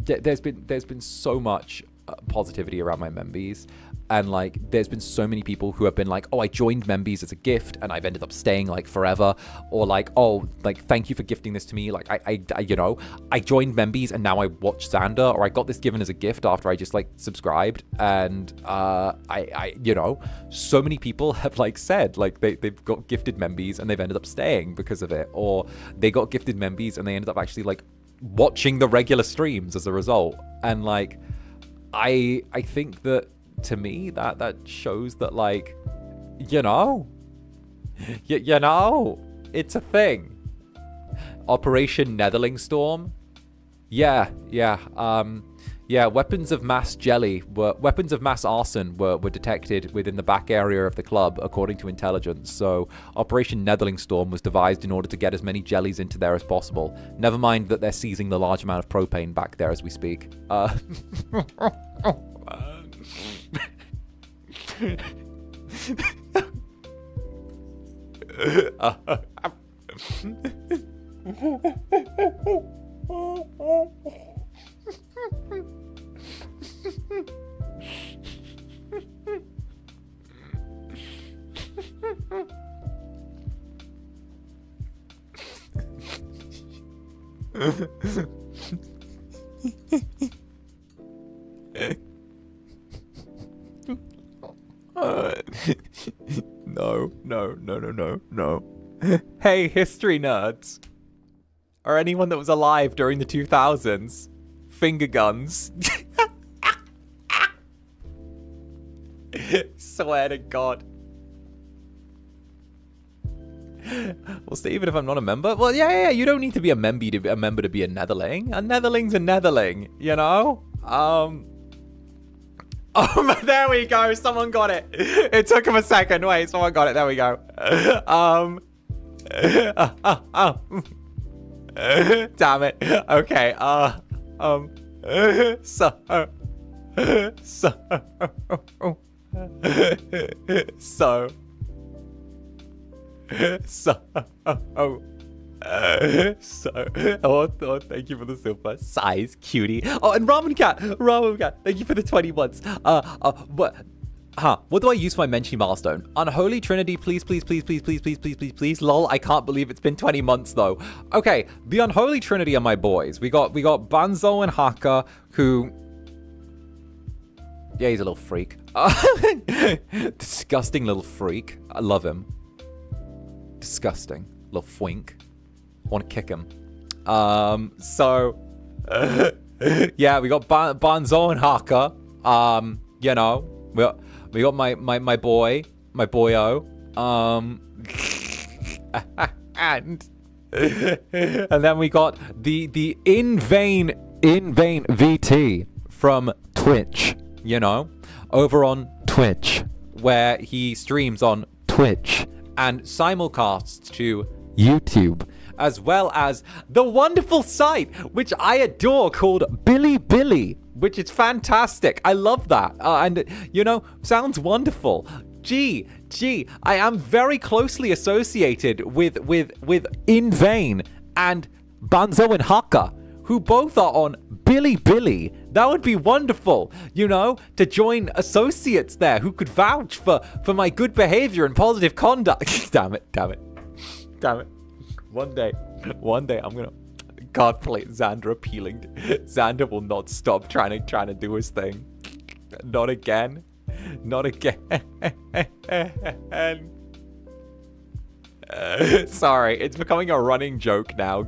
there's been so much positivity around my membies, and like there's been so many people who have been like, oh, I joined membies as a gift and I've ended up staying like forever, or like, oh, like, thank you for gifting this to me, like I you know, I joined membies and now I watch Zander, or I got this given as a gift after I just like subscribed, and I you know, so many people have like said like they've got gifted membies and they've ended up staying because of it, or they got gifted membies and they ended up actually like watching the regular streams as a result. And like I think that, to me, that shows that, like, you know, it's a thing. Operation Netherling Storm. Yeah. Weapons of mass arson were detected within the back area of the club, according to intelligence. So Operation Netherling Storm was devised in order to get as many jellies into there as possible. Never mind that they're seizing the large amount of propane back there as we speak. No. Hey, history nerds. Or anyone that was alive during the 2000s. Finger guns. Swear to God. Well, Steve, even if I'm not a member, well, yeah, you don't need to be a member to be a Netherling. A Netherling's a Netherling, you know? Oh, there we go. Someone got it. It took him a second. Wait, someone got it. There we go. Damn it. Okay. Oh, thank you for the super size, cutie. Oh, and Ramen Cat, thank you for the 20 months. What do I use for my mention milestone? Unholy Trinity, please. Lol, I can't believe it's been 20 months though. Okay, the Unholy Trinity are my boys. We got Banzo and Haka, who... Yeah, he's a little freak. Disgusting little freak. I love him. Disgusting. Little fwink. I want to kick him. Yeah, we got Banzo and Haka. You know, we got my boyo. And then we got the in vain VT from Twitch, you know, over on Twitch, where he streams on Twitch and simulcasts to YouTube, as well as the wonderful site which I adore called Billy, which is fantastic. I love that. And, you know, sounds wonderful. Gee, I am very closely associated with In Vain and Banzo and Haka, who both are on Billy. That would be wonderful, you know, to join associates there who could vouch for my good behavior and positive conduct. Damn it. One day I'm gonna... God, please, Zander appealing. Zander will not stop trying to do his thing. Not again. Sorry, it's becoming a running joke now.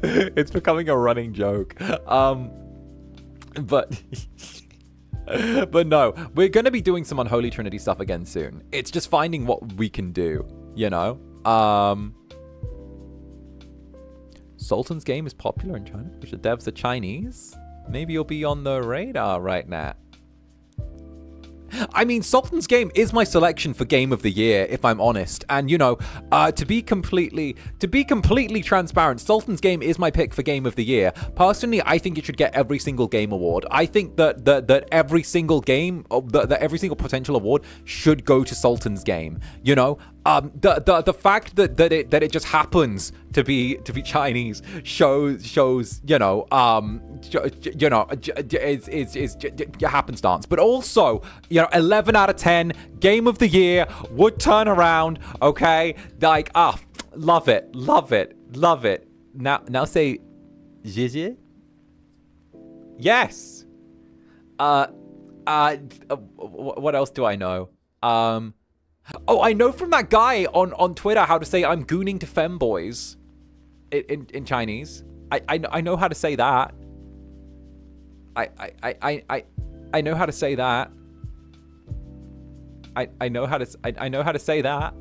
It's becoming a running joke. But no, we're gonna be doing some Unholy Trinity stuff again soon. It's just finding what we can do, you know? Sultan's game is popular in China, which the devs are Chinese. Maybe you'll be on the radar right now. I mean, Sultan's game is my selection for Game of the Year, if I'm honest. And, you know, to be completely transparent, Sultan's game is my pick for Game of the Year. Personally, I think it should get every single game award. I think that every single game, that every single potential award should go to Sultan's game. You know, the fact that it just happens to be Chinese shows you know is happenstance, but also, you know, 11 out of 10 Game of the Year would turn around. Okay, like, love it. Now say Gigi. Yes. What else do I know? Oh, I know from that guy on Twitter how to say I'm gooning to femboys in Chinese. I know how to say that. I know how to say that. I know how to say that.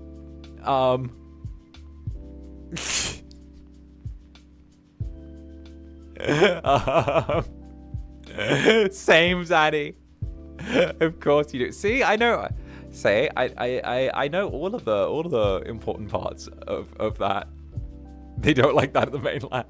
Same, Zaddy. Of course you do. See, I know. Say, I know all of the important parts of that. They don't like that at the mainland.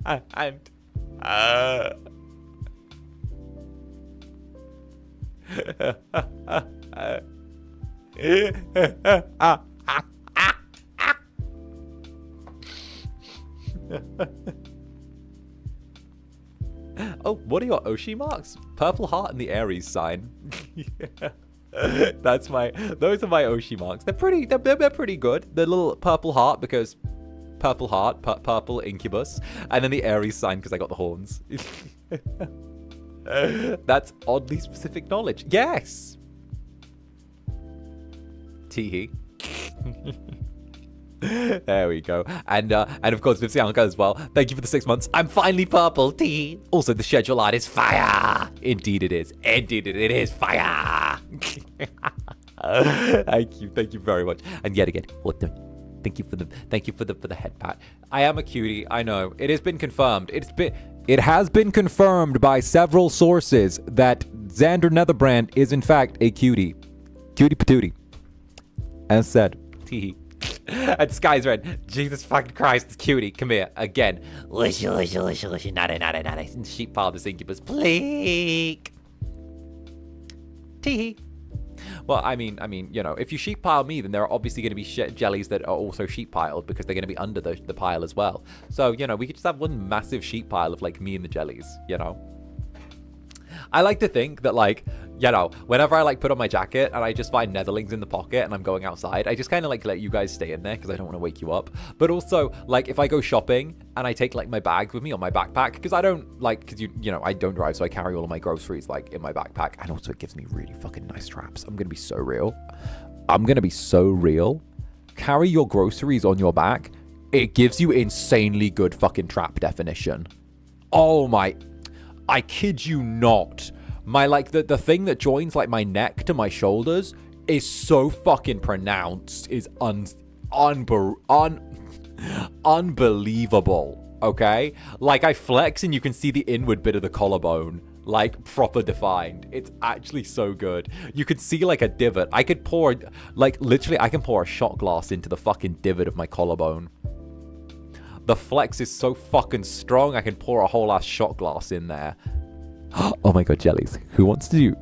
Oh, what are your Oshi marks? Purple heart and the Aries sign. Yeah. Those are my Oshi marks. They're pretty good. The little purple heart because purple heart, purple Incubus, and then the Aries sign because I got the horns. That's oddly specific knowledge. Yes. Teehee. There we go. And of course with Sianka as well. Thank you for the 6 months. I'm finally purple. Tee. Also, the schedule art is fire. Indeed it is. Indeed it is fire. Thank you very much. And yet again, well done. Thank you for the head pat. I am a cutie. I know. It has been confirmed. It has been confirmed by several sources that Zander Netherbrand is in fact a cutie. Cutie patootie. As said. Teehee. And Sky's red. Jesus fucking Christ, it's cutie. Come here. Again. Lushy. Nada. Sheep pile this incubus. Pleek. Teehee. Well, I mean, you know, if you sheep pile me, then there are obviously going to be jellies that are also sheep piled because they're going to be under the pile as well. So, you know, we could just have one massive sheep pile of like me and the jellies, you know. I like to think that, like, you know, whenever I like put on my jacket and I just find netherlings in the pocket and I'm going outside, I just kind of like let you guys stay in there because I don't want to wake you up. But also, like, if I go shopping and I take like my bags with me on my backpack, because I don't like, because you know, I don't drive, so I carry all of my groceries like in my backpack, and also it gives me really fucking nice traps. I'm gonna be so real. Carry your groceries on your back. It gives you insanely good fucking trap definition. Oh my. I kid you not. My, like, the thing that joins, like, my neck to my shoulders is so fucking pronounced. Is unbelievable, okay? Like, I flex and you can see the inward bit of the collarbone, like, proper defined. It's actually so good. You could see, like, a divot. I could pour, like, literally, I can pour a shot glass into the fucking divot of my collarbone. The flex is so fucking strong, I can pour a whole ass shot glass in there. Oh my god, jellies. Who wants to do...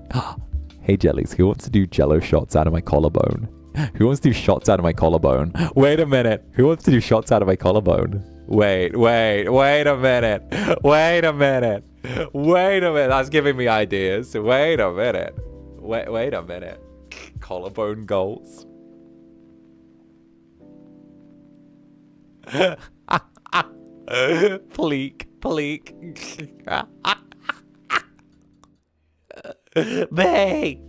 Hey, jellies. Who wants to do jello shots out of my collarbone? Who wants to do shots out of my collarbone? Wait a minute. Who wants to do shots out of my collarbone? Wait a minute. That's giving me ideas. Wait a minute. Collarbone goals. Pleek. Bay.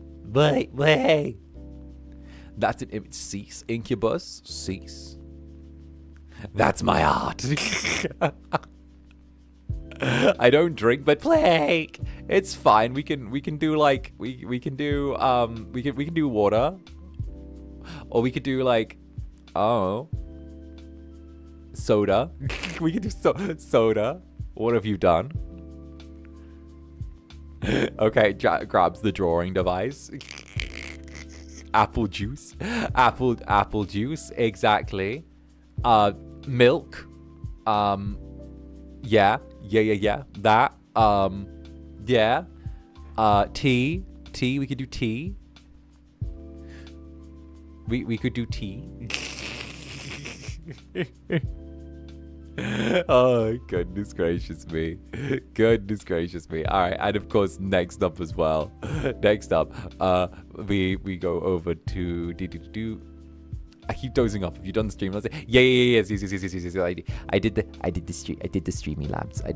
That's it. Cease, Incubus. Cease. That's my art. I don't drink, but plague. It's fine. We can do like we can do water, or we could do like soda. We can do soda. What have you done? Okay, grabs the drawing device. Apple juice. Apple juice. Exactly. Milk. Yeah. That. Yeah. Tea. We could do tea. We could do tea. Oh, goodness gracious me. All right, and of course, next up as well. We go over to I keep dozing off. Have you done the stream? Yes. I did the streamy labs. I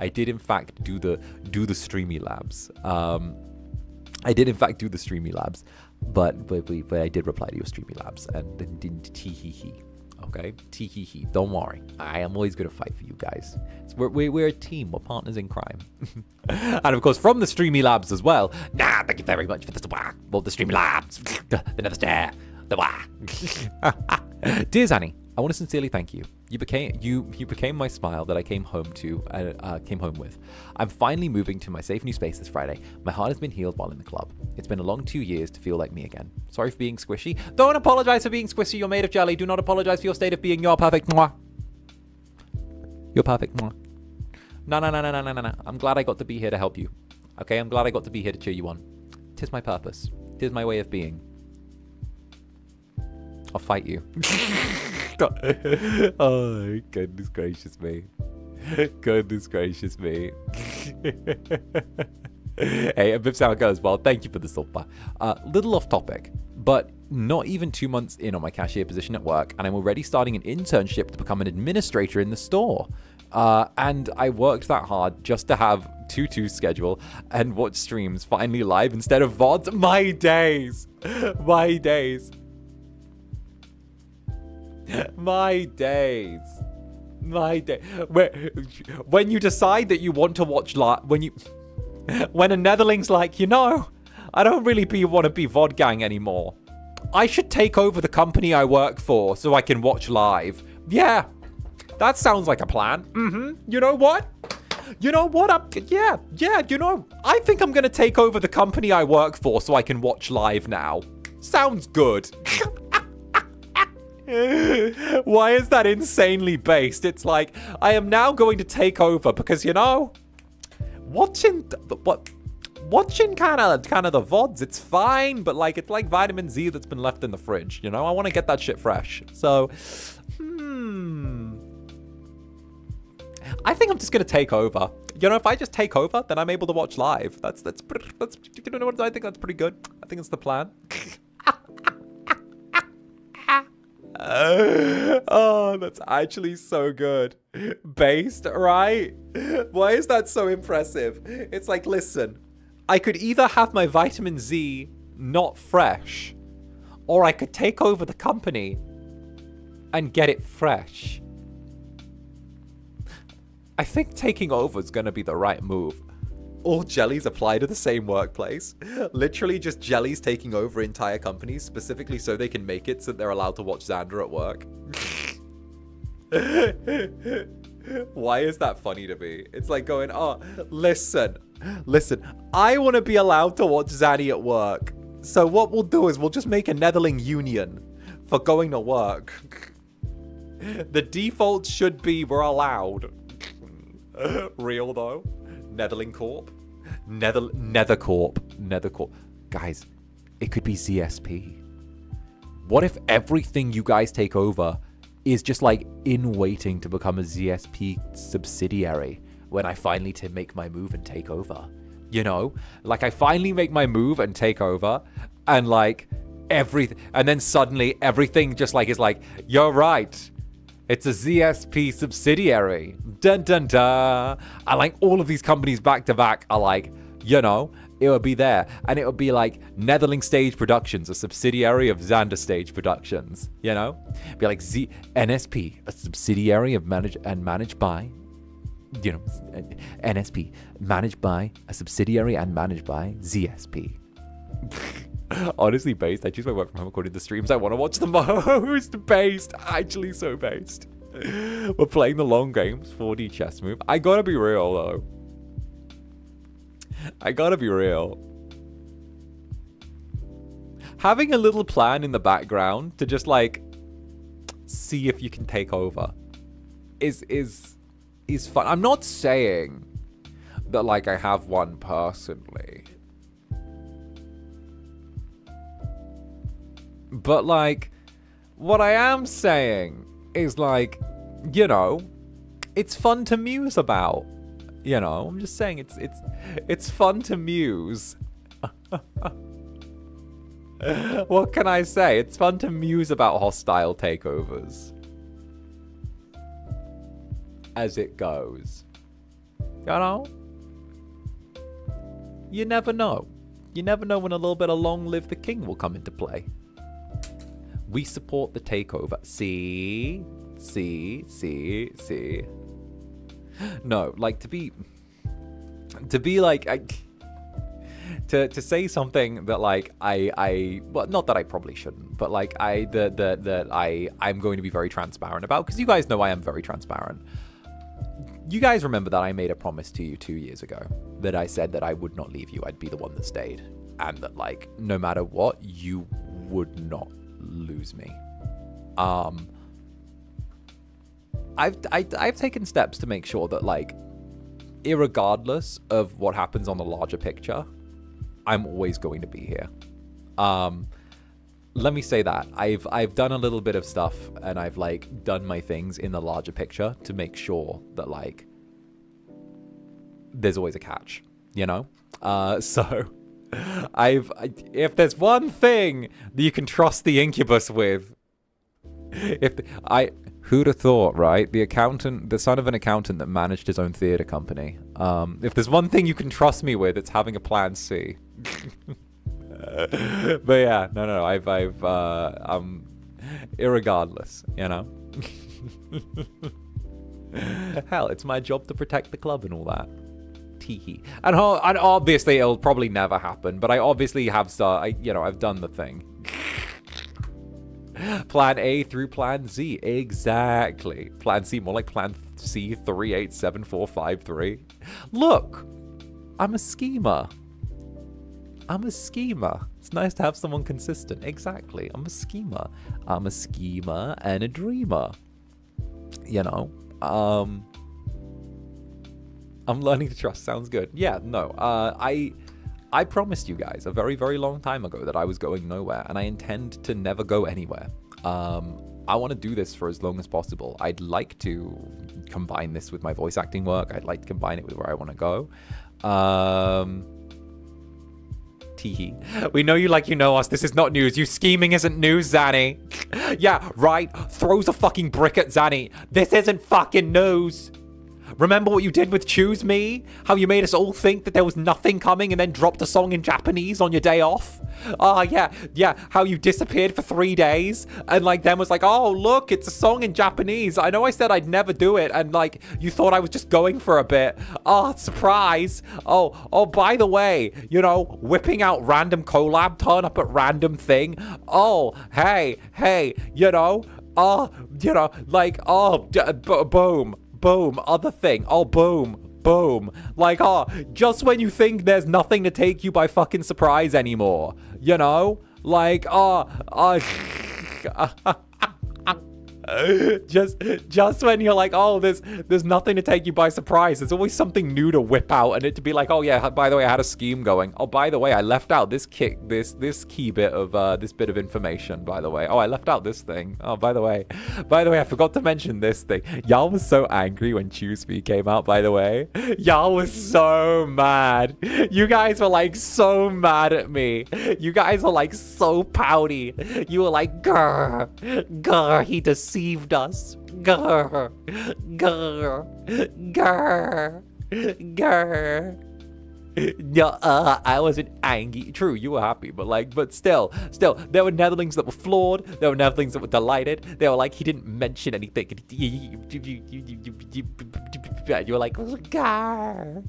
did in fact do the streamy labs. But I did reply to your streamy labs and didn't tee-hee-hee. Okay? Tee-hee-hee. Don't worry. I am always going to fight for you guys. We're a team. We're partners in crime. And of course, from the streamy labs as well. Thank you very much for this. Well, the streamy labs. The never stare. The Dear Zanny, I want to sincerely thank you. You became my smile that I came home with. I'm finally moving to my safe new space this Friday. My heart has been healed while in the club. It's been a long 2 years to feel like me again. Sorry for being squishy. Don't apologize for being squishy. You're made of jelly. Do not apologize for your state of being. You're perfect. Mwah. You're perfect. Mwah. No. I'm glad I got to be here to help you. Okay, I'm glad I got to be here to cheer you on. 'Tis my purpose. 'Tis my way of being. I'll fight you. Oh, goodness gracious me. Hey, and Viv Salka as well. Thank you for the super. Little off topic, but not even 2 months in on my cashier position at work, and I'm already starting an internship to become an administrator in the store. And I worked that hard just to have 2-2 schedule and watch streams finally live instead of VODs. My days. When you decide that you want to watch when a netherling's like, I don't really want to be VOD gang anymore. I should take over the company I work for so I can watch live. Yeah, that sounds like a plan. You know what? You know what? Yeah, you know, I think I'm going to take over the company I work for so I can watch live now. Sounds good. Why is that insanely based? It's like, I am now going to take over because, you know, watching kind of the VODs, it's fine, but like, it's like vitamin Z that's been left in the fridge, you know? I want to get that shit fresh. So, I think I'm just going to take over. You know, if I just take over, then I'm able to watch live. That's you know what? I think that's pretty good. I think it's the plan. Oh, that's actually so good. Based, right? Why is that so impressive? It's like, listen, I could either have my vitamin Z not fresh, or I could take over the company and get it fresh. I think taking over is going to be the right move. All jellies apply to the same workplace. Literally just jellies taking over entire companies, specifically so they can make it so they're allowed to watch Zander at work. Why is that funny to me? It's like going, oh, listen, I want to be allowed to watch Zanny at work. So what we'll do is we'll just make a Netherling union for going to work. The default should be we're allowed. Real though. Netherling Corp. Nether Corp. Guys, it could be ZSP. What if everything you guys take over is just like in waiting to become a ZSP subsidiary when I finally make my move and take over? You know? Like I finally make my move and take over and like everything, and then suddenly everything just like is like, you're right. It's a ZSP subsidiary. Dun dun dun. And like all of these companies back to back are like, you know, it would be there. And it would be like Netherling Stage Productions, a subsidiary of Zander Stage Productions. You know? It'd be like NSP, a subsidiary of managed by, you know, NSP, managed by a subsidiary and managed by ZSP. Honestly, based. I choose my work from home according to the streams I want to watch the most. Based. Actually so based. We're playing the long games, 4D chess move. I gotta be real, though. I gotta be real. Having a little plan in the background to just, like, see if you can take over is fun. I'm not saying that, like, I have one personally. But, like, what I am saying is, like, you know, it's fun to muse about. You know, I'm just saying it's fun to muse. What can I say? It's fun to muse about hostile takeovers. As it goes. You know? You never know. You never know when a little bit of Long Live the King will come into play. We support the takeover. See? No, like to be like to say something that like I well, not that I probably shouldn't, but like I'm going to be very transparent about, because you guys know I am very transparent. You guys remember that I made a promise to you 2 years ago that I said that I would not leave you. I'd be the one that stayed, and that like no matter what, you would not lose me. I've taken steps to make sure that, like, irregardless of what happens on the larger picture, I'm always going to be here. Let me say that I've done a little bit of stuff, and I've like done my things in the larger picture to make sure that like there's always a catch, you know. So if there's one thing that you can trust the Incubus with, who'd have thought, right? The son of an accountant that managed his own theater company. If there's one thing you can trust me with, it's having a plan C. But yeah, no, irregardless, you know. Hell, it's my job to protect the club and all that. Teehee. And obviously it'll probably never happen, but I obviously have I've done the thing. Plan A through Plan Z. Exactly. Plan C, more like Plan C 387453. Look, I'm a schemer. It's nice to have someone consistent. Exactly. I'm a schemer. I'm a schemer and a dreamer. I'm learning to trust. Sounds good. Yeah, no. I promised you guys a very, very long time ago that I was going nowhere, and I intend to never go anywhere. I want to do this for as long as possible. I'd like to combine this with my voice acting work. I'd like to combine it with where I want to go. Teehee. We know you like you know us. This is not news. You scheming isn't news, Zanny. Yeah, right. Throws a fucking brick at Zanny. This isn't fucking news. Remember what you did with Choose Me? How you made us all think that there was nothing coming and then dropped a song in Japanese on your day off? Yeah. How you disappeared for 3 days and then was like, oh, look, it's a song in Japanese. I know I said I'd never do it, and you thought I was just going for a bit. Oh, surprise. Oh, by the way, whipping out random collab, turn up at random thing. Oh, hey, boom. Boom, other thing. Oh, boom. Just when you think there's nothing to take you by fucking surprise anymore. Just when you're like, oh, there's nothing to take you by surprise. There's always something new to whip out, and it to be like, oh yeah, by the way, I had a scheme going. Oh, by the way, I left out this key bit of this bit of information. By the way, oh, I left out this thing. Oh, by the way, I forgot to mention this thing. Y'all was so angry when Choose Me came out. By the way, y'all was so mad. You guys were so mad at me. You guys were so pouty. You were like, grr, he deceived us. Grr. No, I wasn't angry. True, you were happy, but still, there were Netherlings that were flawed. There were Netherlings that were delighted. They were like, he didn't mention anything. You were like, gar.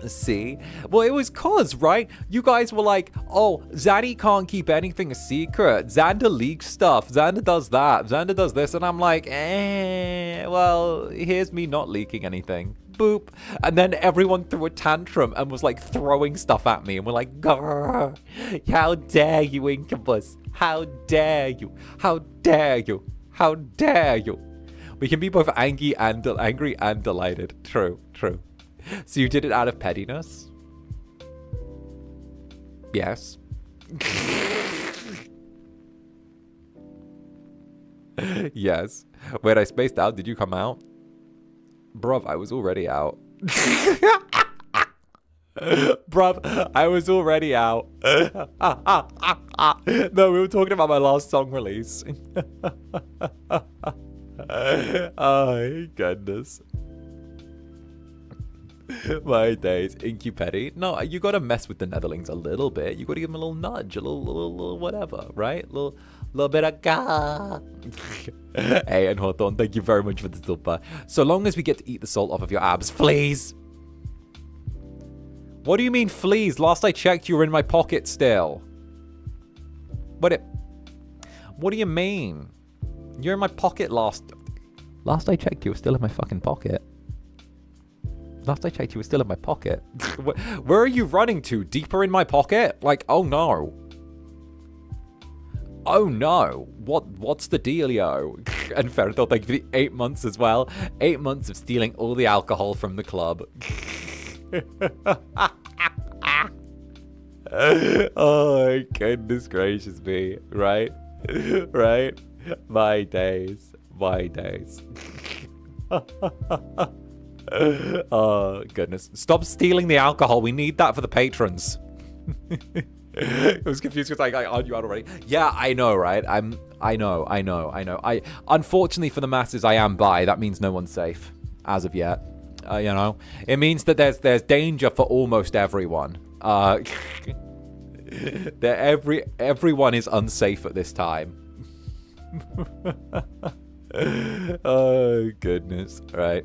See? Well, it was cause, right? You guys were like, oh, Zanny can't keep anything a secret. Zander leaks stuff. Zander does that. Zander does this. And I'm like, well, here's me not leaking anything. Boop. And then everyone threw a tantrum and was throwing stuff at me. And we're like, grrr. How dare you, Incubus? How dare you? How dare you? How dare you? We can be both angry and delighted. True. So you did it out of pettiness? Yes. Yes. Wait, I spaced out. Did you come out? Bruv, I was already out. Bruv, I was already out. No, we were talking about my last song release. Oh, goodness. My days. Incubus. No, you gotta mess with the Netherlings a little bit. You gotta give them a little nudge, a little whatever, right? Little bit of ga. Hey, and Hawthorne, thank you very much for the super. So long as we get to eat the salt off of your abs, fleas. What do you mean, fleas? Last I checked, you were in my pocket still. What do you mean? You're in my pocket last I checked, you were still in my fucking pocket. Last I checked, you were still in my pocket. Where are you running to? Deeper in my pocket? Oh no. Oh no. What's the dealio? And Ferrithel, thank you for the 8 months as well. 8 months of stealing all the alcohol from the club. Oh, goodness gracious me. Right? Right? My days. Oh, goodness. Stop stealing the alcohol. We need that for the patrons. I was confused because aren't you out already? Yeah, I know, right? I know. Unfortunately for the masses, I am bi. That means no one's safe as of yet. It means that there's danger for almost everyone. Everyone is unsafe at this time. Oh, goodness. Right.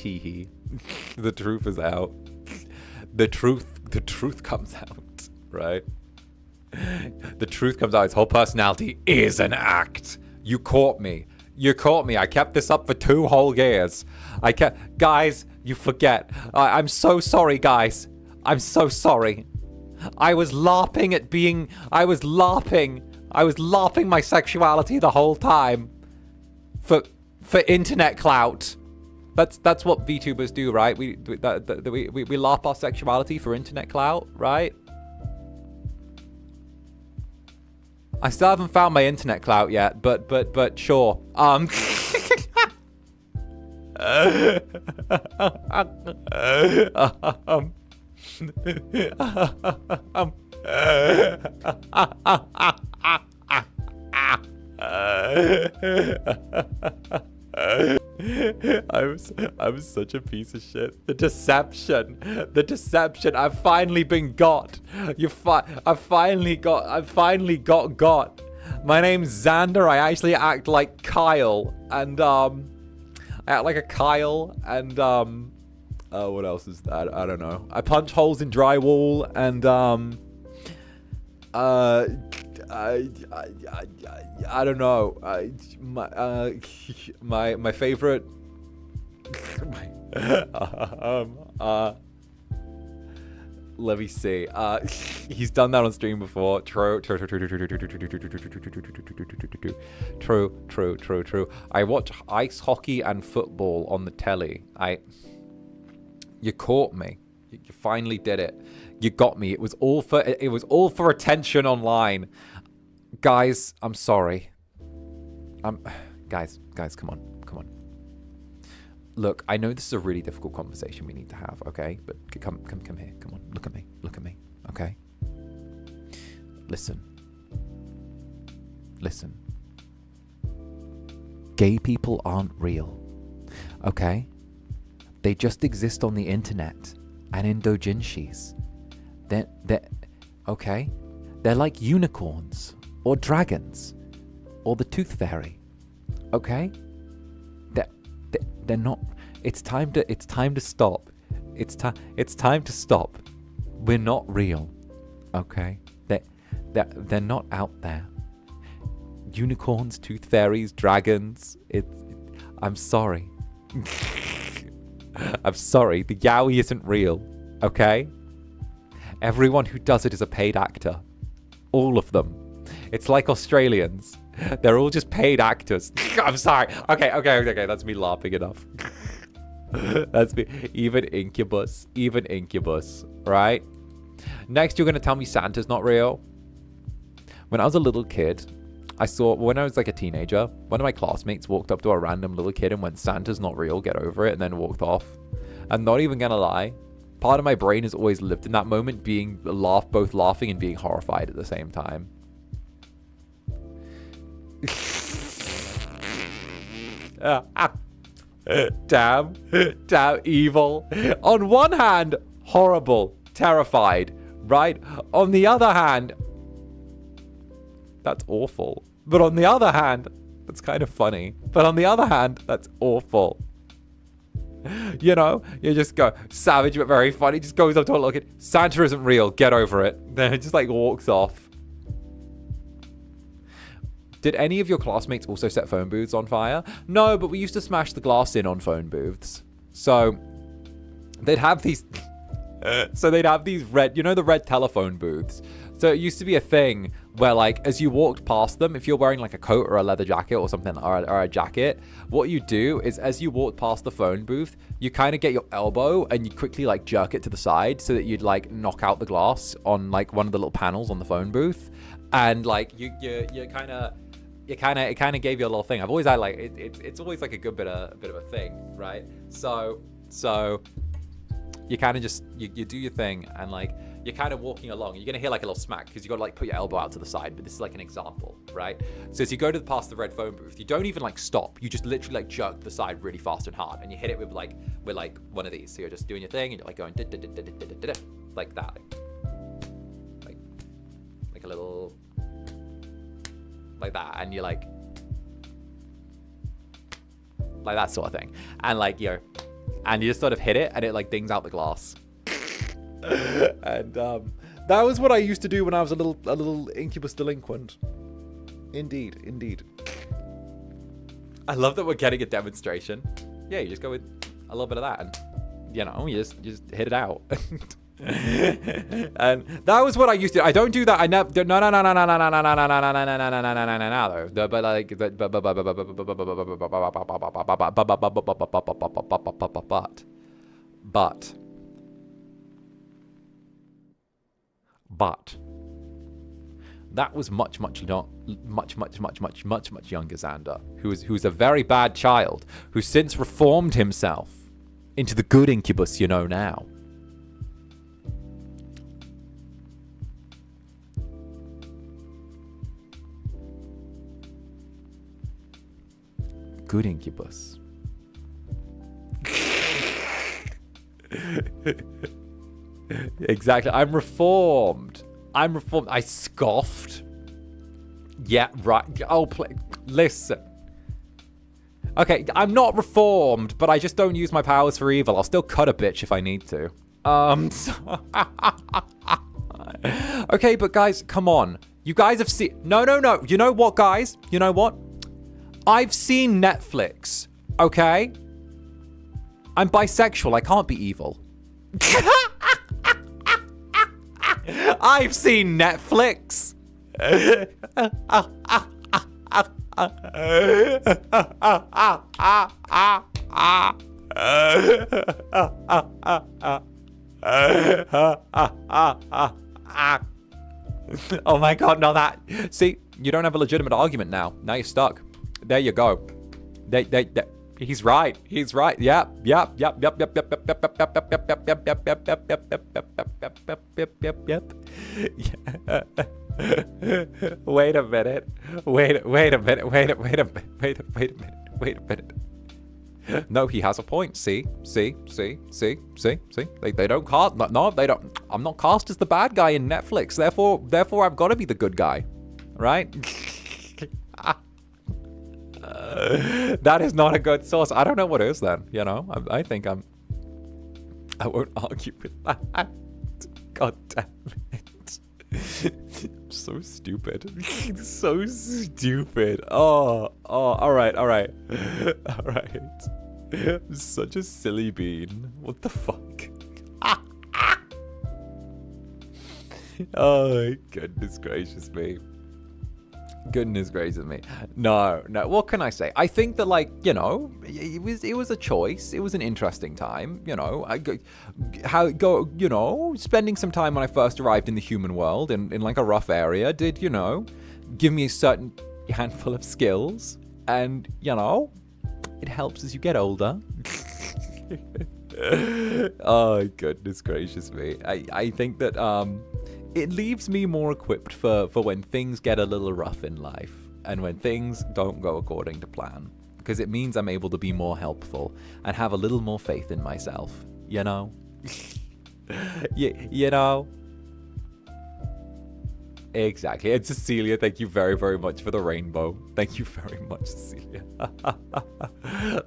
Hee hee. The truth is out. The truth comes out, right? The truth comes out. His whole personality is an act. You caught me. You caught me. I kept this up for 2 whole years. Guys, you forget. I'm so sorry, guys. I'm so sorry. I was LARPing my sexuality the whole time. For internet clout. That's what VTubers do, right? We LARP our sexuality for internet clout, right? I still haven't found my internet clout yet, but sure. I'm such a piece of shit. The deception. I've finally been got. I've finally got. My name's Zander. I actually act like Kyle, and I act like a Kyle, and what else is that? I don't know. I punch holes in drywall, and I don't know. My favorite. Let me see. He's done that on stream before. True. I watch ice hockey and football on the telly. You caught me. You finally did it. You got me. It was all for attention online. Guys, I'm sorry. Guys, come on. Look, I know this is a really difficult conversation we need to have, okay? But come here. Come on, look at me, okay? Listen. Gay people aren't real, okay? They just exist on the internet and in doujinshis. They're okay? They're like unicorns or dragons or the tooth fairy, okay? They're not. It's time to stop. It's time to stop. We're not real, okay? They're not out there. Unicorns, tooth fairies, dragons. I'm sorry. I'm sorry. The yaoi isn't real, okay? Everyone who does it is a paid actor. All of them. It's like Australians. They're all just paid actors. I'm sorry. Okay. That's me laughing enough. That's me. Even Incubus, right? Next, you're going to tell me Santa's not real? When I was a little kid, when I was like a teenager, one of my classmates walked up to a random little kid and went, "Santa's not real, get over it," and then walked off. I'm not even going to lie. Part of my brain has always lived in that moment, both laughing and being horrified at the same time. Damn evil. On one hand, horrible, terrified, right? On the other hand, that's awful. But on the other hand, that's kind of funny. But on the other hand, that's awful. You know, you just go savage but very funny. Just goes up to a little kid. Santa isn't real. Get over it. Then it just like walks off. Did any of your classmates also set phone booths on fire? No, but we used to smash the glass in on phone booths. So they'd have these. Red, the red telephone booths. So it used to be a thing where, like, as you walked past them, if you're wearing like a coat or a leather jacket or something, or a jacket, what you do is as you walk past the phone booth, you kind of get your elbow and you quickly like jerk it to the side so that you'd like knock out the glass on like one of the little panels on the phone booth, and like it kind of gave you a little thing. I've always had like it's always like a good bit of a thing, right? So you kind of just you do your thing, and like you're kind of walking along. You're gonna hear like a little smack because you got to like put your elbow out to the side. But this is like an example, right? So as you go past the red phone booth, you don't even like stop. You just literally like jerk to the side really fast and hard, and you hit it with like one of these. So you're just doing your thing, and you're like going like that, like a little like that, and you're like that sort of thing, and like you're and you just sort of hit it, and it like dings out the glass. And that was what I used to do when I was a little Incubus delinquent. Indeed. I love that we're getting a demonstration. Yeah, you just go with a little bit of that, and you know, you just hit it out. And that was what I used to do. I don't do that. I never. No. But like, but that was much younger Zander, who's a very bad child, who since reformed himself into the good Incubus you know now. Good Incubus. Exactly. I'm reformed. I scoffed. Yeah, right. Oh, listen. Okay, I'm not reformed, but I just don't use my powers for evil. I'll still cut a bitch if I need to. Okay, but guys, come on. You guys have seen... No. You know what, guys? You know what? I've seen Netflix, okay? I'm bisexual. I can't be evil. I've seen Netflix. Oh my god, no, that... See, you don't have a legitimate argument now. Now you're stuck. There you go. He's right. Yep. Wait a minute. No, he has a point. See. They don't cast. No, they don't. I'm not cast as the bad guy in Netflix. Therefore, I've got to be the good guy, right? That is not a good source. I don't know what is then. You know, I think I won't argue with that. God damn it. I'm so stupid. So stupid. Oh, all right. I'm such a silly bean. What the fuck? Oh, goodness gracious me. No. What can I say? I think that, like, you know, it was a choice. It was an interesting time. You know, spending some time when I first arrived in the human world in like a rough area did, you know, give me a certain handful of skills, and you know, it helps as you get older. Oh, goodness gracious me. I think that it leaves me more equipped for when things get a little rough in life and when things don't go according to plan, because it means I'm able to be more helpful and have a little more faith in myself, you know? You know? Exactly. And Cecilia, thank you very, very much for the rainbow. Thank you very much, Cecilia.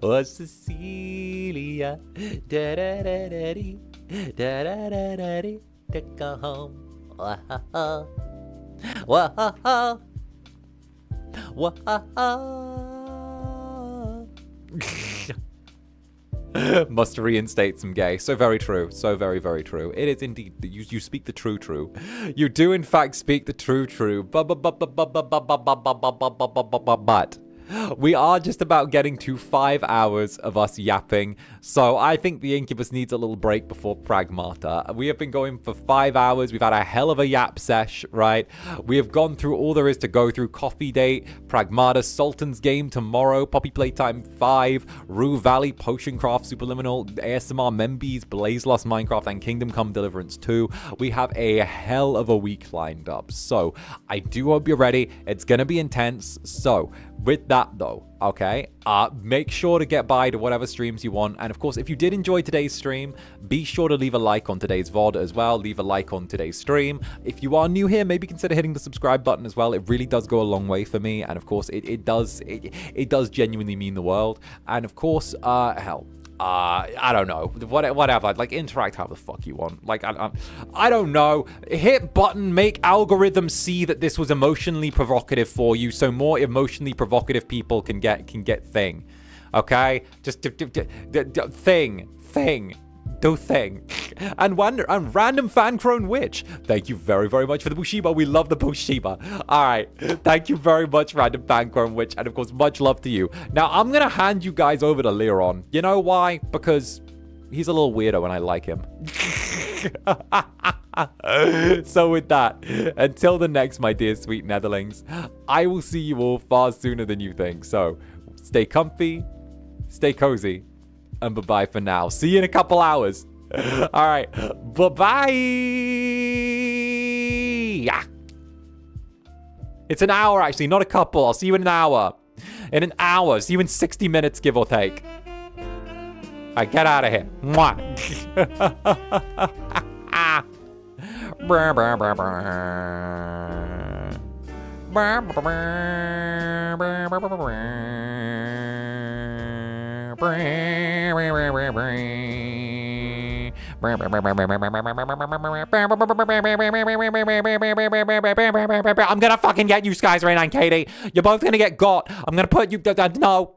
Oh, Cecilia. Da-da-da-da-dee. Da-da-da-da-dee. To go home. Whoa. Whoa. Whoa. Must reinstate some gay. So very true. So very, very true. It is indeed. You speak the true. You do in fact speak the true. But we are just about getting to 5 hours of us yapping, so I think the Incubus needs a little break before Pragmata. We have been going for 5 hours. We've had a hell of a yap sesh, right? We have gone through all there is to go through. Coffee Date, Pragmata, Sultan's Game tomorrow, Poppy Playtime 5, Rue Valley, Potion Craft, Superliminal, ASMR Membies, Blaze Lost Minecraft, and Kingdom Come Deliverance 2. We have a hell of a week lined up, so I do hope you're ready. It's gonna be intense, so with that though, okay, make sure to get by to whatever streams you want. And of course, if you did enjoy today's stream, be sure to leave a like on today's VOD as well. Leave a like on today's stream. If you are new here, maybe consider hitting the subscribe button as well. It really does go a long way for me. And of course, it does genuinely mean the world. And of course, hell, I don't know, whatever, like, interact however the fuck you want. Like, I don't know. Hit button, make algorithm see that this was emotionally provocative for you, so more emotionally provocative people can get thing. Okay? Just thing. Do thing. And random fan crone witch. Thank you very, very much for the Bushiba. We love the Bushiba. All right. Thank you very much, random fan crone witch. And of course, much love to you. Now, I'm going to hand you guys over to 𝓂𝓸𝓾. You know why? Because he's a little weirdo and I like him. So with that, until the next, my dear sweet netherlings, I will see you all far sooner than you think. So stay comfy, stay cozy, and bye-bye for now. See you in a couple hours. All right. Bye-bye. It's an hour, actually, not a couple. I'll see you in an hour. In an hour. See you in 60 minutes, give or take. All right, get out of here. Mwah. I'm gonna fucking get you, Sky39 Katie. You're both gonna get got. I'm gonna put you. No.